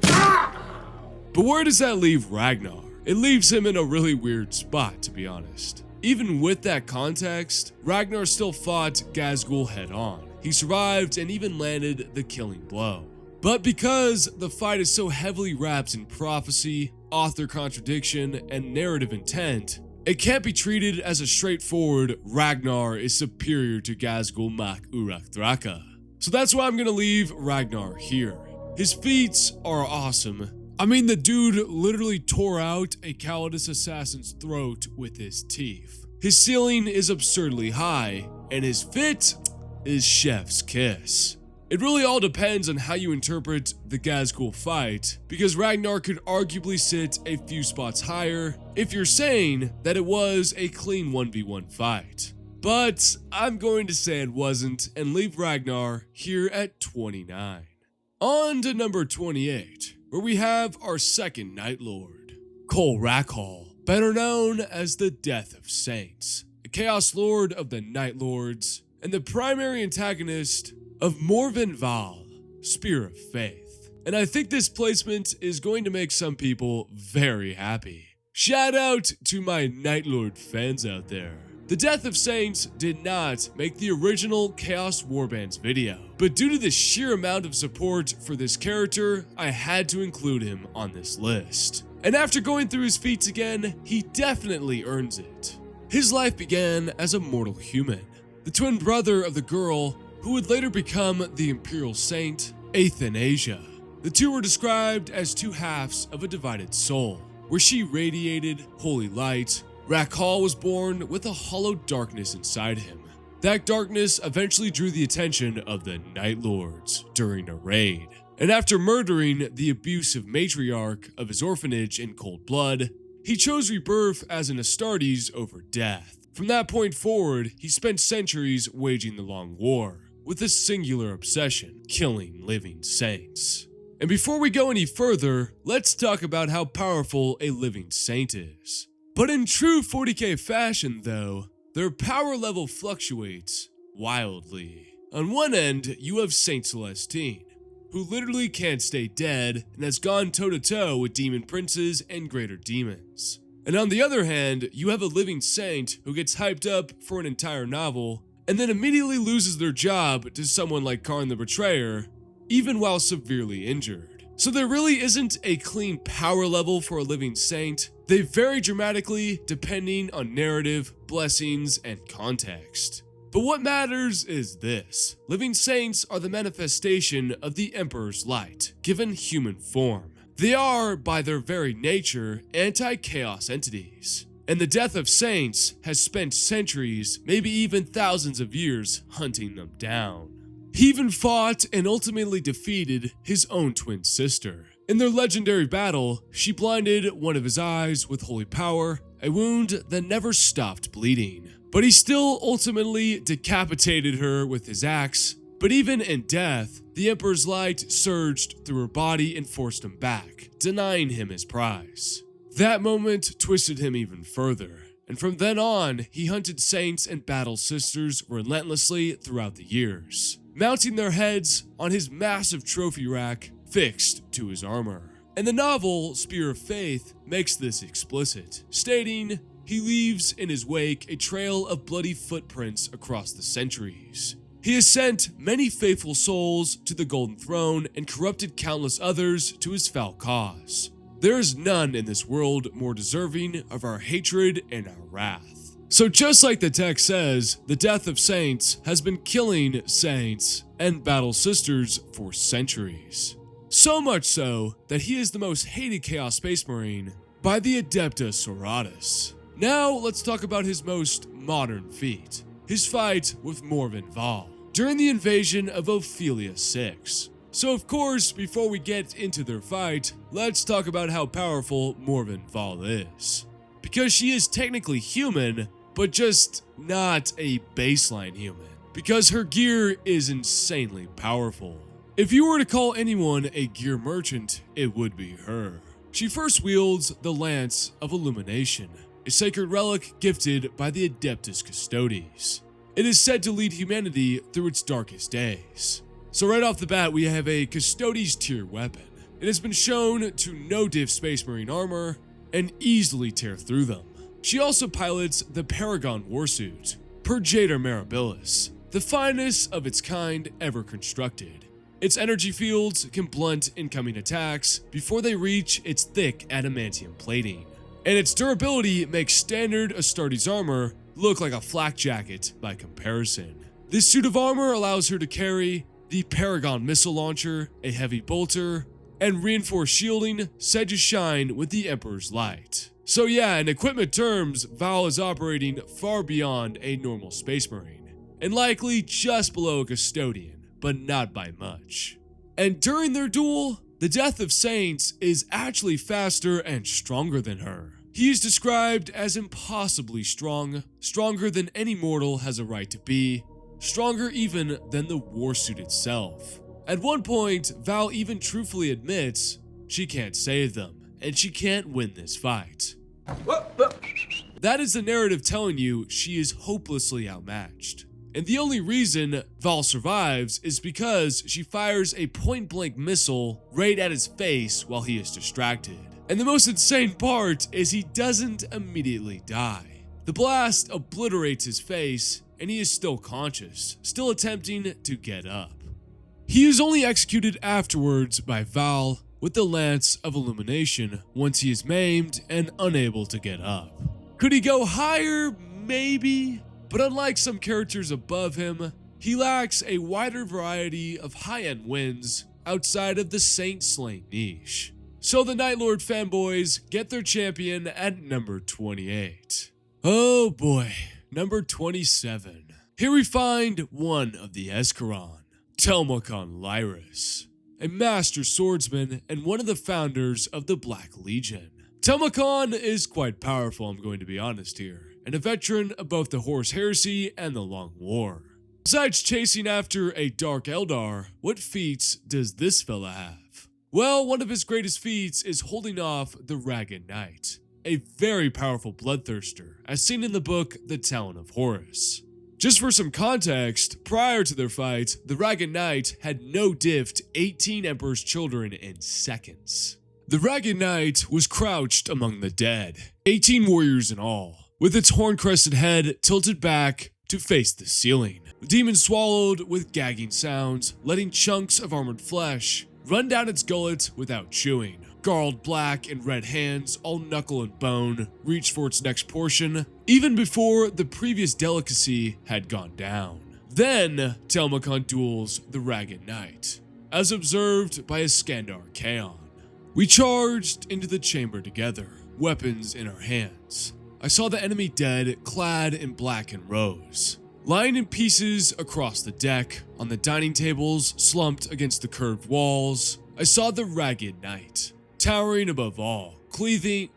Speaker 1: But where does that leave Ragnar? It leaves him in a really weird spot, to be honest. Even with that context, Ragnar still fought Ghazghkull head on. He survived and even landed the killing blow. But because the fight is so heavily wrapped in prophecy, author contradiction, and narrative intent, it can't be treated as a straightforward Ragnar is superior to Ghazghkull Mak Uruk Thraka. So that's why I'm gonna leave Ragnar here. His feats are awesome. I mean, the dude literally tore out a Calidus assassin's throat with his teeth. His ceiling is absurdly high, and his fit is chef's kiss. It really all depends on how you interpret the Ghazghkull fight, because Ragnar could arguably sit a few spots higher if you're saying that it was a clean 1v1 fight. But I'm going to say it wasn't and leave Ragnar here at 29. On to number 28, where we have our second Night Lord, Kol Rakhal, better known as the Death of Saints, the Chaos Lord of the Night Lords, and the primary antagonist of Morven Val, Spear of Faith. And I think this placement is going to make some people very happy. Shout out to my Night Lord fans out there. The Death of Saints did not make the original Chaos Warbands video, but due to the sheer amount of support for this character, I had to include him on this list. And after going through his feats again, he definitely earns it. His life began as a mortal human, the twin brother of the girl who would later become the Imperial Saint, Athanasia. The two were described as two halves of a divided soul, where she radiated holy light. Rakhal was born with a hollow darkness inside him. That darkness eventually drew the attention of the Night Lords during a raid, and after murdering the abusive matriarch of his orphanage in cold blood, he chose rebirth as an Astartes over death. From that point forward, he spent centuries waging the Long War, with a singular obsession, killing living saints. And before we go any further, let's talk about how powerful a living saint is. But in true 40k fashion though, their power level fluctuates wildly. On one end, you have Saint Celestine, who literally can't stay dead and has gone toe-to-toe with demon princes and greater demons. And on the other hand, you have a living saint who gets hyped up for an entire novel and then immediately loses their job to someone like Karn the Betrayer, even while severely injured. So there really isn't a clean power level for a living saint. They vary dramatically depending on narrative, blessings, and context. But what matters is this: living saints are the manifestation of the Emperor's light, given human form. They are, by their very nature, anti-chaos entities. And the Death of Saints has spent centuries, maybe even thousands of years, hunting them down. He even fought and ultimately defeated his own twin sister. In their legendary battle, she blinded one of his eyes with holy power, a wound that never stopped bleeding. But he still ultimately decapitated her with his axe. But even in death, the Emperor's light surged through her body and forced him back, denying him his prize. That moment twisted him even further, and from then on, he hunted saints and battle sisters relentlessly throughout the years, mounting their heads on his massive trophy rack fixed to his armor. And the novel Spear of Faith makes this explicit, stating he leaves in his wake a trail of bloody footprints across the centuries. He has sent many faithful souls to the Golden Throne and corrupted countless others to his foul cause. There is none in this world more deserving of our hatred and our wrath. So just like the text says, the Death of Saints has been killing saints and battle sisters for centuries. So much so that he is the most hated Chaos Space Marine by the Adeptus Sororitas. Now let's talk about his most modern feat, his fight with Morven Val during the invasion of Ophelia 6. So of course, before we get into their fight, let's talk about how powerful Morven Val is. Because she is technically human, but just not a baseline human. Because her gear is insanely powerful. If you were to call anyone a gear merchant, it would be her. She first wields the Lance of Illumination, a sacred relic gifted by the Adeptus Custodes. It is said to lead humanity through its darkest days. So right off the bat, we have a Custodes tier weapon. It has been shown to no-diff Space Marine armor and easily tear through them. She also pilots the Paragon Warsuit, Purgator Mirabilis, the finest of its kind ever constructed. Its energy fields can blunt incoming attacks before they reach its thick adamantium plating. And its durability makes standard Astartes armor look like a flak jacket by comparison. This suit of armor allows her to carry the Paragon missile launcher, a heavy bolter, and reinforced shielding said to shine with the Emperor's light. So yeah, in equipment terms, Val is operating far beyond a normal Space Marine, and likely just below a Custodian, but not by much. And during their duel, the Death of Saints is actually faster and stronger than her. He is described as impossibly strong, stronger than any mortal has a right to be, stronger even than the warsuit itself. At one point, Val even truthfully admits she can't save them, and she can't win this fight. That is the narrative telling you she is hopelessly outmatched. And the only reason Val survives is because she fires a point-blank missile right at his face while he is distracted. And the most insane part is he doesn't immediately die. The blast obliterates his face, and he is still conscious, still attempting to get up. He is only executed afterwards by Val with the Lance of Illumination once he is maimed and unable to get up. Could he go higher? Maybe. But unlike some characters above him, he lacks a wider variety of high-end wins outside of the Saint Slain niche. So the Night Lord fanboys get their champion at number 28. Oh boy, number 27. Here we find one of the Escharon, Telmacon Lyris, a master swordsman and one of the founders of the Black Legion. Telmacon is quite powerful, I'm going to be honest here, and a veteran of both the Horus Heresy and the Long War. Besides chasing after a Dark Eldar, what feats does this fella have? Well, one of his greatest feats is holding off the Ragged Knight, a very powerful bloodthirster, as seen in the book The Talon of Horus. Just for some context, prior to their fight, the Ragged Knight had no-diffed 18 Emperor's children in seconds. The Ragged Knight was crouched among the dead, 18 warriors in all, with its horn-crested head tilted back to face the ceiling. The demon swallowed with gagging sounds, letting chunks of armored flesh run down its gullet without chewing. Garled black and red hands, all knuckle and bone, reached for its next portion, even before the previous delicacy had gone down. Then, Telmacon duels the Ragged Knight, as observed by Iskandar Kaon. We charged into the chamber together, weapons in our hands. I saw the enemy dead, clad in black and rose, lying in pieces across the deck, on the dining tables, slumped against the curved walls. I saw the Ragged Knight, towering above all, cleaving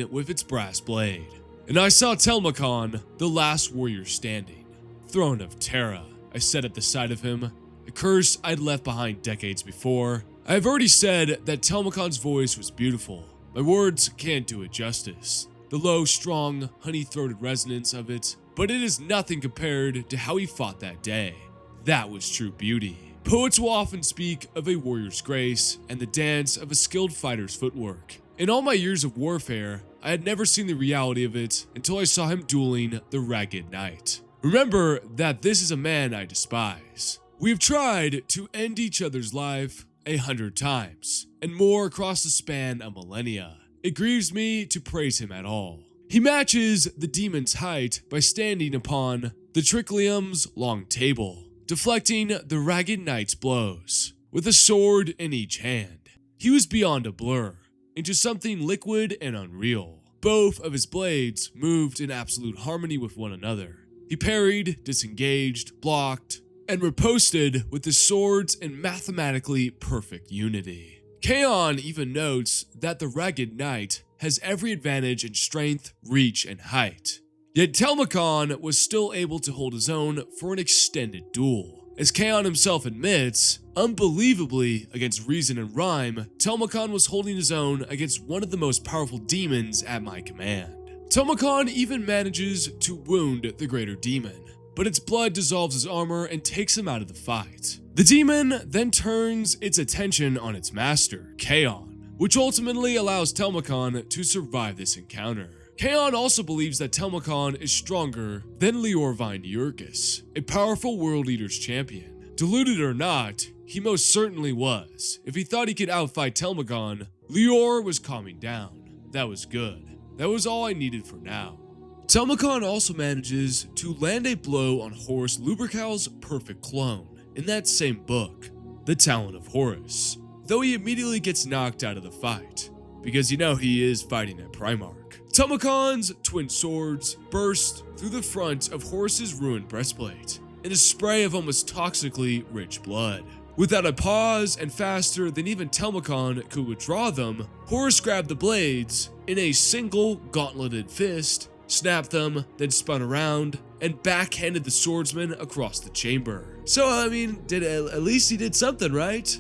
Speaker 1: with its brass blade. And I saw Telmacon, the last warrior standing. Throne of Terra, I said at the side of him, a curse I'd left behind decades before. I have already said that Telmacon's voice was beautiful. My words can't do it justice. The low, strong, honey-throated resonance of it, but it is nothing compared to how he fought that day. That was true beauty. Poets will often speak of a warrior's grace and the dance of a skilled fighter's footwork. In all my years of warfare, I had never seen the reality of it until I saw him dueling the Ragged Knight. Remember that this is a man I despise. We have tried to end each other's life 100 times, and more across the span of millennia. It grieves me to praise him at all. He matches the demon's height by standing upon the Tricklium's long table, deflecting the Ragged Knight's blows, with a sword in each hand. He was beyond a blur, into something liquid and unreal. Both of his blades moved in absolute harmony with one another. He parried, disengaged, blocked, and riposted with his swords in mathematically perfect unity. Kaon even notes that the Ragged Knight has every advantage in strength, reach, and height. Yet Telmacon was still able to hold his own for an extended duel. As Kaon himself admits, unbelievably, against reason and rhyme, Telmacon was holding his own against one of the most powerful demons at my command. Telmacon even manages to wound the greater demon, but its blood dissolves his armor and takes him out of the fight. The demon then turns its attention on its master, Kaon, which ultimately allows Telmacon to survive this encounter. Kaon also believes that Telmacon is stronger than Liorvine Yurkus, a powerful World Eaters champion. Deluded or not, he most certainly was. If he thought he could outfight Telmacon, Lior was calming down. That was good. That was all I needed for now. Telmacon also manages to land a blow on Horus Lubrical's perfect clone in that same book, The Talent of Horus, though he immediately gets knocked out of the fight, because you know he is fighting at Primarch. Telmacon's twin swords burst through the front of Horus's ruined breastplate in a spray of almost toxically rich blood. Without a pause and faster than even Telmacon could withdraw them, Horus grabbed the blades in a single gauntleted fist, snapped them, then spun around and backhanded the swordsman across the chamber. So I mean, at least he did something, right?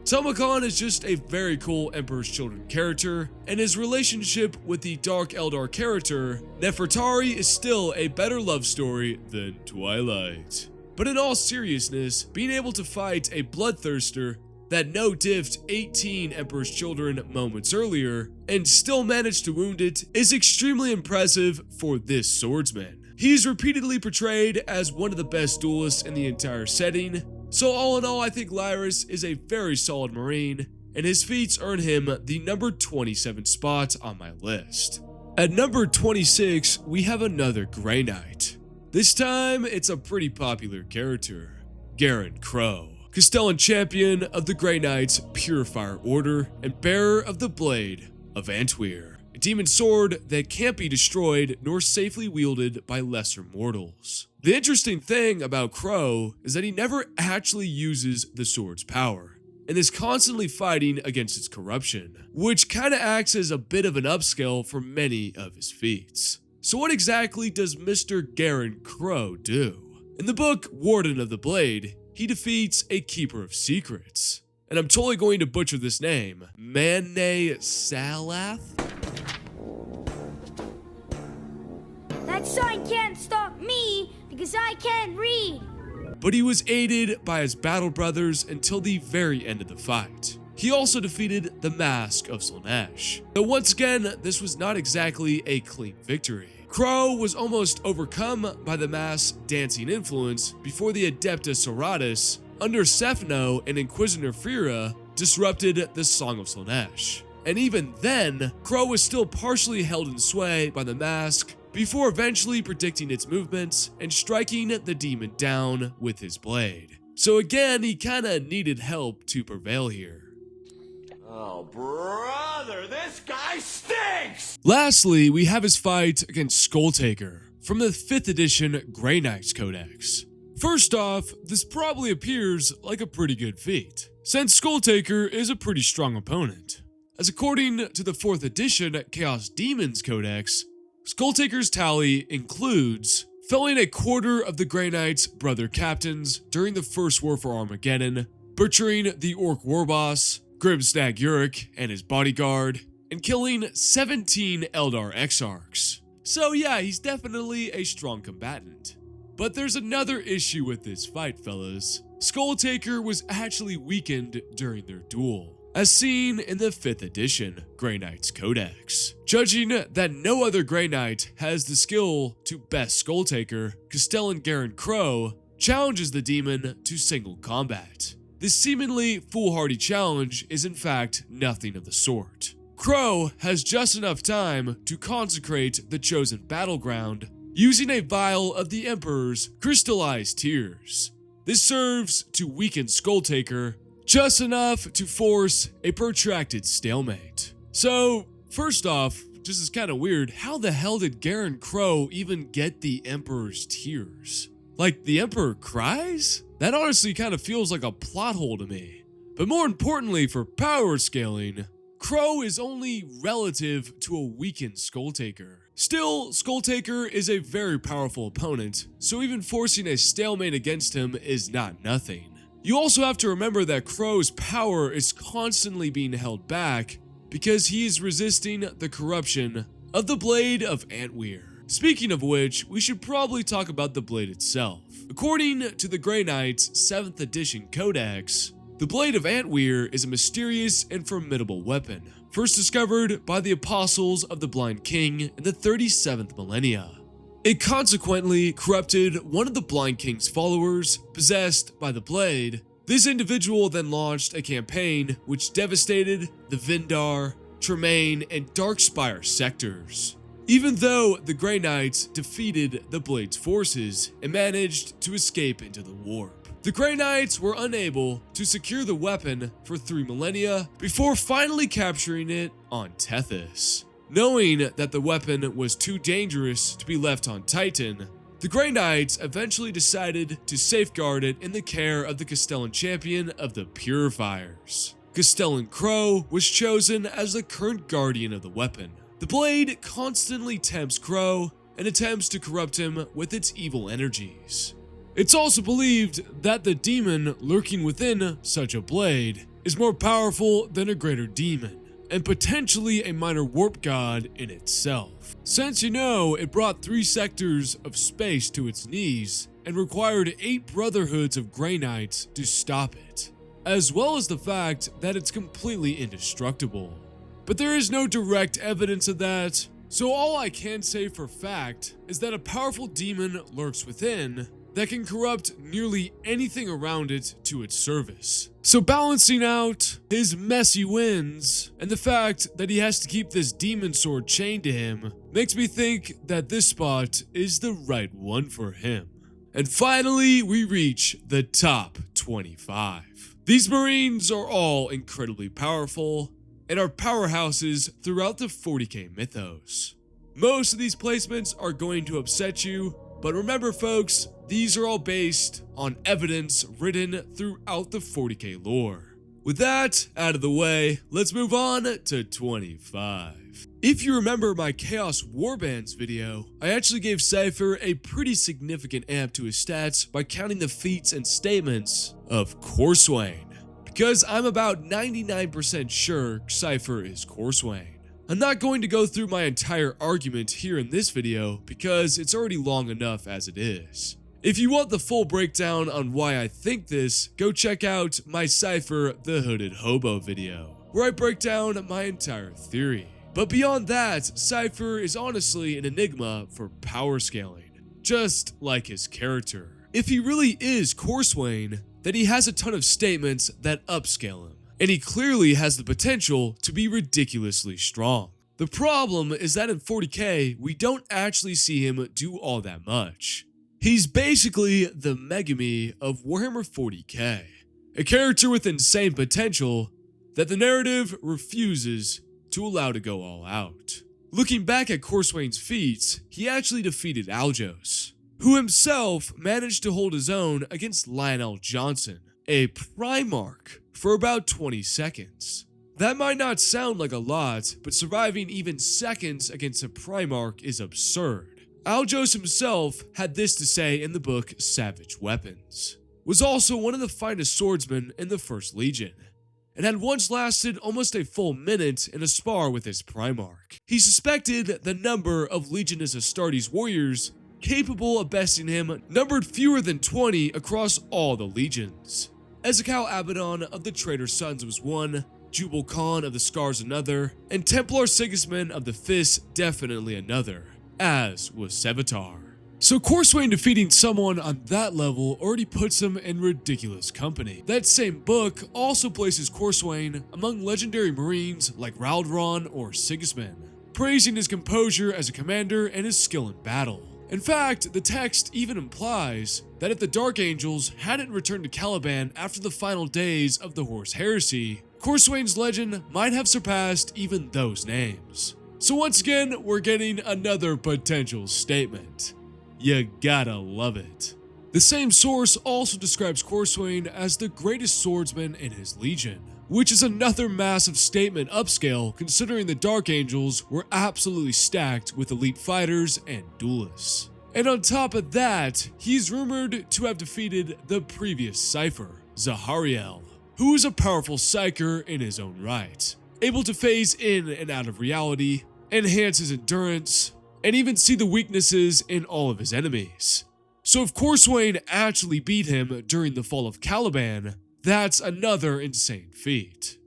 Speaker 1: Telmacon is just a very cool Emperor's Children character, and his relationship with the Dark Eldar character, Nefertari, is still a better love story than Twilight. But in all seriousness, being able to fight a bloodthirster that no-diffed 18 Emperor's Children moments earlier, and still managed to wound it, is extremely impressive for this swordsman. He's repeatedly portrayed as one of the best duelists in the entire setting, so all in all I think Lyris is a very solid Marine, and his feats earn him the number 27 spot on my list. At number 26, we have another Grey Knight. This time, it's a pretty popular character, Garen Crow, Castellan champion of the Grey Knights Purifier Order and bearer of the Blade of Antweir, a demon sword that can't be destroyed nor safely wielded by lesser mortals. The interesting thing about Crow is that he never actually uses the sword's power, and is constantly fighting against its corruption, which kinda acts as a bit of an upscale for many of his feats. So what exactly does Mr. Garen Crow do? In the book Warden of the Blade, he defeats a Keeper of Secrets, and I'm totally going to butcher this name, Mane Salath?
Speaker 14: That sign can't stop me because I can't read.
Speaker 1: But he was aided by his battle brothers until the very end of the fight. He also defeated the Mask of Slaanesh, though once again, this was not exactly a clean victory. Crow was almost overcome by the Mask's dancing influence before the Adeptus Sororitas, under Sephno and Inquisitor Fira, disrupted the Song of Slaanesh. And even then, Crow was still partially held in sway by the Mask, before eventually predicting its movements and striking the demon down with his blade. So again, he kinda needed help to prevail here.
Speaker 7: Oh, brother, this guy stinks!
Speaker 1: Lastly, we have his fight against Skulltaker from the 5th edition Grey Knights Codex. First off, this probably appears like a pretty good feat, since Skulltaker is a pretty strong opponent, as according to the 4th edition Chaos Demons Codex, Skulltaker's tally includes felling a quarter of the Grey Knights' brother captains during the First War for Armageddon, butchering the Orc Warboss, Grimstag Uruk and his bodyguard, and killing 17 Eldar Exarchs. So yeah, he's definitely a strong combatant. But there's another issue with this fight, fellas. Skulltaker was actually weakened during their duel, as seen in the 5th edition Grey Knights Codex. Judging that no other Grey Knight has the skill to best Skulltaker, Castellan Garen Crow challenges the demon to single combat. This seemingly foolhardy challenge is in fact nothing of the sort. Crow has just enough time to consecrate the chosen battleground using a vial of the Emperor's crystallized tears. This serves to weaken Skulltaker just enough to force a protracted stalemate. So, first off, just is kind of weird. How the hell did Garen Crow even get the Emperor's tears? Like, the Emperor cries? That honestly kind of feels like a plot hole to me. But more importantly, for power scaling, Crow is only relative to a weakened Skulltaker. Still, Skulltaker is a very powerful opponent, so even forcing a stalemate against him is not nothing. You also have to remember that Crow's power is constantly being held back because he is resisting the corruption of the Blade of Antweir. Speaking of which, we should probably talk about the blade itself. According to the Grey Knight's 7th edition codex, the Blade of Antweir is a mysterious and formidable weapon, first discovered by the apostles of the Blind King in the 37th millennia. It consequently corrupted one of the Blind King's followers, possessed by the blade. This individual then launched a campaign which devastated the Vindar, Tremaine, and Darkspire sectors. Even though the Grey Knights defeated the Blade's forces and managed to escape into the warp, the Grey Knights were unable to secure the weapon for 3 millennia before finally capturing it on Tethys. Knowing that the weapon was too dangerous to be left on Titan, the Grey Knights eventually decided to safeguard it in the care of the Castellan champion of the Purifiers. Castellan Crow was chosen as the current guardian of the weapon. The blade constantly tempts Crow and attempts to corrupt him with its evil energies. It's also believed that the demon lurking within such a blade is more powerful than a greater demon, and potentially a minor warp god in itself, since it brought 3 sectors of space to its knees and required 8 brotherhoods of Grey Knights to stop it, as well as the fact that it's completely indestructible. But there is no direct evidence of that, so all I can say for fact is that a powerful demon lurks within that can corrupt nearly anything around it to its service. So balancing out his messy wins and the fact that he has to keep this demon sword chained to him makes me think that this spot is the right one for him. And finally, we reach the top 25. These Marines are all incredibly powerful and are powerhouses throughout the 40k mythos. Most of these placements are going to upset you, but remember folks, these are all based on evidence written throughout the 40k lore. With that out of the way, let's move on to 25. If you remember my Chaos Warbands video, I actually gave Cypher a pretty significant amp to his stats by counting the feats and statements of Corswain, because I'm about 99% sure Cypher is Corswain. I'm not going to go through my entire argument here in this video because it's already long enough as it is. If you want the full breakdown on why I think this, go check out my Cypher the Hooded Hobo video, where I break down my entire theory. But beyond that, Cypher is honestly an enigma for power scaling, just like his character. If he really is Corswain, then he has a ton of statements that upscale him, and he clearly has the potential to be ridiculously strong. The problem is that in 40k, we don't actually see him do all that much. He's basically the Megami of Warhammer 40k, a character with insane potential that the narrative refuses to allow to go all out. Looking back at Corswain's feats, he actually defeated Aljos, who himself managed to hold his own against Lionel Johnson, a Primarch, for about 20 seconds. That might not sound like a lot, but surviving even seconds against a Primarch is absurd. Aljos himself had this to say in the book Savage Weapons, was also one of the finest swordsmen in the First Legion, and had once lasted almost a full minute in a spar with his Primarch. He suspected the number of Legionis Astartes warriors capable of besting him numbered fewer than 20 across all the legions. Ezekal Abaddon of the Traitor Sons was one, Jubal Khan of the Scars another, and Templar Sigismund of the Fist definitely another, as was Sevatar. So Corswain defeating someone on that level already puts him in ridiculous company. That same book also places Corswain among legendary marines like Raldron or Sigismund, praising his composure as a commander and his skill in battle. In fact, the text even implies that if the Dark Angels hadn't returned to Caliban after the final days of the Horus Heresy, Corswain's legend might have surpassed even those names. So once again, we're getting another potential statement. You gotta love it. The same source also describes Corswain as the greatest swordsman in his legion, which is another massive statement upscale considering the Dark Angels were absolutely stacked with elite fighters and duelists. And on top of that, he's rumored to have defeated the previous Cypher, Zahariel, who is a powerful psyker in his own right, able to phase in and out of reality, enhance his endurance, and even see the weaknesses in all of his enemies. So if Corswain actually beat him during the fall of Caliban, that's another insane feat.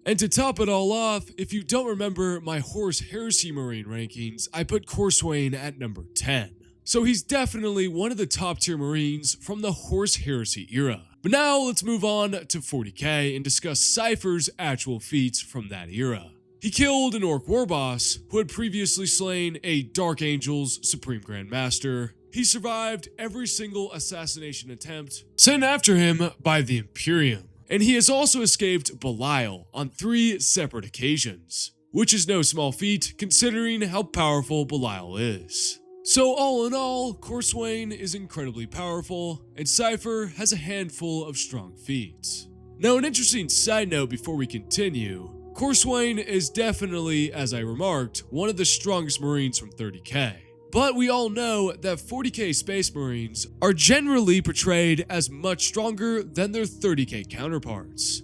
Speaker 1: And to top it all off, if you don't remember my Horus Heresy Marine rankings, I put Corswain at number 10. So he's definitely one of the top tier Marines from the Horus Heresy era. But now let's move on to 40k and discuss Cypher's actual feats from that era. He killed an Orc Warboss who had previously slain a Dark Angel's Supreme Grand Master. He survived every single assassination attempt sent after him by the Imperium. And he has also escaped Belial on 3 separate occasions, which is no small feat considering how powerful Belial is. So all in all, Corswain is incredibly powerful, and Cypher has a handful of strong feats. Now an interesting side note before we continue, Corswain is definitely, as I remarked, one of the strongest Marines from 30k. But we all know that 40k Space Marines are generally portrayed as much stronger than their 30k counterparts,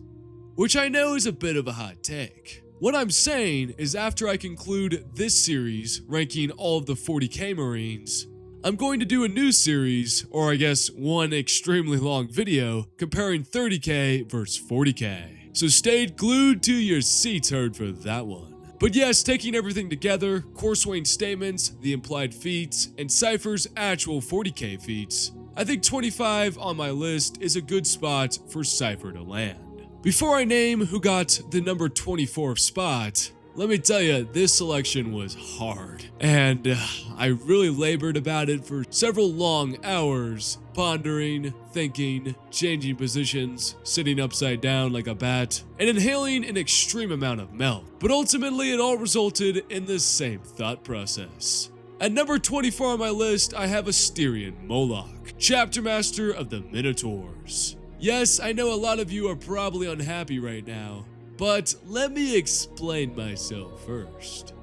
Speaker 1: which I know is a bit of a hot take. What I'm saying is after I conclude this series ranking all of the 40k Marines, I'm going to do a new series, or I guess one extremely long video, comparing 30k versus 40k. So stay glued to your seats herd for that one. But yes, taking everything together, Corswain's statements, the implied feats, and Cypher's actual 40k feats, I think 25 on my list is a good spot for Cypher to land. Before I name who got the number 24 spot, let me tell you, this selection was hard, and I really labored about it for several long hours, pondering, thinking, changing positions, sitting upside down like a bat, and inhaling an extreme amount of milk. But ultimately, it all resulted in the same thought process. At number 24 on my list, I have Asterion Moloch, Chapter Master of the Minotaurs. Yes, I know a lot of you are probably unhappy right now, but let me explain myself first.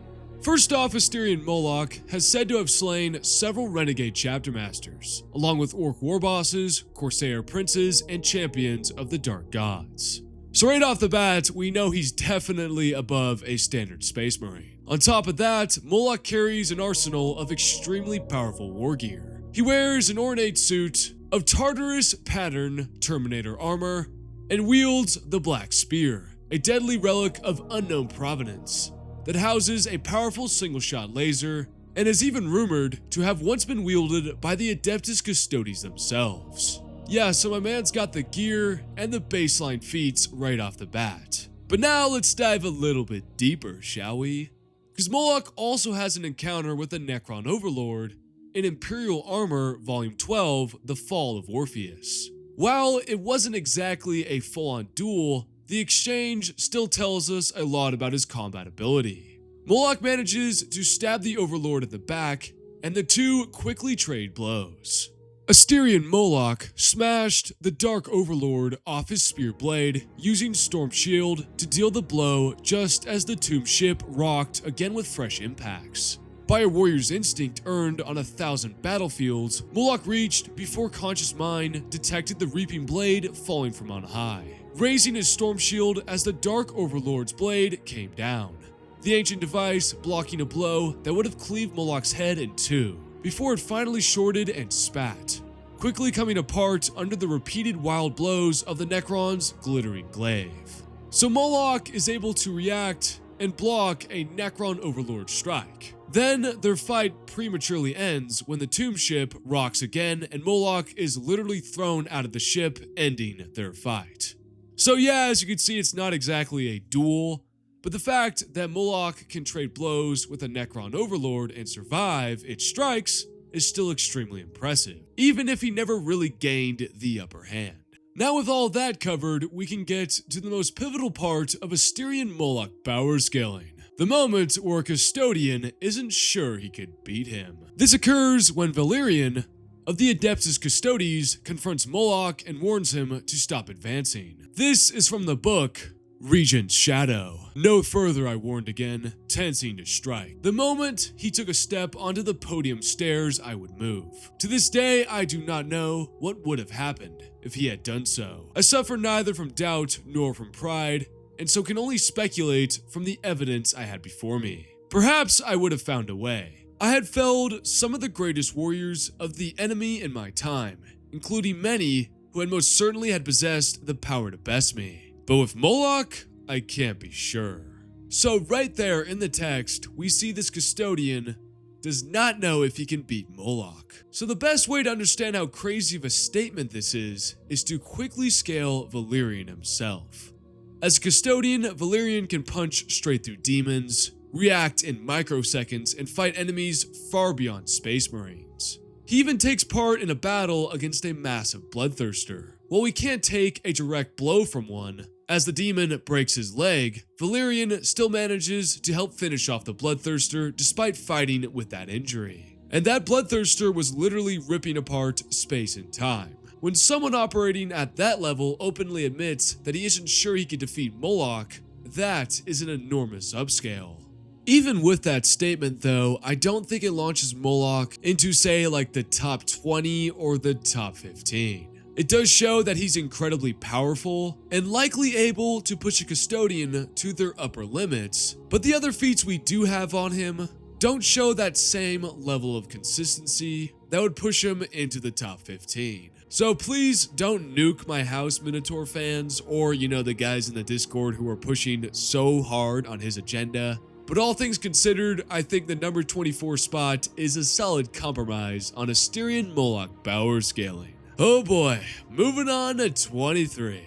Speaker 1: First off, Asterion Moloch has said to have slain several renegade chapter masters, along with orc warbosses, corsair princes, and champions of the dark gods. So right off the bat, we know he's definitely above a standard space marine. On top of that, Moloch carries an arsenal of extremely powerful war gear. He wears an ornate suit of Tartarus pattern Terminator armor, and wields the Black Spear, a deadly relic of unknown provenance that houses a powerful single-shot laser and is even rumored to have once been wielded by the Adeptus Custodes themselves. Yeah, so my man's got the gear and the baseline feats right off the bat. But now let's dive a little bit deeper, shall we? Because Moloch also has an encounter with the Necron Overlord in Imperial Armor Volume 12, The Fall of Orpheus. While it wasn't exactly a full-on duel, the exchange still tells us a lot about his combat ability. Moloch manages to stab the Overlord in the back, and the two quickly trade blows. Asterion Moloch smashed the Dark Overlord off his spear blade, using Storm Shield to deal the blow just as the tomb ship rocked again with fresh impacts. By a warrior's instinct earned on 1,000 battlefields, Moloch reached before conscious mind detected the reaping blade falling from on high, raising his storm shield as the Dark Overlord's blade came down, the ancient device blocking a blow that would have cleaved Moloch's head in two, before it finally shorted and spat, quickly coming apart under the repeated wild blows of the Necron's glittering glaive. So Moloch is able to react and block a Necron Overlord strike. Then their fight prematurely ends when the tomb ship rocks again and Moloch is literally thrown out of the ship, ending their fight. So yeah, as you can see, it's not exactly a duel, but the fact that Moloch can trade blows with a Necron Overlord and survive its strikes is still extremely impressive, even if he never really gained the upper hand. Now with all that covered, we can get to the most pivotal part of Asterion Moloch power scaling. The moment where a custodian isn't sure he could beat him. This occurs when Valerian of the Adeptus Custodes confronts Moloch and warns him to stop advancing. This is from the book Regent's Shadow. No further, I warned again, tensing to strike. The moment he took a step onto the podium stairs, I would move. To this day, I do not know what would have happened if he had done so. I suffer neither from doubt nor from pride, and so can only speculate from the evidence I had before me. Perhaps I would have found a way. I had felled some of the greatest warriors of the enemy in my time, including many who had most certainly had possessed the power to best me. But with Moloch, I can't be sure. So right there in the text, we see this custodian does not know if he can beat Moloch. So the best way to understand how crazy of a statement this is to quickly scale Valerian himself. As a custodian, Valerian can punch straight through demons, react in microseconds, and fight enemies far beyond Space Marines. He even takes part in a battle against a massive bloodthirster. While we can't take a direct blow from one, as the demon breaks his leg, Valerian still manages to help finish off the bloodthirster despite fighting with that injury. And that bloodthirster was literally ripping apart space and time. When someone operating at that level openly admits that he isn't sure he could defeat Moloch, that is an enormous upscale. Even with that statement though, I don't think it launches Moloch into say like the top 20 or the top 15. It does show that he's incredibly powerful and likely able to push a custodian to their upper limits, but the other feats we do have on him don't show that same level of consistency that would push him into the top 15. So please don't nuke my house, Minotaur fans, or the guys in the Discord who are pushing so hard on his agenda. But all things considered, I think the number 24 spot is a solid compromise on Asterian Moloch Bauer scaling. Oh boy, moving on to 23.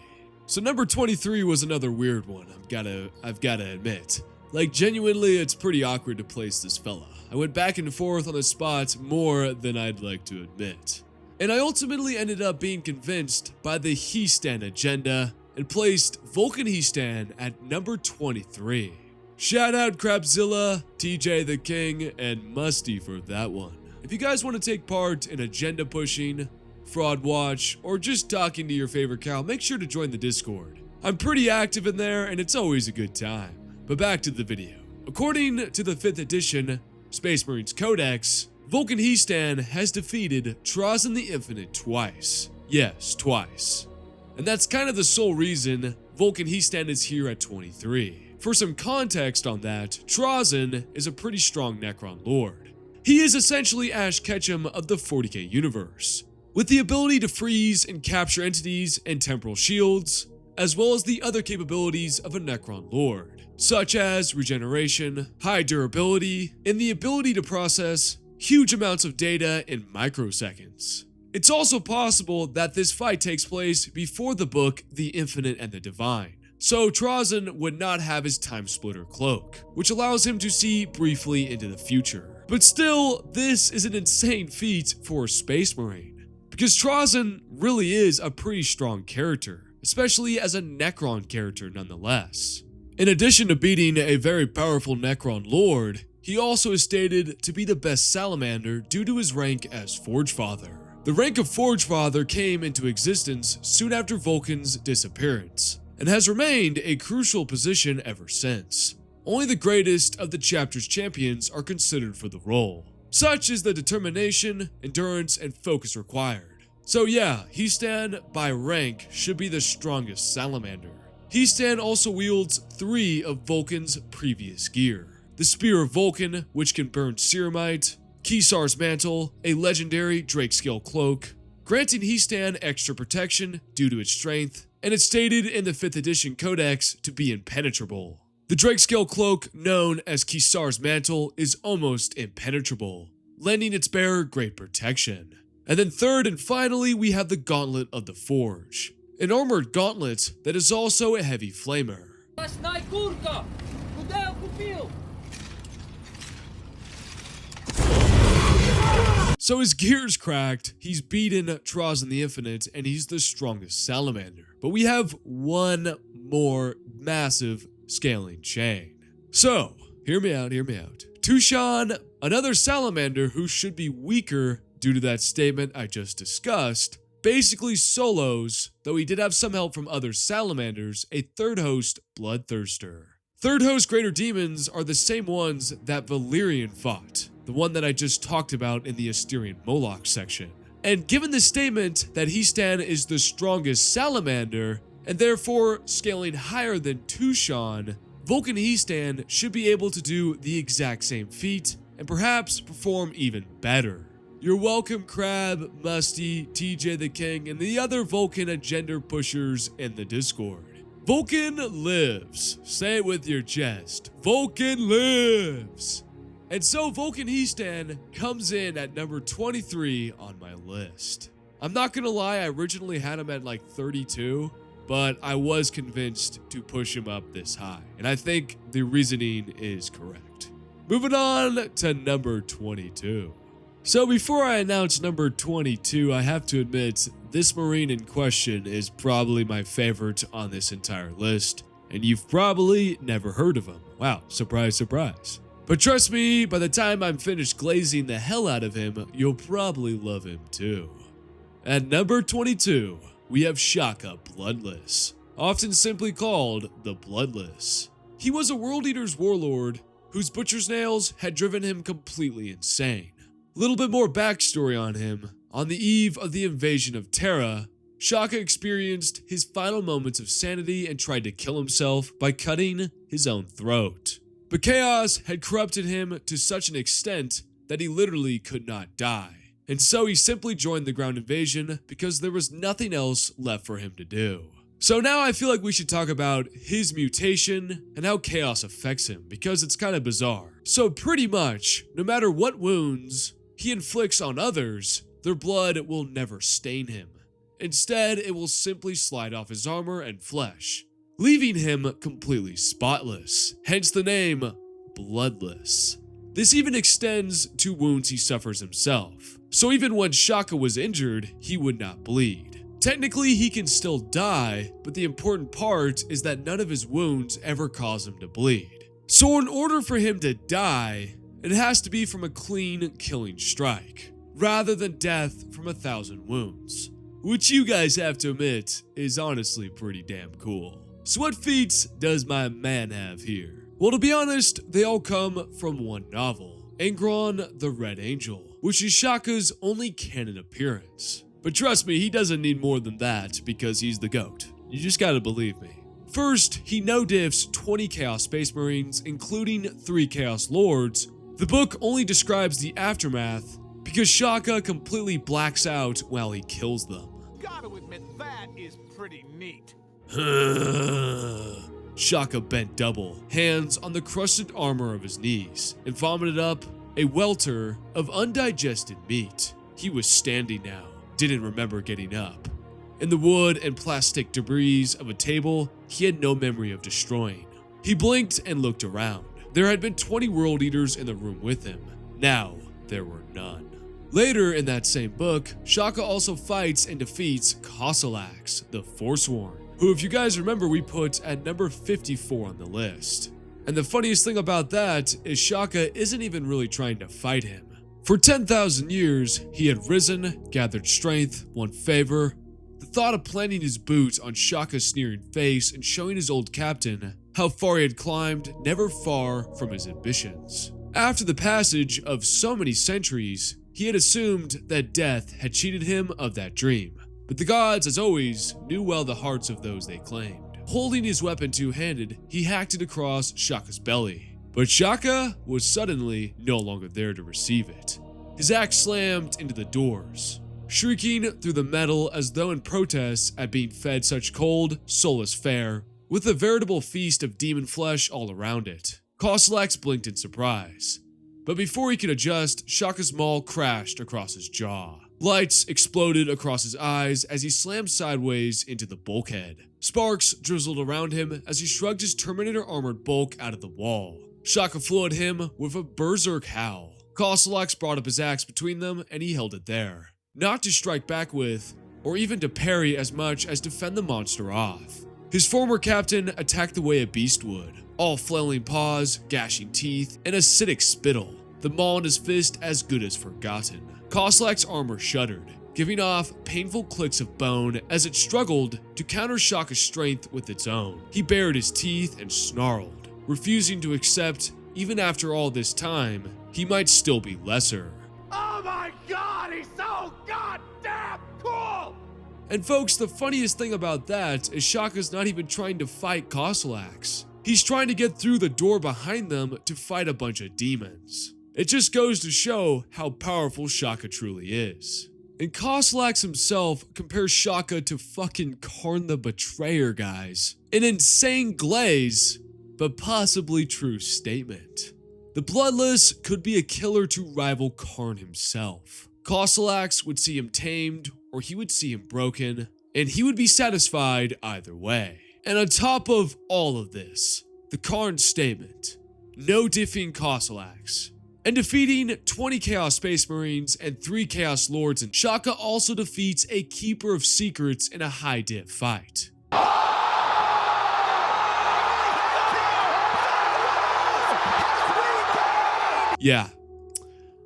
Speaker 1: So number 23 was another weird one, I've gotta admit. Like genuinely, it's pretty awkward to place this fella. I went back and forth on the spot more than I'd like to admit. And I ultimately ended up being convinced by the He-Stan agenda and placed Vulcan He-Stan at number 23. Shout out Crabzilla, TJ the King, and Musty for that one. If you guys want to take part in agenda pushing, fraud watch, or just talking to your favorite cow, make sure to join the Discord. I'm pretty active in there and it's always a good time. But back to the video. According to the 5th edition Space Marines Codex, Vulcan He-Stan has defeated Trazyn the Infinite twice. Yes, twice. And that's kind of the sole reason Vulcan He-Stan is here at 23. For some context on that, Trazyn is a pretty strong Necron Lord. He is essentially Ash Ketchum of the 40k universe, with the ability to freeze and capture entities and temporal shields, as well as the other capabilities of a Necron Lord, such as regeneration, high durability, and the ability to process huge amounts of data in microseconds. It's also possible that this fight takes place before the book The Infinite and the Divine, so Trazyn would not have his Time Splitter cloak, which allows him to see briefly into the future. But still, this is an insane feat for a Space Marine, because Trazyn really is a pretty strong character, especially as a Necron character nonetheless. In addition to beating a very powerful Necron Lord, he also is stated to be the best salamander due to his rank as Forge Father. The rank of Forge Father came into existence soon after Vulcan's disappearance, and has remained a crucial position ever since. Only the greatest of the chapter's champions are considered for the role. Such is the determination, endurance, and focus required. So yeah, He-Stan by rank should be the strongest salamander. He-Stan also wields 3 of Vulcan's previous gear. The Spear of Vulcan, which can burn Ceramite, Kesar's Mantle, a legendary Drakescale cloak, granting He-Stan extra protection due to its strength, and it's stated in the 5th edition Codex to be impenetrable. The Drakescale cloak, known as Kesar's Mantle, is almost impenetrable, lending its bearer great protection. And then third and finally, we have the Gauntlet of the Forge, an armored gauntlet that is also a heavy flamer. So his gear's cracked, he's beaten Trazyn the Infinite, and he's the strongest salamander. But we have one more massive scaling chain. So, hear me out. Tushan, another salamander who should be weaker due to that statement I just discussed, basically solos, though he did have some help from other salamanders, a third host, Bloodthirster. Third host greater demons are the same ones that Valerian fought, the one that I just talked about in the Asterian Moloch section. And given the statement that Histan is the strongest salamander, and therefore scaling higher than Tushan, Vulcan Histan should be able to do the exact same feat, and perhaps perform even better. You're welcome, Crab, Musty, TJ the King, and the other Vulcan agenda pushers in the Discord. Vulcan lives. Say it with your chest. Vulcan lives. And so Vulcan Histan comes in at number 23 on my list. I'm not gonna lie, I originally had him at like 32, but I was convinced to push him up this high, and I think the reasoning is correct. Moving on to number 22. So before I announce number 22, I have to admit, this Marine in question is probably my favorite on this entire list, and you've probably never heard of him. Wow, surprise, surprise. But trust me, by the time I'm finished glazing the hell out of him, you'll probably love him too. At number 22, we have Shaka Bloodless, often simply called the Bloodless. He was a World Eater's warlord whose butcher's nails had driven him completely insane. Little bit more backstory on him. On the eve of the invasion of Terra, Shaka experienced his final moments of sanity and tried to kill himself by cutting his own throat. But chaos had corrupted him to such an extent that he literally could not die. And so he simply joined the ground invasion because there was nothing else left for him to do. So now I feel like we should talk about his mutation and how chaos affects him, because it's kind of bizarre. So pretty much, no matter what wounds he inflicts on others, their blood will never stain him. Instead, it will simply slide off his armor and flesh, leaving him completely spotless, hence the name Bloodless. This even extends to wounds he suffers himself. So even when Shaka was injured, he would not bleed. Technically, he can still die, but the important part is that none of his wounds ever cause him to bleed. So in order for him to die, it has to be from a clean killing strike, rather than death from 1,000 wounds. Which you guys have to admit is honestly pretty damn cool. So what feats does my man have here? Well, to be honest, they all come from one novel, Angron the Red Angel, which is Shaka's only canon appearance. But trust me, he doesn't need more than that because he's the GOAT. You just gotta believe me. First, he no-diffs 20 Chaos Space Marines, including 3 Chaos Lords. The book only describes the aftermath because Shaka completely blacks out while he kills them.
Speaker 3: Gotta admit, that is pretty neat.
Speaker 1: Shaka bent double, hands on the crusted armor of his knees, and vomited up a welter of undigested meat. He was standing now, didn't remember getting up. In the wood and plastic debris of a table, he had no memory of destroying. He blinked and looked around. There had been 20 World Eaters in the room with him. Now, there were none. Later in that same book, Shaka also fights and defeats Kosalax, the Forsworn, who, if you guys remember, we put at number 54 on the list. And the funniest thing about that is Shaka isn't even really trying to fight him. For 10,000 years, he had risen, gathered strength, won favor. The thought of planting his boot on Shaka's sneering face and showing his old captain how far he had climbed, never far from his ambitions. After the passage of so many centuries, he had assumed that death had cheated him of that dream. But the gods, as always, knew well the hearts of those they claimed. Holding his weapon two-handed, he hacked it across Shaka's belly. But Shaka was suddenly no longer there to receive it. His axe slammed into the doors, shrieking through the metal as though in protest at being fed such cold, soulless fare, with a veritable feast of demon flesh all around it. Kosalax blinked in surprise. But before he could adjust, Shaka's maul crashed across his jaw. Lights exploded across his eyes as he slammed sideways into the bulkhead. Sparks drizzled around him as he shrugged his Terminator armored bulk out of the wall. Shaka flew at him with a berserk howl. Kosalax brought up his axe between them and he held it there, not to strike back with, or even to parry as much as to fend the monster off. His former captain attacked the way a beast would, all flailing paws, gashing teeth, and acidic spittle, the maw in his fist as good as forgotten. Koslak's armor shuddered, giving off painful clicks of bone as it struggled to counter Shaka's strength with its own. He bared his teeth and snarled, refusing to accept, even after all this time, he might still be lesser.
Speaker 7: Oh my god, he's so goddamn cool!
Speaker 1: And folks, the funniest thing about that is Shaka's not even trying to fight Koslax. He's trying to get through the door behind them to fight a bunch of demons. It just goes to show how powerful Shaka truly is. And Koslax himself compares Shaka to fucking Karn the Betrayer, guys. An insane glaze, but possibly true statement. The Bloodless could be a killer to rival Karn himself. Koslax would see him tamed, or he would see him broken, and he would be satisfied either way. And on top of all of this, the Karn statement, no diffing Koslax. And defeating 20 Chaos Space Marines and 3 Chaos Lords, and Shaka also defeats a Keeper of Secrets in a high div fight. Yeah,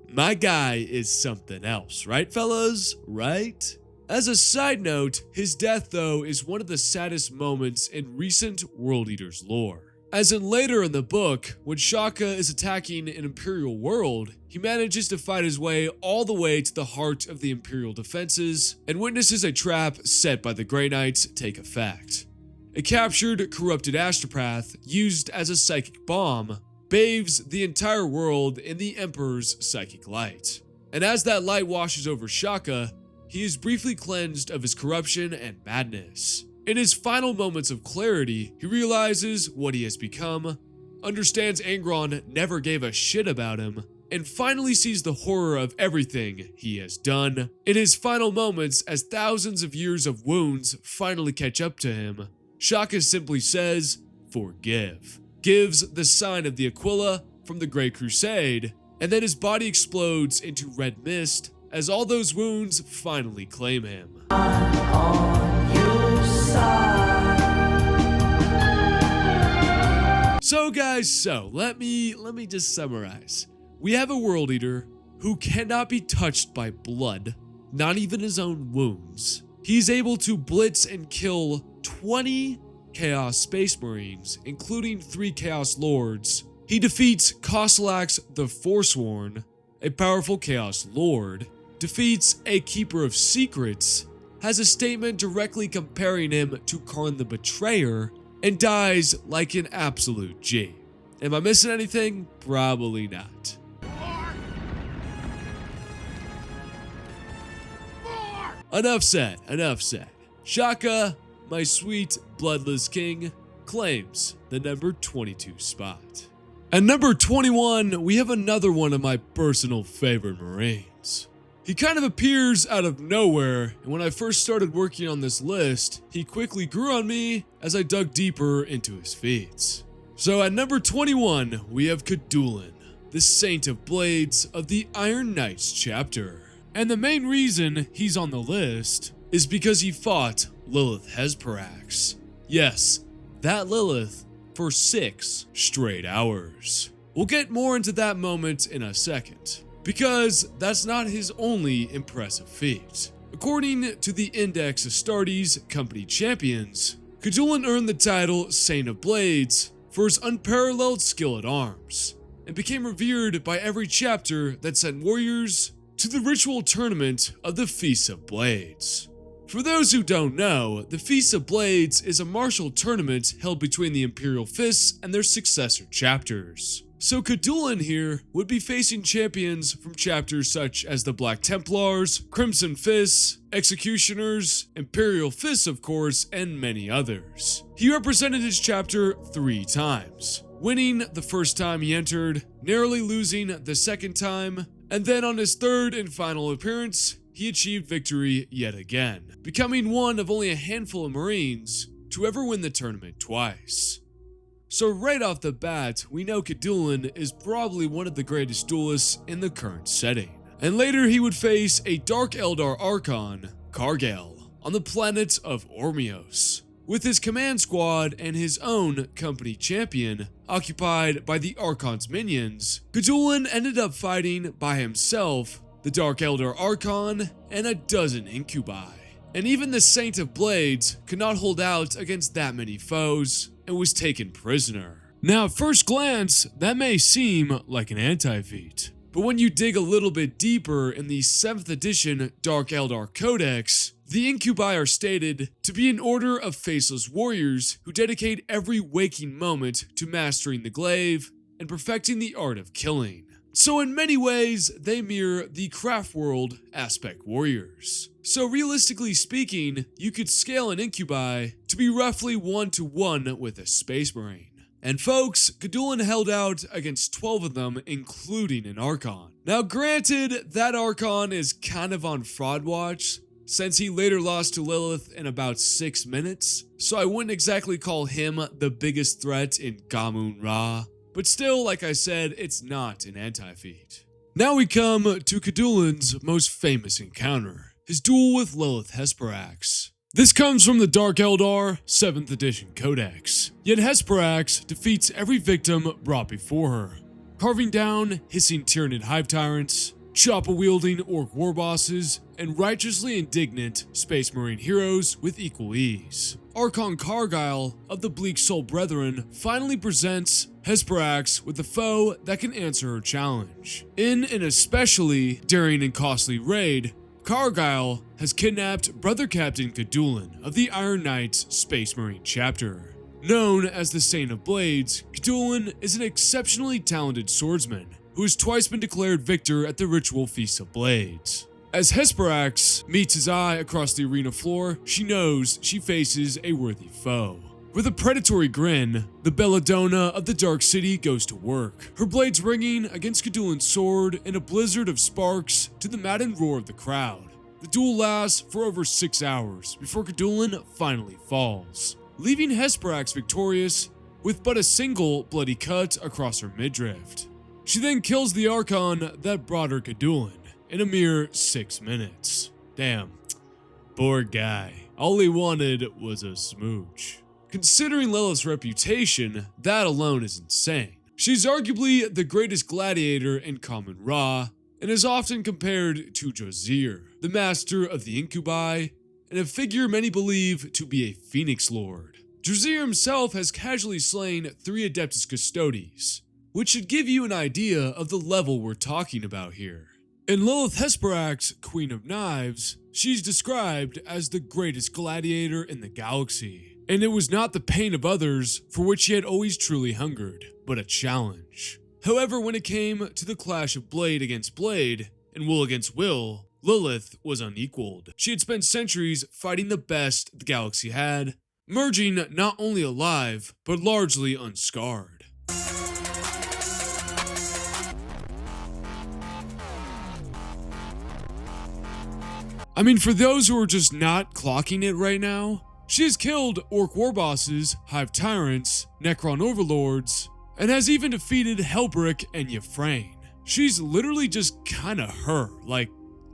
Speaker 1: my guy is something else, right fellas? Right? As a side note, his death though is one of the saddest moments in recent World Eaters lore. As in later in the book, when Shaka is attacking an Imperial world, he manages to fight his way all the way to the heart of the Imperial defenses and witnesses a trap set by the Grey Knights take effect. A captured, corrupted astropath used as a psychic bomb bathes the entire world in the Emperor's psychic light. And as that light washes over Shaka, he is briefly cleansed of his corruption and madness. In his final moments of clarity, he realizes what he has become, understands Angron never gave a shit about him, and finally sees the horror of everything he has done. In his final moments, as thousands of years of wounds finally catch up to him, Shaka simply says, "Forgive," gives the sign of the Aquila from the Great Crusade, and then his body explodes into red mist as all those wounds finally claim him. So guys, let me just summarize. We have a World Eater who cannot be touched by blood, not even his own wounds. He's able to blitz and kill 20 Chaos Space Marines, including 3 Chaos Lords. He defeats Koslax the Forsworn, a powerful Chaos Lord, defeats a Keeper of Secrets, has a statement directly comparing him to Karn the Betrayer, and dies like an absolute G. Am I missing anything? Probably not. Enough said, enough said. Shaka, my sweet bloodless king, claims the number 22 spot. At number 21, we have another one of my personal favorite Marines. He kind of appears out of nowhere, and when I first started working on this list, he quickly grew on me as I dug deeper into his feats. So at number 21, we have Cadulin, the Saint of Blades of the Iron Knights chapter. And the main reason he's on the list is because he fought Lilith Hesperax. Yes, that Lilith for 6 straight hours. We'll get more into that moment in a second, because that's not his only impressive feat. According to the Index Astartes Company Champions, Cadulin earned the title Saint of Blades for his unparalleled skill at arms, and became revered by every chapter that sent warriors to the ritual tournament of the Feast of Blades. For those who don't know, the Feast of Blades is a martial tournament held between the Imperial Fists and their successor chapters. So Cadulin here would be facing champions from chapters such as the Black Templars, Crimson Fists, Executioners, Imperial Fists of course, and many others. He represented his chapter 3 times, winning the first time he entered, narrowly losing the second time, and then on his third and final appearance, he achieved victory yet again, becoming one of only a handful of Marines to ever win the tournament twice. So right off the bat, we know Cadulin is probably one of the greatest duelists in the current setting. And later he would face a Dark Eldar Archon, Cargel, on the planet of Ormios. with his command squad and his own company champion occupied by the Archon's minions, Gadulin ended up fighting by himself the Dark Elder Archon and a dozen incubi. And even the Saint of Blades could not hold out against that many foes and was taken prisoner. Now, at first glance, that may seem like an anti-feat, but when you dig a little bit deeper in the 7th edition Dark Eldar Codex, the incubi are stated to be an order of faceless warriors who dedicate every waking moment to mastering the glaive and perfecting the art of killing. So in many ways, they mirror the craft world aspect warriors. So realistically speaking, you could scale an incubi to be roughly 1-to-1 with a Space Marine. And folks, Gadulin held out against 12 of them, including an Archon. Now granted, that Archon is kind of on fraud watch, since he later lost to Lilith in about 6 minutes, so I wouldn't exactly call him the biggest threat in Gamun Ra. But still, like I said, it's not an anti-feat. Now we come to Gadulin's most famous encounter, his duel with Lilith Hesperax. This comes from the Dark Eldar 7th edition Codex, yet Hesperax defeats every victim brought before her, carving down hissing Tyranid hive tyrants, chopper-wielding orc war bosses, and righteously indignant Space Marine heroes with equal ease. Archon Cargyle of the Bleak Soul Brethren finally presents Hesperax with a foe that can answer her challenge. In an especially daring and costly raid, Cargyle has kidnapped Brother Captain Gadulin of the Iron Knights Space Marine chapter. Known as the Saint of Blades, Gadulin is an exceptionally talented swordsman who has twice been declared victor at the ritual Feast of Blades. As Hesperax meets his eye across the arena floor, she knows she faces a worthy foe. With a predatory grin, the Belladonna of the Dark City goes to work, her blades ringing against Gadulin's sword in a blizzard of sparks to the maddened roar of the crowd. The duel lasts for over 6 hours before Gadulin finally falls, leaving Hesperax victorious with but a single bloody cut across her midriff. She then kills the Archon that brought her Gadulin in a mere 6 minutes. Damn, poor guy. All he wanted was a smooch. Considering Lilith's reputation, that alone is insane. She's arguably the greatest gladiator in Common Ra, and is often compared to Jozir, the master of the incubi, and a figure many believe to be a Phoenix Lord. Jozir himself has casually slain 3 Adeptus Custodes, which should give you an idea of the level we're talking about here. In Lilith Hesperax, Queen of Knives, she's described as the greatest gladiator in the galaxy. And it was not the pain of others for which she had always truly hungered, but a challenge. However, when it came to the clash of blade against blade, and will against will, Lilith was unequaled. She had spent centuries fighting the best the galaxy had, emerging not only alive, but largely unscarred. I mean, for those who are just not clocking it right now, she has killed orc war bosses, hive tyrants, Necron overlords, and has even defeated Helbrick and Yefrain. She's literally just kinda her. Like,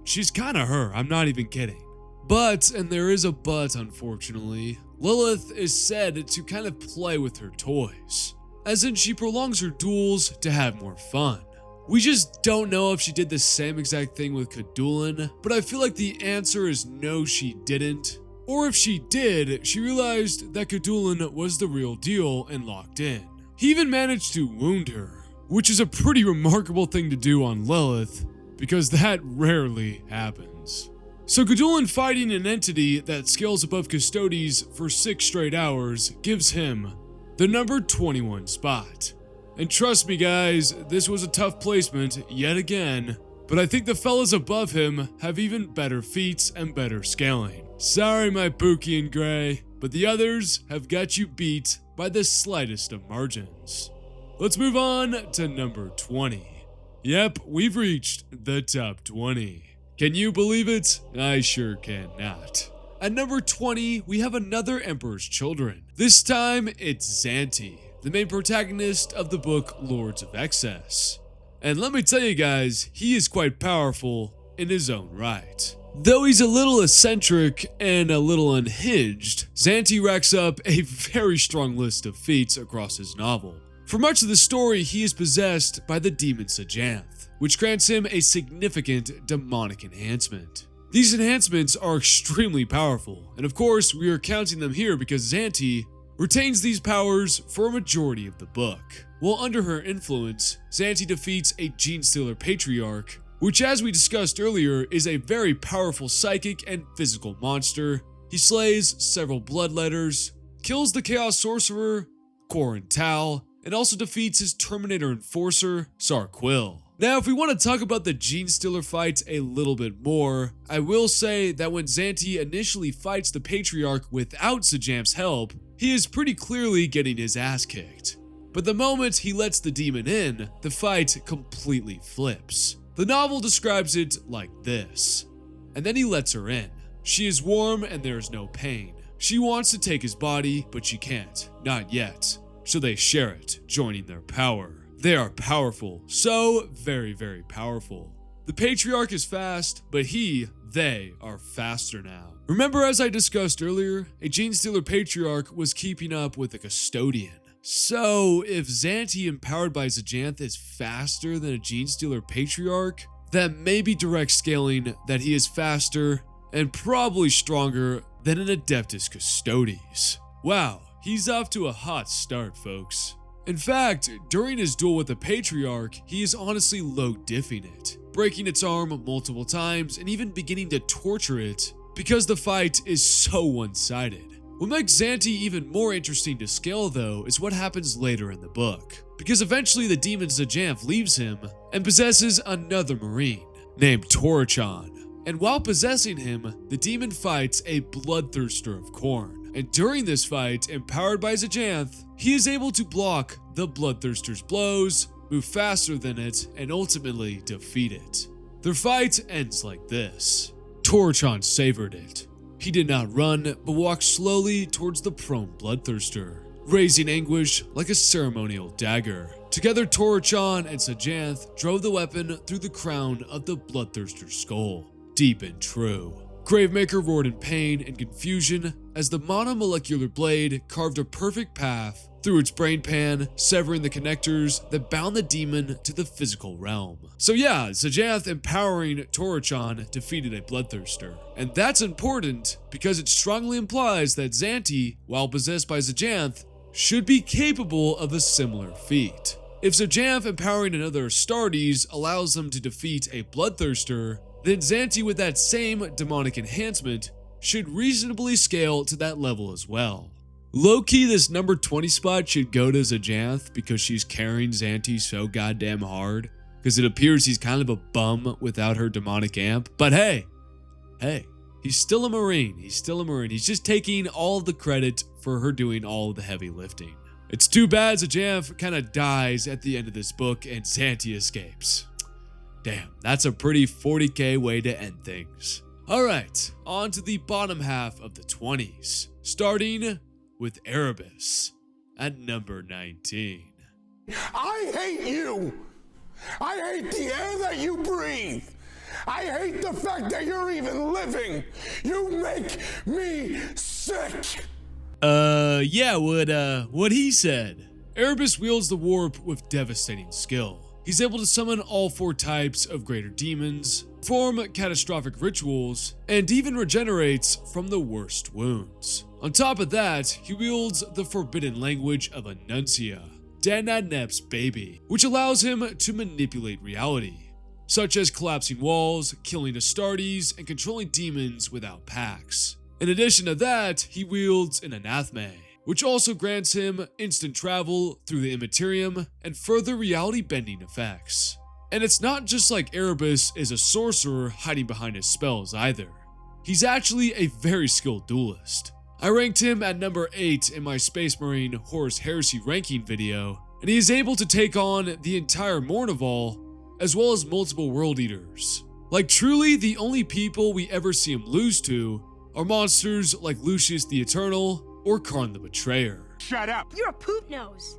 Speaker 1: she's kinda her, I'm not even kidding. But, and there is a but unfortunately, Lilith is said to kind of play with her toys. As in, she prolongs her duels to have more fun. We just don't know if she did the same exact thing with Gadulin, but I feel like the answer is no, she didn't. Or if she did, she realized that Gadulin was the real deal and locked in. He even managed to wound her, which is a pretty remarkable thing to do on Lilith, because that rarely happens. So Gadulin fighting an entity that scales above Custodes for 6 straight hours gives him the number 21 spot. And trust me guys, this was a tough placement yet again, but I think the fellas above him have even better feats and better scaling. Sorry my Pookie and Gray, but the others have got you beat by the slightest of margins. Let's move on to number 20. Yep, we've reached the top 20. Can you believe it? I sure cannot. At number 20, we have another Emperor's Children. This time, it's Xanti, the main protagonist of the book Lords of Excess. And let me tell you guys, he is quite powerful in his own right. Though he's a little eccentric and a little unhinged, Zante racks up a very strong list of feats across his novel. For much of the story, he is possessed by the demon Sajanth, which grants him a significant demonic enhancement. These enhancements are extremely powerful, and of course, we are counting them here because Zante retains these powers for a majority of the book. While under her influence, Zante defeats a Genestealer Patriarch, which, as we discussed earlier, is a very powerful psychic and physical monster. He slays several Bloodletters, kills the Chaos Sorcerer, Quarren Tal, and also defeats his Terminator Enforcer, Sarquill. Now, if we want to talk about the Genestealer fight a little bit more, I will say that when Zante initially fights the Patriarch without Sajanth's help, he is pretty clearly getting his ass kicked. But the moment he lets the demon in, the fight completely flips. The novel describes it like this. And then he lets her in. She is warm and there is no pain. She wants to take his body, but she can't. Not yet. So they share it, joining their power. They are powerful. So very, very powerful. The Patriarch is fast, but they are faster now. Remember, as I discussed earlier, a Genestealer Patriarch was keeping up with a Custodian. So, if Zante empowered by Sajanth is faster than a Genestealer Patriarch, that may be direct scaling that he is faster and probably stronger than an Adeptus Custodes. Wow, he's off to a hot start, folks. In fact, during his duel with the Patriarch, he is honestly low-diffing it, breaking its arm multiple times and even beginning to torture it because the fight is so one-sided. What makes Zante even more interesting to scale, though, is what happens later in the book, because eventually the demon Sajanth leaves him and possesses another Marine named Torachan. And while possessing him, the demon fights a Bloodthirster of Khorne. And during this fight, empowered by Sajanth, he is able to block the Bloodthirster's blows, move faster than it, and ultimately defeat it. Their fight ends like this. Torachan savored it. He did not run, but walked slowly towards the prone Bloodthirster, raising Anguish like a ceremonial dagger. Together, Torachan and Sajanth drove the weapon through the crown of the Bloodthirster's skull, deep and true. Gravemaker roared in pain and confusion as the monomolecular blade carved a perfect path through its brain pan, severing the connectors that bound the demon to the physical realm. So yeah, Sajanth empowering Torachan defeated a Bloodthirster. And that's important because it strongly implies that Zante, while possessed by Sajanth, should be capable of a similar feat. If Sajanth empowering another Astartes allows them to defeat a Bloodthirster, then Zante with that same demonic enhancement should reasonably scale to that level as well. Low-key, this number 20 spot should go to Sajanth because she's carrying Zante so goddamn hard, because it appears he's kind of a bum without her demonic amp. But hey, he's still a Marine. He's just taking all of the credit for her doing all of the heavy lifting. It's too bad Sajanth kind of dies at the end of this book and Zante escapes. Damn, that's a pretty 40k way to end things. Alright, on to the bottom half of the 20s, starting with Erebus at number 19.
Speaker 7: I hate you! I hate the air that you breathe! I hate the fact that you're even living! You make me sick!
Speaker 1: Yeah, what he said. Erebus wields the warp with devastating skill. He's able to summon all 4 types of greater demons, perform catastrophic rituals, and even regenerates from the worst wounds. On top of that, he wields the forbidden language of Annuncia, Danadnep's baby, which allows him to manipulate reality, such as collapsing walls, killing Astartes, and controlling demons without packs. In addition to that, he wields an Anatheme, which also grants him instant travel through the Immaterium and further reality-bending effects. And it's not just like Erebus is a sorcerer hiding behind his spells either. He's actually a very skilled duelist. I ranked him at number 8 in my Space Marine Horus Heresy ranking video, and he is able to take on the entire Mournival, as well as multiple World Eaters. Like, truly the only people we ever see him lose to are monsters like Lucius the Eternal or Karn the Betrayer.
Speaker 7: Shut up!
Speaker 6: You're a poop nose.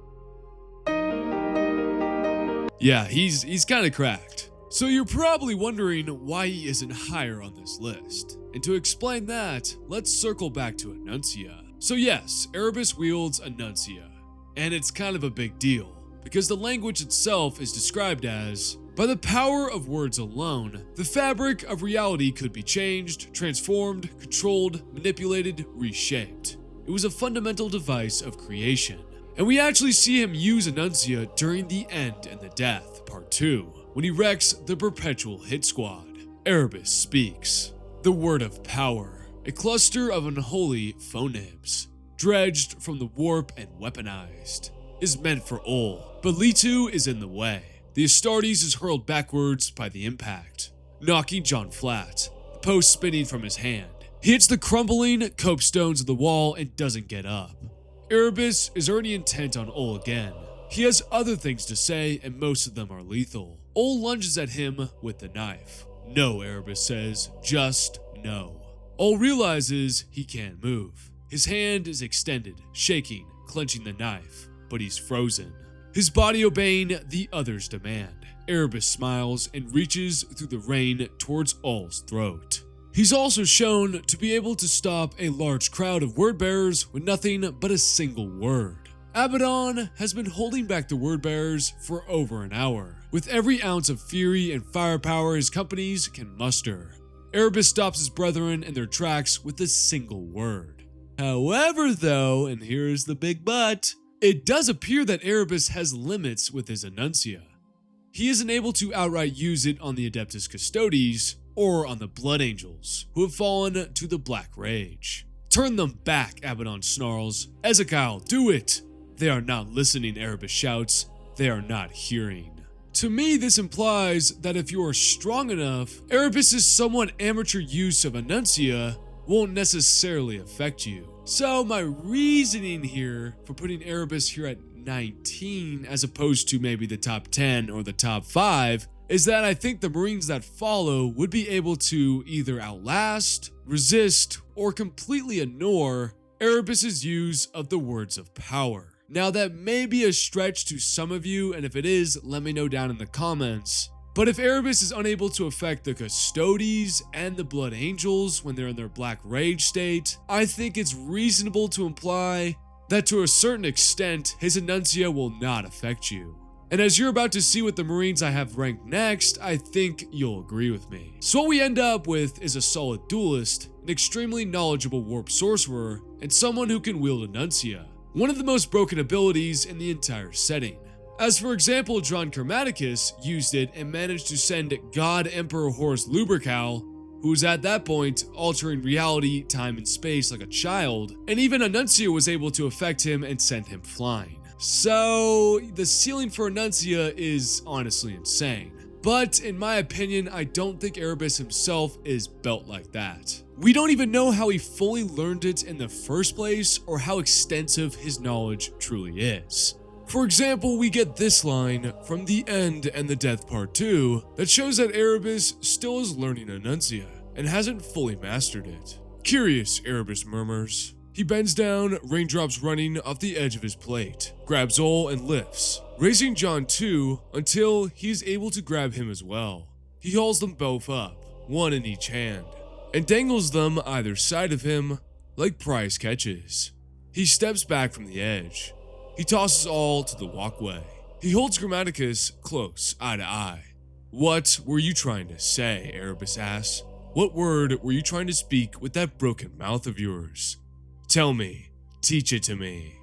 Speaker 1: Yeah, he's kind of cracked. So you're probably wondering why he isn't higher on this list. And to explain that, let's circle back to Annuncia. So yes, Erebus wields Annuncia, and it's kind of a big deal, because the language itself is described as, by the power of words alone, the fabric of reality could be changed, transformed, controlled, manipulated, reshaped. It was a fundamental device of creation. And we actually see him use Annuncia during The End and the Death, Part 2, when he wrecks the Perpetual Hit Squad. Erebus speaks. The word of power, a cluster of unholy phonemes, dredged from the warp and weaponized, is meant for all, but Litu is in the way. The Astartes is hurled backwards by the impact, knocking John flat, the post spinning from his hand. He hits the crumbling copestones of the wall and doesn't get up. Erebus is already intent on Ol again. He has other things to say, and most of them are lethal. Ol lunges at him with the knife. No, Erebus says, just no. Ol realizes he can't move. His hand is extended, shaking, clenching the knife, but he's frozen. His body obeying the other's demand. Erebus smiles and reaches through the rain towards Ol's throat. He's also shown to be able to stop a large crowd of word bearers with nothing but a single word. Abaddon has been holding back the word bearers for over an hour, with every ounce of fury and firepower his companies can muster. Erebus stops his brethren in their tracks with a single word. However though, and here's the big but, it does appear that Erebus has limits with his Annuncia. He isn't able to outright use it on the Adeptus Custodes, or on the Blood Angels, who have fallen to the Black Rage. Turn them back, Abaddon snarls. Ezekiel, do it! They are not listening, Erebus shouts. They are not hearing. To me, this implies that if you are strong enough, Erebus' somewhat amateur use of Annuncia won't necessarily affect you. So my reasoning here for putting Erebus here at 19 as opposed to maybe the top 10 or the top 5 is that I think the Marines that follow would be able to either outlast, resist, or completely ignore Erebus' use of the words of power. Now that may be a stretch to some of you, and if it is, let me know down in the comments. But if Erebus is unable to affect the Custodes and the Blood Angels when they're in their Black Rage state, I think it's reasonable to imply that to a certain extent, his Annuncia will not affect you. And as you're about to see with the Marines I have ranked next, I think you'll agree with me. So what we end up with is a solid duelist, an extremely knowledgeable warp sorcerer, and someone who can wield Annuncia, one of the most broken abilities in the entire setting. As for example, Dron Chromaticus used it and managed to send God Emperor Horus Lubrical, who was at that point altering reality, time, and space like a child, and even Annuncia was able to affect him and send him flying. So the ceiling for Annuncia is honestly insane. But in my opinion, I don't think Erebus himself is built like that. We don't even know how he fully learned it in the first place or how extensive his knowledge truly is. For example, we get this line from The End and the Death Part 2 that shows that Erebus still is learning Annuncia and hasn't fully mastered it. Curious, Erebus murmurs. He bends down, raindrops running off the edge of his plate, grabs Ol and lifts, raising John too until he is able to grab him as well. He hauls them both up, one in each hand, and dangles them either side of him like prize catches. He steps back from the edge. He tosses Ol to the walkway. He holds Grammaticus close, eye to eye. What were you trying to say, Erebus asks. What word were you trying to speak with that broken mouth of yours? Tell me, teach it to me.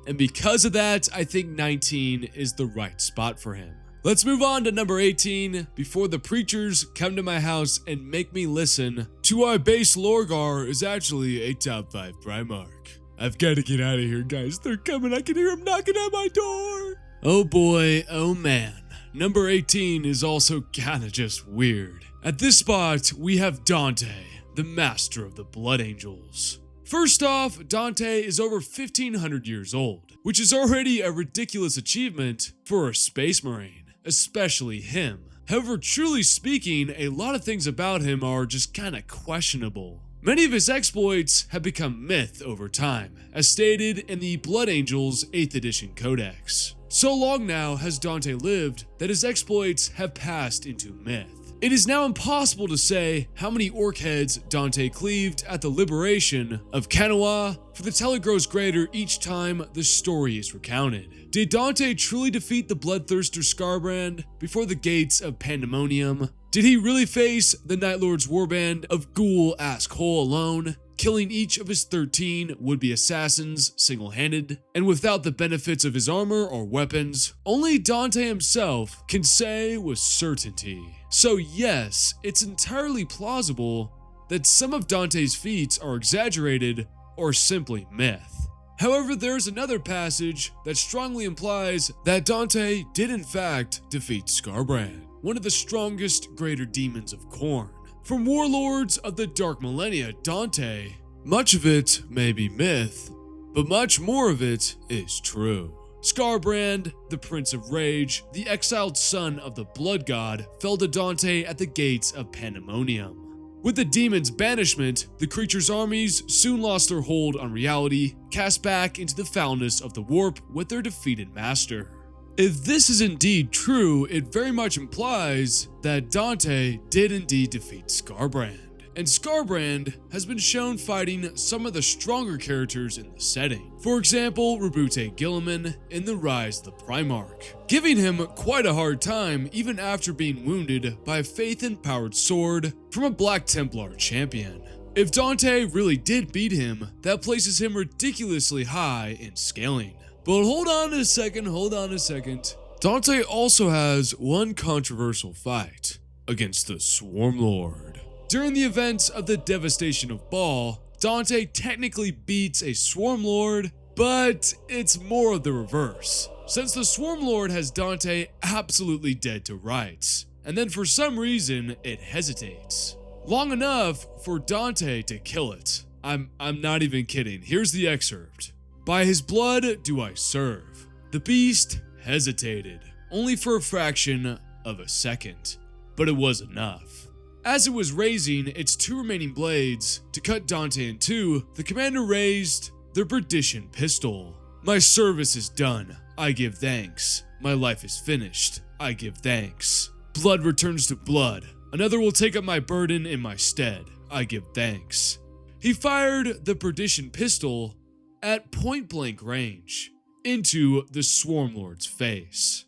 Speaker 1: And because of that, I think 19 is the right spot for him. Let's move on to number 18 before the preachers come to my house and make me listen to why base Lorgar is actually a top 5 Primarch. I've got to get out of here, guys. They're coming. I can hear them knocking at my door. Oh boy, oh man. Number 18 is also kinda just weird. At this spot, we have Dante, the master of the Blood Angels. First off, Dante is over 1500 years old, which is already a ridiculous achievement for a Space Marine, especially him. However, truly speaking, a lot of things about him are just kinda questionable. Many of his exploits have become myth over time, as stated in the Blood Angels 8th edition Codex. So long now has Dante lived that his exploits have passed into myth. It is now impossible to say how many orc heads Dante cleaved at the liberation of Kanawa, for the tally grows greater each time the story is recounted. Did Dante truly defeat the bloodthirster Skarbrand before the gates of Pandemonium? Did he really face the Night Lord's warband of Ghoul-ass Hole alone, killing each of his 13 would-be assassins single-handed, and without the benefits of his armor or weapons? Only Dante himself can say with certainty. So yes, it's entirely plausible that some of Dante's feats are exaggerated or simply myth. However, there's another passage that strongly implies that Dante did in fact defeat Skarbrand, one of the strongest greater demons of Khorne. From Warlords of the Dark Millennia, Dante, much of it may be myth, but much more of it is true. Skarbrand, the Prince of Rage, the exiled son of the Blood God, fell to Dante at the gates of Pandemonium. With the demon's banishment, the creature's armies soon lost their hold on reality, cast back into the foulness of the warp with their defeated master. If this is indeed true, it very much implies that Dante did indeed defeat Skarbrand. And Skarbrand has been shown fighting some of the stronger characters in the setting. For example, Rabute Gilliman in The Rise of the Primarch, giving him quite a hard time even after being wounded by a faith-empowered sword from a Black Templar champion. If Dante really did beat him, that places him ridiculously high in scaling. But hold on a second. Dante also has one controversial fight against the Swarm Lord. During the events of the Devastation of Baal, Dante technically beats a Swarm Lord, but it's more of the reverse, since the Swarm Lord has Dante absolutely dead to rights, and then for some reason it hesitates. Long enough for Dante to kill it. I'm not even kidding, here's the excerpt. "By his blood do I serve. The beast hesitated, only for a fraction of a second, but it was enough. As it was raising its two remaining blades to cut Dante in two, the commander raised the perdition pistol. My service is done, I give thanks. My life is finished, I give thanks. Blood returns to blood. Another will take up my burden in my stead, I give thanks." He fired the perdition pistol at point-blank range into the Swarm Lord's face.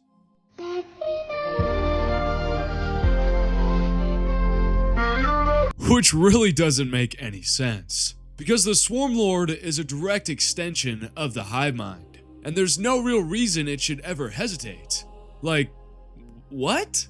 Speaker 1: Which really doesn't make any sense, because the Swarm Lord is a direct extension of the Hive Mind, and there's no real reason it should ever hesitate. Like, what?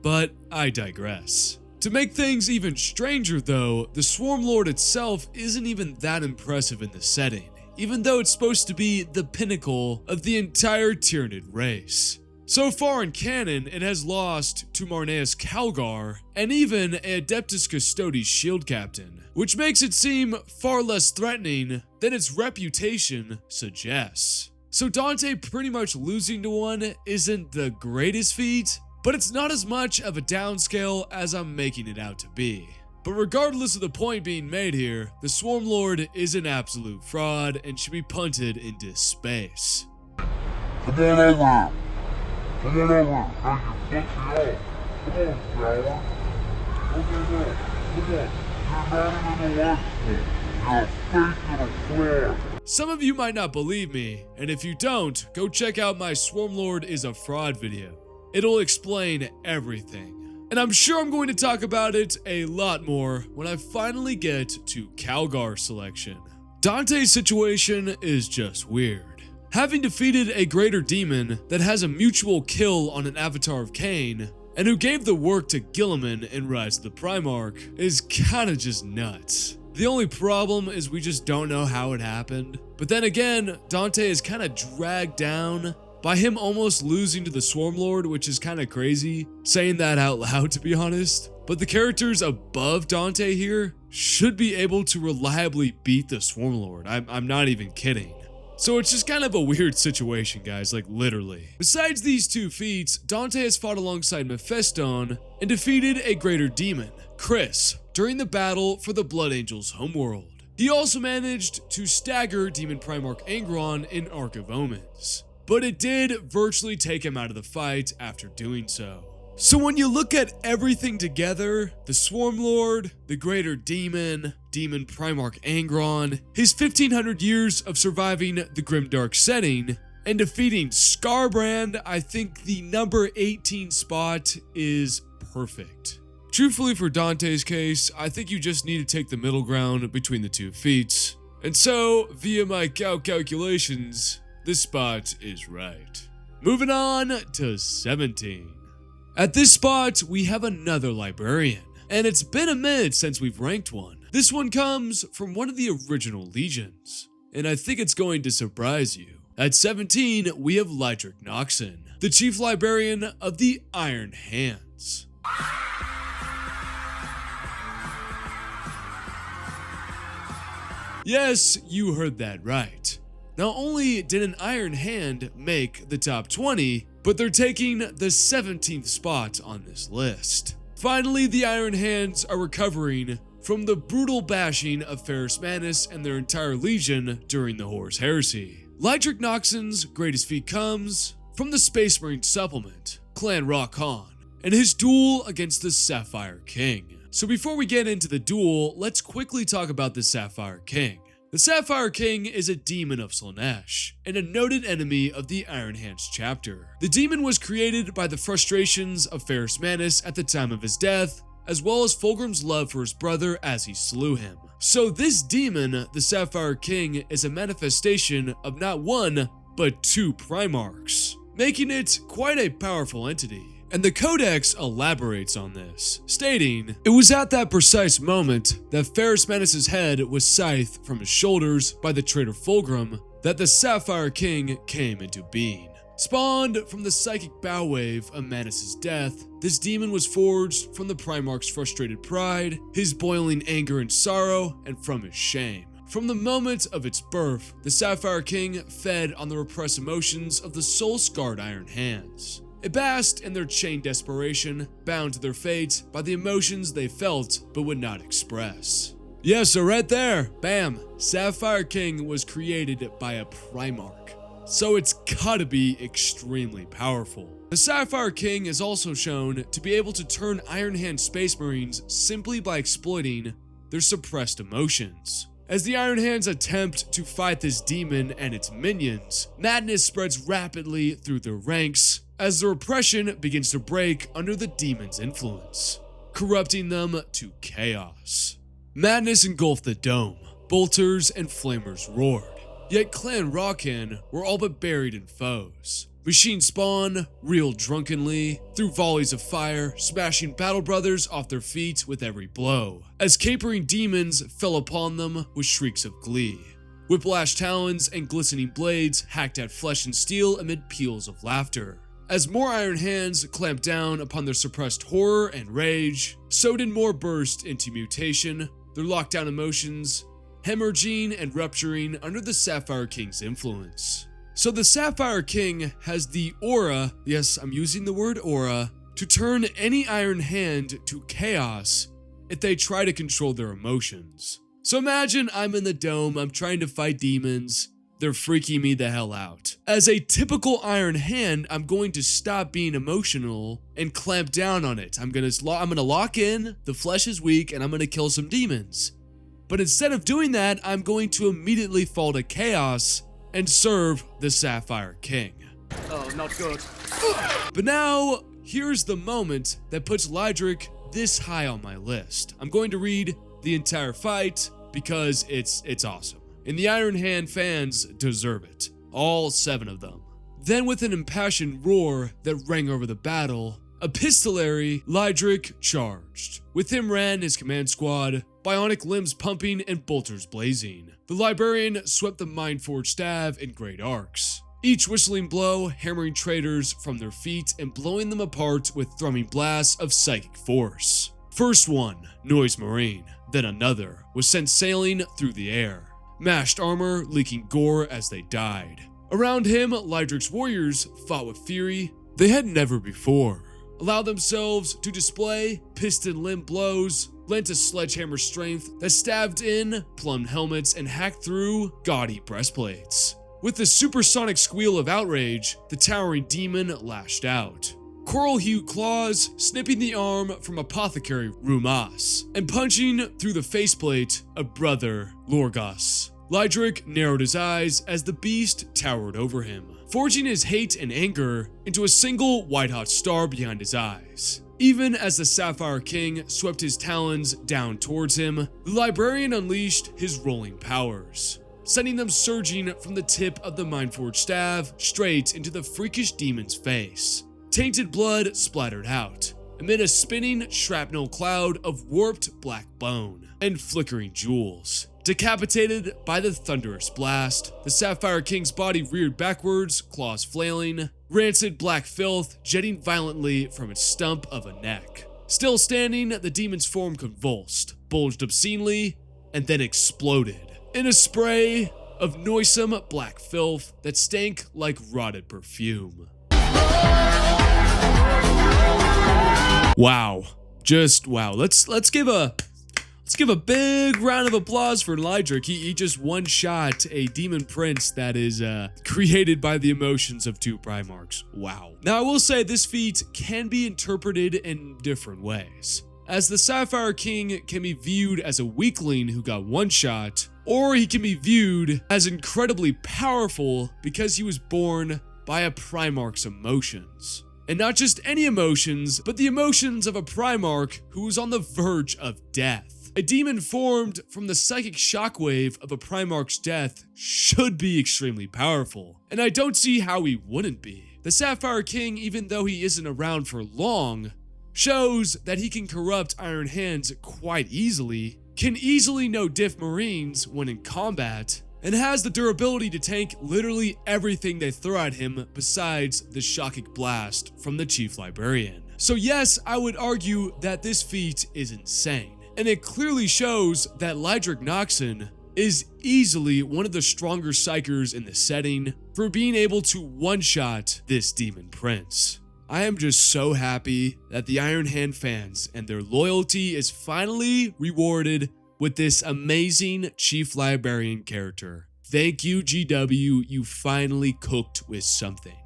Speaker 1: But I digress. To make things even stranger though, the Swarm Lord itself isn't even that impressive in the setting, even though it's supposed to be the pinnacle of the entire Tyranid race. So far in canon, it has lost to Marneus Calgar and even a Adeptus Custodes shield captain, which makes it seem far less threatening than its reputation suggests. So Dante pretty much losing to one isn't the greatest feat, but it's not as much of a downscale as I'm making it out to be. But regardless of the point being made here, the Swarm Lord is an absolute fraud and should be punted into space.
Speaker 12: Come on over. Come on over. Hey, you fucked me up. Come on, Flower. Come on. You're not even a You're a fake little fraud.
Speaker 1: Some of you might not believe me, and if you don't, go check out my Swarm Lord is a fraud video. It'll explain everything. And I'm sure I'm going to talk about it a lot more when I finally get to Calgar selection. Dante's situation is just weird. Having defeated a greater demon that has a mutual kill on an avatar of Cain, and who gave the work to Gilliman in Rise of the Primarch, is kinda just nuts. The only problem is we just don't know how it happened. But then again, Dante is kinda dragged down by him almost losing to the Swarm Lord, which is kinda crazy, saying that out loud to be honest. But the characters above Dante here should be able to reliably beat the Swarm Lord. I'm not even kidding. So it's just kind of a weird situation, guys, like literally. Besides these two feats, Dante has fought alongside Mephiston and defeated a greater demon, Chris, during the battle for the Blood Angel's homeworld. He also managed to stagger Demon Primarch Angron in Ark of Omens. but it did virtually take him out of the fight after doing so. So when you look at everything together, the Swarm Lord, the Greater Demon, Demon Primarch Angron, his 1500 years of surviving the grimdark setting, and defeating Scarbrand, I think the number 18 spot is perfect. Truthfully, for Dante's case, I think you just need to take the middle ground between the two feats. And so, via my calculations, this spot is right. Moving on to 17. At this spot, we have another librarian, and it's been a minute since we've ranked one. This one comes from one of the original legions, and I think it's going to surprise you. At 17, we have Lydric Noxon, the chief librarian of the Iron Hands. Yes, you heard that right. Not only did an Iron Hand make the top 20, but they're taking the 17th spot on this list. Finally, the Iron Hands are recovering from the brutal bashing of Ferrus Manus and their entire legion during the Horus Heresy. Lydric Noxon's greatest feat comes from the Space Marine supplement, Clan Rokhan, and his duel against the Sapphire King. So before we get into the duel, let's quickly talk about the Sapphire King. The Sapphire King is a demon of Slaanesh, and a noted enemy of the Iron Hands chapter. The demon was created by the frustrations of Ferrus Manus at the time of his death, as well as Fulgrim's love for his brother as he slew him. So this demon, the Sapphire King, is a manifestation of not one, but two Primarchs, making it quite a powerful entity. And the Codex elaborates on this, stating, "It was at that precise moment that Ferrus Manus' head was scythed from his shoulders by the traitor Fulgrim that the Sapphire King came into being. Spawned from the psychic bow wave of Manus' death, this demon was forged from the Primarch's frustrated pride, his boiling anger and sorrow, and from his shame. From the moment of its birth, the Sapphire King fed on the repressed emotions of the soul-scarred Iron Hands. It basked in their chained desperation, bound to their fate by the emotions they felt but would not express." Yeah, so right there, bam, Sapphire King was created by a Primarch. So it's gotta be extremely powerful. The Sapphire King is also shown to be able to turn Iron Hand Space Marines simply by exploiting their suppressed emotions. As the Iron Hands attempt to fight this demon and its minions, madness spreads rapidly through their ranks as the repression begins to break under the demon's influence, corrupting them to chaos. Madness engulfed the dome, bolters and flamers roared, yet Clan Rokhan were all but buried in foes. Machine Spawn reeled drunkenly through volleys of fire, smashing battle brothers off their feet with every blow, as capering demons fell upon them with shrieks of glee. Whiplash talons and glistening blades hacked at flesh and steel amid peals of laughter. As more Iron Hands clamped down upon their suppressed horror and rage, so did more burst into mutation, their lockdown emotions hemorrhaging and rupturing under the Sapphire King's influence. So the Sapphire King has the aura, yes, I'm using the word aura, to turn any Iron Hand to chaos if they try to control their emotions. So imagine I'm in the dome, I'm trying to fight demons, they're freaking me the hell out. As a typical Iron Hand, I'm going to stop being emotional and clamp down on it. I'm gonna lock in, the flesh is weak, and I'm gonna kill some demons. But instead of doing that, I'm going to immediately fall to chaos and serve the Sapphire King.
Speaker 4: Oh, not good.
Speaker 1: But now, here's the moment that puts Lydric this high on my list. I'm going to read the entire fight because it's awesome. And the Iron Hand fans deserve it. All 7 of them. Then with an impassioned roar that rang over the battle, epistolary Lydric charged. With him ran his command squad, bionic limbs pumping and bolters blazing. The librarian swept the mind-forged staff in great arcs, each whistling blow hammering traitors from their feet and blowing them apart with thrumming blasts of psychic force. First one, Noise Marine, then another, was sent sailing through the air, mashed armor leaking gore as they died. Around him, Lydric's warriors fought with fury they had never before, allowed themselves to display piston limb blows, lent a sledgehammer strength that stabbed in plumbed helmets and hacked through gaudy breastplates. With a supersonic squeal of outrage, the towering demon lashed out. Coral-hued claws snipping the arm from apothecary Rumas, and punching through the faceplate of brother Lorgas. Lydric narrowed his eyes as the beast towered over him, forging his hate and anger into a single white-hot star behind his eyes. Even as the Sapphire King swept his talons down towards him, the librarian unleashed his rolling powers, sending them surging from the tip of the Mindforged staff straight into the freakish demon's face. Tainted blood splattered out, amid a spinning shrapnel cloud of warped black bone and flickering jewels. Decapitated by the thunderous blast, the Sapphire King's body reared backwards, claws flailing, rancid black filth jetting violently from its stump of a neck. Still standing, the demon's form convulsed, bulged obscenely, and then exploded in a spray of noisome black filth that stank like rotted perfume. Wow. Just wow. Let's give a big round of applause for Lydric. He just one-shot a demon prince that is created by the emotions of two Primarchs. Wow. Now I will say this feat can be interpreted in different ways, as the Sapphire King can be viewed as a weakling who got one-shot, or he can be viewed as incredibly powerful because he was born by a Primarch's emotions. And not just any emotions, but the emotions of a Primarch who was on the verge of death. A demon formed from the psychic shockwave of a Primarch's death should be extremely powerful, and I don't see how he wouldn't be. The Sapphire King, even though he isn't around for long, shows that he can corrupt Iron Hands quite easily, can easily no-diff Marines when in combat, and has the durability to tank literally everything they throw at him besides the shocking blast from the Chief Librarian. So yes, I would argue that this feat is insane, and it clearly shows that Lydric Noxon is easily one of the stronger psychers in the setting for being able to one-shot this demon prince. I am just so happy that the Iron Hand fans and their loyalty is finally rewarded with this amazing Chief Librarian character. Thank you, GW, you finally cooked with something.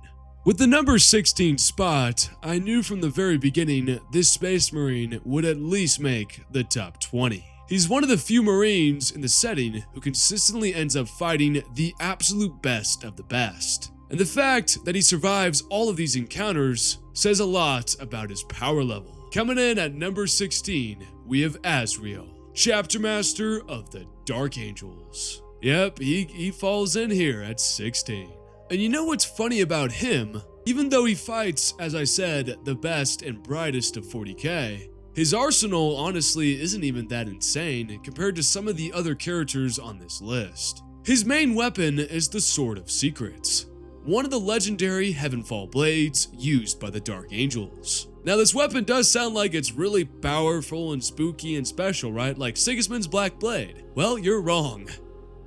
Speaker 1: With the number 16 spot, I knew from the very beginning this Space Marine would at least make the top 20. He's one of the few Marines in the setting who consistently ends up fighting the absolute best of the best. And the fact that he survives all of these encounters says a lot about his power level. Coming in at number 16, we have Azrael, Chapter Master of the Dark Angels. Yep, he falls in here at 16. And you know what's funny about him? Even though he fights, as I said, the best and brightest of 40k, his arsenal honestly isn't even that insane compared to some of the other characters on this list. His main weapon is the Sword of Secrets, one of the legendary Heavenfall blades used by the Dark Angels. Now this weapon does sound like it's really powerful and spooky and special, right? Like Sigismund's Black Blade. Well, you're wrong.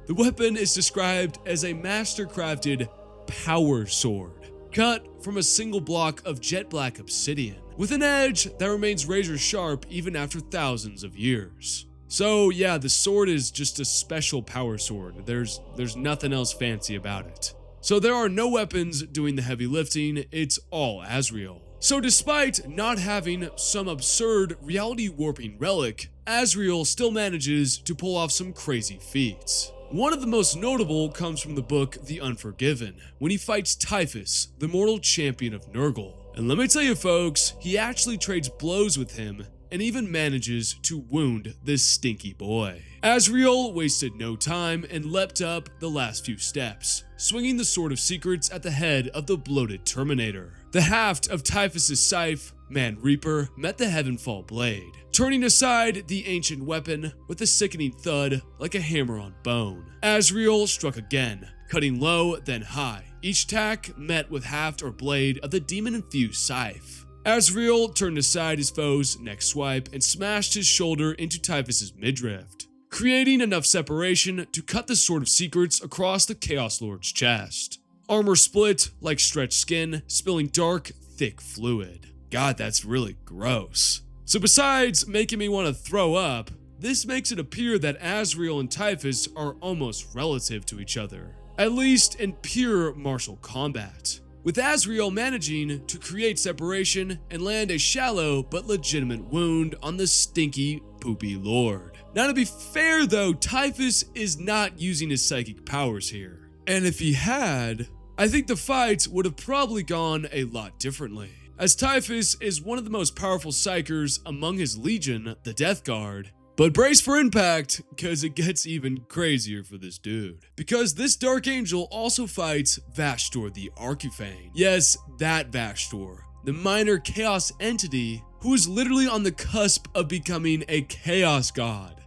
Speaker 1: The weapon is described as a master-crafted power sword, cut from a single block of jet black obsidian, with an edge that remains razor sharp even after thousands of years. So yeah, the sword is just a special power sword. There's nothing else fancy about it. So there are no weapons doing the heavy lifting, it's all Azrael. So despite not having some absurd reality warping relic, Azrael still manages to pull off some crazy feats. One of the most notable comes from the book The Unforgiven, when he fights Typhus, the mortal champion of Nurgle. And let me tell you folks, he actually trades blows with him and even manages to wound this stinky boy. Azrael wasted no time and leapt up the last few steps, swinging the Sword of Secrets at the head of the bloated Terminator. The haft of Typhus's scythe, Man Reaper, met the Heavenfall blade, turning aside the ancient weapon with a sickening thud like a hammer on bone. Azrael struck again, cutting low then high, each tack met with haft or blade of the demon-infused scythe. Azrael turned aside his foe's next swipe and smashed his shoulder into Typhus's midriff, creating enough separation to cut the Sword of Secrets across the Chaos Lord's chest. Armor split like stretched skin, spilling dark, thick fluid. God, that's really gross. So besides making me want to throw up, this makes it appear that Azrael and Typhus are almost relative to each other, at least in pure martial combat, with Azrael managing to create separation and land a shallow but legitimate wound on the stinky, poopy lord. Now, to be fair though, Typhus is not using his psychic powers here, and if he had, I think the fight would have probably gone a lot differently, as Typhus is one of the most powerful psychers among his legion, the Death Guard. But brace for impact, because it gets even crazier for this dude. Because this Dark Angel also fights Vashtor the Archifane. Yes, that Vashtor, the minor chaos entity who is literally on the cusp of becoming a chaos god.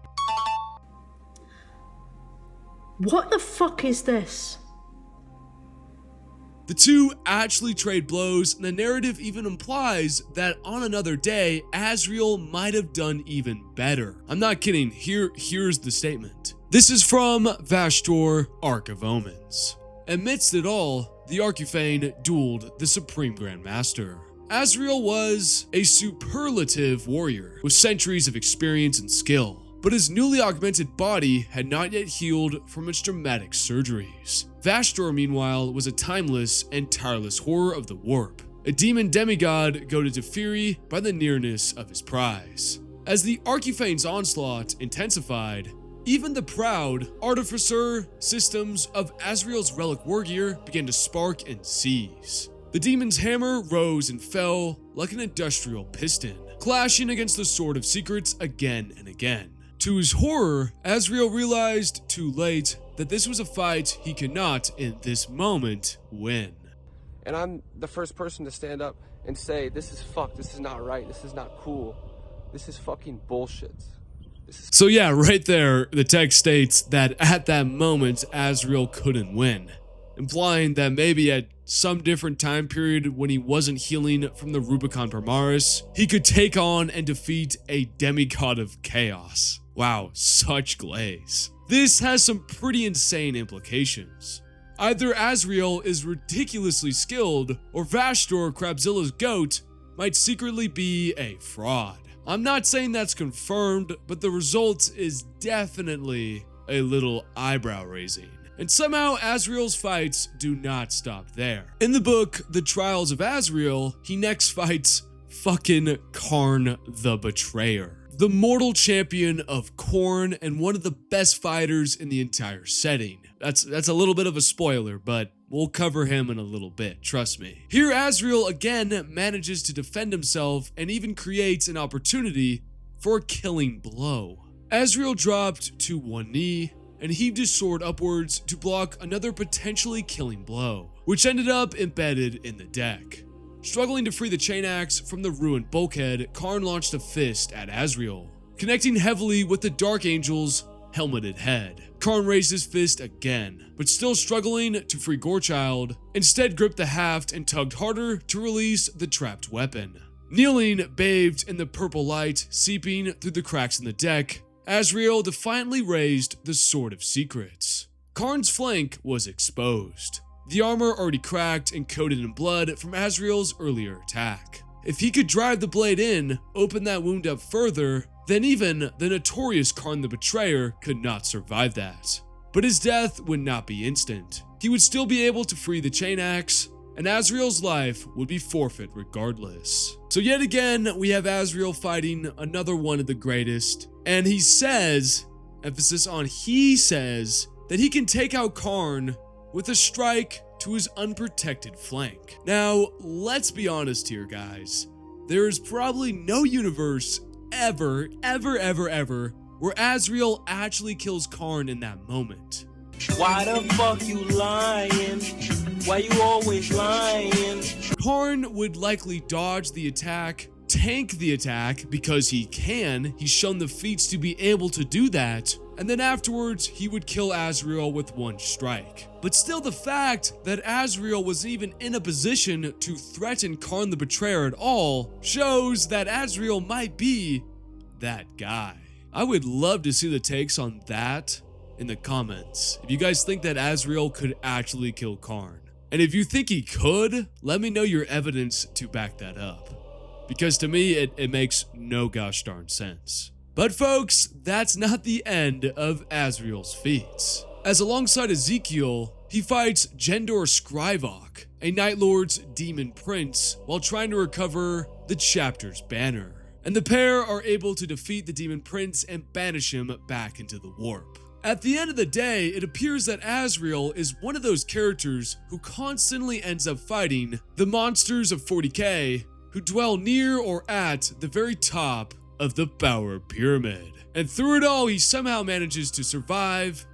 Speaker 17: What the fuck is this?
Speaker 1: The two actually trade blows, and the narrative even implies that on another day, Azrael might have done even better. I'm not kidding, here's the statement. This is from Vashtor, Ark of Omens. Amidst it all, the Archifane dueled the Supreme Grand Master. Azrael was a superlative warrior with centuries of experience and skill, but his newly augmented body had not yet healed from its dramatic surgeries. Vashtor, meanwhile, was a timeless and tireless horror of the warp, a demon demigod goaded to fury by the nearness of his prize. As the Archifane's onslaught intensified, even the proud artificer systems of Azrael's relic war gear began to spark and seize. The demon's hammer rose and fell like an industrial piston, clashing against the Sword of Secrets again and again. To his horror, Azrael realized too late that this was a fight he could not, in this moment, win.
Speaker 5: And I'm the first person to stand up and say, this is fucked, this is not right, this is not cool, this is fucking bullshit.
Speaker 1: So yeah, right there, the text states that at that moment, Azrael couldn't win, implying that maybe at some different time period when he wasn't healing from the Rubicon Primaris, he could take on and defeat a demigod of chaos. Wow, such glaze. This has some pretty insane implications. Either Azrael is ridiculously skilled, or Vashtor, Crabzilla's goat, might secretly be a fraud. I'm not saying that's confirmed, but the result is definitely a little eyebrow raising. And somehow Azrael's fights do not stop there. In the book, The Trials of Azrael, he next fights fucking Karn the Betrayer, the mortal champion of Khorne and one of the best fighters in the entire setting. That's a little bit of a spoiler, but we'll cover him in a little bit, trust me. Here Azrael again manages to defend himself and even creates an opportunity for a killing blow. Azrael dropped to one knee and heaved his sword upwards to block another potentially killing blow, which ended up embedded in the deck. Struggling to free the chain axe from the ruined bulkhead, Karn launched a fist at Azrael, connecting heavily with the Dark Angel's helmeted head. Karn raised his fist again, but still struggling to free Gorechild, instead gripped the haft and tugged harder to release the trapped weapon. Kneeling, bathed in the purple light seeping through the cracks in the deck, Azrael defiantly raised the Sword of Secrets. Karn's flank was exposed, the armor already cracked and coated in blood from Azrael's earlier attack. If he could drive the blade in, open that wound up further, then even the notorious Karn the Betrayer could not survive that. But his death would not be instant. He would still be able to free the chain axe, and Azrael's life would be forfeit regardless. So yet again, we have Azrael fighting another one of the greatest, and he says, emphasis on he says, that he can take out Karn with a strike to his unprotected flank. Now, let's be honest here, guys. There is probably no universe ever where Azrael actually kills Karn in that moment.
Speaker 4: Why the fuck you lying? Why you always lying?
Speaker 1: Karn would likely dodge the attack, tank the attack because he can, he's shown the feats to be able to do that, and then afterwards he would kill Azrael with one strike. But still, the fact that Azrael was even in a position to threaten Karn the Betrayer at all shows that Azrael might be that guy. I would love to see the takes on that in the comments. If you guys think that Azrael could actually kill Karn, and if you think he could, let me know your evidence to back that up. Because to me, it makes no gosh darn sense. But folks, that's not the end of Azrael's feats, as alongside Ezekiel, he fights Jendor Scrivok, a Night Lord's demon prince, while trying to recover the chapter's banner. And the pair are able to defeat the demon prince and banish him back into the warp. At the end of the day, it appears that Azrael is one of those characters who constantly ends up fighting the monsters of 40k who dwell near or at the very top of the power pyramid. And through it all, he somehow manages to survive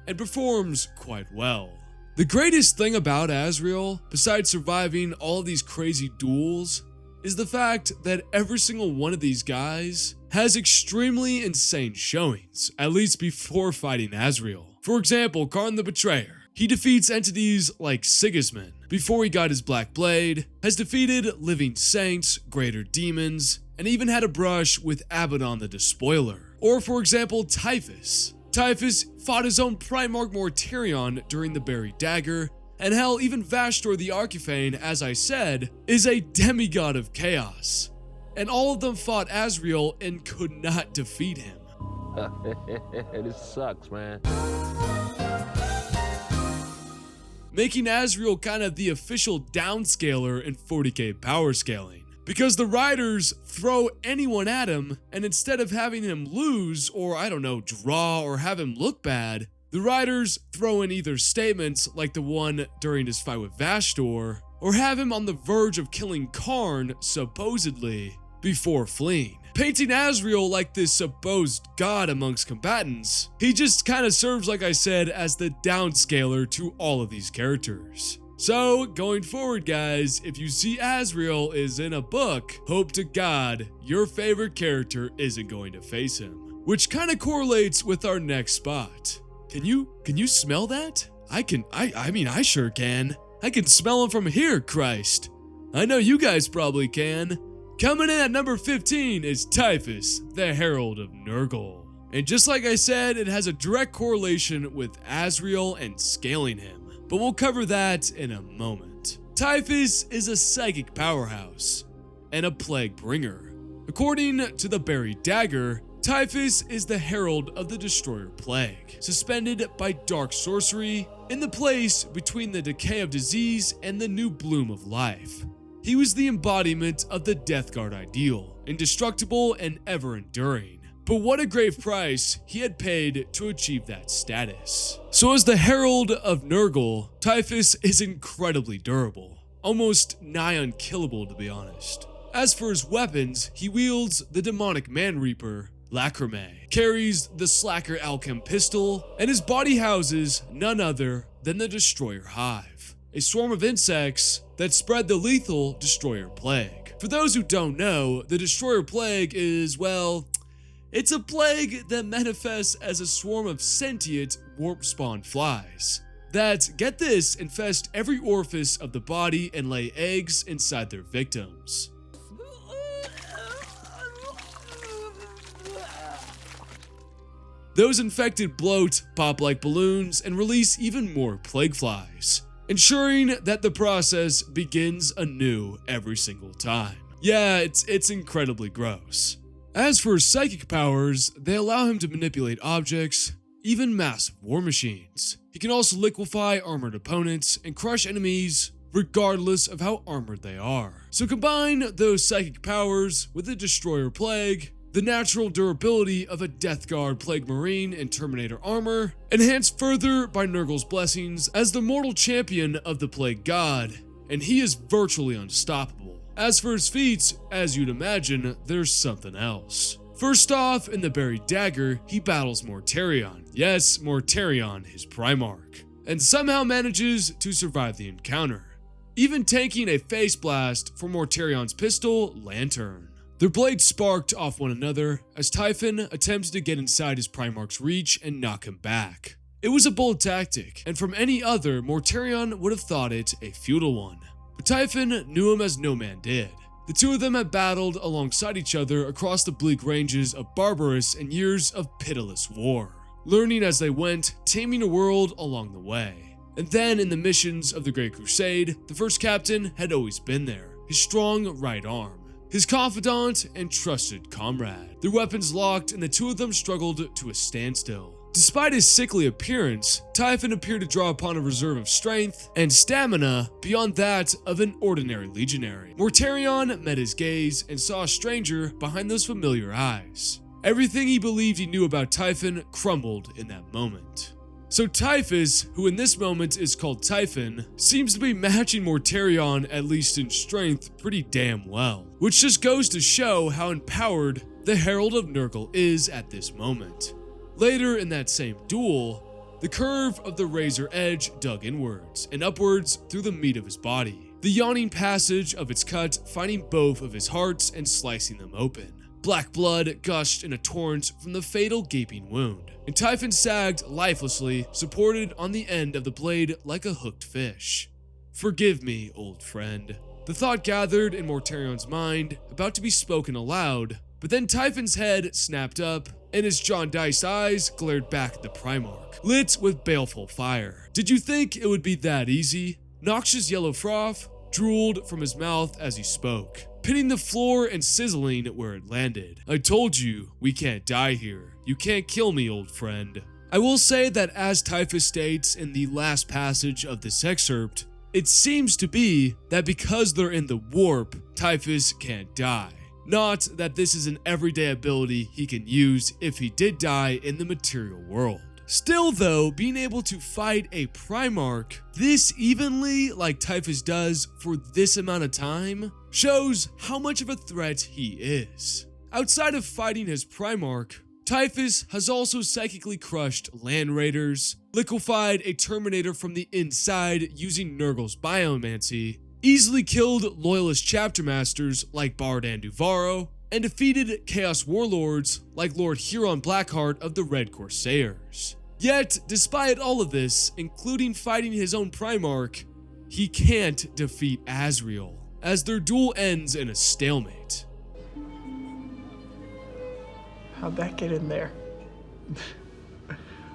Speaker 1: and performs quite well. The greatest thing about Azrael, besides surviving all of these crazy duels, is the fact that every single one of these guys has extremely insane showings, at least before fighting Azrael. For example, Karn the Betrayer. He defeats entities like Sigismund before he got his Black Blade, has defeated living saints, greater demons, and even had a brush with Abaddon the Despoiler. Or for example, Typhus. Typhus fought his own Primarch Mortarion during the Buried Dagger, and hell, even Vashtor the Archifane, as I said, is a demigod of chaos. And all of them fought Azrael and could not defeat him.
Speaker 5: This sucks, man.
Speaker 1: Making Azrael kind of the official downscaler in 40k power scaling. Because the writers throw anyone at him, and instead of having him lose, or I don't know, draw, or have him look bad, the writers throw in either statements like the one during his fight with Vashtor, or have him on the verge of killing Karn, supposedly, before fleeing. Painting Azrael like this supposed god amongst combatants, he just kind of serves, like I said, as the downscaler to all of these characters. So, going forward guys, if you see Azrael is in a book, hope to God your favorite character isn't going to face him. Which kind of correlates with our next spot. Can you smell that? I mean, I sure can. I can smell him from here, Christ. I know you guys probably can. Coming in at number 15 is Typhus, the Herald of Nurgle. And just like I said, it has a direct correlation with Azrael and scaling him. But we'll cover that in a moment. Typhus is a psychic powerhouse and a plague bringer. According to the Buried Dagger, Typhus is the herald of the Destroyer Plague, suspended by dark sorcery in the place between the decay of disease and the new bloom of life. He was the embodiment of the Death Guard ideal, indestructible and ever-enduring. But what a grave price he had paid to achieve that status. So as the Herald of Nurgle, Typhus is incredibly durable, almost nigh unkillable to be honest. As for his weapons, he wields the demonic Man Reaper, Lacrimae, carries the Slacker Alchem pistol, and his body houses none other than the Destroyer Hive, a swarm of insects that spread the lethal Destroyer Plague. For those who don't know, the Destroyer Plague is, well, it's a plague that manifests as a swarm of sentient warp-spawn flies that, get this, infest every orifice of the body and lay eggs inside their victims. Those infected bloat, pop like balloons, and release even more plague flies, ensuring that the process begins anew every single time. Yeah, it's incredibly gross. As for his psychic powers, they allow him to manipulate objects, even massive war machines. He can also liquefy armored opponents and crush enemies regardless of how armored they are. So combine those psychic powers with the Destroyer Plague, the natural durability of a Death Guard Plague Marine and Terminator armor, enhanced further by Nurgle's blessings as the mortal champion of the Plague God, and he is virtually unstoppable. As for his feats, as you'd imagine, there's something else. First off, in the Buried Dagger, he battles Mortarion. Yes, Mortarion, his Primarch, and somehow manages to survive the encounter, even tanking a face blast for Mortarion's pistol, Lantern. Their blades sparked off one another as Typhon attempted to get inside his Primarch's reach and knock him back. It was a bold tactic, and from any other, Mortarion would have thought it a futile one. But Typhon knew him as no man did. The two of them had battled alongside each other across the bleak ranges of barbarous and years of pitiless war, learning as they went, taming a world along the way. And then in the missions of the Great Crusade, the first captain had always been there, his strong right arm. his confidant and trusted comrade. Their weapons locked, and the two of them struggled to a standstill. Despite his sickly appearance, Typhon appeared to draw upon a reserve of strength and stamina beyond that of an ordinary legionary. Mortarion met his gaze and saw a stranger behind those familiar eyes. Everything he believed he knew about Typhon crumbled in that moment. So Typhus, who in this moment is called Typhon, seems to be matching Mortarion, at least in strength, pretty damn well. Which just goes to show how empowered the Herald of Nurgle is at this moment. Later in that same duel, the curve of the razor edge dug inwards and upwards through the meat of his body, the yawning passage of its cut finding both of his hearts and slicing them open. Black blood gushed in a torrent from the fatal gaping wound, and Typhon sagged lifelessly, supported on the end of the blade like a hooked fish. "Forgive me, old friend." The thought gathered in Mortarion's mind, about to be spoken aloud, but then Typhon's head snapped up, and his jaundiced eyes glared back at the Primarch, lit with baleful fire. "Did you think it would be that easy?" Noxious yellow froth drooled from his mouth as he spoke, pitting the floor and sizzling where it landed. "I told you, we can't die here. You can't kill me, old friend." I will say that as Typhus states in the last passage of this excerpt, it seems to be that because they're in the warp, Typhus can't die. Not that this is an everyday ability he can use if he did die in the material world. Still though, being able to fight a Primarch this evenly like Typhus does for this amount of time shows how much of a threat he is. Outside of fighting his Primarch, Typhus has also psychically crushed Land Raiders, liquefied a Terminator from the inside using Nurgle's biomancy, easily killed Loyalist Chapter Masters like Bard and Duvaro, and defeated Chaos Warlords like Lord Huron Blackheart of the Red Corsairs. Yet, despite all of this, including fighting his own Primarch, he can't defeat Azrael, as their duel ends in a stalemate.
Speaker 21: How'd that get in there?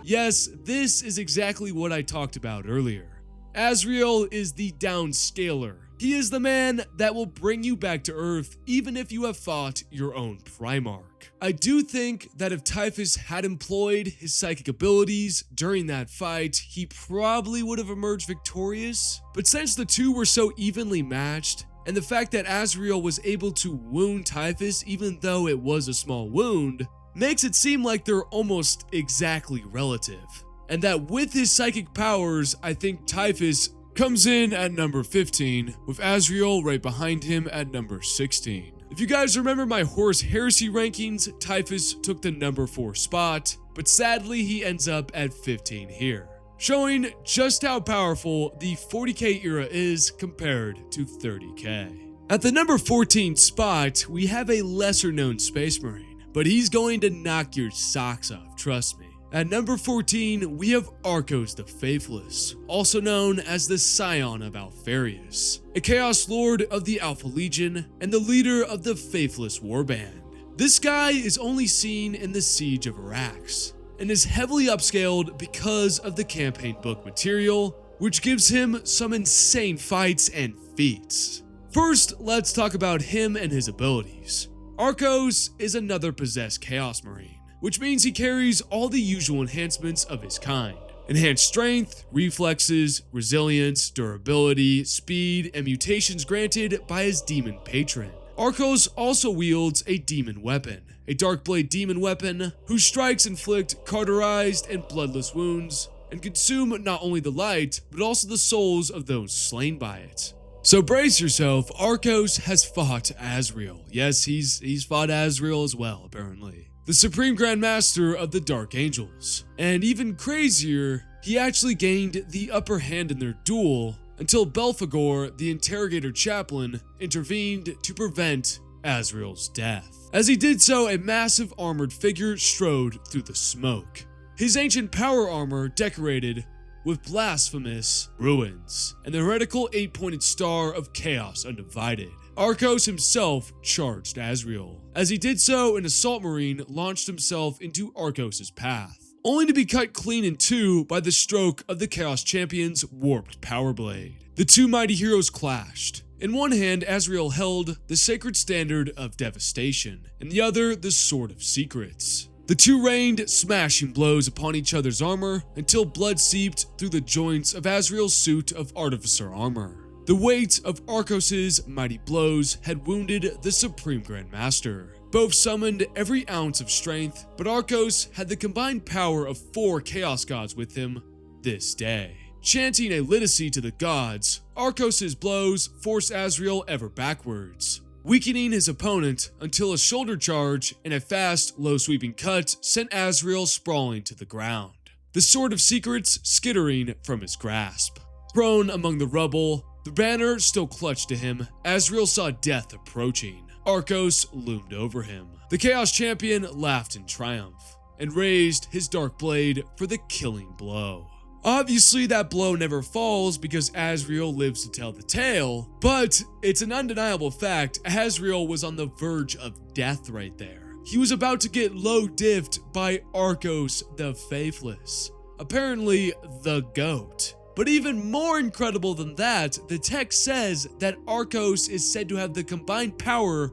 Speaker 1: Yes, this is exactly what I talked about earlier. Azrael is the downscaler. He is the man that will bring you back to Earth even if you have fought your own Primarch. I do think that if Typhus had employed his psychic abilities during that fight, he probably would have emerged victorious. But since the two were so evenly matched, and the fact that Azrael was able to wound Typhus even though it was a small wound, makes it seem like they're almost exactly relative. And that with his psychic powers, I think Typhus comes in at number 15, with Azrael right behind him at number 16. If you guys remember my Horus Heresy rankings, Typhus took the number 4 spot, but sadly he ends up at 15 here, showing just how powerful the 40k era is compared to 30k. At the number 14 spot, we have a lesser known Space Marine, but he's going to knock your socks off, trust me. At number 14, we have Arcos the Faithless, also known as the Scion of Alfarius, a Chaos Lord of the Alpha Legion and the leader of the Faithless Warband. This guy is only seen in the Siege of Arax, and is heavily upscaled because of the campaign book material, which gives him some insane fights and feats. First, let's talk about him and his abilities. Arcos is another possessed Chaos Marine, which means he carries all the usual enhancements of his kind. Enhanced strength, reflexes, resilience, durability, speed, and mutations granted by his demon patron. Arcos also wields a demon weapon, a Darkblade demon weapon, whose strikes inflict cauterized and bloodless wounds, and consume not only the light, but also the souls of those slain by it. So brace yourself, Arcos has fought Azrael. Yes, he's fought Azrael as well, apparently. The Supreme Grand Master of the Dark Angels. And even crazier, he actually gained the upper hand in their duel until Belphegor, the Interrogator Chaplain, intervened to prevent Azrael's death. As he did so, a massive armored figure strode through the smoke, his ancient power armor decorated with blasphemous ruins and the heretical 8-pointed star of Chaos Undivided. Arcos himself charged Azrael. As he did so, an assault marine launched himself into Arcos' path, only to be cut clean in two by the stroke of the Chaos Champions' warped power blade. The two mighty heroes clashed, In one hand, Azrael held the sacred standard of devastation, in the other, the sword of secrets. The two rained smashing blows upon each other's armor until blood seeped through the joints of Azrael's suit of artificer armor. The weight of Arcos's mighty blows had wounded the Supreme Grand Master. Both summoned every ounce of strength, but Arcos had the combined power of 4 Chaos Gods with him this day. Chanting a liturgy to the gods, Arcos's blows forced Azrael ever backwards, weakening his opponent until a shoulder charge and a fast, low-sweeping cut sent Azrael sprawling to the ground, the Sword of Secrets skittering from his grasp. Prone among the rubble, the banner still clutched to him, Azrael saw death approaching. Arcos loomed over him. The Chaos Champion laughed in triumph and raised his dark blade for the killing blow. Obviously, that blow never falls because Azrael lives to tell the tale, but it's an undeniable fact Azrael was on the verge of death right there. He was about to get low-diffed by Arcos the Faithless, apparently the GOAT. But even more incredible than that, the text says that Arcos is said to have the combined power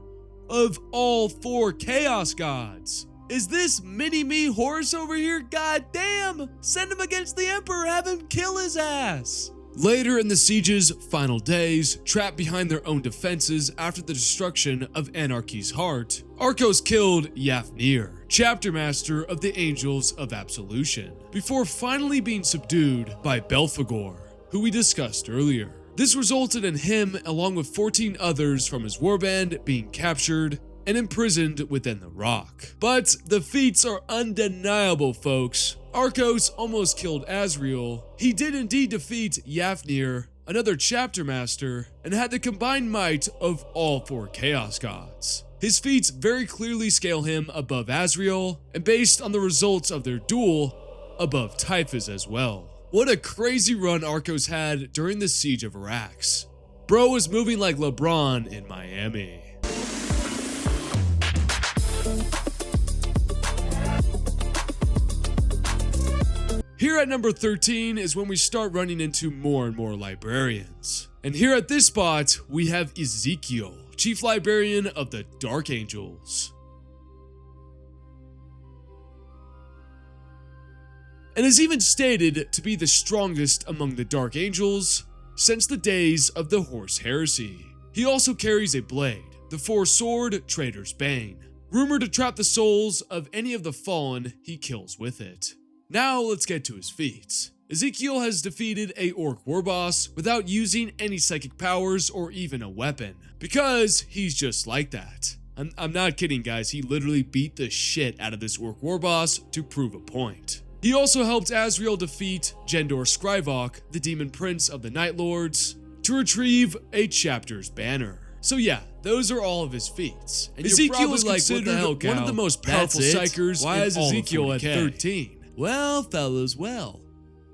Speaker 1: of all 4 Chaos Gods. Is this mini-me horse over here? God damn! Send him against the Emperor, have him kill his ass! Later in the siege's final days, trapped behind their own defenses after the destruction of Anarchy's heart, Arcos killed Yafnir, chapter master of the Angels of Absolution, before finally being subdued by Belphegor, who we discussed earlier. This resulted in him, along with 14 others from his warband, being captured and imprisoned within the rock. But the feats are undeniable, folks. Arcos almost killed Azrael. He did indeed defeat Yafnir, another chapter master, and had the combined might of all 4 Chaos Gods. His feats very clearly scale him above Azrael, and based on the results of their duel, above Typhus as well. What a crazy run Arcos had during the siege of Arax. Bro was moving like LeBron in Miami. Here at number 13 is when we start running into more and more librarians. And here at this spot, we have Ezekiel, chief librarian of the Dark Angels. And is even stated to be the strongest among the Dark Angels since the days of the Horse Heresy. He also carries a blade, the 4-sword Traitor's Bane, rumored to trap the souls of any of the fallen he kills with it. Now let's get to his feats. Ezekiel has defeated a orc warboss without using any psychic powers or even a weapon, because he's just like that. I'm not kidding, guys, he literally beat the shit out of this orc warboss to prove a point. He also helped Azrael defeat Jendor Scrivok, the demon prince of the Night Lords, to retrieve a chapter's banner. So yeah, those are all of his feats. And Ezekiel is considered one of the most powerful psychers. Why is Ezekiel at 13? Well, fellas, well.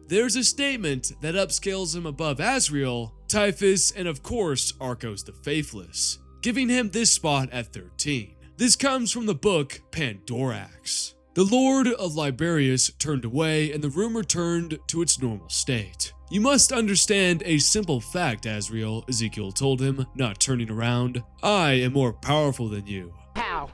Speaker 1: There's a statement that upscales him above Azrael, Typhus, and of course, Arcos the Faithless, giving him this spot at 13. This comes from the book Pandorax. The Lord of Liberius turned away and the room returned to its normal state. You must understand a simple fact, Azrael, Ezekiel told him, not turning around. I am more powerful than you.
Speaker 3: How?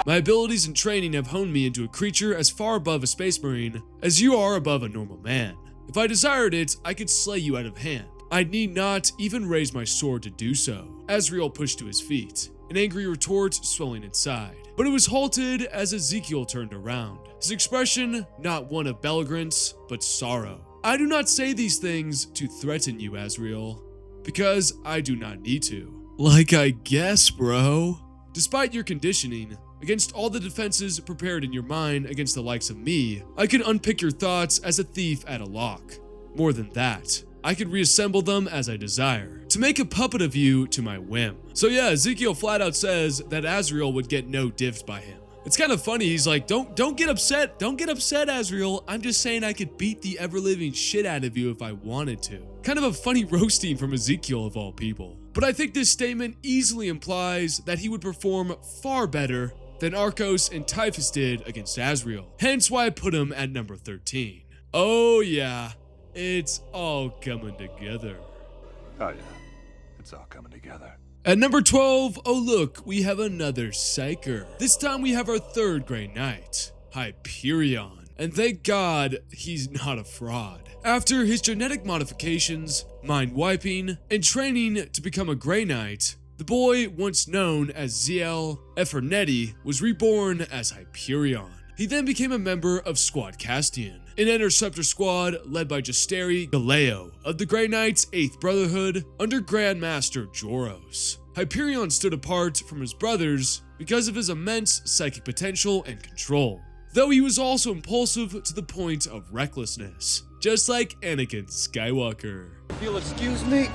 Speaker 1: My abilities and training have honed me into a creature as far above a space marine as you are above a normal man. If I desired it, I could slay you out of hand. I need not even raise my sword to do so. Azrael pushed to his feet, an angry retort swelling inside. But it was halted as Ezekiel turned around, his expression not one of belligerence, but sorrow. I do not say these things to threaten you, Azrael, because I do not need to. Like I guess, bro. Despite your conditioning, against all the defenses prepared in your mind against the likes of me, I can unpick your thoughts as a thief at a lock. More than that, I can reassemble them as I desire, to make a puppet of you to my whim. So yeah, Ezekiel flat out says that Azrael would get no diffs by him. It's kind of funny, he's like, don't get upset, Azrael, I'm just saying I could beat the ever-living shit out of you if I wanted to. Kind of a funny roasting from Ezekiel of all people. But I think this statement easily implies that he would perform far better than Arcos and Typhus did against Azrael, hence why I put him at number 13. Oh yeah, it's all coming together.
Speaker 2: Oh yeah, it's all coming together.
Speaker 1: At number 12, oh look, we have another Psyker. This time we have our third Grey Knight, Hyperion. And thank God he's not a fraud. After his genetic modifications, mind wiping, and training to become a Grey Knight, the boy once known as Ziel Efernetti was reborn as Hyperion. He then became a member of Squad Castian, an interceptor squad led by Justeri Galeo of the Grey Knights 8th Brotherhood under Grandmaster Joros. Hyperion stood apart from his brothers because of his immense psychic potential and control, though he was also impulsive to the point of recklessness, just like Anakin Skywalker.
Speaker 11: If you'll excuse me.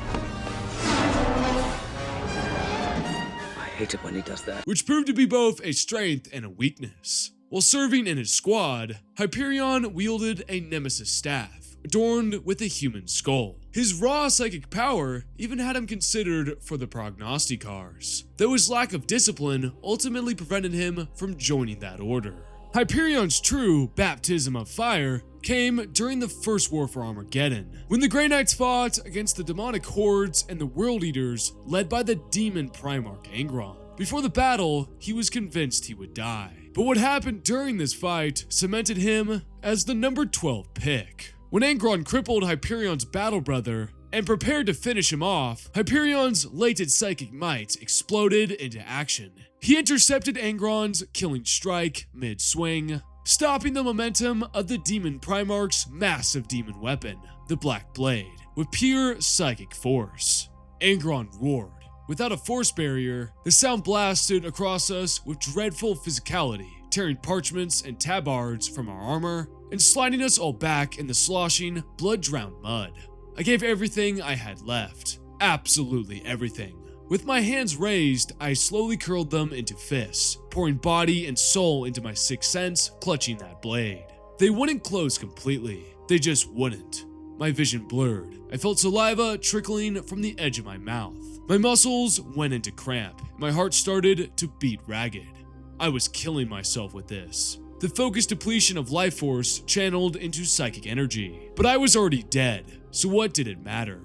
Speaker 11: I hate it when he does that.
Speaker 1: Which proved to be both a strength and a weakness. While serving in his squad, Hyperion wielded a nemesis staff, adorned with a human skull. His raw psychic power even had him considered for the Prognosticars, though his lack of discipline ultimately prevented him from joining that order. Hyperion's true baptism of fire came during the First War for Armageddon, when the Grey Knights fought against the demonic hordes and the World Eaters led by the demon Primarch Angron. Before the battle, he was convinced he would die. But what happened during this fight cemented him as the number 12 pick. When Angron crippled Hyperion's battle brother and prepared to finish him off, Hyperion's latent psychic might exploded into action. He intercepted Angron's killing strike mid-swing, stopping the momentum of the demon Primarch's massive demon weapon, the Black Blade, with pure psychic force. Angron roared. Without a force barrier, the sound blasted across us with dreadful physicality, tearing parchments and tabards from our armor and sliding us all back in the sloshing, blood-drowned mud. I gave everything I had left, absolutely everything. With my hands raised, I slowly curled them into fists, pouring body and soul into my sixth sense, clutching that blade. They wouldn't close completely, they just wouldn't. My vision blurred. I felt saliva trickling from the edge of my mouth. My muscles went into cramp, and my heart started to beat ragged. I was killing myself with this. The focused depletion of life force channeled into psychic energy. But I was already dead, so what did it matter?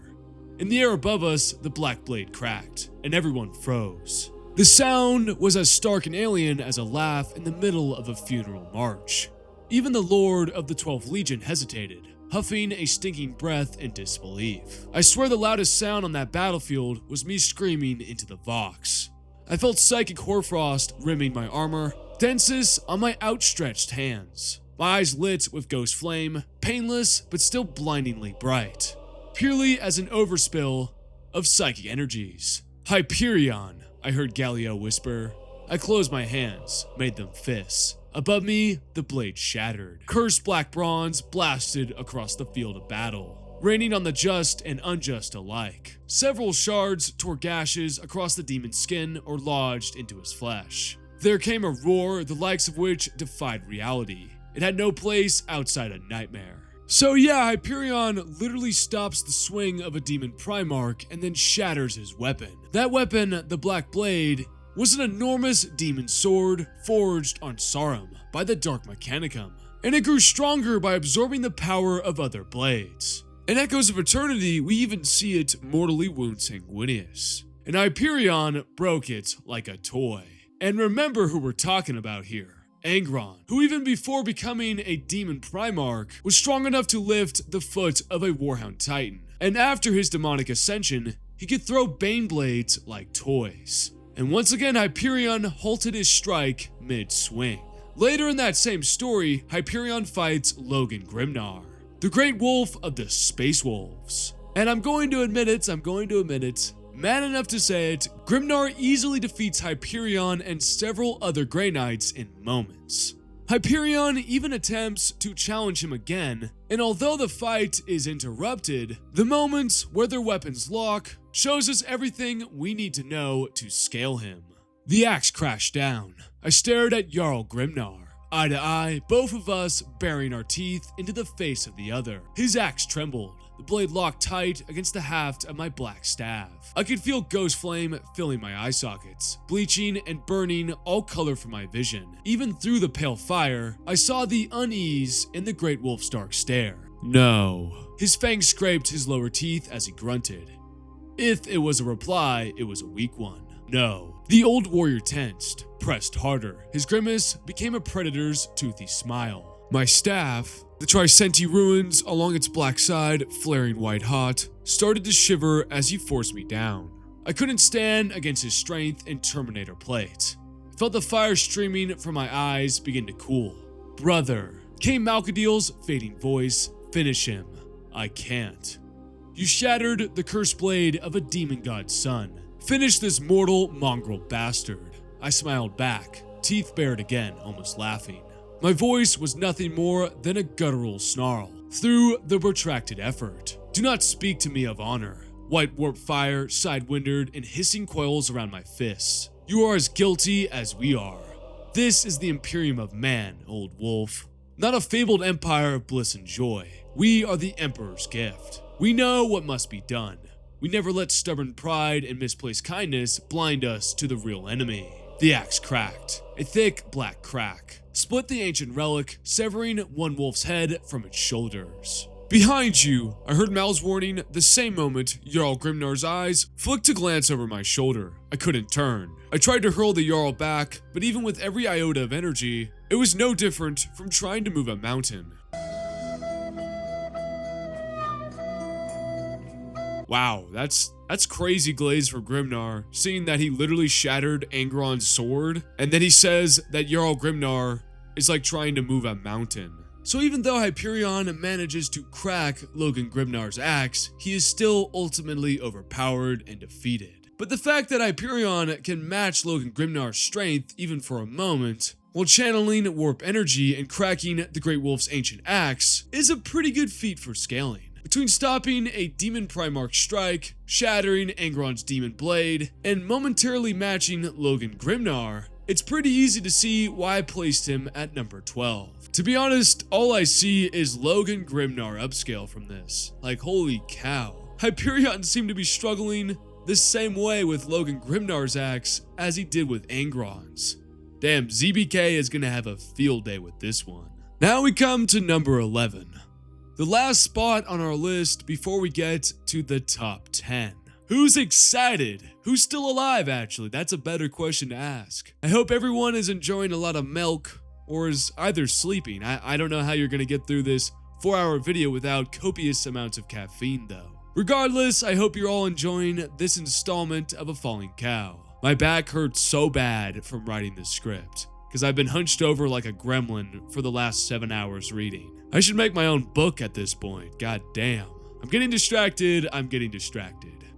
Speaker 1: In the air above us, the Black Blade cracked, and everyone froze. The sound was as stark and alien as a laugh in the middle of a funeral march. Even the Lord of the 12th Legion hesitated, huffing a stinking breath in disbelief. I swear the loudest sound on that battlefield was me screaming into the Vox. I felt psychic hoarfrost rimming my armor, densest on my outstretched hands. My eyes lit with ghost flame, painless but still blindingly bright, purely as an overspill of psychic energies. Hyperion, I heard Galeo whisper. I closed my hands, made them fists. Above me, the blade shattered. Cursed black bronze blasted across the field of battle, raining on the just and unjust alike. Several shards tore gashes across the demon's skin or lodged into his flesh. There came a roar the likes of which defied reality. It had no place outside a nightmare. So yeah, Hyperion literally stops the swing of a demon Primarch and then shatters his weapon. That weapon, the Black Blade, was an enormous demon sword forged on Sarum by the Dark Mechanicum, and it grew stronger by absorbing the power of other blades. In Echoes of Eternity, we even see it mortally wound Sanguinius, and Hyperion broke it like a toy. And remember who we're talking about here. Angron, who even before becoming a demon Primarch, was strong enough to lift the foot of a Warhound Titan, and after his demonic ascension, he could throw Bane blades like toys. And once again, Hyperion halted his strike mid-swing. Later in that same story, Hyperion fights Logan Grimnar, the great wolf of the Space Wolves. And I'm going to admit it, man enough to say it, Grimnar easily defeats Hyperion and several other Grey Knights in moments. Hyperion even attempts to challenge him again, and although the fight is interrupted, the moments where their weapons lock shows us everything we need to know to scale him. The axe crashed down. I stared at Jarl Grimnar, eye to eye, both of us baring our teeth into the face of the other. His axe trembled, the blade locked tight against the haft of my black staff. I could feel ghost flame filling my eye sockets, bleaching and burning all color from my vision. Even through the pale fire, I saw the unease in the great wolf's dark stare. No. His fangs scraped his lower teeth as he grunted. If it was a reply, it was a weak one. No. The old warrior tensed, pressed harder. His grimace became a predator's toothy smile. My staff, the Tricenti ruins along its black side, flaring white hot, started to shiver as he forced me down. I couldn't stand against his strength and Terminator plate. I felt the fire streaming from my eyes begin to cool. Brother, came Malkadil's fading voice, finish him. I can't. You shattered the cursed blade of a demon god's son. Finish this mortal mongrel bastard. I smiled back, teeth bared again, almost laughing. My voice was nothing more than a guttural snarl through the protracted effort. Do not speak to me of honor. White warp fire sidewindered in hissing coils around my fists. You are as guilty as we are. This is the Imperium of Man, old wolf. Not a fabled empire of bliss and joy. We are the Emperor's gift. We know what must be done. We never let stubborn pride and misplaced kindness blind us to the real enemy. The axe cracked, a thick black crack, split the ancient relic, severing one wolf's head from its shoulders. Behind you, I heard Mal's warning the same moment Jarl Grimnar's eyes flicked to glance over my shoulder. I couldn't turn. I tried to hurl the Jarl back, but even with every iota of energy, it was no different from trying to move a mountain. Wow, that's crazy glaze for Grimnar, seeing that he literally shattered Angron's sword, and then he says that Jarl Grimnar is like trying to move a mountain. So even though Hyperion manages to crack Logan Grimnar's axe, he is still ultimately overpowered and defeated. But the fact that Hyperion can match Logan Grimnar's strength even for a moment, while channeling warp energy and cracking the Great Wolf's ancient axe, is a pretty good feat for scaling. Between stopping a Demon Primarch strike, shattering Angron's demon blade, and momentarily matching Logan Grimnar, it's pretty easy to see why I placed him at number 12. To be honest, all I see is Logan Grimnar upscale from this. Like, holy cow. Hyperion seemed to be struggling the same way with Logan Grimnar's axe as he did with Angron's. Damn, ZBK is gonna have a field day with this one. Now we come to number 11. The last spot on our list before we get to the top 10. Who's excited? Who's still alive, actually? That's a better question to ask. I hope everyone is enjoying a lot of milk or is either sleeping. I don't know how you're gonna get through this 4-hour video without copious amounts of caffeine though. Regardless, I hope you're all enjoying this installment of A Falling Cow. My back hurts so bad from writing this script, because I've been hunched over like a gremlin for the last 7 hours reading. I should make my own book at this point, god damn. I'm getting distracted.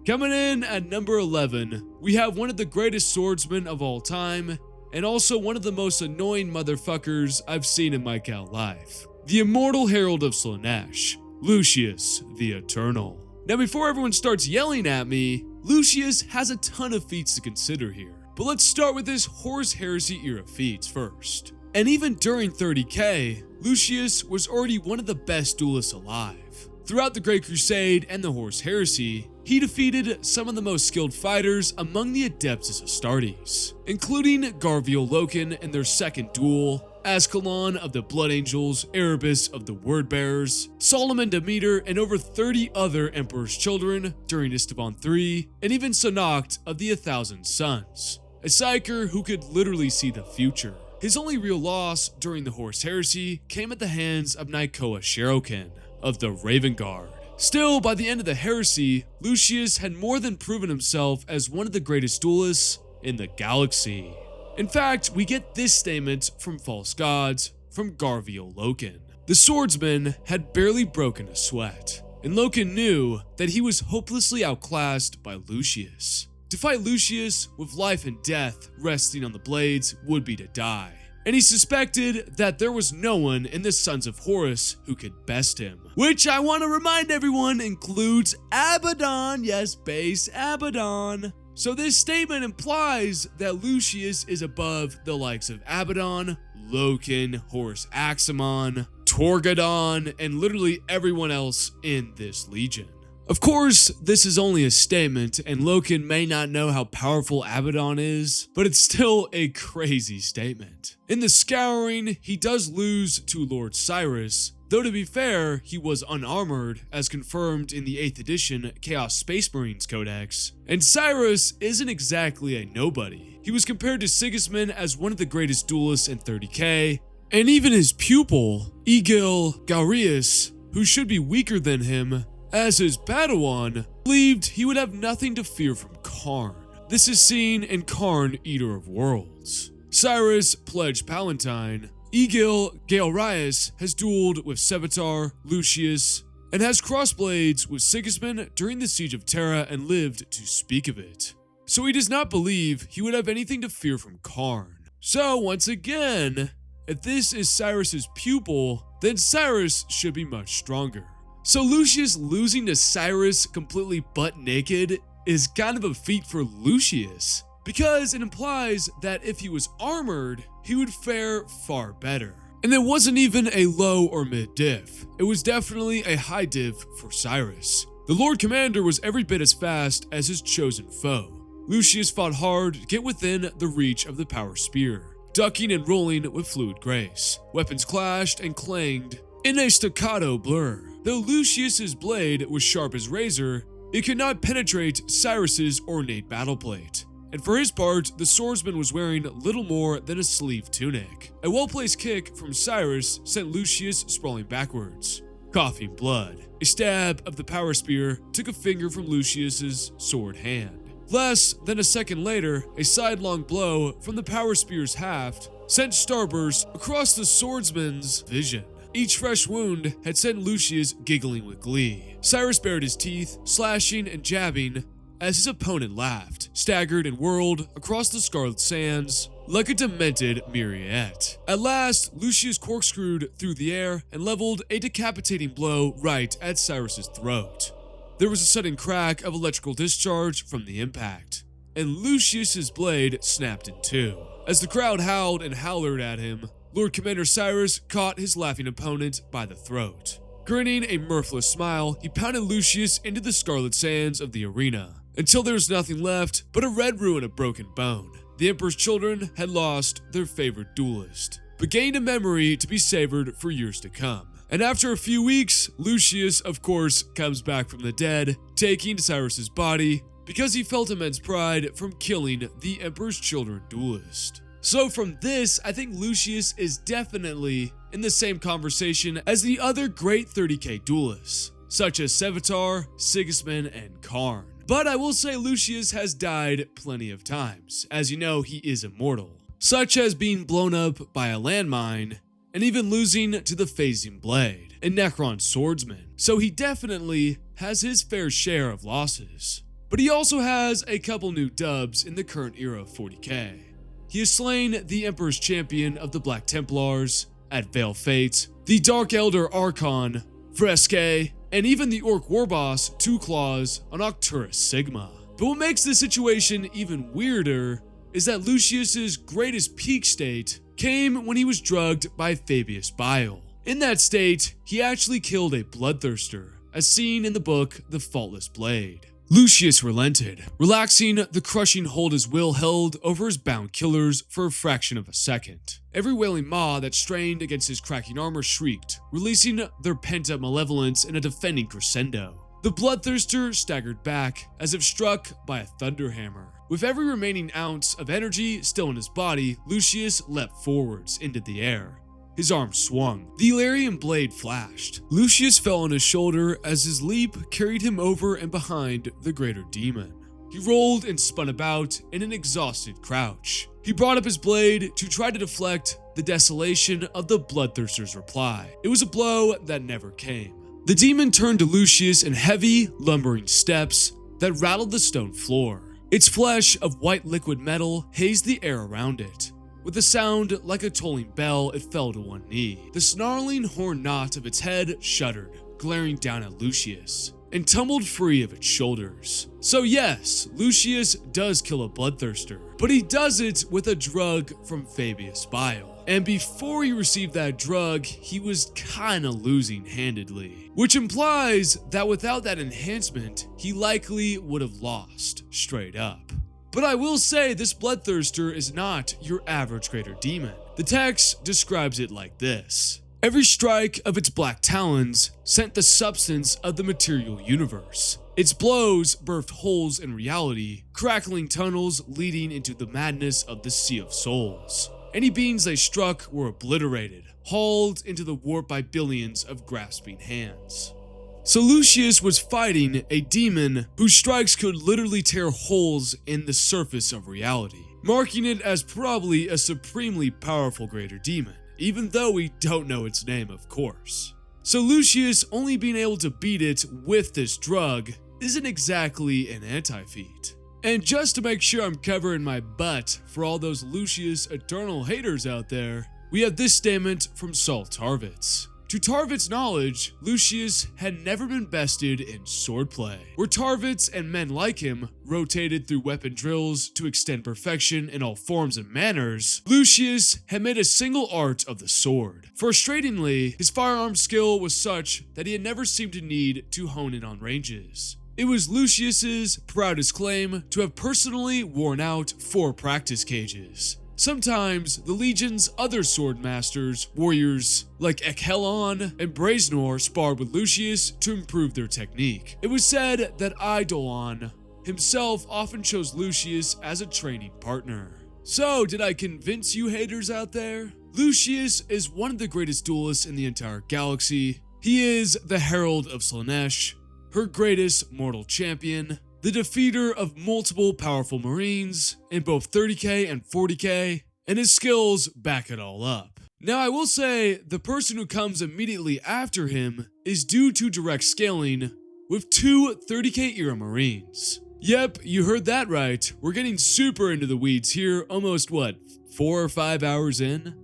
Speaker 1: Coming in at number 11, we have one of the greatest swordsmen of all time, and also one of the most annoying motherfuckers I've seen in my Cal life. The immortal herald of Slaanesh, Lucius the Eternal. Now before everyone starts yelling at me, Lucius has a ton of feats to consider here. But let's start with his Horus Heresy era feats first. And even during 30k, Lucius was already one of the best duelists alive. Throughout the Great Crusade and the Horus Heresy, he defeated some of the most skilled fighters among the Adeptus Astartes, including Garviel Loken in their second duel, Ascalon of the Blood Angels, Erebus of the Word Bearers, Solomon Demeter, and over 30 other Emperor's children during Istvan III, and even Sonakt of the 1,000 Suns, a psyker who could literally see the future. His only real loss during the Horus Heresy came at the hands of Naikoa Shirokin of the Raven Guard. Still, by the end of the Heresy, Lucius had more than proven himself as one of the greatest duelists in the galaxy. In fact, we get this statement from False Gods from Garviel Loken. The swordsman had barely broken a sweat, and Loken knew that he was hopelessly outclassed by Lucius. To fight Lucius with life and death resting on the blades would be to die, and he suspected that there was no one in the Sons of Horus who could best him. Which I want to remind everyone includes Abaddon, yes, base Abaddon. So this statement implies that Lucius is above the likes of Abaddon, Loken, Horus Aximon, Torgadon, and literally everyone else in this legion. Of course, this is only a statement, and Loken may not know how powerful Abaddon is, but it's still a crazy statement. In the Scouring, he does lose to Lord Cyrus, though to be fair, he was unarmored, as confirmed in the 8th edition Chaos Space Marines Codex. And Cyrus isn't exactly a nobody. He was compared to Sigismund as one of the greatest duelists in 30k, and even his pupil, Egil Galeras, who should be weaker than him, as his Padawan, believed he would have nothing to fear from Karn. This is seen in Karn, Eater of Worlds. Cyrus pledged Palatine. Egil Galeras has dueled with Sevatar, Lucius, and has crossblades with Sigismund during the Siege of Terra and lived to speak of it. So he does not believe he would have anything to fear from Karn. So once again, if this is Cyrus's pupil, then Cyrus should be much stronger. So Lucius losing to Cyrus completely butt naked is kind of a feat for Lucius, because it implies that if he was armored, he would fare far better. And it wasn't even a low or mid diff, it was definitely a high diff for Cyrus. The Lord Commander was every bit as fast as his chosen foe. Lucius fought hard to get within the reach of the power spear, ducking and rolling with fluid grace. Weapons clashed and clanged in a staccato blur. Though Lucius's blade was sharp as razor, it could not penetrate Cyrus's ornate battleplate. And for his part, the swordsman was wearing little more than a sleeve tunic. A well-placed kick from Cyrus sent Lucius sprawling backwards, coughing blood. A stab of the power spear took a finger from Lucius's sword hand. Less than a second later, a sidelong blow from the power spear's haft sent starburst across the swordsman's vision. Each fresh wound had sent Lucius giggling with glee. Cyrus bared his teeth, slashing and jabbing as his opponent laughed, staggered and whirled across the scarlet sands like a demented Myriette. At last, Lucius corkscrewed through the air and leveled a decapitating blow right at Cyrus's throat. There was a sudden crack of electrical discharge from the impact, and Lucius's blade snapped in two. As the crowd howled and howlered at him, Lord Commander Cyrus caught his laughing opponent by the throat. Grinning a mirthless smile, he pounded Lucius into the scarlet sands of the arena, until there was nothing left but a red ruin of broken bone. The Emperor's children had lost their favorite duelist, but gained a memory to be savored for years to come. And after a few weeks, Lucius, of course, comes back from the dead, taking to Cyrus's body, because he felt immense pride from killing the Emperor's children duelist. So from this, I think Lucius is definitely in the same conversation as the other great 30k duelists, such as Sevatar, Sigismund, and Karn. But I will say Lucius has died plenty of times. As you know, he is immortal, such as being blown up by a landmine, and even losing to the phasing blade and Necron swordsman. So he definitely has his fair share of losses. But he also has a couple new dubs in the current era of 40k. He has slain the Emperor's champion of the Black Templars at Veil Fate, the Dark Elder Archon, Fresque, and even the Orc Warboss Two Claws on Arcturus Sigma. But what makes this situation even weirder is that Lucius's greatest peak state came when he was drugged by Fabius Bile. In that state, he actually killed a bloodthirster, as seen in the book The Faultless Blade. Lucius relented, relaxing the crushing hold his will held over his bound killers for a fraction of a second. Every wailing maw that strained against his cracking armor shrieked, releasing their pent-up malevolence in a defending crescendo. The bloodthirster staggered back, as if struck by a thunderhammer. With every remaining ounce of energy still in his body, Lucius leapt forwards into the air. His arm swung. The Illyrian blade flashed. Lucius fell on his shoulder as his leap carried him over and behind the greater demon. He rolled and spun about in an exhausted crouch. He brought up his blade to try to deflect the desolation of the bloodthirster's reply. It was a blow that never came. The demon turned to Lucius in heavy, lumbering steps that rattled the stone floor. Its flesh of white liquid metal hazed the air around it. With a sound like a tolling bell, it fell to one knee. The snarling horn knot of its head shuddered, glaring down at Lucius, and tumbled free of its shoulders. So yes, Lucius does kill a bloodthirster, but he does it with a drug from Fabius Bile. And before he received that drug, he was kinda losing handedly, which implies that without that enhancement, he likely would have lost straight up. But I will say this bloodthirster is not your average greater demon. The text describes it like this. Every strike of its black talons sent the substance of the material universe. Its blows birthed holes in reality, crackling tunnels leading into the madness of the Sea of Souls. Any beings they struck were obliterated, hauled into the warp by billions of grasping hands. So Lucius was fighting a demon whose strikes could literally tear holes in the surface of reality, marking it as probably a supremely powerful greater demon, even though we don't know its name, of course. So Lucius only being able to beat it with this drug isn't exactly an anti-feat. And just to make sure I'm covering my butt for all those Lucius eternal haters out there, we have this statement from Saul Tarvitz. To Tarvitz' knowledge, Lucius had never been bested in swordplay. Where Tarvitz and men like him rotated through weapon drills to extend perfection in all forms and manners, Lucius had made a single art of the sword. Frustratingly, his firearm skill was such that he had never seemed to need to hone in on ranges. It was Lucius's proudest claim to have personally worn out 4 practice cages. Sometimes, the Legion's other sword masters, warriors like Ekhelon and Braznor sparred with Lucius to improve their technique. It was said that Eidolon himself often chose Lucius as a training partner. So, did I convince you haters out there? Lucius is one of the greatest duelists in the entire galaxy. He is the Herald of Slaanesh, her greatest mortal champion, the defeater of multiple powerful marines in both 30k and 40k, and his skills back it all up. Now I will say, the person who comes immediately after him is due to direct scaling with 2 30k era marines. Yep, you heard that right, we're getting super into the weeds here, almost 4 or 5 hours in?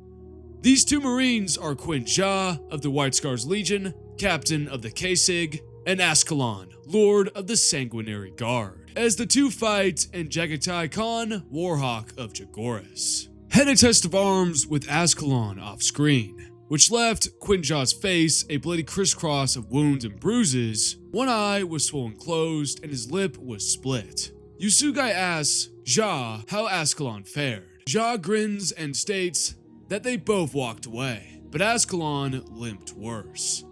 Speaker 1: These 2 marines are Quinn Jha of the White Scars Legion, captain of the Kasig, and Ascalon, Lord of the Sanguinary Guard, as the 2 fight in Jagatai Khan, Warhawk of Jagoras. Had a test of arms with Ascalon off screen, which left Quinn Jha's face a bloody crisscross of wounds and bruises. One eye was swollen closed and his lip was split. Yusugai asks Jha how Ascalon fared. Jha grins and states that they both walked away, but Ascalon limped worse.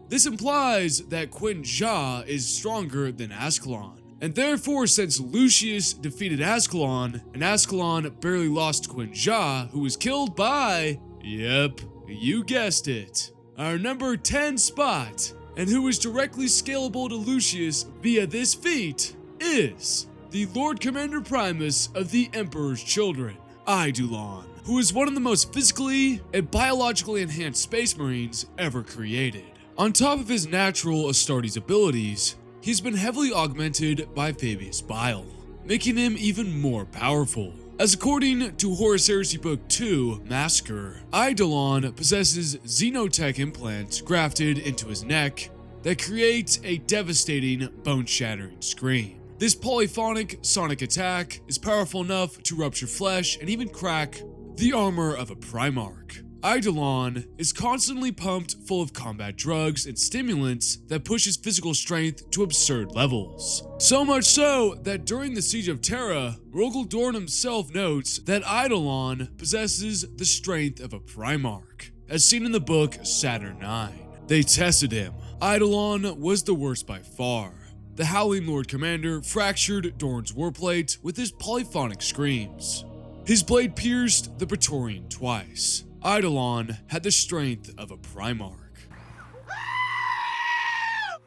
Speaker 1: This implies that Quinn Jha is stronger than Ascalon, and therefore since Lucius defeated Ascalon, and Ascalon barely lost Quinn Jha, who was killed by, yep, you guessed it, our number 10 spot, and who is directly scalable to Lucius via this feat, is the Lord Commander Primus of the Emperor's Children, Eidolon, who is one of the most physically and biologically enhanced Space Marines ever created. On top of his natural Astartes abilities, he's been heavily augmented by Fabius Bile, making him even more powerful. As according to Horus Heresy Book 2, Massacre, Eidolon possesses xenotech implants grafted into his neck that create a devastating, bone-shattering scream. This polyphonic sonic attack is powerful enough to rupture flesh and even crack the armor of a Primarch. Eidolon is constantly pumped full of combat drugs and stimulants that push his physical strength to absurd levels. So much so that during the Siege of Terra, Rogel Dorn himself notes that Eidolon possesses the strength of a Primarch, as seen in the book Saturn IX. They tested him. Eidolon was the worst by far. The Howling Lord Commander fractured Dorn's warplate with his polyphonic screams. His blade pierced the Praetorian twice. Eidolon had the strength of a Primarch.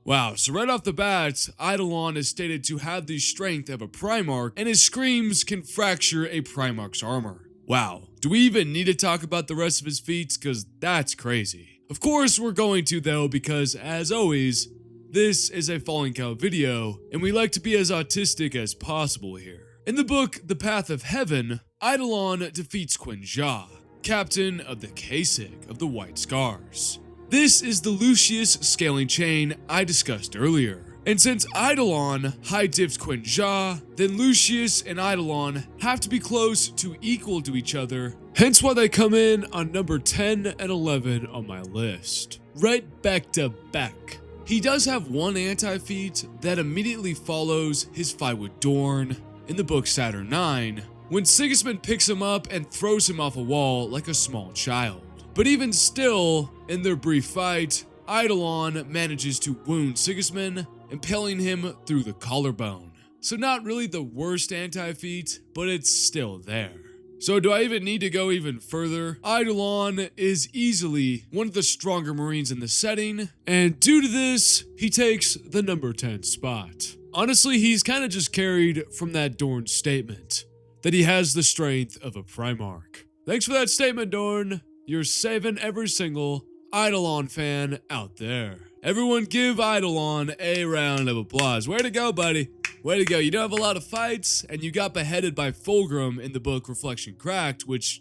Speaker 1: Wow, so right off the bat, Eidolon is stated to have the strength of a Primarch, and his screams can fracture a Primarch's armor. Wow, do we even need to talk about the rest of his feats? Cause that's crazy. Of course we're going to though, because as always, this is a Falling Cow video, and we like to be as autistic as possible here. In the book The Path of Heaven, Eidolon defeats Quinn Jha, captain of the Kasig of the White Scars. This is the Lucius scaling chain I discussed earlier. And since Eidolon high-dips Quinn Jha, then Lucius and Eidolon have to be close to equal to each other, hence why they come in on number 10 and 11 on my list. Right back to back. He does have one anti-feat that immediately follows his fight with Dorn in the book Saturn IX, when Sigismund picks him up and throws him off a wall like a small child. But even still, in their brief fight, Eidolon manages to wound Sigismund, impaling him through the collarbone. So not really the worst anti-feat, but it's still there. So do I even need to go even further? Eidolon is easily one of the stronger Marines in the setting, and due to this, he takes the number 10 spot. Honestly, he's kind of just carried from that Dorn statement, that he has the strength of a Primarch. Thanks for that statement, Dorn. You're saving every single Eidolon fan out there. Everyone give Eidolon a round of applause. Way to go, buddy. Way to go. You don't have a lot of fights, and you got beheaded by Fulgrim in the book Reflection Cracked, which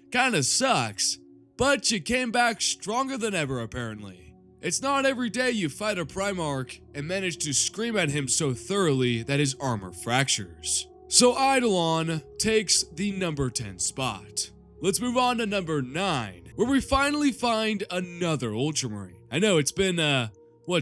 Speaker 1: kind of sucks. But you came back stronger than ever, apparently. It's not every day you fight a Primarch and manage to scream at him so thoroughly that his armor fractures. So Eidolon takes the number 10 spot. Let's move on to number 9, where we finally find another Ultramarine. I know, it's been,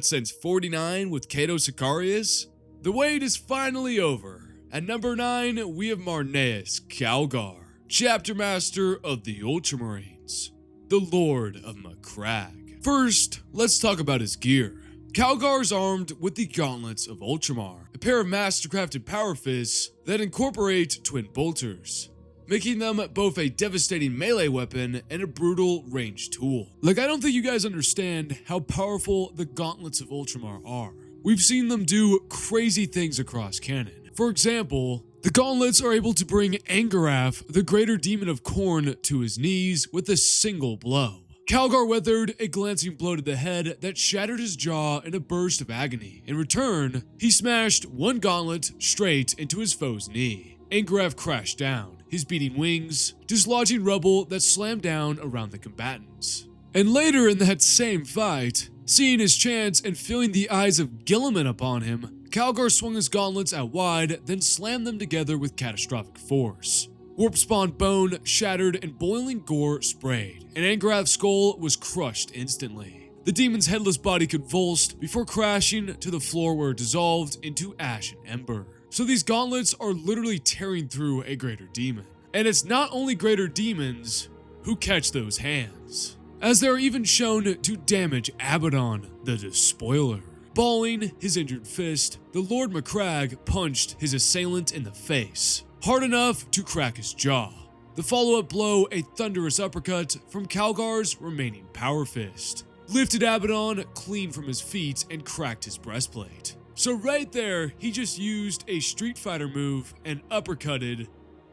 Speaker 1: since 49 with Cato Sicarius? The wait is finally over. At number 9, we have Marneus Calgar, Chapter Master of the Ultramarines, the Lord of Macragge. First, let's talk about his gear. Calgar's armed with the Gauntlets of Ultramar, a pair of mastercrafted power fists that incorporate twin bolters, making them both a devastating melee weapon and a brutal ranged tool. Like, I don't think you guys understand how powerful the Gauntlets of Ultramar are. We've seen them do crazy things across canon. For example, the Gauntlets are able to bring Angaraf, the greater demon of Khorne, to his knees with a single blow. Calgar weathered a glancing blow to the head that shattered his jaw in a burst of agony. In return, he smashed one gauntlet straight into his foe's knee. Angaraf crashed down, his beating wings dislodging rubble that slammed down around the combatants. And later in that same fight, seeing his chance and feeling the eyes of Guilliman upon him, Calgar swung his gauntlets out wide, then slammed them together with catastrophic force. Warp spawn bone shattered and boiling gore sprayed, and Angaraf's skull was crushed instantly. The demon's headless body convulsed before crashing to the floor where it dissolved into ash and ember. So these gauntlets are literally tearing through a greater demon. And it's not only greater demons who catch those hands, as they are even shown to damage Abaddon, the Despoiler. Balling his injured fist, the Lord Macragge punched his assailant in the face, hard enough to crack his jaw. The follow-up blow, a thunderous uppercut from Calgar's remaining power fist, lifted Abaddon clean from his feet and cracked his breastplate. So right there, he just used a Street Fighter move and uppercutted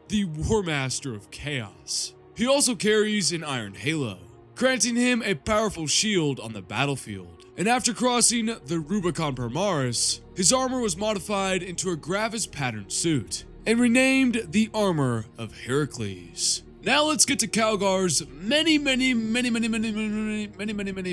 Speaker 1: the War Master of Chaos. He also carries an Iron Halo, granting him a powerful shield on the battlefield. And after crossing the Rubicon Primaris, his armor was modified into a Gravis patterned suit and renamed the Armor of Heracles. Now let's get to Calgar's many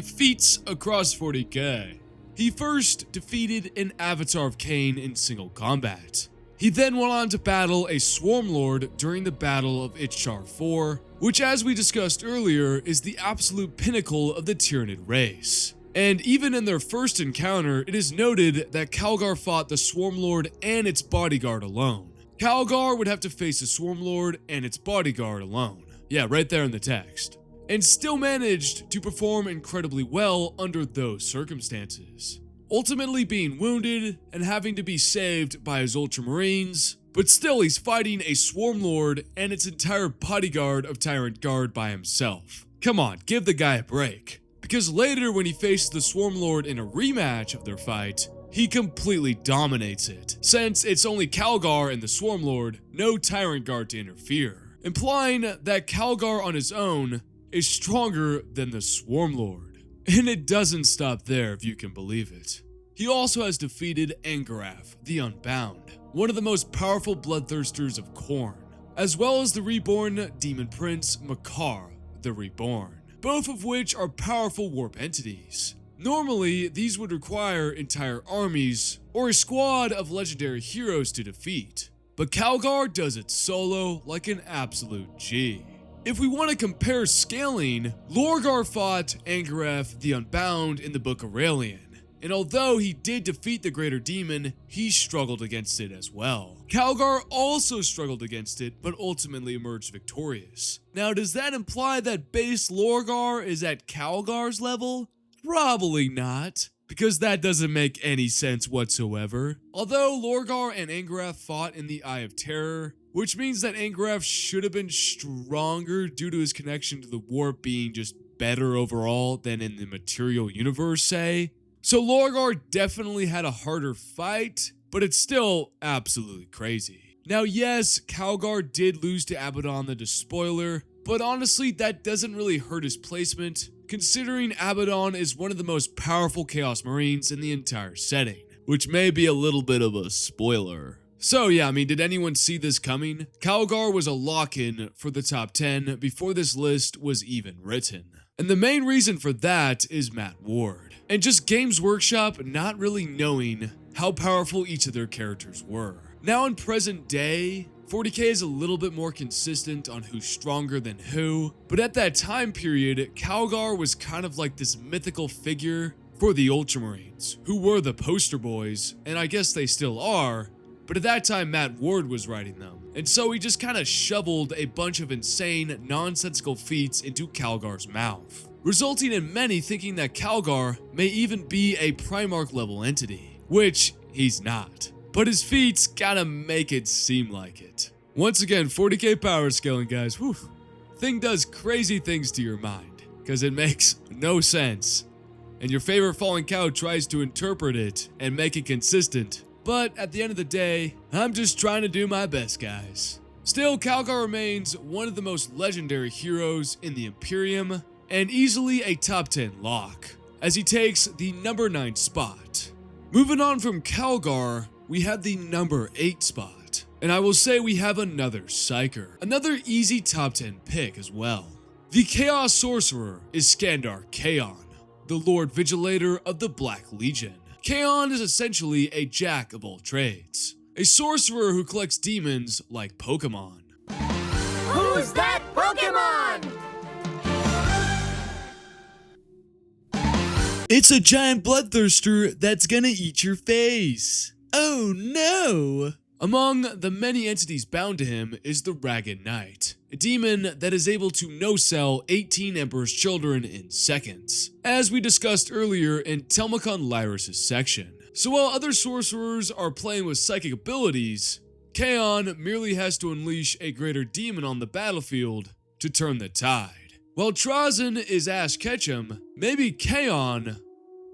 Speaker 1: feats across 40k. He first defeated an Avatar of Cain in single combat. He then went on to battle a Swarmlord during the Battle of Itchar IV, which, as we discussed earlier, is the absolute pinnacle of the Tyranid race. And even in their first encounter, it is noted that Calgar fought the Swarmlord and its bodyguard alone. Calgar would have to face the Swarmlord and its bodyguard alone. Yeah, right there in the text. And still managed to perform incredibly well under those circumstances, ultimately being wounded and having to be saved by his Ultramarines, but still he's fighting a Swarmlord and its entire bodyguard of Tyrant Guard by himself. Come on, give the guy a break. Because later when he faces the Swarmlord in a rematch of their fight, he completely dominates it, since it's only Calgar and the Swarmlord, no Tyrant Guard to interfere, implying that Calgar on his own is stronger than the Swarmlord. And it doesn't stop there, if you can believe it. He also has defeated Angaraf, the Unbound, one of the most powerful bloodthirsters of Khorne, as well as the reborn Demon Prince Makar, the Reborn, both of which are powerful warp entities. Normally, these would require entire armies or a squad of legendary heroes to defeat, but Calgar does it solo like an absolute G. If we want to compare scaling, Lorgar fought Angaraf the Unbound in the Book Aurelian, And although he did defeat the greater demon, he struggled against it as well. Calgar also struggled against it, but ultimately emerged victorious. Now, does that imply that base Lorgar is at Calgar's level? Probably not, because that doesn't make any sense whatsoever. Although Lorgar and Angrath fought in the Eye of Terror, which means that Angrath should have been stronger due to his connection to the warp being just better overall than in the material universe, say. So Lorgar definitely had a harder fight, but it's still absolutely crazy. Now yes, Calgar did lose to Abaddon the Despoiler, but honestly that doesn't really hurt his placement, considering Abaddon is one of the most powerful Chaos Marines in the entire setting, which may be a little bit of a spoiler. So yeah, I mean, did anyone see this coming? Calgar was a lock-in for the top 10 before this list was even written. And the main reason for that is Matt Ward, and just Games Workshop not really knowing how powerful each of their characters were. Now in present day, 40k is a little bit more consistent on who's stronger than who, but at that time period, Calgar was kind of like this mythical figure for the Ultramarines, who were the poster boys, and I guess they still are, but at that time Matt Ward was writing them. And so he just kind of shoveled a bunch of insane, nonsensical feats into Calgar's mouth, resulting in many thinking that Calgar may even be a Primarch level entity, which he's not. But his feats gotta make it seem like it. Once again, 40k power scaling, guys, whew, thing does crazy things to your mind, because it makes no sense. And your favorite fallen cow tries to interpret it and make it consistent. But at the end of the day, I'm just trying to do my best, guys. Still, Calgar remains one of the most legendary heroes in the Imperium, and easily a top 10 lock, as he takes the number 9 spot. Moving on from Calgar, we have the number 8 spot, and I will say we have another Psyker, another easy top 10 pick as well. The Chaos Sorcerer is Skandar Kaon, the Lord Vigilator of the Black Legion. Kaon is essentially a jack of all trades, a sorcerer who collects demons like Pokemon.
Speaker 6: Who's that Pokemon?
Speaker 1: It's a giant bloodthirster that's gonna eat your face. Oh no! Among the many entities bound to him is the Ragged Knight, a demon that is able to no-sell 18 Emperor's Children in seconds, as we discussed earlier in Telmacon Lyris' section. So while other sorcerers are playing with psychic abilities, Kaon merely has to unleash a greater demon on the battlefield to turn the tide. While Trazyn is Ash Ketchum, maybe Kaon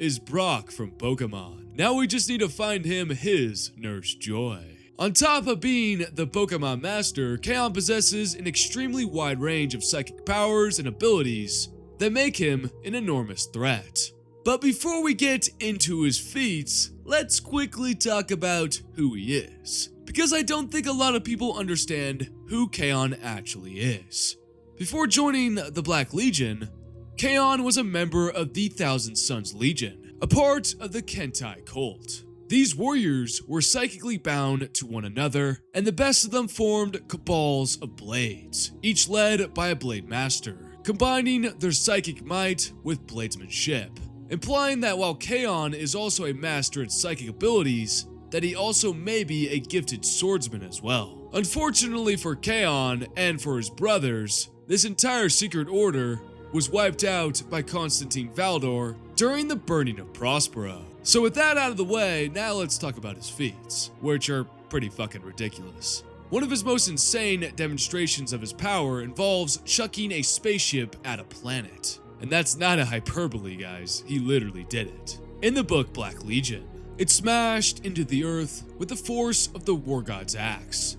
Speaker 1: is Brock from Pokemon. Now we just need to find him his Nurse Joy. On top of being the Pokemon Master, Kaon possesses an extremely wide range of psychic powers and abilities that make him an enormous threat. But before we get into his feats, let's quickly talk about who he is, because I don't think a lot of people understand who Kaon actually is. Before joining the Black Legion, Kaon was a member of the Thousand Sons Legion, a part of the Kentai cult. These warriors were psychically bound to one another, and the best of them formed cabals of blades, each led by a blade master, combining their psychic might with bladesmanship, implying that while Kaon is also a master at psychic abilities, that he also may be a gifted swordsman as well. Unfortunately for Kaon and for his brothers, this entire secret order was wiped out by Constantine Valdor during the burning of Prospero. So with that out of the way, now let's talk about his feats, which are pretty fucking ridiculous. One of his most insane demonstrations of his power involves chucking a spaceship at a planet. And that's not a hyperbole, guys, he literally did it. In the book Black Legion, it smashed into the earth with the force of the War God's axe.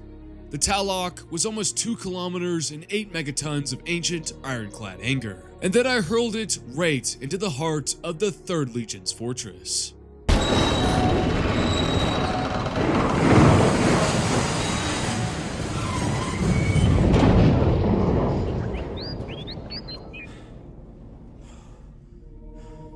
Speaker 1: The Talok was almost 2 kilometers and 8 megatons of ancient ironclad anger, and then I hurled it right into the heart of the 3rd Legion's fortress.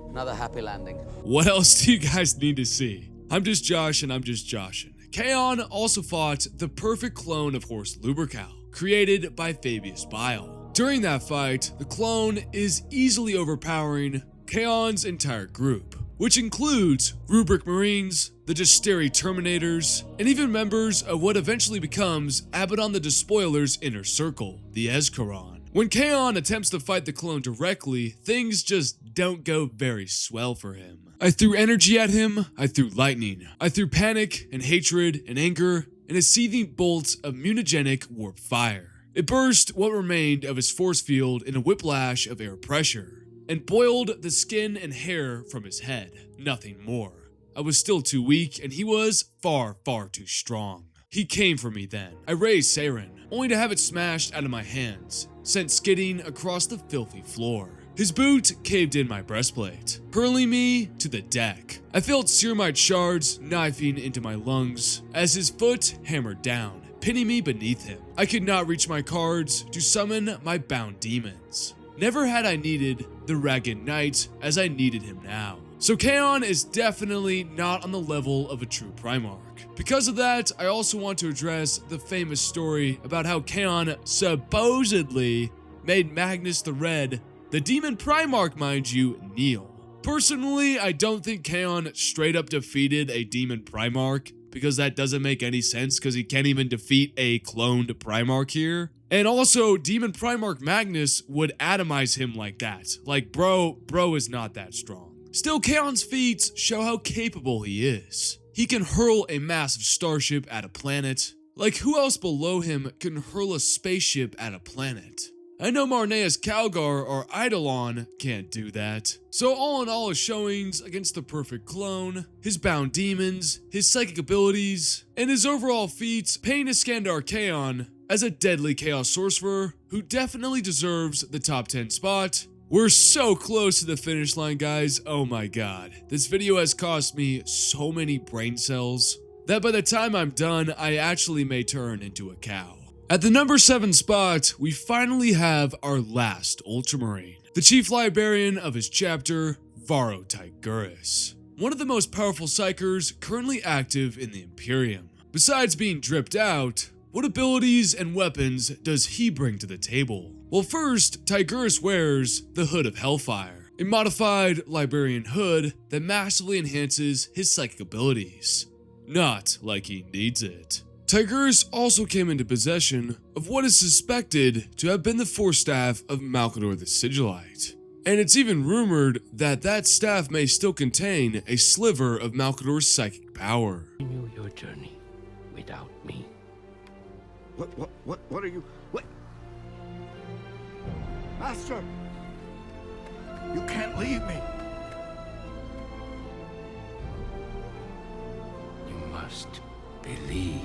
Speaker 11: Another happy landing.
Speaker 1: What else do you guys need to see? I'm just Josh and I'm just Joshin. Kaon also fought the perfect clone of Horst Lubercal, created by Fabius Bile. During that fight, the clone is easily overpowering Kaon's entire group, which includes Rubric Marines, the Justeri Terminators, and even members of what eventually becomes Abaddon the Despoiler's inner circle, the Ezcaron. When Kaon attempts to fight the clone directly, things just don't go very swell for him. I threw energy at him, I threw lightning, I threw panic and hatred and anger, and a seething bolt of mutagenic warp fire. It burst what remained of his force field in a whiplash of air pressure, and boiled the skin and hair from his head, nothing more. I was still too weak, and he was far, far too strong. He came for me then. I raised Saren, only to have it smashed out of my hands, sent skidding across the filthy floor. His boot caved in my breastplate, hurling me to the deck. I felt ceramite shards knifing into my lungs as his foot hammered down, pinning me beneath him. I could not reach my cards to summon my bound demons. Never had I needed the Ragged Knight as I needed him now. So Kaon is definitely not on the level of a true Primarch. Because of that, I also want to address the famous story about how Kaon supposedly made Magnus the Red, the Demon Primarch mind you, kneel. Personally, I don't think Kaon straight up defeated a Demon Primarch, because that doesn't make any sense because he can't even defeat a cloned Primarch here. And also, Demon Primarch Magnus would atomize him like that. Like, bro is not that strong. Still, Kaon's feats show how capable he is. He can hurl a massive starship at a planet. Like, who else below him can hurl a spaceship at a planet? I know Marnea's Calgar or Eidolon can't do that. So all in all, his showings against the perfect clone, his bound demons, his psychic abilities, and his overall feats paint Iskandar Kaon as a deadly chaos sorcerer who definitely deserves the top 10 spot. We're so close to the finish line, guys. Oh my god. This video has cost me so many brain cells that by the time I'm done, I actually may turn into a cow. At the number 7 spot, we finally have our last Ultramarine, the Chief Librarian of his chapter, Varro Tigurus. One of the most powerful psychers currently active in the Imperium. Besides being dripped out, what abilities and weapons does he bring to the table? Well, first, Tigurus wears the Hood of Hellfire, a modified Librarian hood that massively enhances his psychic abilities. Not like he needs it. Tigurus also came into possession of what is suspected to have been the Force Staff of Malcador the Sigillite. And it's even rumored that that staff may still contain a sliver of Malcador's psychic power.
Speaker 20: Continue your journey without me.
Speaker 2: What are you? What?
Speaker 7: Master! You can't leave me!
Speaker 20: You must believe.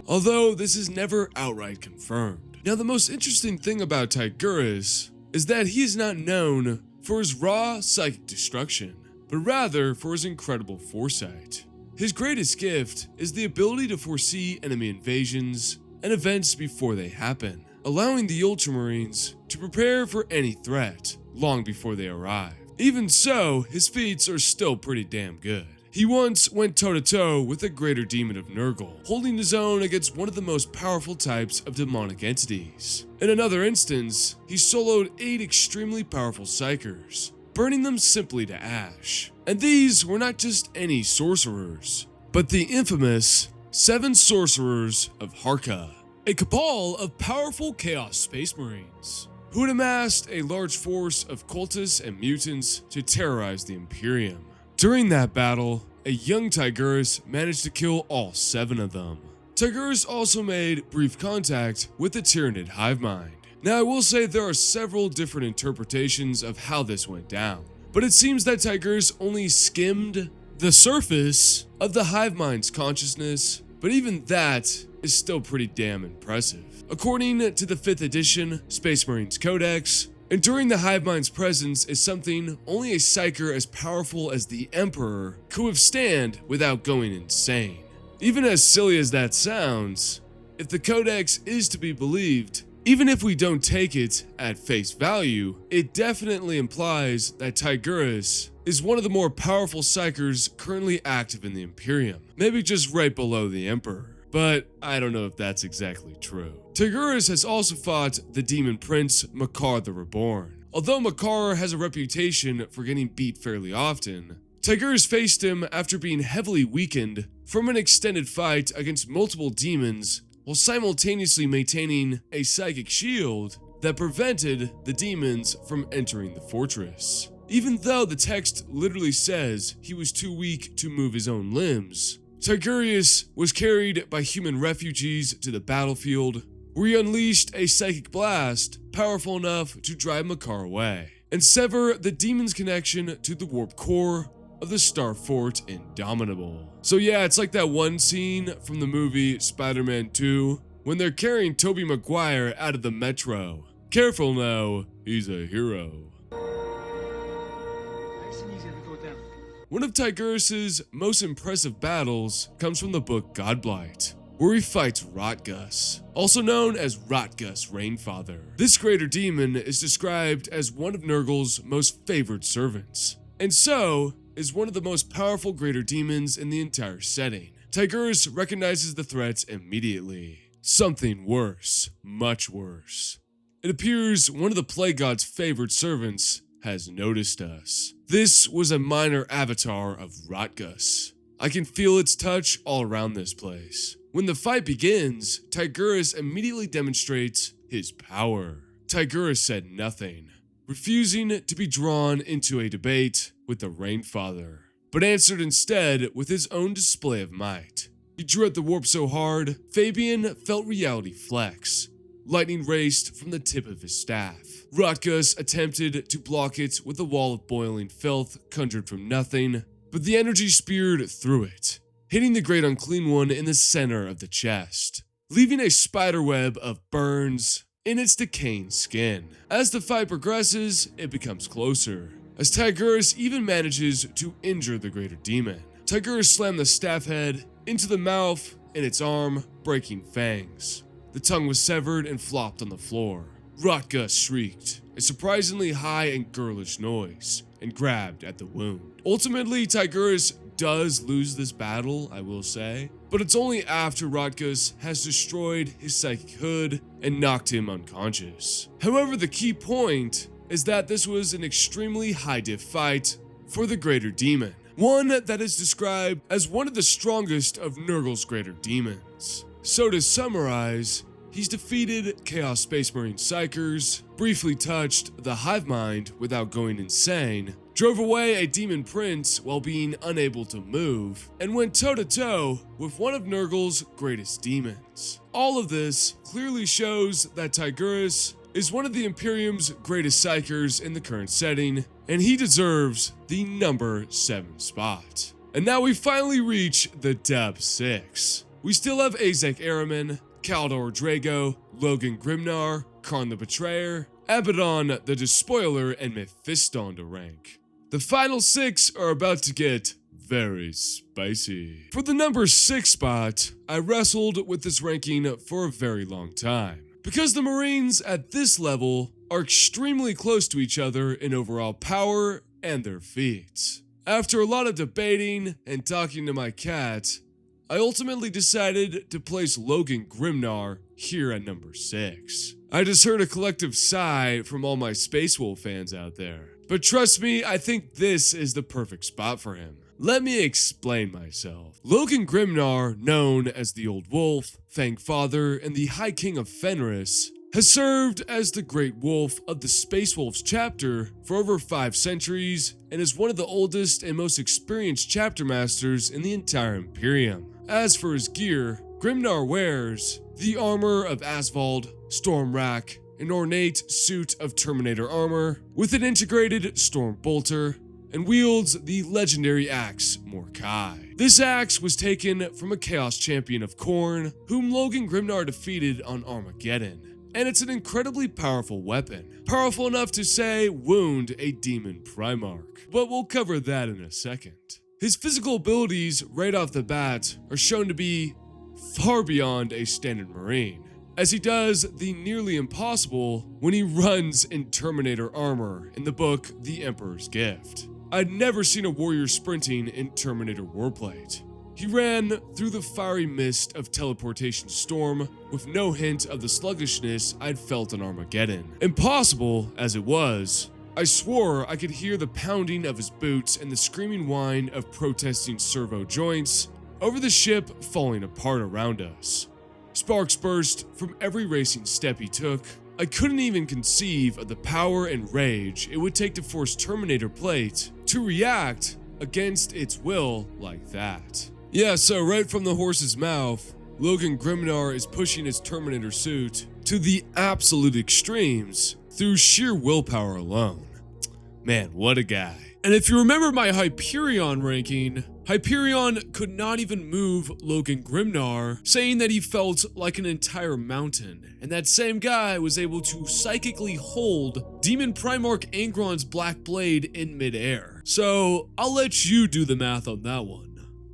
Speaker 1: Although this is never outright confirmed. Now, the most interesting thing about Tigurus is that he is not known for his raw psychic destruction, but rather for his incredible foresight. His greatest gift is the ability to foresee enemy invasions and events before they happen, allowing the Ultramarines to prepare for any threat long before they arrive. Even so, his feats are still pretty damn good. He once went toe-to-toe with the Greater Demon of Nurgle, holding his own against one of the most powerful types of demonic entities. In another instance, he soloed 8 extremely powerful Psychers, burning them simply to ash. And these were not just any sorcerers, but the infamous 7 Sorcerers of Harka, a cabal of powerful Chaos Space Marines, who had amassed a large force of cultists and mutants to terrorize the Imperium. During that battle, a young Tigurus managed to kill all 7 of them. Tigurus also made brief contact with the Tyranid Hivemind. Now, I will say there are several different interpretations of how this went down, but it seems that Tigurus only skimmed the surface of the Hivemind's consciousness, but even that is still pretty damn impressive. According to the 5th edition Space Marines Codex, enduring the Hivemind's presence is something only a Psyker as powerful as the Emperor could withstand without going insane. Even as silly as that sounds, if the Codex is to be believed, even if we don't take it at face value, it definitely implies that Tigurus is one of the more powerful Psykers currently active in the Imperium, maybe just right below the Emperor. But I don't know if that's exactly true. Tigurus has also fought the Demon Prince Makar the Reborn, Although Makar has a reputation for getting beat fairly often, Tigurus faced him after being heavily weakened from an extended fight against multiple demons while simultaneously maintaining a psychic shield that prevented the demons from entering the fortress. Even though the text literally says he was too weak to move his own limbs, Tigurius was carried by human refugees to the battlefield, where he unleashed a psychic blast powerful enough to drive Makar away and sever the demon's connection to the warp core of the Star Fort Indomitable. So yeah, it's like that one scene from the movie Spider-Man 2 when they're carrying Tobey Maguire out of the metro. Careful now, he's a hero. One of Tigurus' most impressive battles comes from the book Godblight, where he fights Rotgus, also known as Rotgus Rainfather. This greater demon is described as one of Nurgle's most favored servants, and so is one of the most powerful greater demons in the entire setting. Tigurus recognizes the threat immediately. Something worse, much worse. It appears one of the Plague God's favorite servants has noticed us. This was a minor avatar of Rotgus. I can feel its touch all around this place. When the fight begins, Tigurus immediately demonstrates his power. Tigurus said nothing, refusing to be drawn into a debate with the Rainfather, but answered instead with his own display of might. He drew at the warp so hard, Fabian felt reality flex. Lightning raced from the tip of his staff. Rotgus attempted to block it with a wall of boiling filth conjured from nothing, but the energy speared through it, hitting the Great Unclean One in the center of the chest, leaving a spiderweb of burns in its decaying skin. As the fight progresses, it becomes closer, as Tigurus even manages to injure the greater demon. Tigurus slammed the staff head into the mouth and its arm, breaking fangs. The tongue was severed and flopped on the floor. Rotgus shrieked, a surprisingly high and girlish noise, and grabbed at the wound. Ultimately, Tigurus does lose this battle, I will say, but it's only after Rotgus has destroyed his psychic hood and knocked him unconscious. However, the key point is that this was an extremely high-diff fight for the greater demon, one that is described as one of the strongest of Nurgle's greater demons. So to summarize, he's defeated Chaos Space Marine Psychers, briefly touched the Hive Mind without going insane, drove away a demon prince while being unable to move, and went toe-to-toe with one of Nurgle's greatest demons. All of this clearly shows that Tigurus is one of the Imperium's greatest Psychers in the current setting, and he deserves the number 7 spot. And now we finally reach the Dub 6. We still have Azek Araman, Kaldor Drago, Logan Grimnar, Karn the Betrayer, Abaddon the Despoiler, and Mephiston to rank. The final 6 are about to get very spicy. For the number 6 spot, I wrestled with this ranking for a very long time, because the Marines at this level are extremely close to each other in overall power and their feats. After a lot of debating and talking to my cat, I ultimately decided to place Logan Grimnar here at number 6. I just heard a collective sigh from all my Space Wolf fans out there. But trust me, I think this is the perfect spot for him. Let me explain myself. Logan Grimnar, known as the Old Wolf, Fangfather, and the High King of Fenris, has served as the Great Wolf of the Space Wolves chapter for over 5 centuries and is one of the oldest and most experienced chapter masters in the entire Imperium. As for his gear, Grimnar wears the armor of Asvald, Stormrack, an ornate suit of Terminator armor with an integrated Storm Bolter, and wields the legendary axe Morkai. This axe was taken from a Chaos Champion of Khorne, whom Logan Grimnar defeated on Armageddon, and it's an incredibly powerful weapon. Powerful enough to, say, wound a demon Primarch, but we'll cover that in a second. His physical abilities right off the bat are shown to be far beyond a standard Marine, as he does the nearly impossible when he runs in Terminator armor in the book The Emperor's Gift. I'd never seen a warrior sprinting in Terminator Warplate. He ran through the fiery mist of teleportation storm with no hint of the sluggishness I'd felt on Armageddon. Impossible as it was, I swore I could hear the pounding of his boots and the screaming whine of protesting servo joints over the ship falling apart around us. Sparks burst from every racing step he took. I couldn't even conceive of the power and rage it would take to force Terminator Plate to react against its will like that. Yeah, so right from the horse's mouth, Logan Grimnar is pushing his Terminator suit to the absolute extremes through sheer willpower alone. Man, what a guy. And if you remember my Hyperion ranking, Hyperion could not even move Logan Grimnar, saying that he felt like an entire mountain. And that same guy was able to psychically hold Demon Primarch Angron's Black Blade in midair. So I'll let you do the math on that one.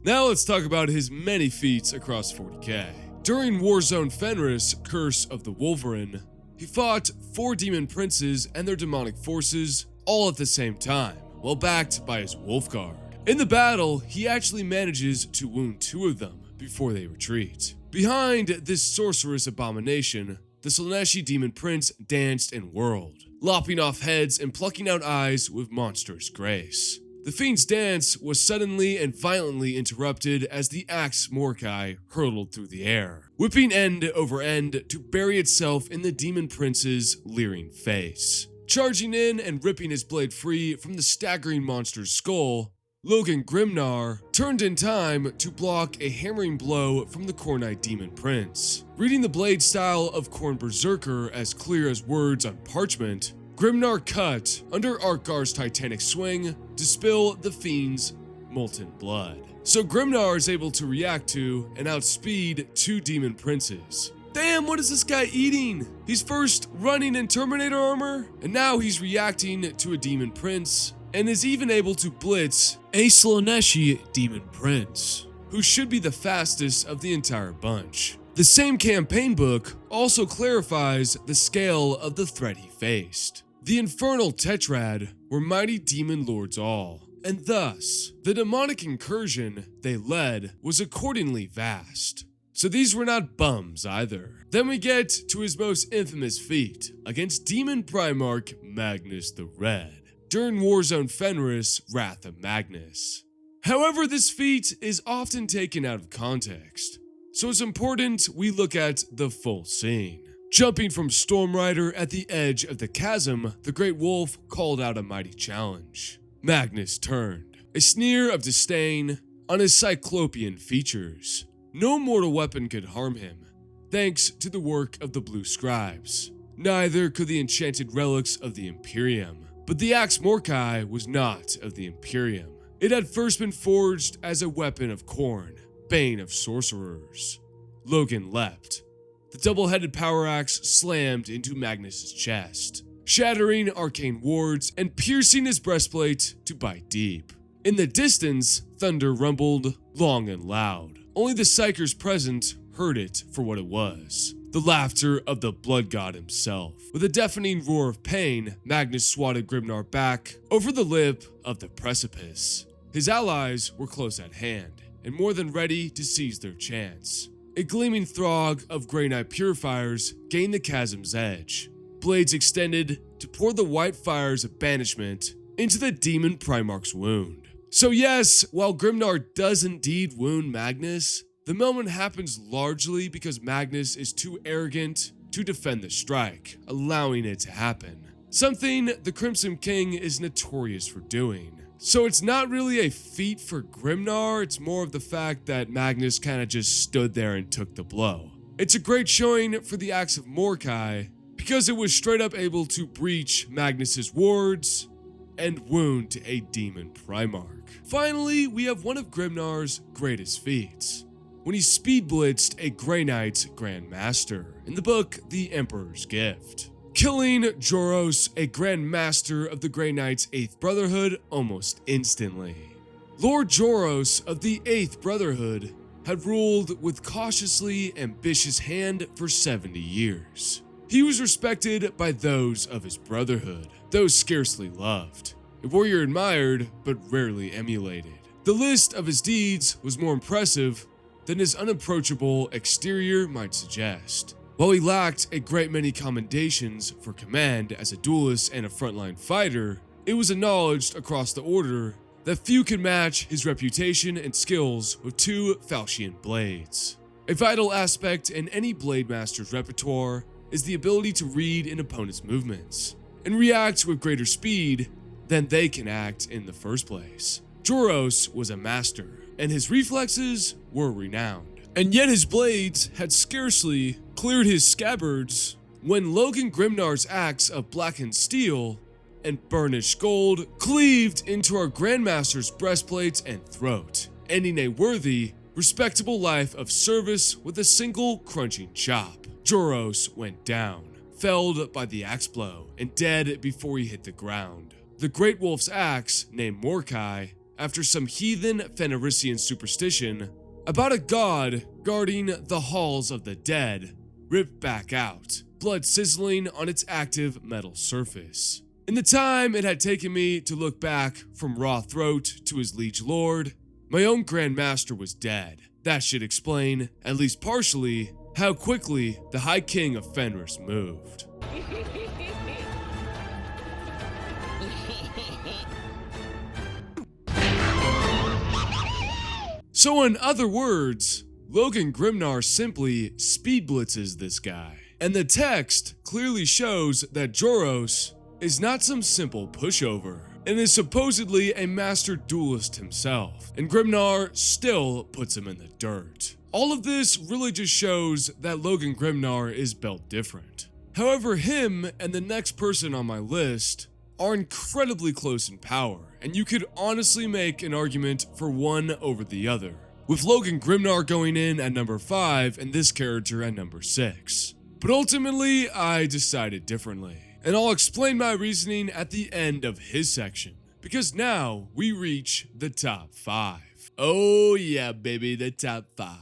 Speaker 1: Now let's talk about his many feats across 40k. During Warzone Fenris, Curse of the Wolverine, he fought 4 demon princes and their demonic forces all at the same time, while backed by his Wolf Guard. In the battle, he actually manages to wound 2 of them before they retreat. Behind this sorcerous abomination, the Slaaneshi demon prince danced and whirled, lopping off heads and plucking out eyes with monstrous grace. The fiend's dance was suddenly and violently interrupted as the axe Mordecai hurtled through the air, whipping end over end to bury itself in the demon prince's leering face. Charging in and ripping his blade free from the staggering monster's skull, Logan Grimnar turned in time to block a hammering blow from the Kornite demon prince. Reading the blade style of Korn Berserker as clear as words on parchment, Grimnar cut under Arkgar's titanic swing to spill the fiend's molten blood. So Grimnar is able to react to and outspeed 2 demon princes. Damn, what is this guy eating? He's first running in Terminator armor, and now he's reacting to a demon prince, and is even able to blitz a Slaaneshi demon prince, who should be the fastest of the entire bunch. The same campaign book also clarifies the scale of the threat he faced. The Infernal Tetrad were mighty demon lords all, and thus, the demonic incursion they led was accordingly vast. So these were not bums either. Then we get to his most infamous feat against Demon Primarch Magnus the Red during Warzone Fenris Wrath of Magnus. However, this feat is often taken out of context, so it's important we look at the full scene. Jumping from Stormrider at the edge of the chasm, the Great Wolf called out a mighty challenge. Magnus turned, a sneer of disdain on his cyclopean features. No mortal weapon could harm him, thanks to the work of the Blue Scribes. Neither could the enchanted relics of the Imperium. But the axe Mordecai was not of the Imperium. It had first been forged as a weapon of Khorne, bane of sorcerers. Logan leapt. The double-headed power axe slammed into Magnus's chest, shattering arcane wards and piercing his breastplate to bite deep. In the distance, thunder rumbled, long and loud. Only the psychers present heard it for what it was. The laughter of the blood god himself. With a deafening roar of pain, Magnus swatted Grimnar back over the lip of the precipice. His allies were close at hand, and more than ready to seize their chance. A gleaming throg of Grey Knight purifiers gained the chasm's edge. Blades extended to pour the white fires of banishment into the demon Primarch's wound. So yes, while Grimnar does indeed wound Magnus, the moment happens largely because Magnus is too arrogant to defend the strike, allowing it to happen. Something the Crimson King is notorious for doing. So it's not really a feat for Grimnar, it's more of the fact that Magnus kinda just stood there and took the blow. It's a great showing for the axe of Mordecai, because it was straight up able to breach Magnus's wards and wound a demon Primarch. Finally, we have one of Grimnar's greatest feats, when he speed blitzed a Grey Knight's Grand Master in the book The Emperor's Gift, killing Joros, a Grand Master of the Grey Knight's 8th Brotherhood, almost instantly. Lord Joros of the 8th Brotherhood had ruled with cautiously ambitious hand for 70 years. He was respected by those of his brotherhood, though scarcely loved. A warrior admired, but rarely emulated. The list of his deeds was more impressive than his unapproachable exterior might suggest. While he lacked a great many commendations for command as a duelist and a frontline fighter, it was acknowledged across the order that few could match his reputation and skills with 2 falchion blades. A vital aspect in any blade master's repertoire is the ability to read an opponent's movements and react with greater speed than they can act in the first place. Joros was a master, and his reflexes were renowned. And yet his blades had scarcely cleared his scabbards when Logan Grimnar's axe of blackened steel and burnished gold cleaved into our Grandmaster's breastplates and throat, ending a worthy, respectable life of service with a single crunching chop. Joros went down, felled by the axe blow, and dead before he hit the ground. The Great Wolf's axe, named Morkai, after some heathen Fenrisian superstition about a god guarding the halls of the dead, ripped back out, blood sizzling on its active metal surface. In the time it had taken me to look back from raw throat to his liege lord, my own Grand Master was dead. That should explain, at least partially, how quickly the High King of Fenris moved. So in other words, Logan Grimnar simply speed blitzes this guy. And the text clearly shows that Joros is not some simple pushover, and is supposedly a master duelist himself, and Grimnar still puts him in the dirt. All of this really just shows that Logan Grimnar is built different. However, him and the next person on my list are incredibly close in power, and you could honestly make an argument for one over the other, with Logan Grimnar going in at number 5 and this character at number 6. But ultimately, I decided differently, and I'll explain my reasoning at the end of his section, because now we reach the top 5. Oh yeah, baby, the top 5.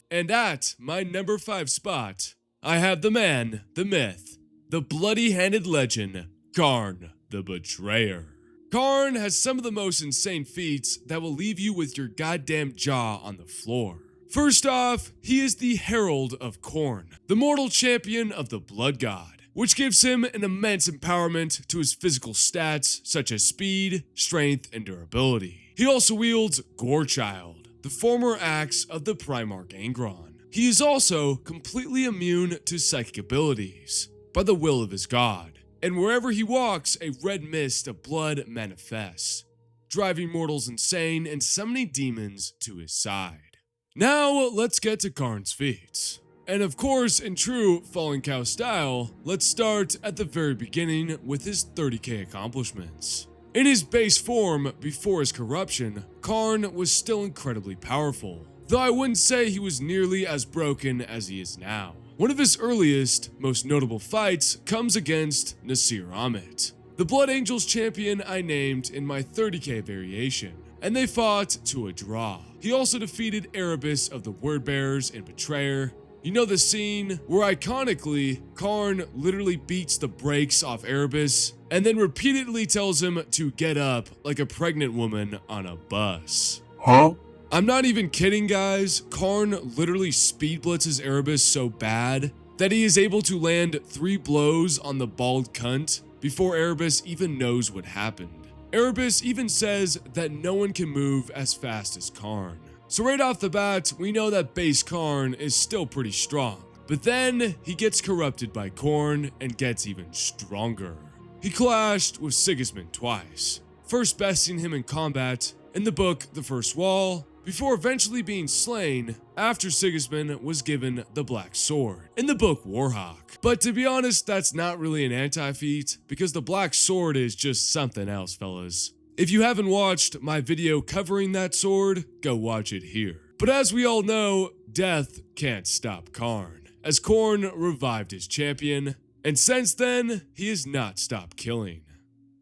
Speaker 1: And at my number 5 spot, I have the man, the myth, the bloody-handed legend, Karn the Betrayer. Karn has some of the most insane feats that will leave you with your goddamn jaw on the floor. First off, he is the Herald of Khorne, the mortal champion of the Blood God, which gives him an immense empowerment to his physical stats such as speed, strength, and durability. He also wields Gorechild, the former axe of the Primarch Angron. He is also completely immune to psychic abilities by the will of his god, and wherever he walks, a red mist of blood manifests, driving mortals insane and summoning demons to his side. Now, let's get to Karn's feats. And of course, in true Fallen Cow style, let's start at the very beginning with his 30k accomplishments. In his base form, before his corruption, Karn was still incredibly powerful, though I wouldn't say he was nearly as broken as he is now. One of his earliest, most notable fights comes against Nasir Amit, the Blood Angels champion I named in my 30k variation, and they fought to a draw. He also defeated Erebus of the Wordbearers and Betrayer. You know the scene where iconically, Karn literally beats the brakes off Erebus and then repeatedly tells him to get up like a pregnant woman on a bus.
Speaker 12: Huh?
Speaker 1: I'm not even kidding, guys. Karn literally speed blitzes Erebus so bad that he is able to land 3 blows on the bald cunt before Erebus even knows what happened. Erebus even says that no one can move as fast as Karn. So right off the bat, we know that base Karn is still pretty strong. But then he gets corrupted by Khorne and gets even stronger. He clashed with Sigismund twice, first besting him in combat in the book The First Wall, before eventually being slain after Sigismund was given the Black Sword in the book Warhawk. But to be honest, that's not really an anti-feat, because the Black Sword is just something else, fellas. If you haven't watched my video covering that sword, go watch it here. But as we all know, death can't stop Karn, as Khorne revived his champion, and since then, he has not stopped killing.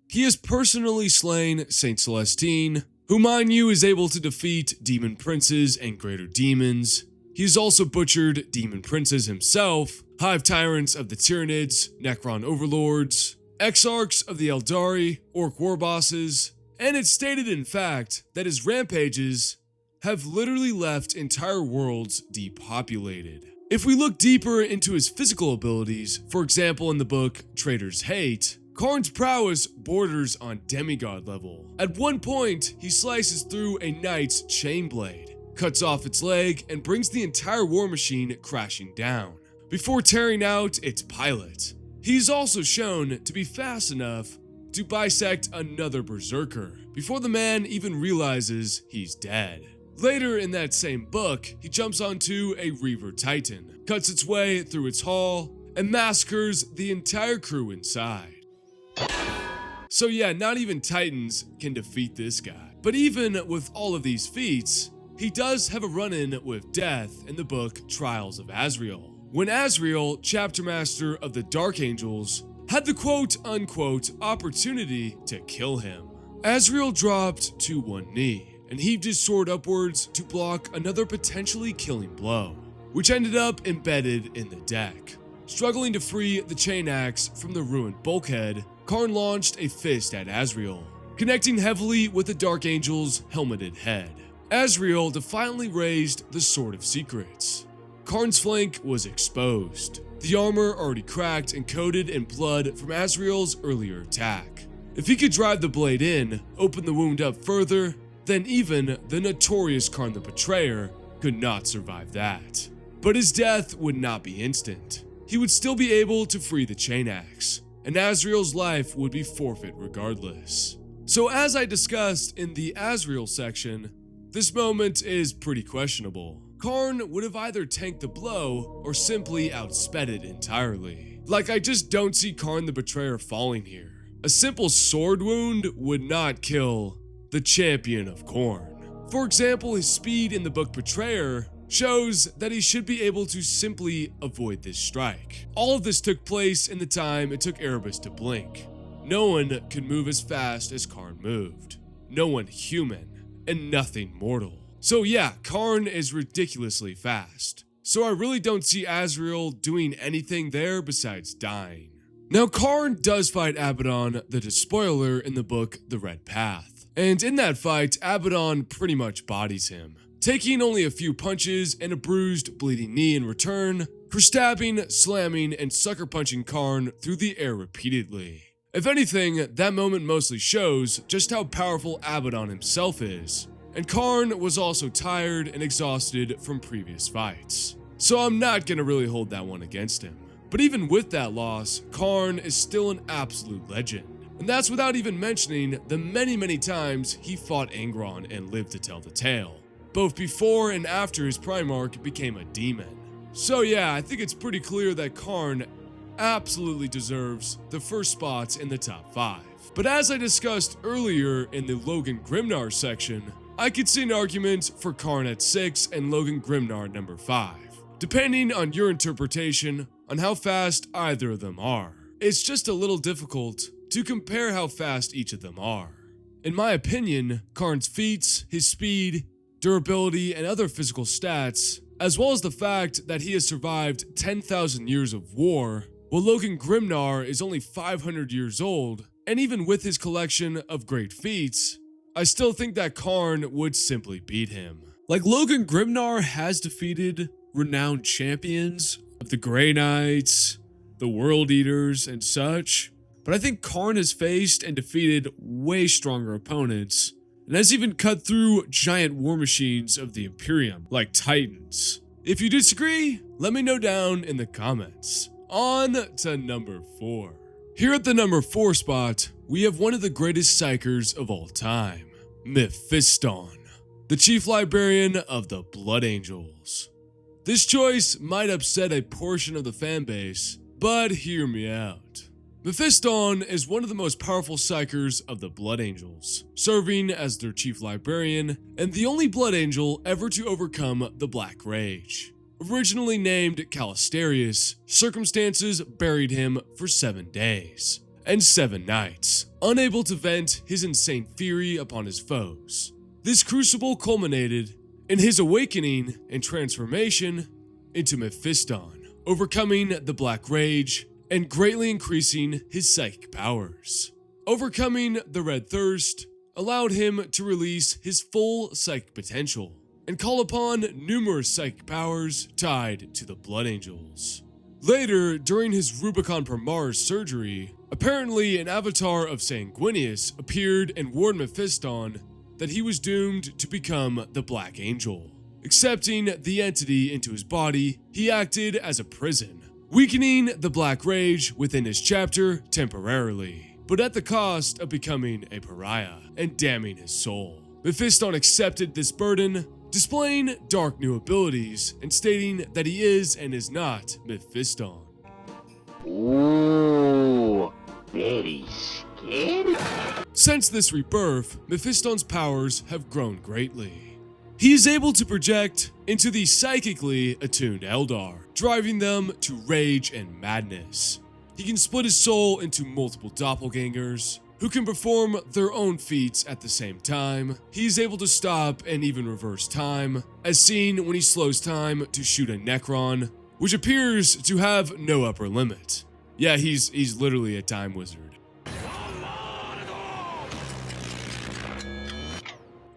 Speaker 1: He has personally slain Saint Celestine, who, mind you, is able to defeat demon princes and greater demons. He's also butchered demon princes himself, hive tyrants of the Tyranids, Necron overlords, exarchs of the Eldari, orc war bosses, And it's stated in fact that his rampages have literally left entire worlds depopulated. If we look deeper into his physical abilities, for example in the book Traitor's Hate, Karn's prowess borders on demigod level. At one point, he slices through a knight's chain blade, cuts off its leg, and brings the entire war machine crashing down, before tearing out its pilot. He's also shown to be fast enough to bisect another berserker, before the man even realizes he's dead. Later in that same book, he jumps onto a Reaver Titan, cuts its way through its hull, and massacres the entire crew inside. So yeah, not even Titans can defeat this guy. But even with all of these feats, he does have a run-in with death in the book Trials of Azrael, when Azrael, chapter master of the Dark Angels, had the quote-unquote opportunity to kill him. Azrael dropped to one knee and heaved his sword upwards to block another potentially killing blow, which ended up embedded in the deck. Struggling to free the chain axe from the ruined bulkhead, Karn launched a fist at Azrael, connecting heavily with the Dark Angel's helmeted head. Azrael defiantly raised the Sword of Secrets. Karn's flank was exposed, the armor already cracked and coated in blood from Azrael's earlier attack. If he could drive the blade in, open the wound up further, then even the notorious Karn the Betrayer could not survive that. But his death would not be instant. He would still be able to free the chain axe, and Azrael's life would be forfeit regardless. So as I discussed in the Azrael section, this moment is pretty questionable. Karn would have either tanked the blow or simply outsped it entirely. Like, I just don't see Karn the Betrayer falling here. A simple sword wound would not kill the champion of Khorne. For example, his speed in the book Betrayer shows that he should be able to simply avoid this strike. All of this took place in the time it took Erebus to blink. No one could move as fast as Karn moved. No one human, and nothing mortal. So yeah, Karn is ridiculously fast. So I really don't see Azrael doing anything there besides dying. Now Karn does fight Abaddon the Despoiler in the book The Red Path. And in that fight, Abaddon pretty much bodies him, taking only a few punches and a bruised, bleeding knee in return for stabbing, slamming, and sucker punching Karn through the air repeatedly. If anything, that moment mostly shows just how powerful Abaddon himself is, and Karn was also tired and exhausted from previous fights. So I'm not gonna really hold that one against him. But even with that loss, Karn is still an absolute legend. And that's without even mentioning the many times he fought Angron and lived to tell the tale, both before and after his Primarch became a demon. So yeah, I think it's pretty clear that Karn absolutely deserves the first spots in the top 5. But as I discussed earlier in the Logan Grimnar section, I could see an argument for Karn at 6 and Logan Grimnar number 5, depending on your interpretation on how fast either of them are. It's just a little difficult to compare how fast each of them are. In my opinion, Karn's feats, his speed, durability, and other physical stats, as well as the fact that he has survived 10,000 years of war, while Logan Grimnar is only 500 years old, and even with his collection of great feats, I still think that Karn would simply beat him.
Speaker 13: Like, Logan Grimnar has defeated renowned champions of the Grey Knights, the World Eaters, and such, but I think Karn has faced and defeated way stronger opponents, and has even cut through giant war machines of the Imperium, like Titans. If you disagree, let me know down in the comments. On to number 4. Here at the number 4 spot, we have one of the greatest psychers of all time, Mephiston, the chief librarian of the Blood Angels. This choice might upset a portion of the fanbase, but hear me out. Mephiston is one of the most powerful psychers of the Blood Angels, serving as their chief librarian and the only Blood Angel ever to overcome the Black Rage. Originally named Calistarius, circumstances buried him for 7 days and 7 nights, unable to vent his insane fury upon his foes. This crucible culminated in his awakening and transformation into Mephiston, overcoming the Black Rage and greatly increasing his psychic powers, overcoming the Red Thirst, allowed him to release his full psychic potential and call upon numerous psychic powers tied to the Blood Angels. Later, during his Rubicon per Mars surgery, apparently an avatar of Sanguinius appeared and warned Mephiston that he was doomed to become the Black Angel. Accepting the entity into his body, he acted as a prison, weakening the Black Rage within his chapter temporarily, but at the cost of becoming a pariah and damning his soul. Mephiston accepted this burden, displaying dark new abilities and stating that he is and is not Mephiston.
Speaker 20: Ooh, very scary.
Speaker 13: Since this rebirth, Mephiston's powers have grown greatly. He is able to project into the psychically attuned Eldar, driving them to rage and madness. He can split his soul into multiple doppelgangers, who can perform their own feats at the same time. He is able to stop and even reverse time, as seen when he slows time to shoot a Necron, which appears to have no upper limit. Yeah, he's literally a time wizard.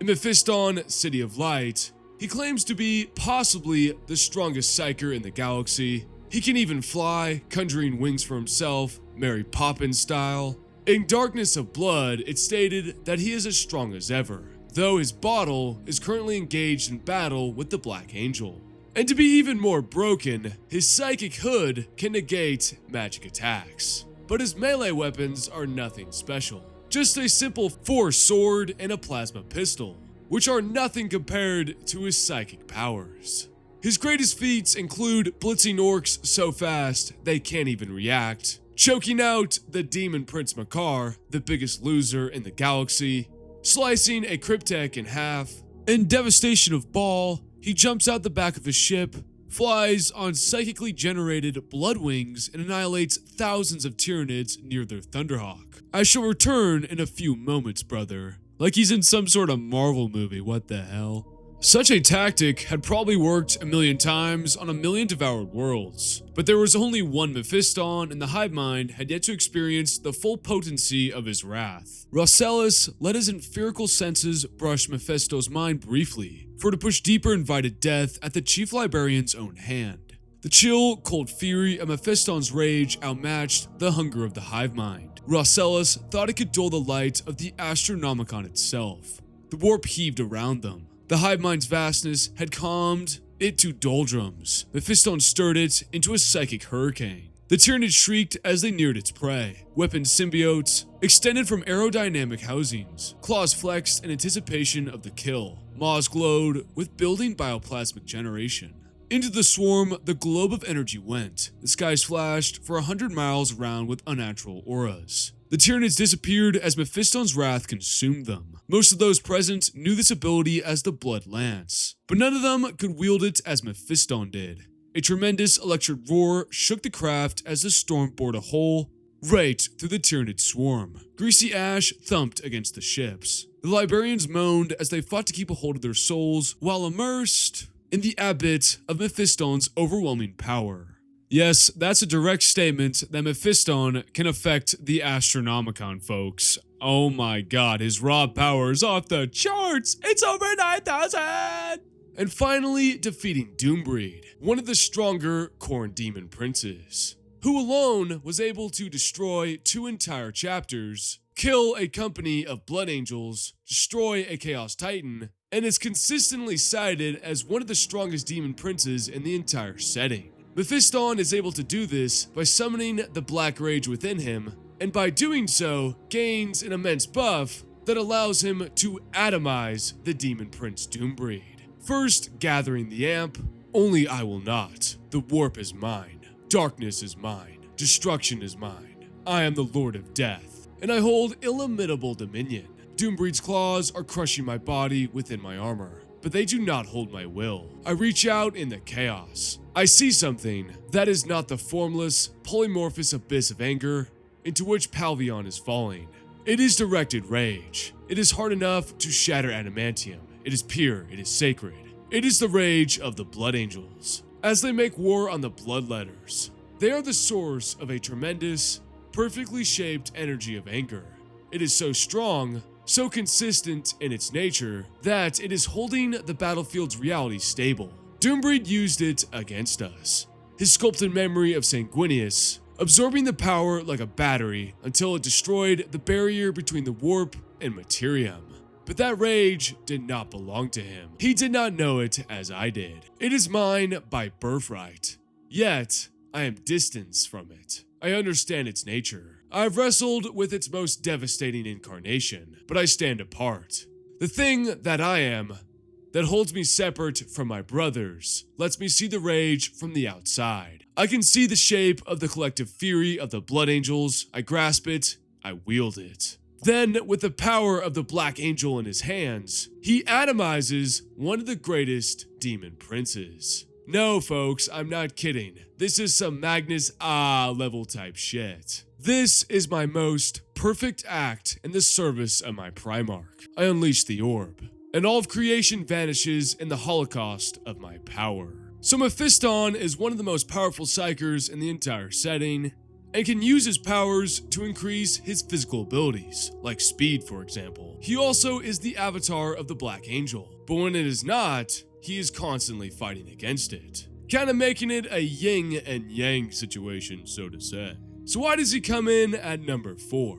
Speaker 13: In Mephiston, City of Light, he claims to be possibly the strongest psyker in the galaxy. He can even fly, conjuring wings for himself, Mary Poppins style. In Darkness of Blood, it's stated that he is as strong as ever, though his bottle is currently engaged in battle with the Black Angel. And to be even more broken, his psychic hood can negate magic attacks. But his melee weapons are nothing special. Just a simple force sword and a plasma pistol, which are nothing compared to his psychic powers. His greatest feats include blitzing orcs so fast they can't even react, choking out the Demon Prince Makar, the biggest loser in the galaxy, slicing a Cryptek in half. In Devastation of Baal, he jumps out the back of his ship, flies on psychically generated blood wings, and annihilates thousands of Tyranids near their Thunderhawk. I shall return in a few moments, brother. Like he's in some sort of Marvel movie, what the hell? Such a tactic had probably worked a million times on a million devoured worlds, but there was only one Mephiston, and the hive mind had yet to experience the full potency of his wrath. Rossellus let his inferical senses brush Mephisto's mind briefly, for to push deeper invited death at the chief librarian's own hand. The chill, cold fury of Mephiston's rage outmatched the hunger of the hive mind. Rossellus thought it could dull the light of the Astronomicon itself. The warp heaved around them. The hive mind's vastness had calmed it to doldrums. Mephiston stirred it into a psychic hurricane. The Tyranid shrieked as they neared its prey. Weapon symbiotes extended from aerodynamic housings. Claws flexed in anticipation of the kill. Maws glowed with building bioplasmic generation. Into the swarm, the globe of energy went. The skies flashed for 100 miles around with unnatural auras. The Tyranids disappeared as Mephiston's wrath consumed them. Most of those present knew this ability as the Blood Lance, but none of them could wield it as Mephiston did. A tremendous electric roar shook the craft as the storm bored a hole right through the Tyranid swarm. Greasy ash thumped against the ships. The librarians moaned as they fought to keep a hold of their souls while immersed in the abyss of Mephiston's overwhelming power. Yes, that's a direct statement that Mephiston can affect the Astronomicon, folks. Oh my god, his raw power is off the charts! It's over 9,000! And finally, defeating Doombreed, one of the stronger Khorne demon princes, who alone was able to destroy 2 entire chapters, kill a company of Blood Angels, destroy a Chaos Titan, and is consistently cited as one of the strongest demon princes in the entire setting. Mephiston is able to do this by summoning the Black Rage within him, and by doing so, gains an immense buff that allows him to atomize the Demon Prince Doombreed. First, gathering the amp, only I will not. The warp is mine. Darkness is mine. Destruction is mine. I am the Lord of Death, and I hold illimitable dominion. Doombreed's claws are crushing my body within my armor, but they do not hold my will. I reach out in the chaos. I see something that is not the formless, polymorphous abyss of anger into which Palvion is falling. It is directed rage. It is hard enough to shatter adamantium. It is pure. It is sacred. It is the rage of the Blood Angels, as they make war on the Bloodletters. They are the source of a tremendous, perfectly shaped energy of anger. It is so strong so consistent in its nature that it is holding the battlefield's reality stable. Doombreed used it against us. His sculpted memory of Sanguinius, absorbing the power like a battery until it destroyed the barrier between the warp and materium. But that rage did not belong to him. He did not know it as I did. It is mine by birthright. Yet, I am distanced from it. I understand its nature. I've wrestled with its most devastating incarnation, but I stand apart. The thing that I am, that holds me separate from my brothers, lets me see the rage from the outside. I can see the shape of the collective fury of the Blood Angels. I grasp it, I wield it. Then, with the power of the Black Angel in his hands, he atomizes one of the greatest demon princes. No, folks, I'm not kidding. This is some Magnus level type shit. This is my most perfect act in the service of my Primarch. I unleash the orb, and all of creation vanishes in the holocaust of my power. So Mephiston is one of the most powerful psychers in the entire setting, and can use his powers to increase his physical abilities, like speed for example. He also is the avatar of the Black Angel, but when it is not, he is constantly fighting against it. Kinda making it a yin and yang situation, so to say. So why does he come in at number 4?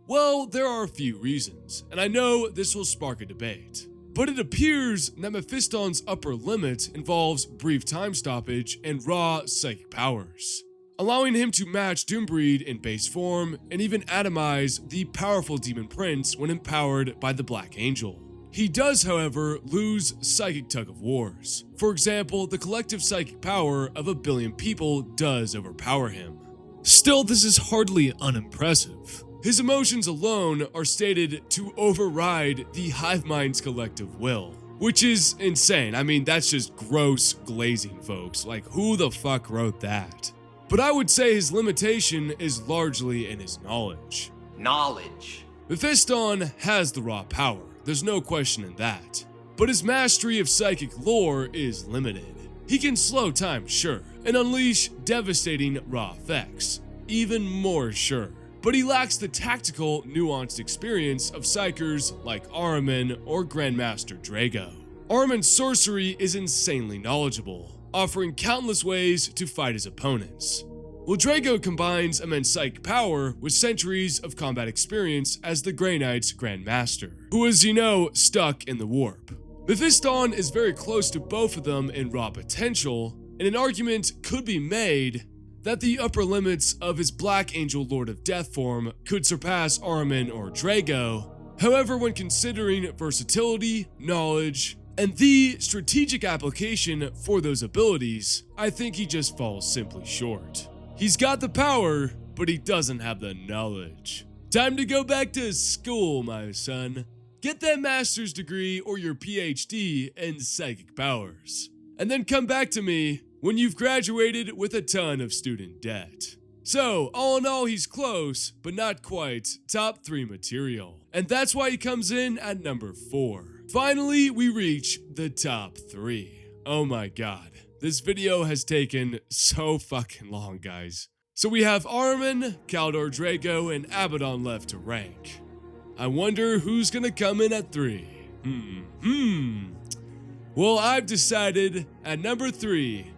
Speaker 13: Well, there are a few reasons, and I know this will spark a debate. But it appears that Mephiston's upper limit involves brief time stoppage and raw psychic powers, allowing him to match Doombreed in base form and even atomize the powerful Demon Prince when empowered by the Black Angel. He does, however, lose psychic tug-of-wars. For example, the collective psychic power of 1 billion people does overpower him. Still, this is hardly unimpressive. His emotions alone are stated to override the hive mind's collective will, which is insane. I mean, that's just gross glazing, folks. Like, who the fuck wrote that? But I would say his limitation is largely in his knowledge.
Speaker 3: Knowledge.
Speaker 13: Mephiston has the raw power, there's no question in that. But his mastery of psychic lore is limited. He can slow time, sure, and unleash devastating raw effects, even more sure. But he lacks the tactical, nuanced experience of psychers like Ahriman or Grandmaster Drago. Ahriman's sorcery is insanely knowledgeable, offering countless ways to fight his opponents, while Drago combines immense psychic power with centuries of combat experience as the Grey Knight's Grandmaster, who is, stuck in the warp. Mephiston is very close to both of them in raw potential, and an argument could be made that the upper limits of his Black Angel Lord of Death form could surpass Ahriman or Drago. However, when considering versatility, knowledge, and the strategic application for those abilities, I think he just falls simply short. He's got the power, but he doesn't have the knowledge. Time to go back to school, my son. Get that master's degree or your PhD in psychic powers, and then come back to me when you've graduated with a ton of student debt. So, all in all, he's close, but not quite top 3 material. And that's why he comes in at number 4. Finally, we reach the top 3. Oh my god, this video has taken so fucking long, guys. So we have Ahriman, Kaldor Drago, and Abaddon left to rank. I wonder who's gonna come in at 3. Well, I've decided at number 3,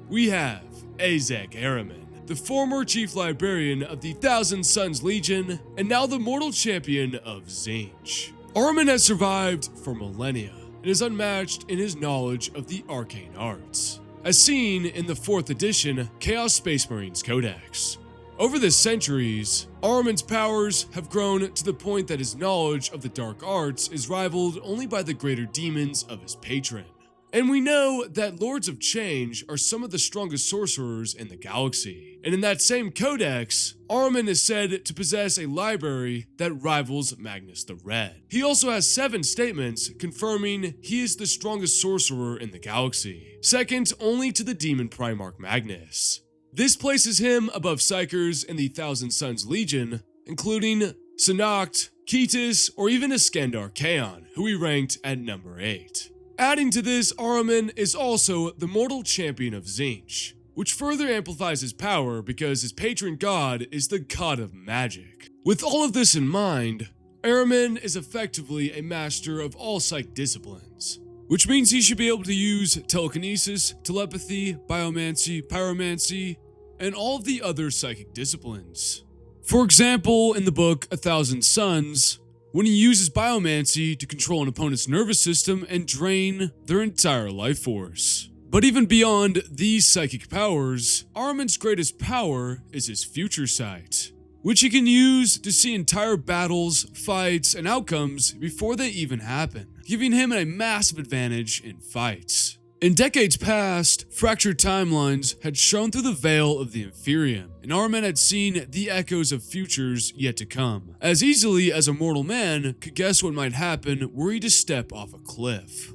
Speaker 13: we have Azek Ahriman, the former chief librarian of the Thousand Suns Legion, and now the mortal champion of Tzeentch. Ahriman has survived for millennia and is unmatched in his knowledge of the arcane arts, as seen in the 4th edition Chaos Space Marines Codex. Over the centuries, Ahriman's powers have grown to the point that his knowledge of the dark arts is rivaled only by the greater demons of his patron. And we know that Lords of Change are some of the strongest sorcerers in the galaxy. And in that same codex, Ahriman is said to possess a library that rivals Magnus the Red. He also has 7 statements confirming he is the strongest sorcerer in the galaxy, second only to the demon Primarch Magnus. This places him above psychers in the Thousand Suns Legion, including Sanacht, Ketis, or even Iskandar Kaon, who he ranked at number 8. Adding to this, Ahriman is also the mortal champion of Tzeentch, which further amplifies his power because his patron god is the god of magic. With all of this in mind,
Speaker 1: Ahriman is effectively a master of all psych disciplines, which means he should be able to use telekinesis, telepathy, biomancy, pyromancy, and all of the other psychic disciplines. For example, in the book 1,000 Suns, when he uses biomancy to control an opponent's nervous system and drain their entire life force. But even beyond these psychic powers, Ahriman's greatest power is his future sight, which he can use to see entire battles, fights, and outcomes before they even happen, giving him a massive advantage in fights. In decades past, fractured timelines had shown through the veil of the Inferium, and Ahriman had seen the echoes of futures yet to come, as easily as a mortal man could guess what might happen were he to step off a cliff.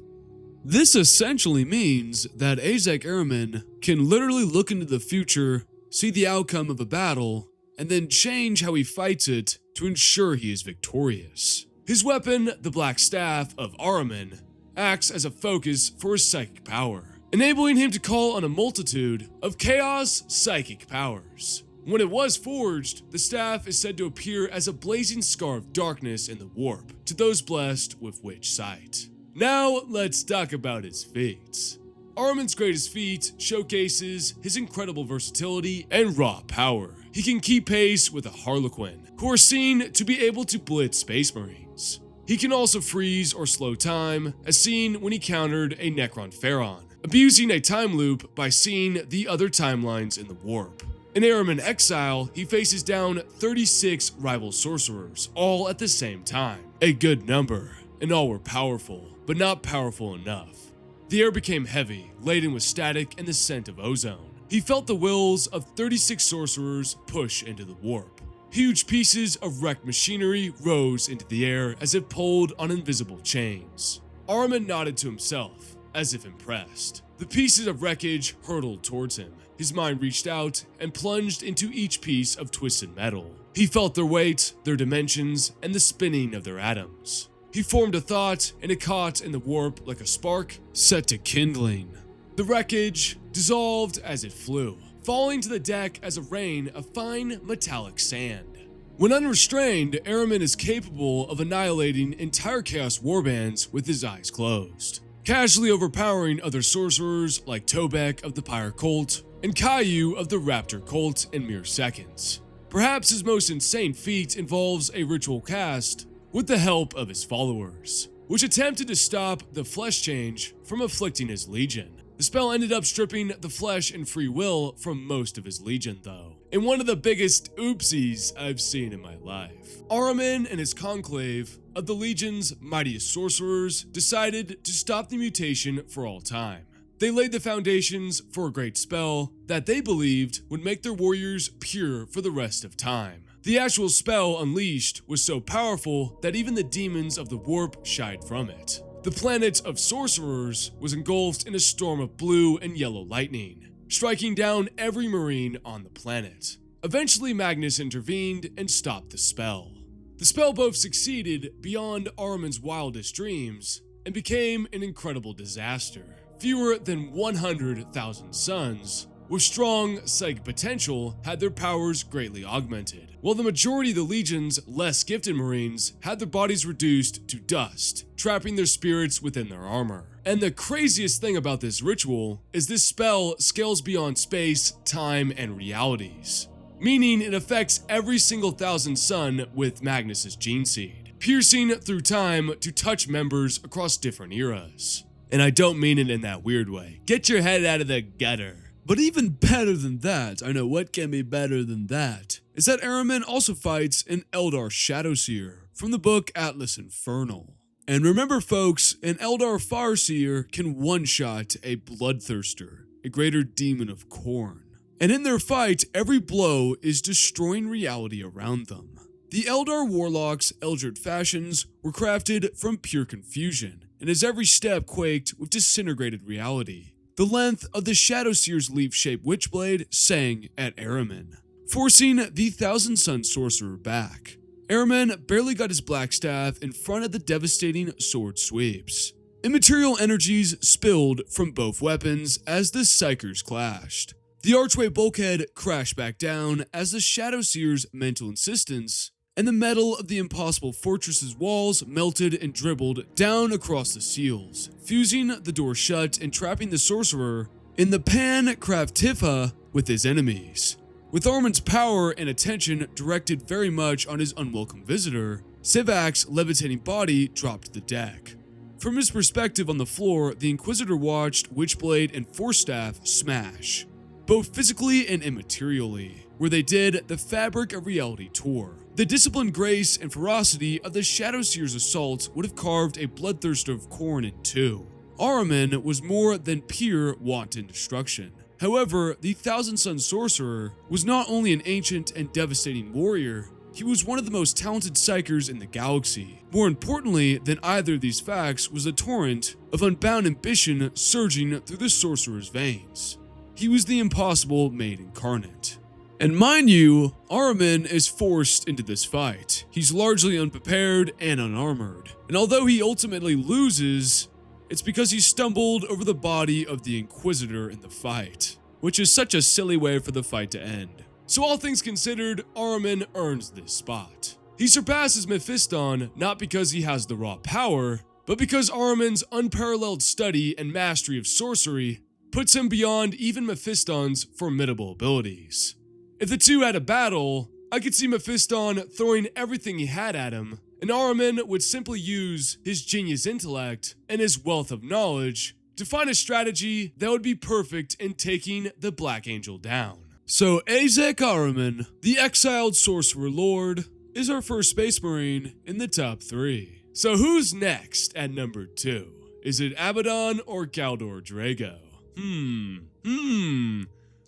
Speaker 1: This essentially means that Azek Ahriman can literally look into the future, see the outcome of a battle, and then change how he fights it to ensure he is victorious. His weapon, the Black Staff of Ahriman, acts as a focus for his psychic power, enabling him to call on a multitude of chaos psychic powers. When it was forged, the staff is said to appear as a blazing scar of darkness in the warp to those blessed with witch sight. Now let's talk about his feats. Ahriman's greatest feat showcases his incredible versatility and raw power. He can keep pace with a Harlequin, who are seen to be able to blitz Space Marines. He can also freeze or slow time, as seen when he countered a Necron Pharaon, abusing a time loop by seeing the other timelines in the warp. In Ahriman Exile, he faces down 36 rival sorcerers, all at the same time. A good number, and all were powerful, but not powerful enough. The air became heavy, laden with static and the scent of ozone. He felt the wills of 36 sorcerers push into the warp. Huge pieces of wrecked machinery rose into the air as if pulled on invisible chains. Ahriman nodded to himself, as if impressed. The pieces of wreckage hurtled towards him. His mind reached out and plunged into each piece of twisted metal. He felt their weight, their dimensions, and the spinning of their atoms. He formed a thought, and it caught in the warp like a spark set to kindling. The wreckage dissolved as it flew, falling to the deck as a rain of fine metallic sand. When unrestrained, Ahriman is capable of annihilating entire Chaos warbands with his eyes closed, casually overpowering other sorcerers like Tobek of the Pyre Cult and Caillou of the Raptor Cult in mere seconds. Perhaps his most insane feat involves a ritual cast with the help of his followers, which attempted to stop the flesh change from afflicting his legion. The spell ended up stripping the flesh and free will from most of his legion though, in one of the biggest oopsies I've seen in my life. Ahriman and his conclave of the legion's mightiest sorcerers decided to stop the mutation for all time. They laid the foundations for a great spell that they believed would make their warriors pure for the rest of time. The actual spell unleashed was so powerful that even the demons of the warp shied from it. The planet of sorcerers was engulfed in a storm of blue and yellow lightning, striking down every marine on the planet. Eventually, Magnus intervened and stopped the spell. The spell both succeeded beyond Ahriman's wildest dreams and became an incredible disaster. Fewer than 100,000 suns with strong psychic potential had their powers greatly augmented, while the majority of the Legion's less gifted Marines had their bodies reduced to dust, trapping their spirits within their armor. And the craziest thing about this ritual is this spell scales beyond space, time, and realities, meaning it affects every single 1,000 sun with Magnus's gene seed, piercing through time to touch members across different eras. And I don't mean it in that weird way. Get your head out of the gutter.
Speaker 13: But even better than that, I know what can be better than that, is that Ahriman also fights an Eldar Shadowseer from the book Atlas Infernal. And remember folks, an Eldar Farseer can one-shot a Bloodthirster, a greater demon of Khorne. And in their fight, every blow is destroying reality around them. The Eldar Warlock's Eldritch fashions were crafted from pure confusion, and as every step quaked with disintegrated reality, the length of the Shadowseer's leaf-shaped witchblade sang at Ahriman, forcing the Thousand Sun Sorcerer back. Ahriman barely got his black staff in front of the devastating sword sweeps. Immaterial energies spilled from both weapons as the Psykers clashed. The archway bulkhead crashed back down as the Shadowseer's mental insistence and the metal of the impossible fortress's walls melted and dribbled down across the seals, fusing the door shut and trapping the sorcerer in the pan-craftifa with his enemies. With Armin's power and attention directed very much on his unwelcome visitor, Sivak's levitating body dropped to the deck. From his perspective on the floor, the Inquisitor watched Witchblade and Forstaff smash, both physically and immaterially, where they did the fabric of reality tore. The disciplined grace and ferocity of the Shadowseer's assault would have carved a bloodthirster of Khorne in two. Ahriman was more than pure wanton destruction. However, the Thousand Sun Sorcerer was not only an ancient and devastating warrior, he was one of the most talented psychers in the galaxy. More importantly than either of these facts was a torrent of unbound ambition surging through the sorcerer's veins. He was the impossible made incarnate. And mind you, Ahriman is forced into this fight. He's largely unprepared and unarmored. And although he ultimately loses, it's because he stumbled over the body of the Inquisitor in the fight, which is such a silly way for the fight to end. So all things considered, Ahriman earns this spot. He surpasses Mephiston not because he has the raw power, but because Ahriman's unparalleled study and mastery of sorcery puts him beyond even Mephiston's formidable abilities. If the two had a battle, I could see Mephiston throwing everything he had at him, and Ahriman would simply use his genius intellect and his wealth of knowledge to find a strategy that would be perfect in taking the Black Angel down. So Azek Ahriman, the exiled sorcerer lord, is our first Space Marine in the top 3. So who's next at number 2? Is it Abaddon or Galdor Drago?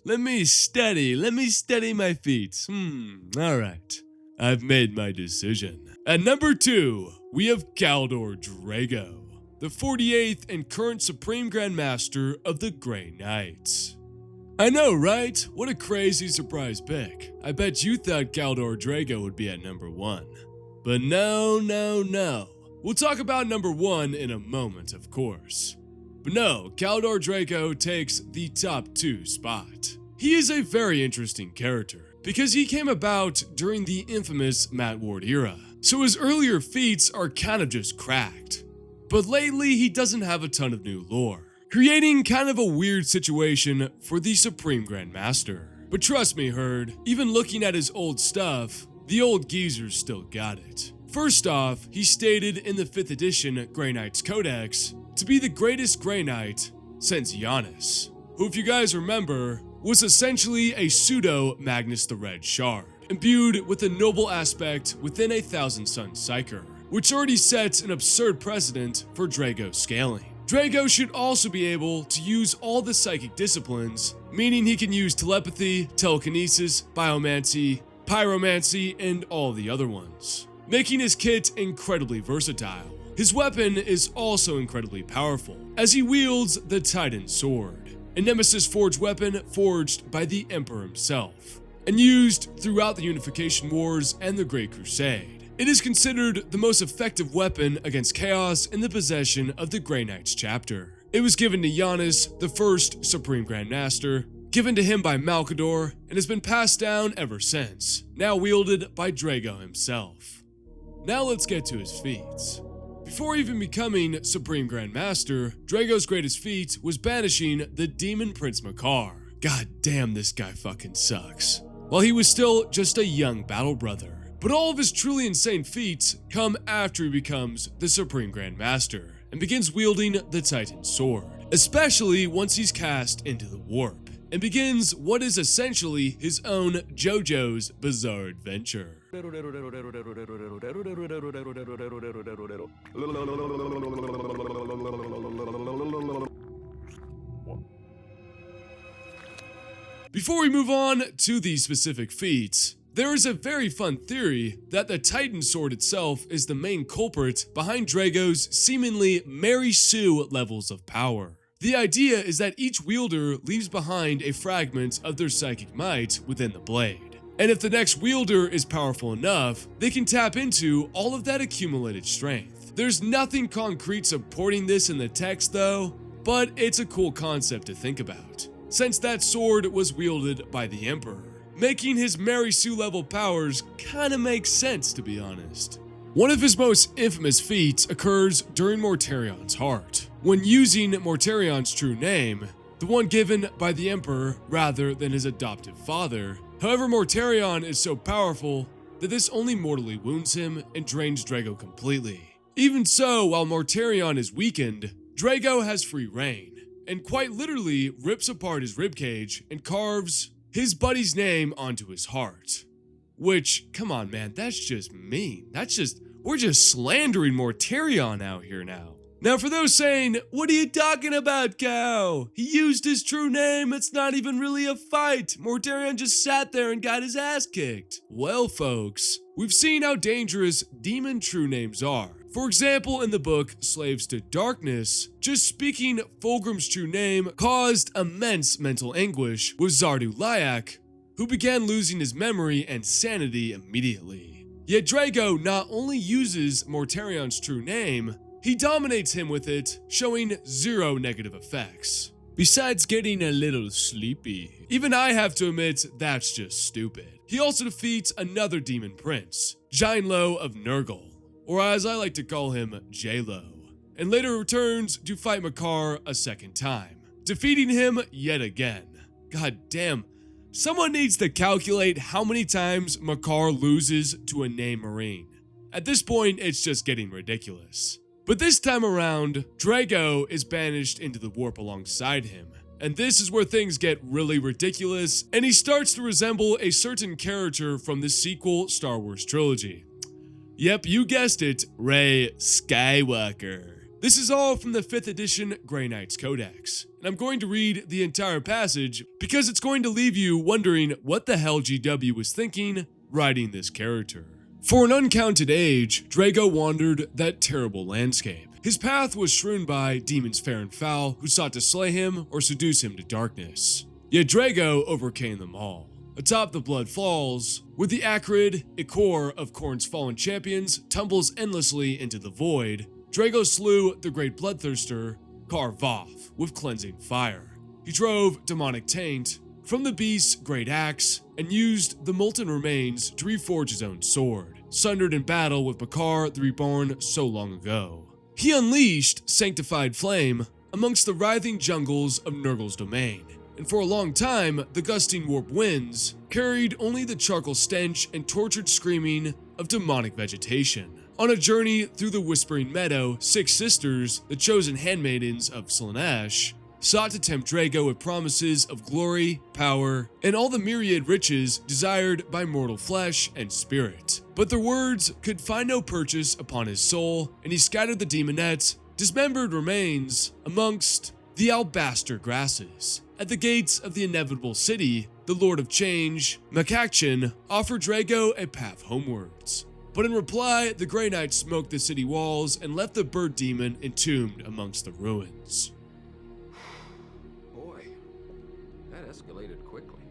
Speaker 13: Let me steady my feet. Alright. I've made my decision. At number 2, we have Galdor Drago, the 48th and current Supreme Grand Master of the Grey Knights. I know, right? What a crazy surprise pick. I bet you thought Galdor Drago would be at number 1. But no. We'll talk about number 1 in a moment, of course. But no, Galdor Drago takes the top 2 spot. He is a very interesting character, because he came about during the infamous Matt Ward era, so his earlier feats are kind of just cracked. But lately, he doesn't have a ton of new lore, creating kind of a weird situation for the Supreme Grand Master. But trust me, Herd, even looking at his old stuff, the old geezer's still got it. First off, he stated in the 5th edition Grey Knight's Codex to be the greatest Grey Knight since Giannis, who, if you guys remember, was essentially a pseudo Magnus the Red Shard, imbued with a noble aspect within a Thousand Sun Psyker, which already sets an absurd precedent for Drago scaling. Drago should also be able to use all the psychic disciplines, meaning he can use telepathy, telekinesis, biomancy, pyromancy, and all the other ones, making his kit incredibly versatile. His weapon is also incredibly powerful, as he wields the Titan Sword, a Nemesis forged weapon forged by the Emperor himself, and used throughout the Unification Wars and the Great Crusade. It is considered the most effective weapon against chaos in the possession of the Grey Knights chapter. It was given to Giannis, the first Supreme Grand Master, given to him by Malcador, and has been passed down ever since, now wielded by Drago himself. Now let's get to his feats. Before even becoming Supreme Grand Master, Drago's greatest feat was banishing the Demon Prince Makar. God damn, this guy fucking sucks. While he was still just a young battle brother. But all of his truly insane feats come after he becomes the Supreme Grand Master and begins wielding the Titan Sword, especially once he's cast into the warp and begins what is essentially his own JoJo's Bizarre Adventure. Before we move on to these specific feats, there is a very fun theory that the Titan Sword itself is the main culprit behind Drago's seemingly Mary Sue levels of power. The idea is that each wielder leaves behind a fragment of their psychic might within the blade. And if the next wielder is powerful enough, they can tap into all of that accumulated strength. There's nothing concrete supporting this in the text though, but it's a cool concept to think about, since that sword was wielded by the Emperor, making his Mary Sue level powers kinda make sense, to be honest. One of his most infamous feats occurs during Mortarion's heart, when using Mortarion's true name, the one given by the Emperor rather than his adoptive father. However, Mortarion is so powerful that this only mortally wounds him and drains Drago completely. Even so, while Mortarion is weakened, Drago has free reign, and quite literally rips apart his ribcage and carves his buddy's name onto his heart. Which, come on man, that's just mean. We're just slandering Mortarion out here now. Now for those saying, what are you talking about, Cow? He used his true name, it's not even really a fight. Mortarion just sat there and got his ass kicked. Well folks, we've seen how dangerous demon true names are. For example, in the book Slaves to Darkness, just speaking Fulgrim's true name caused immense mental anguish with Zardu Lyak, who began losing his memory and sanity immediately. Yet Drago not only uses Mortarion's true name, he dominates him with it, showing zero negative effects. Besides getting a little sleepy. Even I have to admit, that's just stupid. He also defeats another demon prince, Jainlo of Nurgle, or as I like to call him, J-Lo, and later returns to fight Makar a second time, defeating him yet again. God damn, someone needs to calculate how many times Makar loses to a named Marine. At this point, it's just getting ridiculous. But this time around, Drago is banished into the warp alongside him. And this is where things get really ridiculous, and he starts to resemble a certain character from the sequel Star Wars trilogy. Yep, you guessed it, Rey Skywalker. This is all from the 5th edition Grey Knights Codex, and I'm going to read the entire passage because it's going to leave you wondering what the hell GW was thinking writing this character. For an uncounted age, Drago wandered that terrible landscape. His path was strewn by demons fair and foul who sought to slay him or seduce him to darkness. Yet Drago overcame them all. Atop the Blood Falls, where the acrid ichor of Khorne's fallen champions tumbles endlessly into the void, Drago slew the great bloodthirster, Khar Voth, with cleansing fire. He drove demonic taint from the beast's great axe and used the molten remains to reforge his own sword, sundered in battle with Makar the Reborn so long ago. He unleashed sanctified flame amongst the writhing jungles of Nurgle's domain, and for a long time, the gusting warp winds carried only the charcoal stench and tortured screaming of demonic vegetation. On a journey through the Whispering Meadow, 6 sisters, the chosen handmaidens of Slaanesh, sought to tempt Drago with promises of glory, power, and all the myriad riches desired by mortal flesh and spirit. But their words could find no purchase upon his soul, and he scattered the demonettes, dismembered remains, amongst the alabaster grasses. At the gates of the inevitable city, the Lord of Change, Makakchin, offered Drago a path homewards. But in reply, the Grey Knight smoked the city walls and left the bird demon entombed amongst the ruins.
Speaker 10: Boy, that escalated quickly.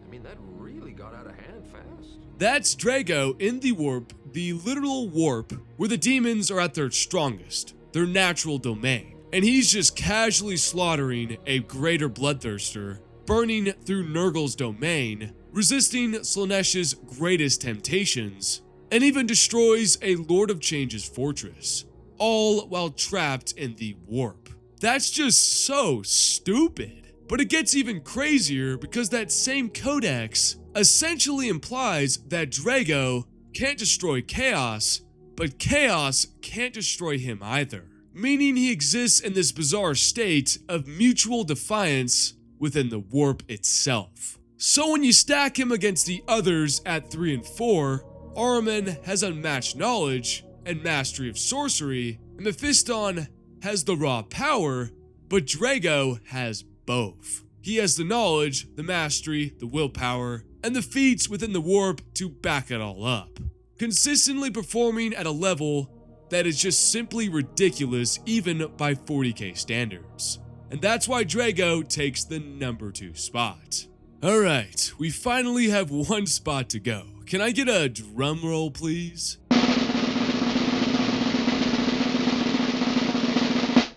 Speaker 10: I mean, that really got out of hand fast.
Speaker 13: That's Drago in the warp, the literal warp, where the demons are at their strongest, their natural domain. And he's just casually slaughtering a greater bloodthirster, burning through Nurgle's domain, resisting Slaanesh's greatest temptations, and even destroys a Lord of Change's fortress, all while trapped in the warp. That's just so stupid. But it gets even crazier because that same codex essentially implies that Drago can't destroy chaos, but chaos can't destroy him either. Meaning he exists in this bizarre state of mutual defiance within the warp itself. So when you stack him against the others at 3 and 4, Ahriman has unmatched knowledge and mastery of sorcery, and Mephiston has the raw power, but Drago has both. He has the knowledge, the mastery, the willpower, and the feats within the warp to back it all up, consistently performing at a level that is just simply ridiculous even by 40k standards. And that's why Drago takes the number 2 spot. Alright, we finally have 1 spot to go. Can I get a drum roll, please?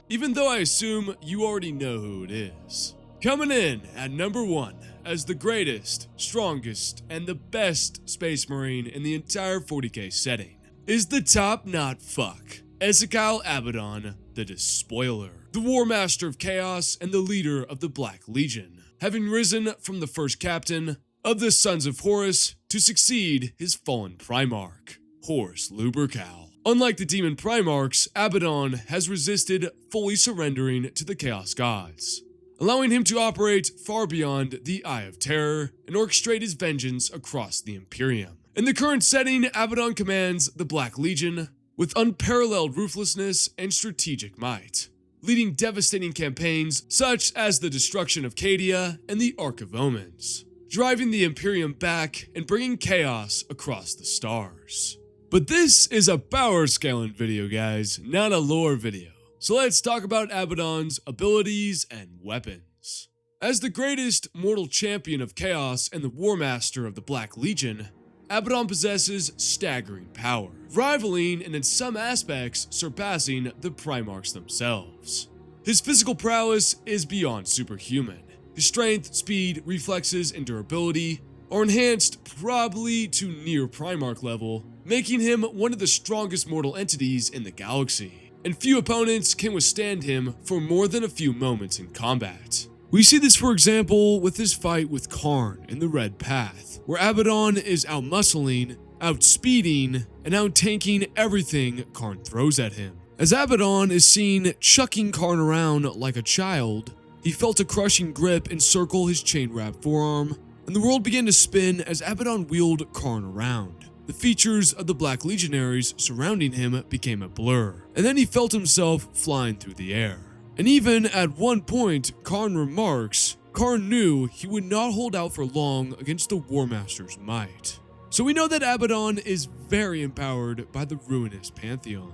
Speaker 13: Even though I assume you already know who it is. Coming in at number 1 as the greatest, strongest, and the best Space Marine in the entire 40k setting is the top not fuck, Ezekiel Abaddon, the Despoiler, the War Master of Chaos and the leader of the Black Legion, having risen from the first captain of the Sons of Horus to succeed his fallen Primarch, Horus Lubrical. Unlike the demon Primarchs, Abaddon has resisted fully surrendering to the Chaos Gods, allowing him to operate far beyond the Eye of Terror and orchestrate his vengeance across the Imperium. In the current setting, Abaddon commands the Black Legion with unparalleled ruthlessness and strategic might, leading devastating campaigns such as the destruction of Cadia and the Ark of Omens, driving the Imperium back and bringing chaos across the stars. But this is a power scaling video, guys, not a lore video. So let's talk about Abaddon's abilities and weapons. As the greatest mortal champion of chaos and the War Master of the Black Legion, Abaddon possesses staggering power, rivaling and in some aspects surpassing the Primarchs themselves. His physical prowess is beyond superhuman. His strength, speed, reflexes, and durability are enhanced probably to near Primarch level, making him one of the strongest mortal entities in the galaxy, and few opponents can withstand him for more than a few moments in combat. We see this, for example, with his fight with Karn in the Red Path, where Abaddon is outmuscling, outspeeding, and out-tanking everything Karn throws at him. As Abaddon is seen chucking Karn around like a child, he felt a crushing grip encircle his chain-wrapped forearm, and the world began to spin as Abaddon wheeled Karn around. The features of the Black Legionaries surrounding him became a blur, and then he felt himself flying through the air. And even at one point, Karn remarks, Karn knew he would not hold out for long against the War Master's might. So we know that Abaddon is very empowered by the ruinous Pantheon.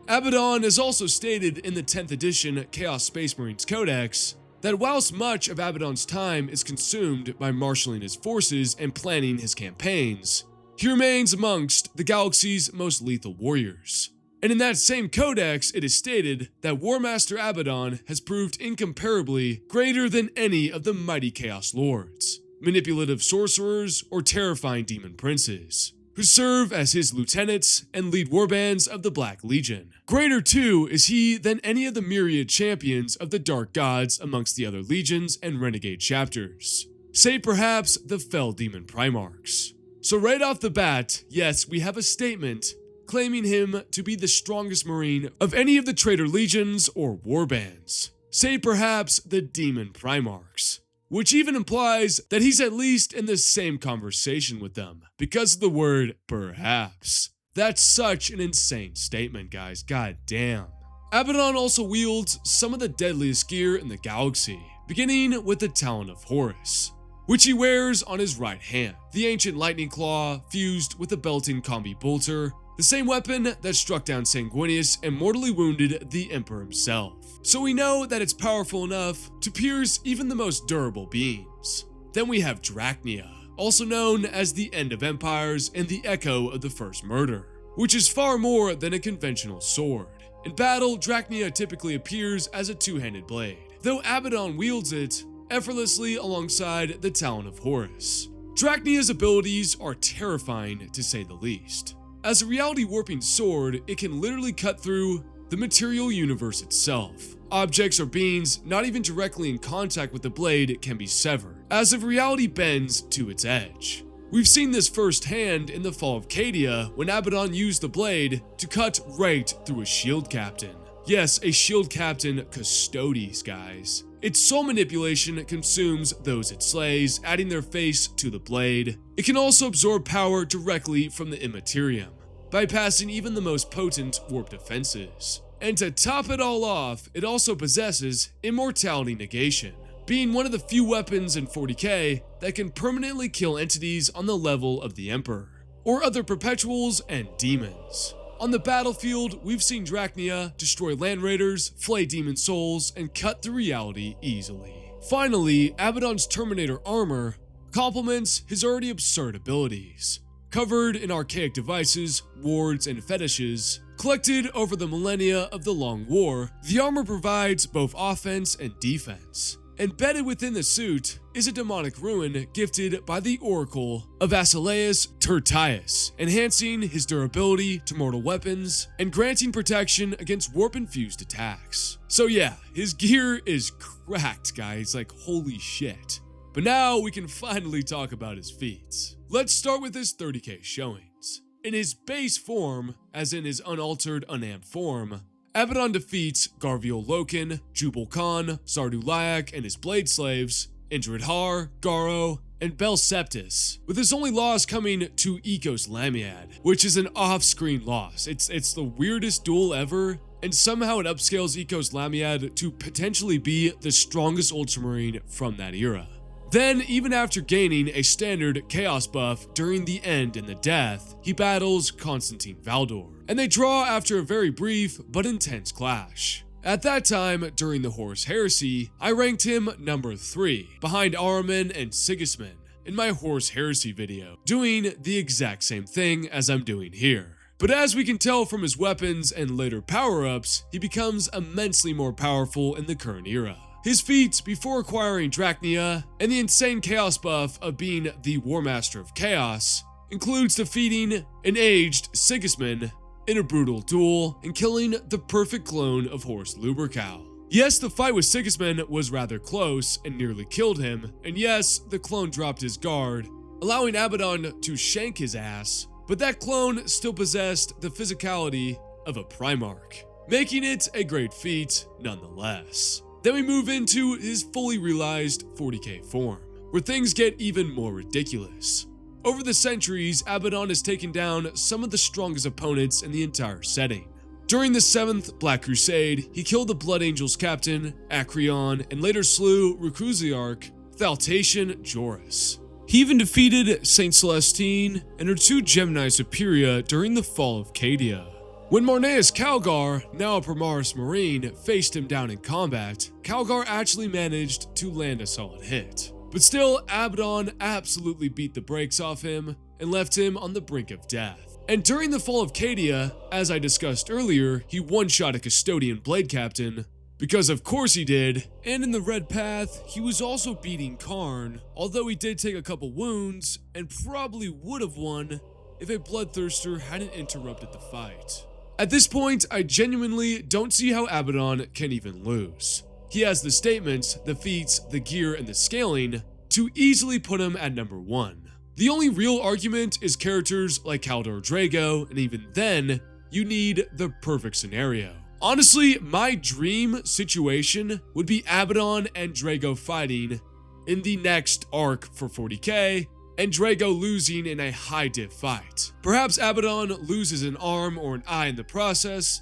Speaker 13: Abaddon is also stated in the 10th edition Chaos Space Marines Codex that whilst much of Abaddon's time is consumed by marshalling his forces and planning his campaigns, he remains amongst the galaxy's most lethal warriors. And in that same codex, it is stated that War Master Abaddon has proved incomparably greater than any of the mighty Chaos Lords, manipulative sorcerers, or terrifying demon princes, who serve as his lieutenants and lead warbands of the Black Legion. Greater too is he than any of the myriad champions of the Dark Gods amongst the other legions and renegade chapters, save perhaps the fell demon Primarchs. So right off the bat, yes, we have a statement claiming him to be the strongest Marine of any of the Traitor Legions or warbands, save perhaps the demon Primarchs, which even implies that he's at least in the same conversation with them, because of the word perhaps. That's such an insane statement, guys, god damn. Abaddon also wields some of the deadliest gear in the galaxy, beginning with the Talon of Horus, which he wears on his right hand, the ancient lightning claw fused with the Belton combi bolter, the same weapon that struck down Sanguinius and mortally wounded the Emperor himself. So we know that it's powerful enough to pierce even the most durable beings. Then we have Drachnia, also known as the End of Empires and the Echo of the First Murder, which is far more than a conventional sword. In battle, Drachnia typically appears as a two-handed blade, though Abaddon wields it effortlessly alongside the Talon of Horus. Drachnia's abilities are terrifying to say the least. As a reality-warping sword, it can literally cut through the material universe itself. Objects or beings not even directly in contact with the blade can be severed, as if reality bends to its edge. We've seen this firsthand in the fall of Cadia when Abaddon used the blade to cut right through a shield captain. Yes, a shield captain Custodes, guys. Its soul manipulation consumes those it slays, adding their face to the blade. It can also absorb power directly from the Immaterium, bypassing even the most potent warp defenses. And to top it all off, it also possesses immortality negation, being one of the few weapons in 40k that can permanently kill entities on the level of the Emperor, or other perpetuals and demons. On the battlefield, we've seen Drachnia destroy land raiders, flay demon souls, and cut through reality easily. Finally, Abaddon's Terminator armor complements his already absurd abilities. Covered in archaic devices, wards, and fetishes, collected over the millennia of the Long War, the armor provides both offense and defense. Embedded within the suit is a demonic ruin gifted by the Oracle of Asileus Tertius, enhancing his durability to mortal weapons and granting protection against warp-infused attacks. So yeah, his gear is cracked, guys, like holy shit. But now we can finally talk about his feats. Let's start with his 30k showings. In his base form, as in his unaltered, unamped form, Abaddon defeats Garviel Loken, Jubal Khan, Zardu Layak and his blade slaves, Indrid Har, Garo, and Bel Septis, with his only loss coming to Ecos Lamiad, which is an off-screen loss. It's the weirdest duel ever, and somehow it upscales Ecos Lamiad to potentially be the strongest Ultramarine from that era. Then, even after gaining a standard Chaos buff during the end and the death, he battles Constantine Valdor, and they draw after a very brief but intense clash. At that time, during the Horus Heresy, I ranked him number 3, behind Ahriman and Sigismund, in my Horus Heresy video, doing the exact same thing as I'm doing here. But as we can tell from his weapons and later power-ups, he becomes immensely more powerful in the current era. His feats before acquiring Drachnia and the insane chaos buff of being the War Master of Chaos includes defeating an aged Sigismund in a brutal duel and killing the perfect clone of Horus Lubercal. Yes, the fight with Sigismund was rather close and nearly killed him, and yes, the clone dropped his guard, allowing Abaddon to shank his ass, but that clone still possessed the physicality of a Primarch, making it a great feat nonetheless. Then we move into his fully realized 40k form, where things get even more ridiculous. Over the centuries, Abaddon has taken down some of the strongest opponents in the entire setting. During the 7th Black Crusade, he killed the Blood Angels captain, Acreon, and later slew Recrusiarch Thaltatian Joris. He even defeated Saint Celestine and her 2 Gemini Superia during the fall of Cadia. When Marneus Calgar, now a Primaris Marine, faced him down in combat, Calgar actually managed to land a solid hit. But still, Abaddon absolutely beat the brakes off him and left him on the brink of death. And during the fall of Cadia, as I discussed earlier, he one-shot a Custodian Blade Captain, because of course he did, and in the Red Path, he was also beating Karn, although he did take a couple wounds, and probably would have won if a Bloodthirster hadn't interrupted the fight. At this point, I genuinely don't see how Abaddon can even lose. He has the statements, the feats, the gear, and the scaling to easily put him at number 1. The only real argument is characters like Khaldor Drago, and even then, you need the perfect scenario. Honestly, my dream situation would be Abaddon and Drago fighting in the next arc for 40k, and Drago losing in a high diff fight. Perhaps Abaddon loses an arm or an eye in the process,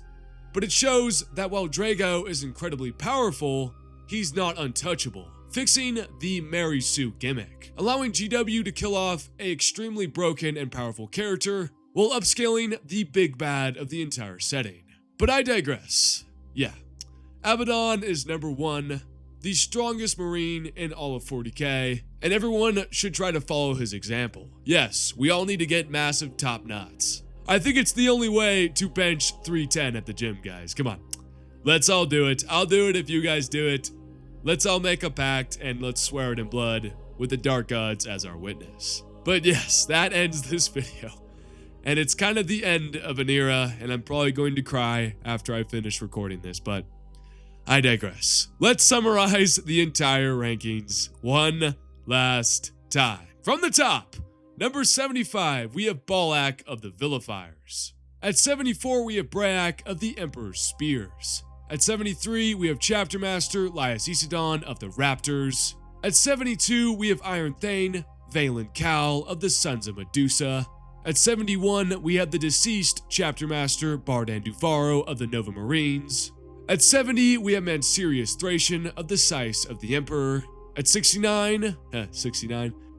Speaker 13: but it shows that while Drago is incredibly powerful, he's not untouchable, fixing the Mary Sue gimmick, allowing GW to kill off an extremely broken and powerful character while upscaling the big bad of the entire setting. But I digress. Yeah, Abaddon is number 1, the strongest Marine in all of 40k, and everyone should try to follow his example. Yes, we all need to get massive top knots. I think it's the only way to bench 310 at the gym, guys. Come on. Let's all do it. I'll do it if you guys do it. Let's all make a pact and let's swear it in blood with the dark gods as our witness. But yes, that ends this video. And it's kind of the end of an era, and I'm probably going to cry after I finish recording this, but I digress. Let's summarize the entire rankings one last time. From the top, number 75, we have Balak of the Vilifiers. At 74, we have Brayak of the Emperor's Spears. At 73, we have Chapter Master Laius Isidon of the Raptors. At 72, we have Iron Thane, Valen Cal of the Sons of Medusa. At 71, we have the deceased Chapter Master Bardan Duvaro of the Nova Marines. At 70, we have Mansirius Thracian of the Sice of the Emperor. At 69,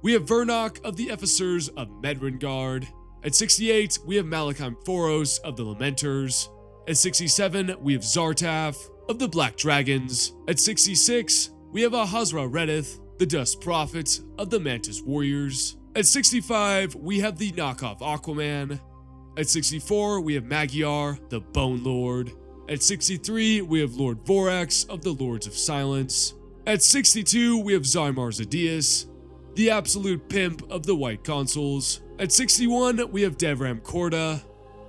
Speaker 13: we have Vernok of the Ephesers of Medringard. At 68, we have Malachim Foros of the Lamenters. At 67, we have Zartaf of the Black Dragons. At 66, we have Ahazra Redith, the Dust Prophet of the Mantis Warriors. At 65, we have the knockoff Aquaman. At 64, we have Magyar, the Bone Lord. At 63, we have Lord Vorax of the Lords of Silence. At 62, we have Zymar Zedius, the absolute pimp of the White Consuls. At 61, we have Devram Korda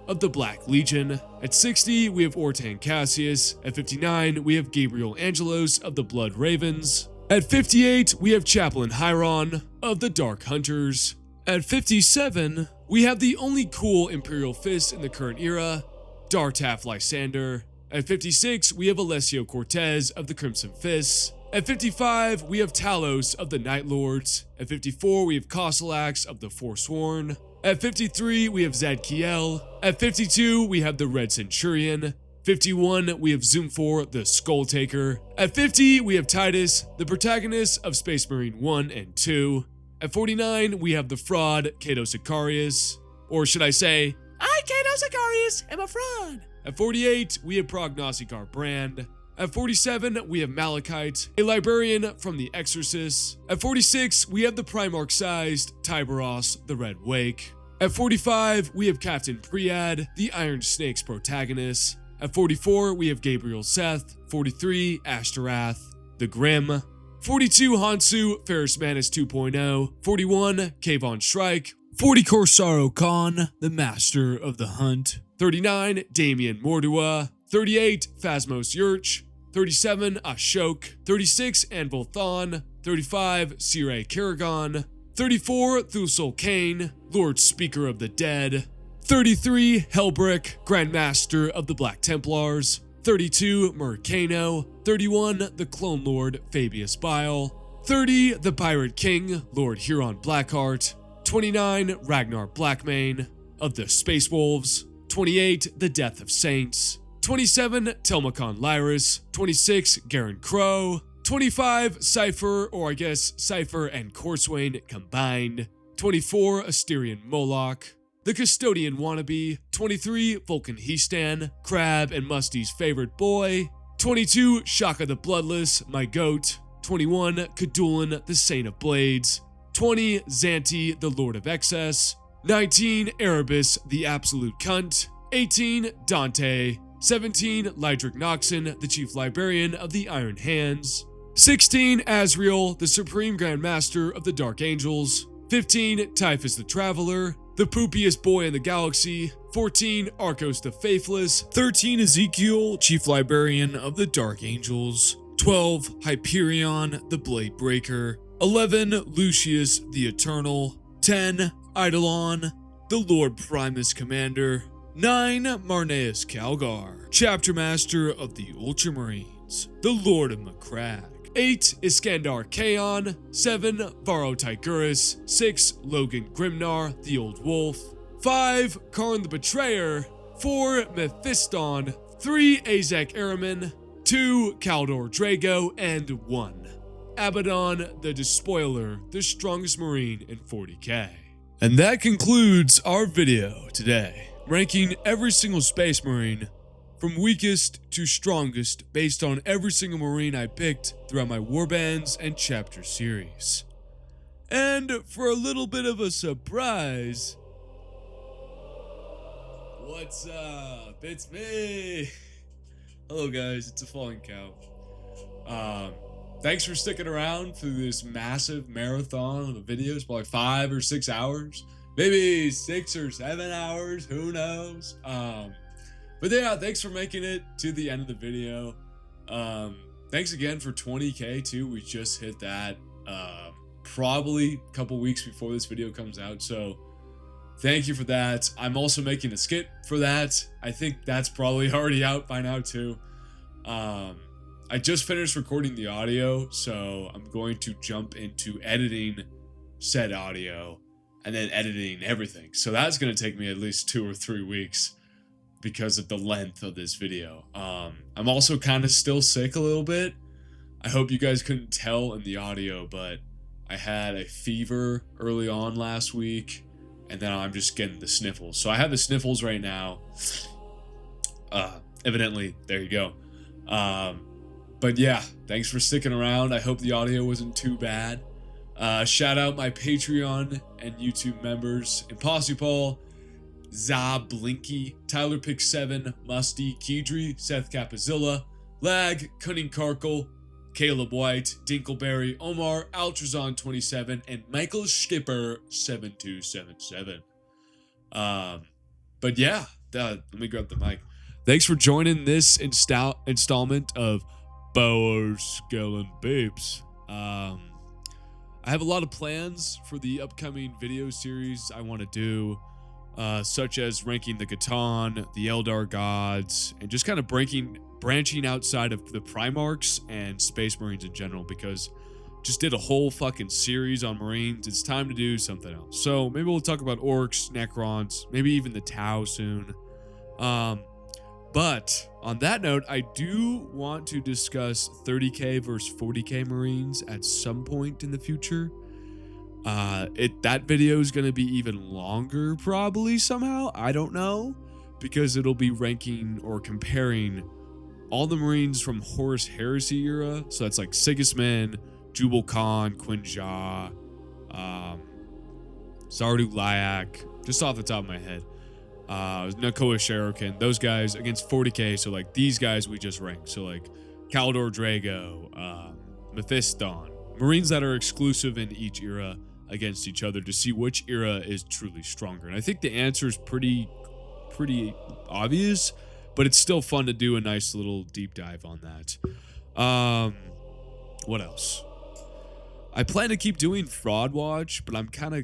Speaker 13: of the Black Legion. At 60, we have Ortan Cassius. At 59, we have Gabriel Angelos of the Blood Ravens. At 58, we have Chaplain Hyron of the Dark Hunters. At 57, we have the only cool Imperial Fist in the current era, Dartaf Lysander. At 56, we have Alessio Cortez of the Crimson Fists. At 55, we have Talos of the Night Lords. At 54, we have Kosalax of the Forsworn. At 53, we have Zed Kiel. At 52, we have the Red Centurion. 51, we have Zoomfor, the Skull Taker. At 50, we have Titus, the protagonist of Space Marine 1 and 2. At 49, we have the fraud, Cato Sicarius. Or should I say,
Speaker 18: I, Cato Sicarius, am a fraud.
Speaker 13: At 48, we have Prognostikar Brand. At 47, we have Malachite, a librarian from The Exorcist. At 46, we have the Primarch-sized Tyberos, the Red Wake. At 45, we have Captain Priad, the Iron Snake's protagonist. At 44, we have Gabriel Seth. 43, Ashtarath, the Grim. 42, Hansu, Ferris Manus 2.0. 41, Kayvon Shrike. 40, Corsaro Khan, the Master of the Hunt. 39, Damien Mordua. 38, Phasmos Yurch. 37, Ashok. 36, Anvil Thon. 35, Sire Karagon. 34, Thusel Kane, Lord Speaker of the Dead. 33, Helbrick, Grandmaster of the Black Templars. 32, Murkano. 31, the Clone Lord, Fabius Bile. 30, the Pirate King, Lord Huron Blackheart. 29, Ragnar Blackmane of the Space Wolves. 28, the Death of Saints. 27, Telmacon Lyris. 26, Garen Crow. 25, Cypher, or I guess Cypher and Corswain combined. 24, Asterion Moloch, the Custodian Wannabe. 23, Vulcan Heastan, Crab and Musty's favorite boy. 22, Shaka the Bloodless, my goat. 21, Kadulin, the Saint of Blades. 20, Xanti, the Lord of Excess. 19, Erebus, the absolute cunt. 18, Dante. 17, Lydric Noxon, the Chief Librarian of the Iron Hands. 16, Azriel, the Supreme Grand Master of the Dark Angels. 15, Typhus the Traveler, the poopiest boy in the galaxy. 14, Arcos the Faithless. 13, Ezekiel, Chief Librarian of the Dark Angels. 12, Hyperion, the Blade Breaker. 11, Lucius the Eternal. 10, Eidolon, the Lord Primus Commander. 9, Marneus Calgar, Chapter Master of the Ultramarines, the Lord of Macragge. 8, Iskandar Kaon. 7, Varro Tigurus. 6, Logan Grimnar, the Old Wolf. 5, Karn the Betrayer. 4, Mephiston. 3, Azek Araman. 2, Kaldor Drago. And 1, Abaddon the Despoiler, the strongest Marine in 40k. And that concludes our video today, ranking every single Space Marine from weakest to strongest based on every single Marine I picked throughout my Warbands and Chapter series. And for a little bit of a surprise, what's up? It's me! Hello guys, it's a Falling Cow. Thanks for sticking around through this massive marathon of videos, for like 5 or 6 hours. Maybe 6 or 7 hours, who knows? But yeah, thanks for making it to the end of the video. Thanks again for 20k too. We just hit that probably a couple weeks before this video comes out, so thank you for that. I'm also making a skit for that. I think that's probably already out by now too. I just finished recording the audio, so I'm going to jump into editing said audio and then editing everything. So that's going to take me at least 2 or 3 weeks because of the length of this video. I'm also kind of still sick a little bit. I hope you guys couldn't tell in the audio, but I had a fever early on last week, and then I'm just getting the sniffles. So I have the sniffles right now. Evidently, there you go. But yeah, thanks for sticking around. I hope the audio wasn't too bad. Shout out my Patreon and YouTube members: Impossible, Za Blinky, Tyler Pick 7, Musty, Keydry, Seth Capizilla, Lag, Cunning Karkle, Caleb White, Dinkleberry, Omar, Altrazon27, and Michael Skipper 7277. But yeah, let me grab the mic. Thanks for joining this installment of Power Skill and Babes. I have a lot of plans for the upcoming video series I want to do, such as ranking the Catan, the Eldar gods, and just kind of branching outside of the Primarchs and Space Marines in general, because just did a whole fucking series on Marines. It's time to do something else. So maybe we'll talk about Orcs, Necrons, maybe even the Tau soon. But on that note, I do want to discuss 30k versus 40k Marines at some point in the future. That video is going to be even longer probably somehow. I don't know, because it'll be ranking or comparing all the Marines from Horus Heresy era. So that's like Sigismund, Jubal Khan, Quinja, Zardu Lyak, just off the top of my head. Nakoa Sherokin, those guys against 40k. So like these guys we just ranked. So like Kaldor Drago, Mephiston, Marines that are exclusive in each era against each other to see which era is truly stronger. And I think the answer is pretty obvious, but it's still fun to do a nice little deep dive on that. What else? I plan to keep doing Fraud Watch, but I'm kind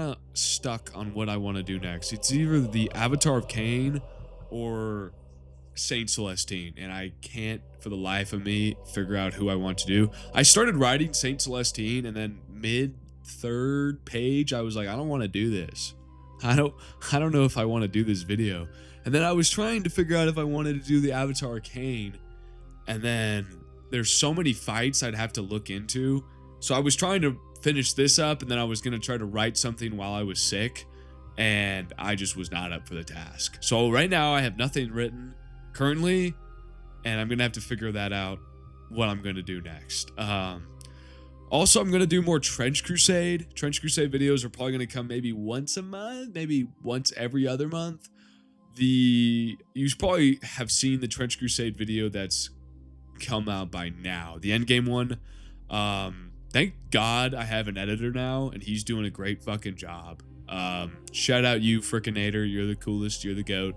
Speaker 13: of stuck on what I want to do next. It's either the Avatar of Cain or Saint Celestine, and I can't for the life of me figure out who I want to do. I started writing Saint Celestine, and then mid-third page I was like, I don't want to do this. I don't know if I want to do this video. And then I was trying to figure out if I wanted to do the Avatar of Cain, and then there's so many fights I'd have to look into. So I was trying to finish this up, and then I was going to try to write something while I was sick, and I just was not up for the task. So right now I have nothing written currently, and I'm going to have to figure that out, what I'm going to do next. Also, I'm going to do more Trench Crusade. Trench Crusade videos are probably going to come maybe once a month, maybe once every other month. You probably have seen the Trench Crusade video that's come out by now, the Endgame one. Thank God I have an editor now, and he's doing a great fucking job. Shout out you, Frickinator. You're the coolest. You're the GOAT.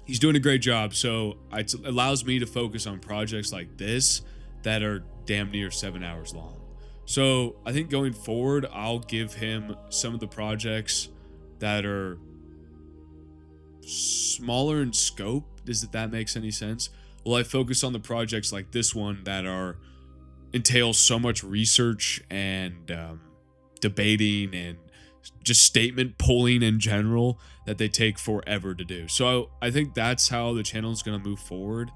Speaker 13: He's doing a great job, so it allows me to focus on projects like this that are damn near 7 hours long. So I think going forward, I'll give him some of the projects that are smaller in scope. Does that makes any sense? Will I focus on the projects like this one that entails so much research and debating and just statement pulling in general that they take forever to do. So I think that's how the channel is going to move forward,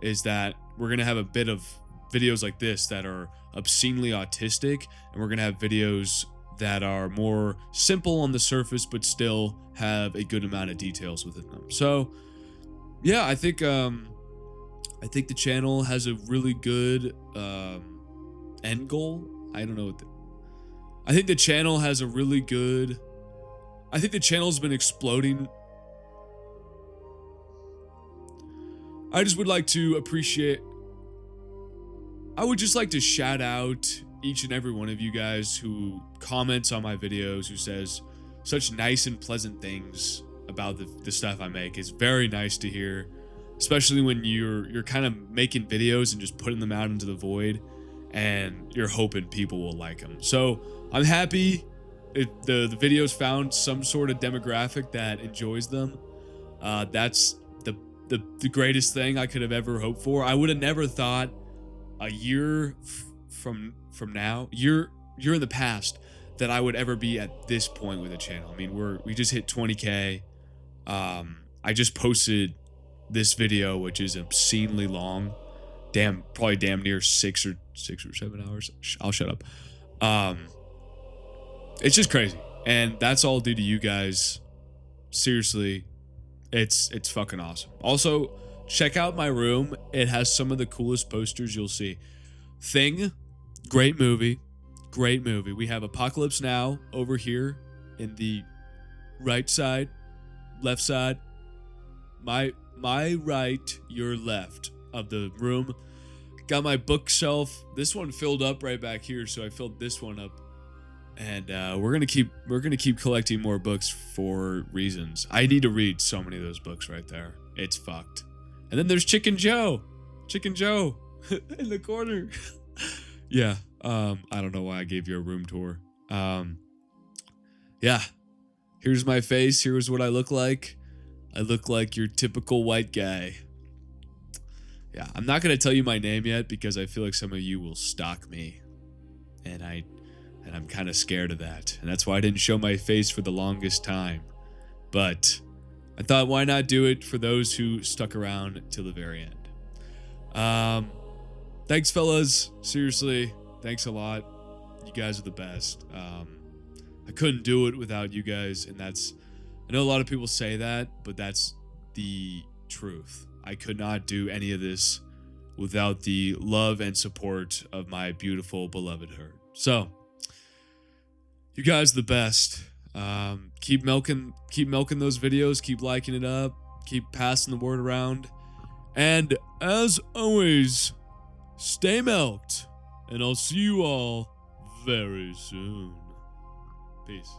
Speaker 13: is that we're going to have a bit of videos like this that are obscenely autistic, and we're going to have videos that are more simple on the surface but still have a good amount of details within them. So yeah, I think the channel has a really good end goal. I don't know what I think the channel has a really good... I think the channel's been exploding. I just would like to appreciate... I would just like to shout out each and every one of you guys who comments on my videos, who says such nice and pleasant things about the stuff I make. It's very nice to hear, especially when you're kind of making videos and just putting them out into the void, and you're hoping people will like them. So I'm happy the videos found some sort of demographic that enjoys them. That's the greatest thing I could have ever hoped for. I would have never thought a year from now, year in the past, that I would ever be at this point with the channel. I mean, we just hit 20k. I just posted this video, which is obscenely long. Probably damn near 6 or 7 hours. I'll shut up. It's just crazy, and that's all due to you guys. Seriously, it's fucking awesome. Also, check out my room. It has some of the coolest posters you'll see. Thing, great movie. We have Apocalypse Now over here in the right side, left side. My right, your left of the room. Got my bookshelf. This one filled up right back here, so I filled this one up. And we're gonna keep collecting more books for reasons. I need to read so many of those books right there. It's fucked. And then there's Chicken Joe in the corner. Yeah. I don't know why I gave you a room tour. Yeah. Here's my face. Here's what I look like. I look like your typical white guy. Yeah, I'm not gonna tell you my name yet because I feel like some of you will stalk me, and I'm kind of scared of that, and that's why I didn't show my face for the longest time. But I thought, why not do it for those who stuck around till the very end? Thanks, fellas. Seriously, thanks a lot. You guys are the best. I couldn't do it without you guys, and that's. I know a lot of people say that, but that's the truth. I could not do any of this without the love and support of my beautiful, beloved herd. So, you guys are the best. Keep milking those videos. Keep liking it up. Keep passing the word around. And as always, stay milked. And I'll see you all very soon. Peace.